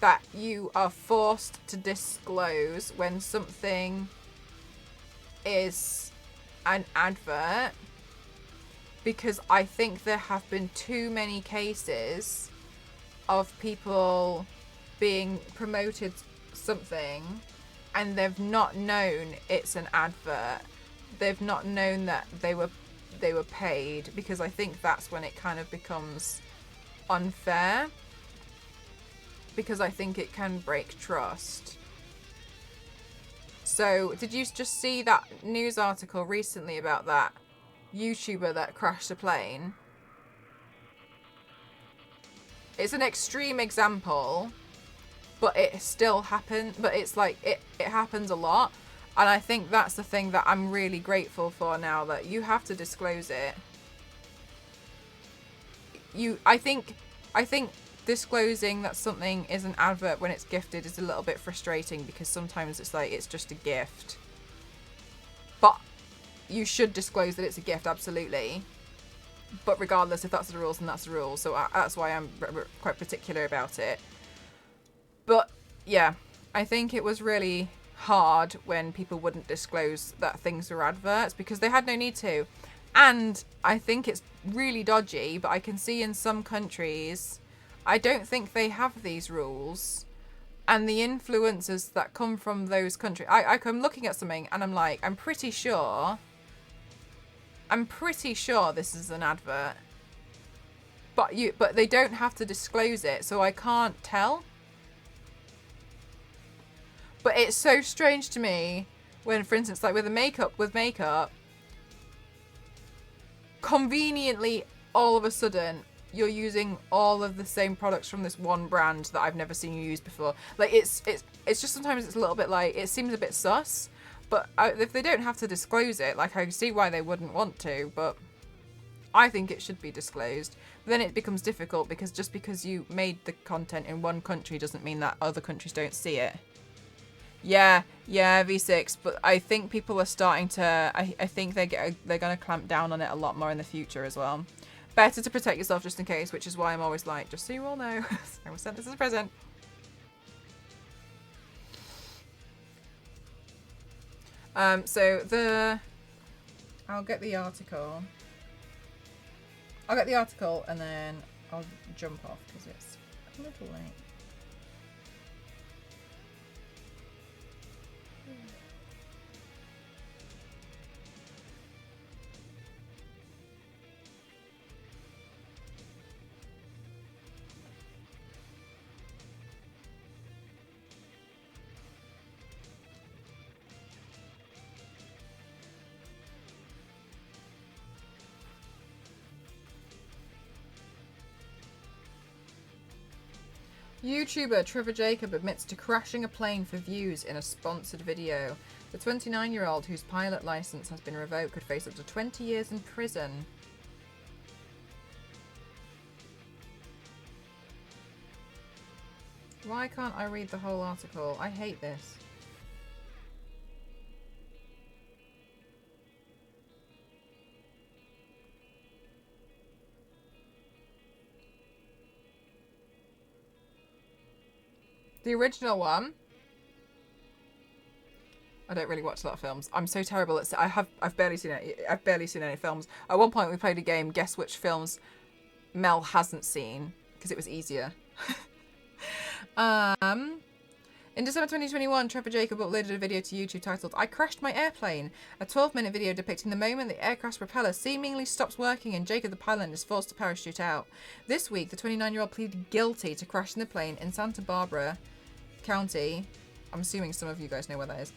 that you are forced to disclose when something is an advert, because I think there have been too many cases of people being promoted something and they've not known it's an advert. They've not known that they were paid, because I think that's when it kind of becomes unfair, because I think it can break trust. So, did you just see that news article recently about that YouTuber that crashed a plane? It's an extreme example, but it still happened. But it's like, it happens a lot. And I think that's the thing that I'm really grateful for now, that you have to disclose it. I think disclosing that something is an advert when it's gifted is a little bit frustrating, because sometimes it's like, it's just a gift. But you should disclose that it's a gift, absolutely. But regardless, if that's the rules, then that's the rules. So that's why I'm quite particular about it. But yeah, I think it was really hard when people wouldn't disclose that things were adverts, because they had no need to. And I think it's really dodgy, but I can see in some countries, I don't think they have these rules. And the influencers that come from those countries, I'm looking at something and I'm like, I'm pretty sure this is an advert. But they don't have to disclose it, so I can't tell. But it's so strange to me when, for instance, like with makeup, conveniently, all of a sudden, you're using all of the same products from this one brand that I've never seen you use before. Like, it's just sometimes it's a little bit like, it seems a bit sus. But if they don't have to disclose it, like, I see why they wouldn't want to, but I think it should be disclosed. But then it becomes difficult, because just because you made the content in one country doesn't mean that other countries don't see it. Yeah, V6, but I think people are starting to, I think they're going to clamp down on it a lot more in the future as well. Better to protect yourself just in case, which is why I'm always like, just so you all know, I was sent this as a present. I'll get the article. And then I'll jump off because it's a little late. YouTuber Trevor Jacob admits to crashing a plane for views in a sponsored video. The 29-year-old, whose pilot license has been revoked, could face up to 20 years in prison. Why can't I read the whole article? I hate this. The original one. I don't really watch a lot of films. I'm so terrible at. I've barely seen it. I've barely seen any films. At one point, we played a game. Guess which films Mel hasn't seen, because it was easier. In December 2021, Trevor Jacob uploaded a video to YouTube titled "I Crashed My Airplane," a 12-minute video depicting the moment the aircraft's propeller seemingly stops working and Jacob the pilot is forced to parachute out. This week, the 29-year-old pleaded guilty to crashing the plane in Santa Barbara County. I'm assuming some of you guys know where that is.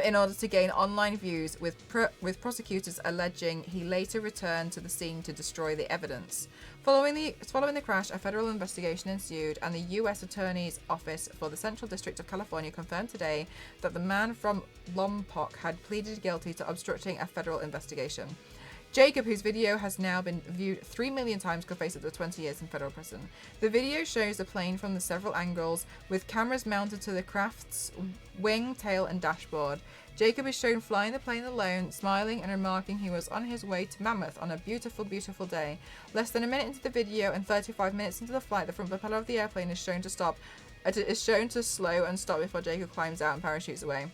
In order to gain online views, with prosecutors alleging he later returned to the scene to destroy the evidence. Following the crash, a federal investigation ensued, and the U.S. Attorney's Office for the Central District of California confirmed today that the man from Lompoc had pleaded guilty to obstructing a federal investigation. Jacob, whose video has now been viewed 3 million times, could face up to 20 years in federal prison. The video shows the plane from the several angles, with cameras mounted to the craft's wing, tail, and dashboard. Jacob is shown flying the plane alone, smiling and remarking he was on his way to Mammoth on a beautiful, beautiful day. Less than a minute into the video and 35 minutes into the flight, the front propeller of the airplane is shown to stop It is shown to slow and stop before Jacob climbs out and parachutes away.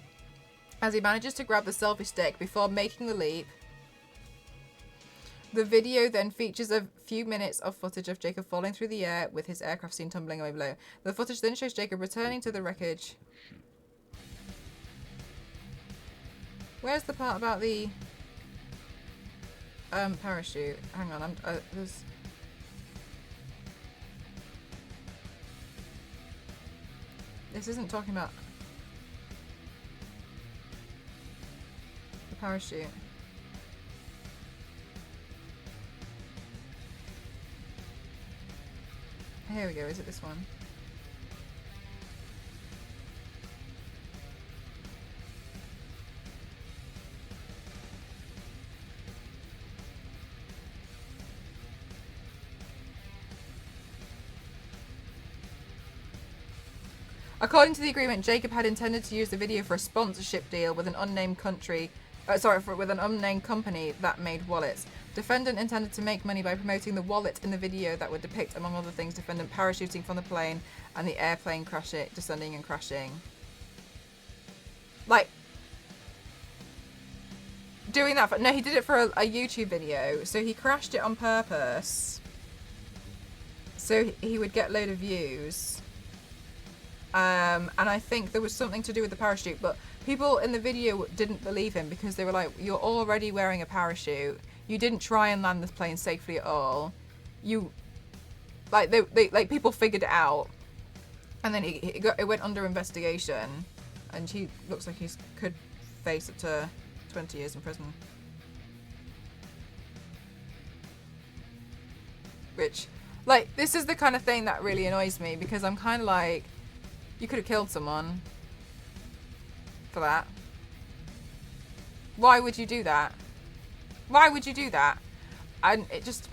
As he manages to grab the selfie stick before making the leap, the video then features a few minutes of footage of Jacob falling through the air with his aircraft scene tumbling away below. The footage then shows Jacob returning to the wreckage. Where's the part about the parachute? Hang on, there's... This isn't talking about the parachute. Here we go, is it this one? According to the agreement, Jacob had intended to use the video for a sponsorship deal with an unnamed country, with an unnamed company that made wallets. Defendant intended to make money by promoting the wallet in the video that would depict, among other things, defendant parachuting from the plane and the airplane descending and crashing. Like, doing that for... No, he did it for a YouTube video. So he crashed it on purpose. So he would get a load of views. And I think there was something to do with the parachute, but people in the video didn't believe him because they were like, you're already wearing a parachute. You didn't try and land this plane safely at all. You, like, they people figured it out. And then it went under investigation. And he looks like he could face up to 20 years in prison. Which, like, this is the kind of thing that really annoys me because I'm kind of like, you could have killed someone for that. Why would you do that? Why would you do that? And it just...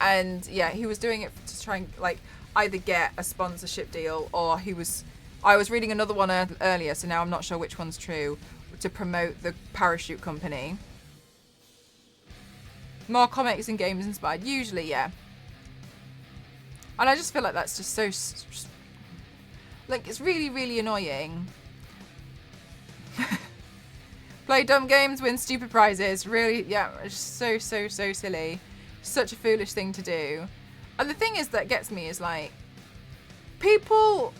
And yeah, he was doing it to try and like either get a sponsorship deal or he was... I was reading another one earlier, so now I'm not sure which one's true, to promote the parachute company. More comics and games inspired. Usually, yeah. And I just feel like that's just so... Like, it's really, really annoying. Play dumb games, win stupid prizes. Really, yeah, it's so silly. Such a foolish thing to do. And the thing is that gets me is like, people...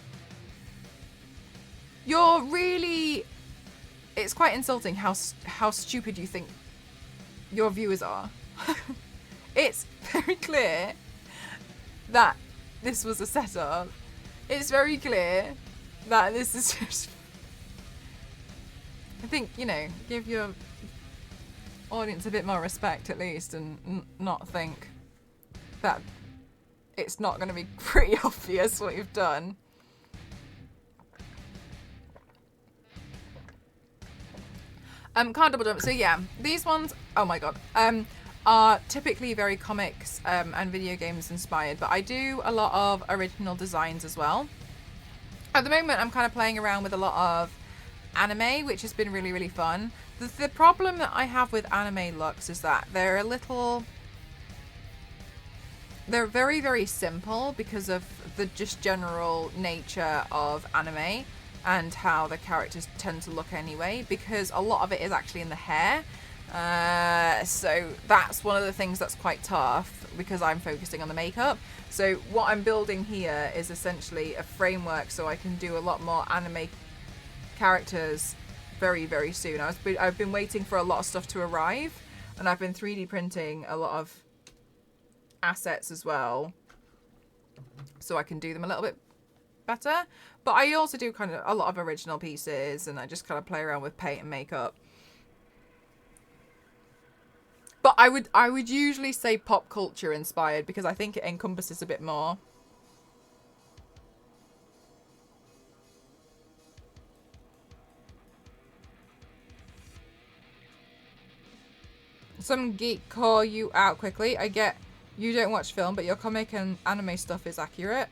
You're really... It's quite insulting how stupid you think your viewers are. It's very clear that this was a setup. It's very clear that this is just... I think, you know, give your audience a bit more respect at least and not think that it's not going to be pretty obvious what you've done. Can't double jump. So yeah, these ones, oh my god, are typically very comics and video games inspired, but I do a lot of original designs as well. At the moment, I'm kind of playing around with a lot of anime, which has been really, really fun. The problem that I have with anime looks is that they're very, very simple because of the just general nature of anime and how the characters tend to look anyway, because a lot of it is actually in the hair. So that's one of the things that's quite tough because I'm focusing on the makeup. So what I'm building here is essentially a framework so I can do a lot more anime characters very, very soon. I've been waiting for a lot of stuff to arrive, and I've been 3D printing a lot of assets as well so I can do them a little bit better. But I also do kind of a lot of original pieces, and I just kind of play around with paint and makeup. But I would usually say pop culture inspired because I think it encompasses a bit more. Some geek call you out quickly. I get you don't watch film, but your comic and anime stuff is accurate.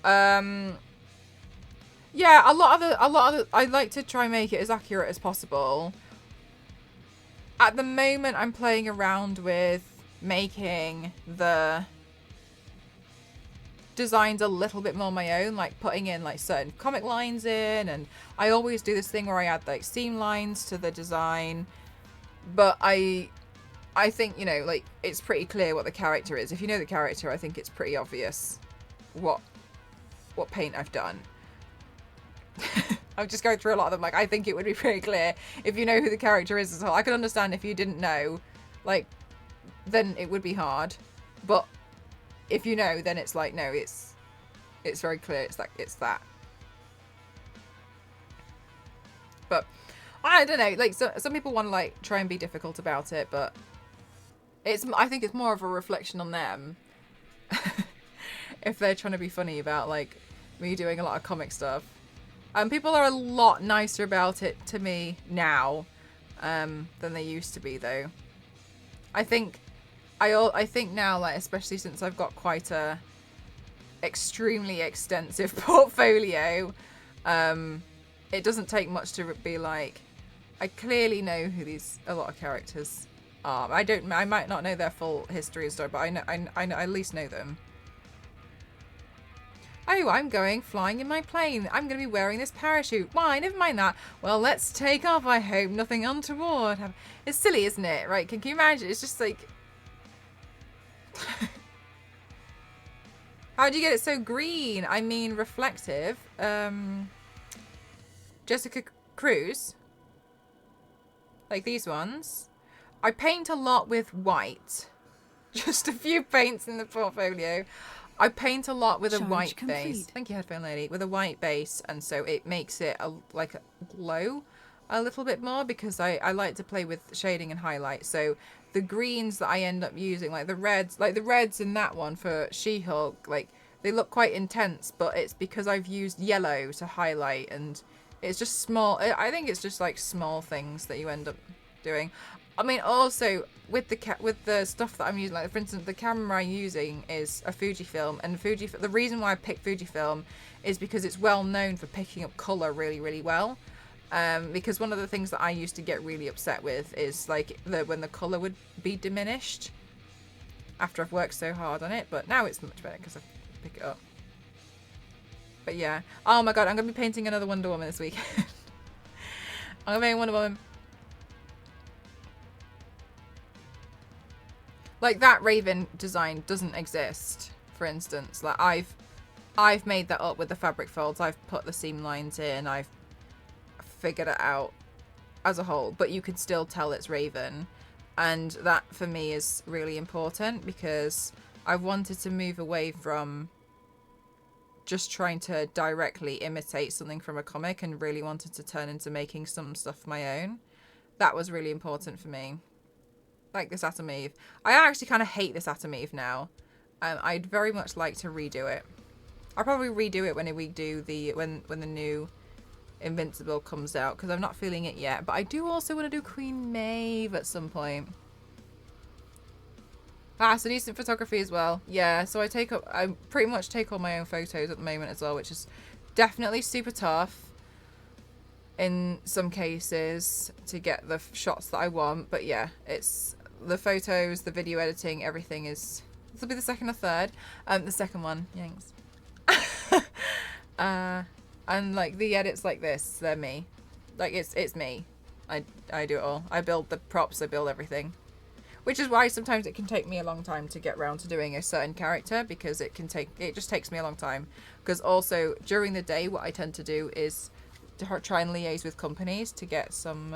Yeah, a lot of the I like to try and make it as accurate as possible. At the moment, I'm playing around with making the designs a little bit more my own, like putting in like certain comic lines in, and I always do this thing where I add like seam lines to the design. But I think, you know, like it's pretty clear what the character is. If you know the character, I think it's pretty obvious what paint I've done. I'm just going through a lot of them. Like, I think it would be pretty clear if you know who the character is as well. I could understand if you didn't know, like, then it would be hard. But if you know, then it's like, no, it's very clear. It's like, it's that. But I don't know. Like, so, some people want to like try and be difficult about it, but I think it's more of a reflection on them. If they're trying to be funny about like me doing a lot of comic stuff. People are a lot nicer about it to me now than they used to be, though. I think now, like, especially since I've got quite a extremely extensive portfolio, it doesn't take much to be like, I clearly know who a lot of characters are. I might not know their full history and story, but I at least know them. Oh, I'm going flying in my plane. I'm going to be wearing this parachute. Why? Never mind that. Well, let's take off. I hope nothing untoward. It's silly, isn't it? Right? Can you imagine? It's just like... How do you get it so green? I mean, reflective. Jessica Cruz. Like these ones. I paint a lot with white. Just a few paints in the portfolio. I paint a lot with a white base. Thank you, headphone lady. With a white base, and so it makes it like a glow a little bit more, because I like to play with shading and highlight. So the greens that I end up using, like the reds in that one for She-Hulk, like they look quite intense, but it's because I've used yellow to highlight, and it's just small. I think it's just like small things that you end up doing. I mean, also with the stuff that I'm using, like for instance, the camera I'm using is a Fujifilm, and the reason why I picked Fujifilm is because it's well known for picking up color really, really well. Because one of the things that I used to get really upset with is like when the color would be diminished after I've worked so hard on it, but now it's much better because I pick it up. But yeah, oh my god, I'm gonna be painting another Wonder Woman this weekend. I'm gonna make Wonder Woman. Like that Raven design doesn't exist, for instance. Like I've made that up with the fabric folds. I've put the seam lines in. I've figured it out as a whole, but you can still tell it's Raven, and that for me is really important because I wanted to move away from just trying to directly imitate something from a comic and really wanted to turn into making some stuff my own. That was really important for me. Like this Atom Eve. I actually kind of hate this Atom Eve now. I'd very much like to redo it. I'll probably redo it when we do when the new Invincible comes out, because I'm not feeling it yet. But I do also want to do Queen Maeve at some point. So decent photography as well. Yeah, so I pretty much take all my own photos at the moment as well, which is definitely super tough in some cases to get the shots that I want. But yeah, it's the photos, the video editing, everything is... This will be the second or third. The second one, yanks. And like the edits like this, they're me. Like it's me. I do it all. I build the props, I build everything. Which is why sometimes it can take me a long time to get around to doing a certain character, because it just takes me a long time. Because also during the day, what I tend to do is to try and liaise with companies to get some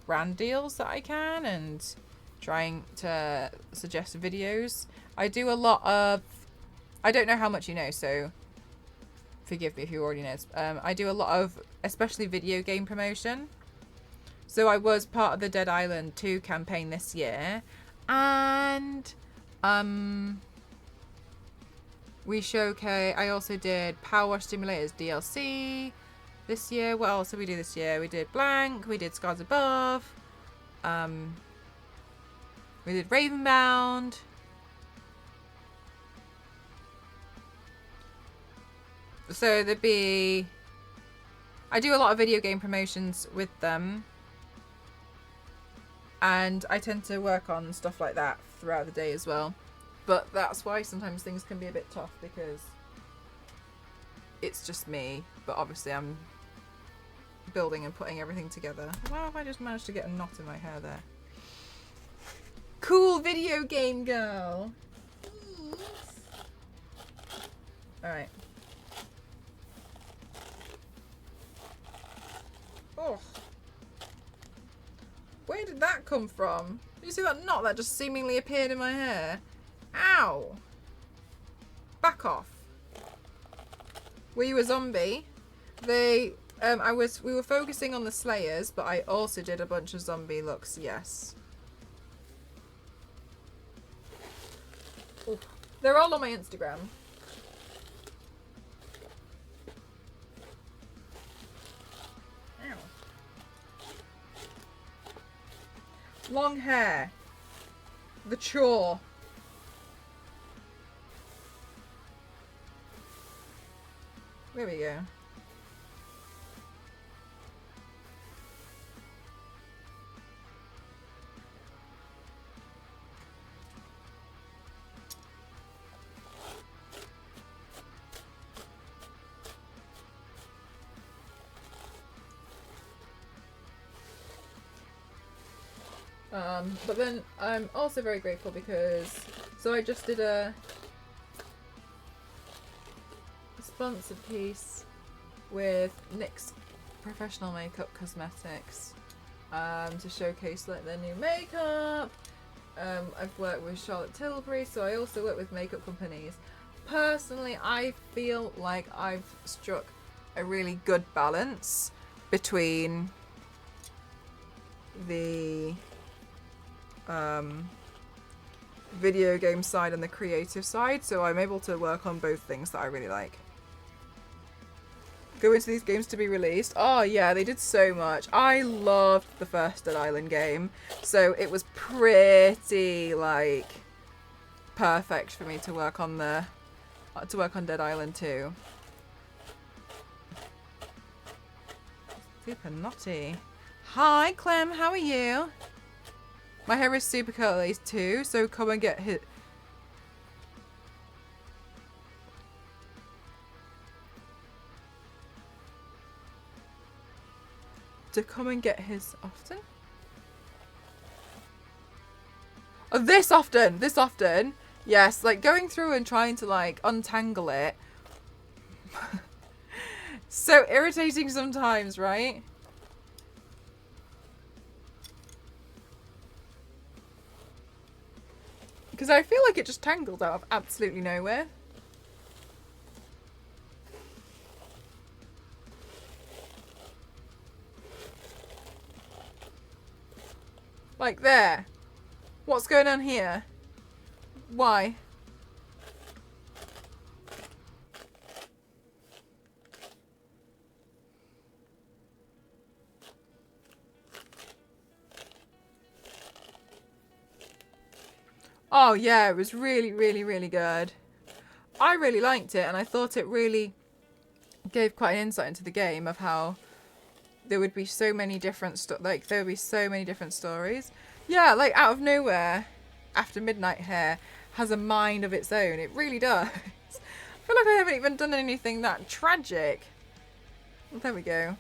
brand deals that I can, and trying to suggest videos. I do a lot of... I don't know how much you know, so forgive me if you already know. I do a lot of, especially video game promotion. So I was part of the Dead Island 2 campaign this year, and we showcase. I also did Power Wash Simulators DLC this year. What else did we do this year? We did Blank. We did Scars Above. We did Ravenbound. So there'd be... I do a lot of video game promotions with them. And I tend to work on stuff like that throughout the day as well. But that's why sometimes things can be a bit tough, because it's just me. But obviously I'm building and putting everything together. Wow, have I just managed to get a knot in my hair there? Cool video game girl. Alright. Oh. Where did that come from? Did you see that knot that just seemingly appeared in my hair? Ow! Back off. Were you a zombie? We were focusing on the Slayers, but I also did a bunch of zombie looks, yes. Ooh. They're all on my Instagram. Ow. Long hair. The chore. There we go. But then I'm also very grateful because, so I just did a sponsored piece with NYX Professional Makeup Cosmetics to showcase like their new makeup. I've worked with Charlotte Tilbury, so I also work with makeup companies. Personally, I feel like I've struck a really good balance between the video game side and the creative side, so I'm able to work on both things that I really like. Go into these games to be released. Oh yeah, they did so much. I loved the first Dead Island game, so it was pretty like perfect for me to work on Dead Island 2. Super naughty. Hi Clem, how are you? My hair is super curly too, so come and get hit. To come and get his often? Oh, this often! This often! Yes, like going through and trying to like untangle it. So irritating sometimes, right? Because I feel like it just tangled out of absolutely nowhere. Like there. What's going on here? Why? Oh yeah, it was really, really, really good. I really liked it, and I thought it really gave quite an insight into the game of how there would be so many different stories. Yeah, like out of nowhere, After Midnight Hair has a mind of its own. It really does. I feel like I haven't even done anything that tragic. Well, there we go.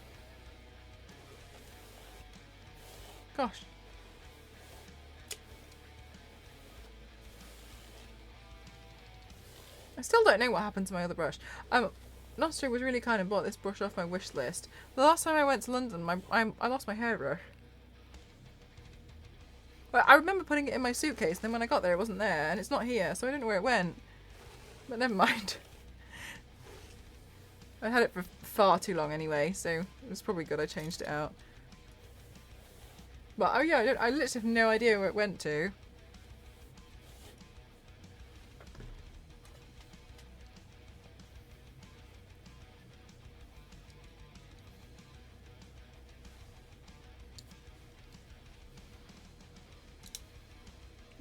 Gosh. I still don't know what happened to my other brush. Inosuke was really kind and bought this brush off my wish list. The last time I went to London, I lost my hairbrush. But I remember putting it in my suitcase, and then when I got there, it wasn't there, and it's not here, so I don't know where it went. But never mind. I had it for far too long anyway, so it was probably good I changed it out. But oh yeah, I literally have no idea where it went to.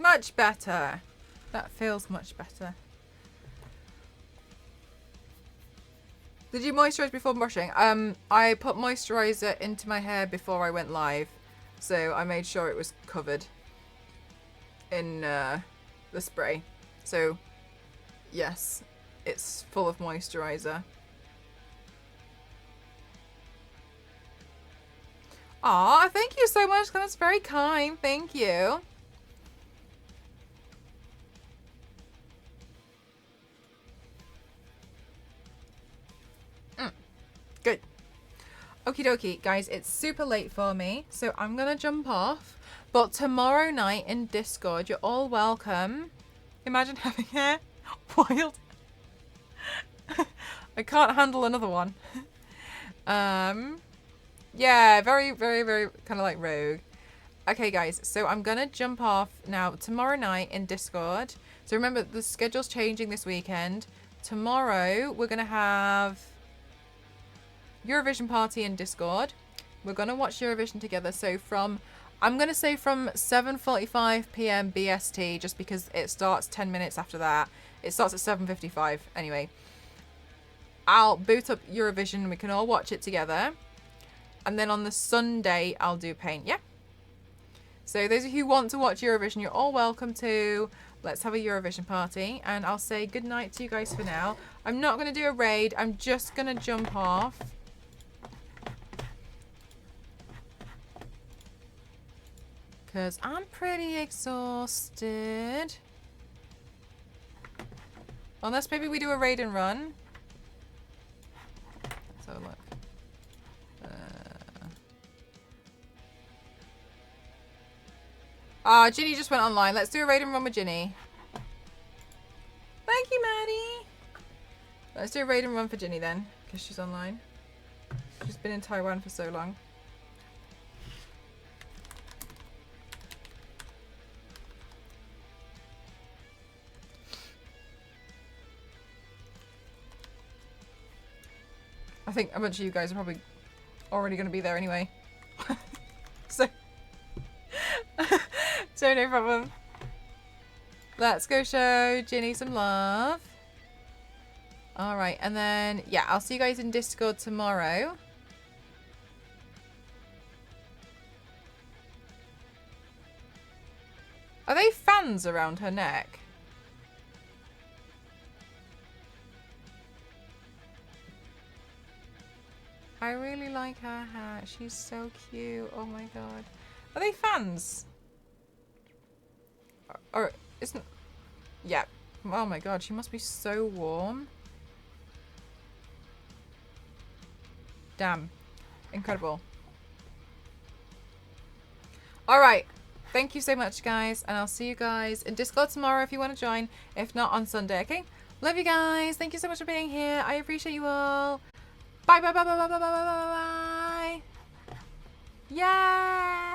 Much better. That feels much better. Did you moisturize before brushing? I put moisturizer into my hair before I went live, so I made sure it was covered in the spray. So, yes, it's full of moisturizer. Aw, thank you so much. That's very kind. Thank you. Good. Okie dokie, guys, it's super late for me, so I'm gonna jump off. But tomorrow night in Discord, you're all welcome. Imagine having hair. Wild. I can't handle another one. Yeah, very, very, very kind of like rogue. Okay, guys, so I'm gonna jump off now. Tomorrow night in Discord. So remember, the schedule's changing this weekend. Tomorrow, we're gonna have Eurovision party in Discord. We're gonna watch Eurovision together. So I'm gonna say from 7:45 p.m. BST, just because it starts 10 minutes after that. It starts at 7:55 anyway. I'll boot up Eurovision and we can all watch it together. And then on the Sunday, I'll do paint. Yeah. So those of you who want to watch Eurovision, you're all welcome to. Let's have a Eurovision party. And I'll say good night to you guys for now. I'm not going to do a raid. I'm just going to jump off. Because I'm pretty exhausted. Unless maybe we do a raid and run. Let's have a look. Ginny just went online. Let's do a raid and run with Ginny. Thank you, Maddie. Let's do a raid and run for Ginny then, because she's online. She's been in Taiwan for so long. I think a bunch of you guys are probably already going to be there anyway. So no problem. Let's go show Ginny some love. Alright, and then, yeah, I'll see you guys in Discord tomorrow. Are they fans around her neck? I really like her hat. She's so cute. Oh my god. Are they fans? Or isn't... Yeah. Oh my god, she must be so warm. Damn. Incredible. Alright. Thank you so much, guys. And I'll see you guys in Discord tomorrow if you want to join. If not, on Sunday, okay? Love you guys. Thank you so much for being here. I appreciate you all. Bye, bye, bye, bye, bye, bye, bye, bye, bye, bye. Yay!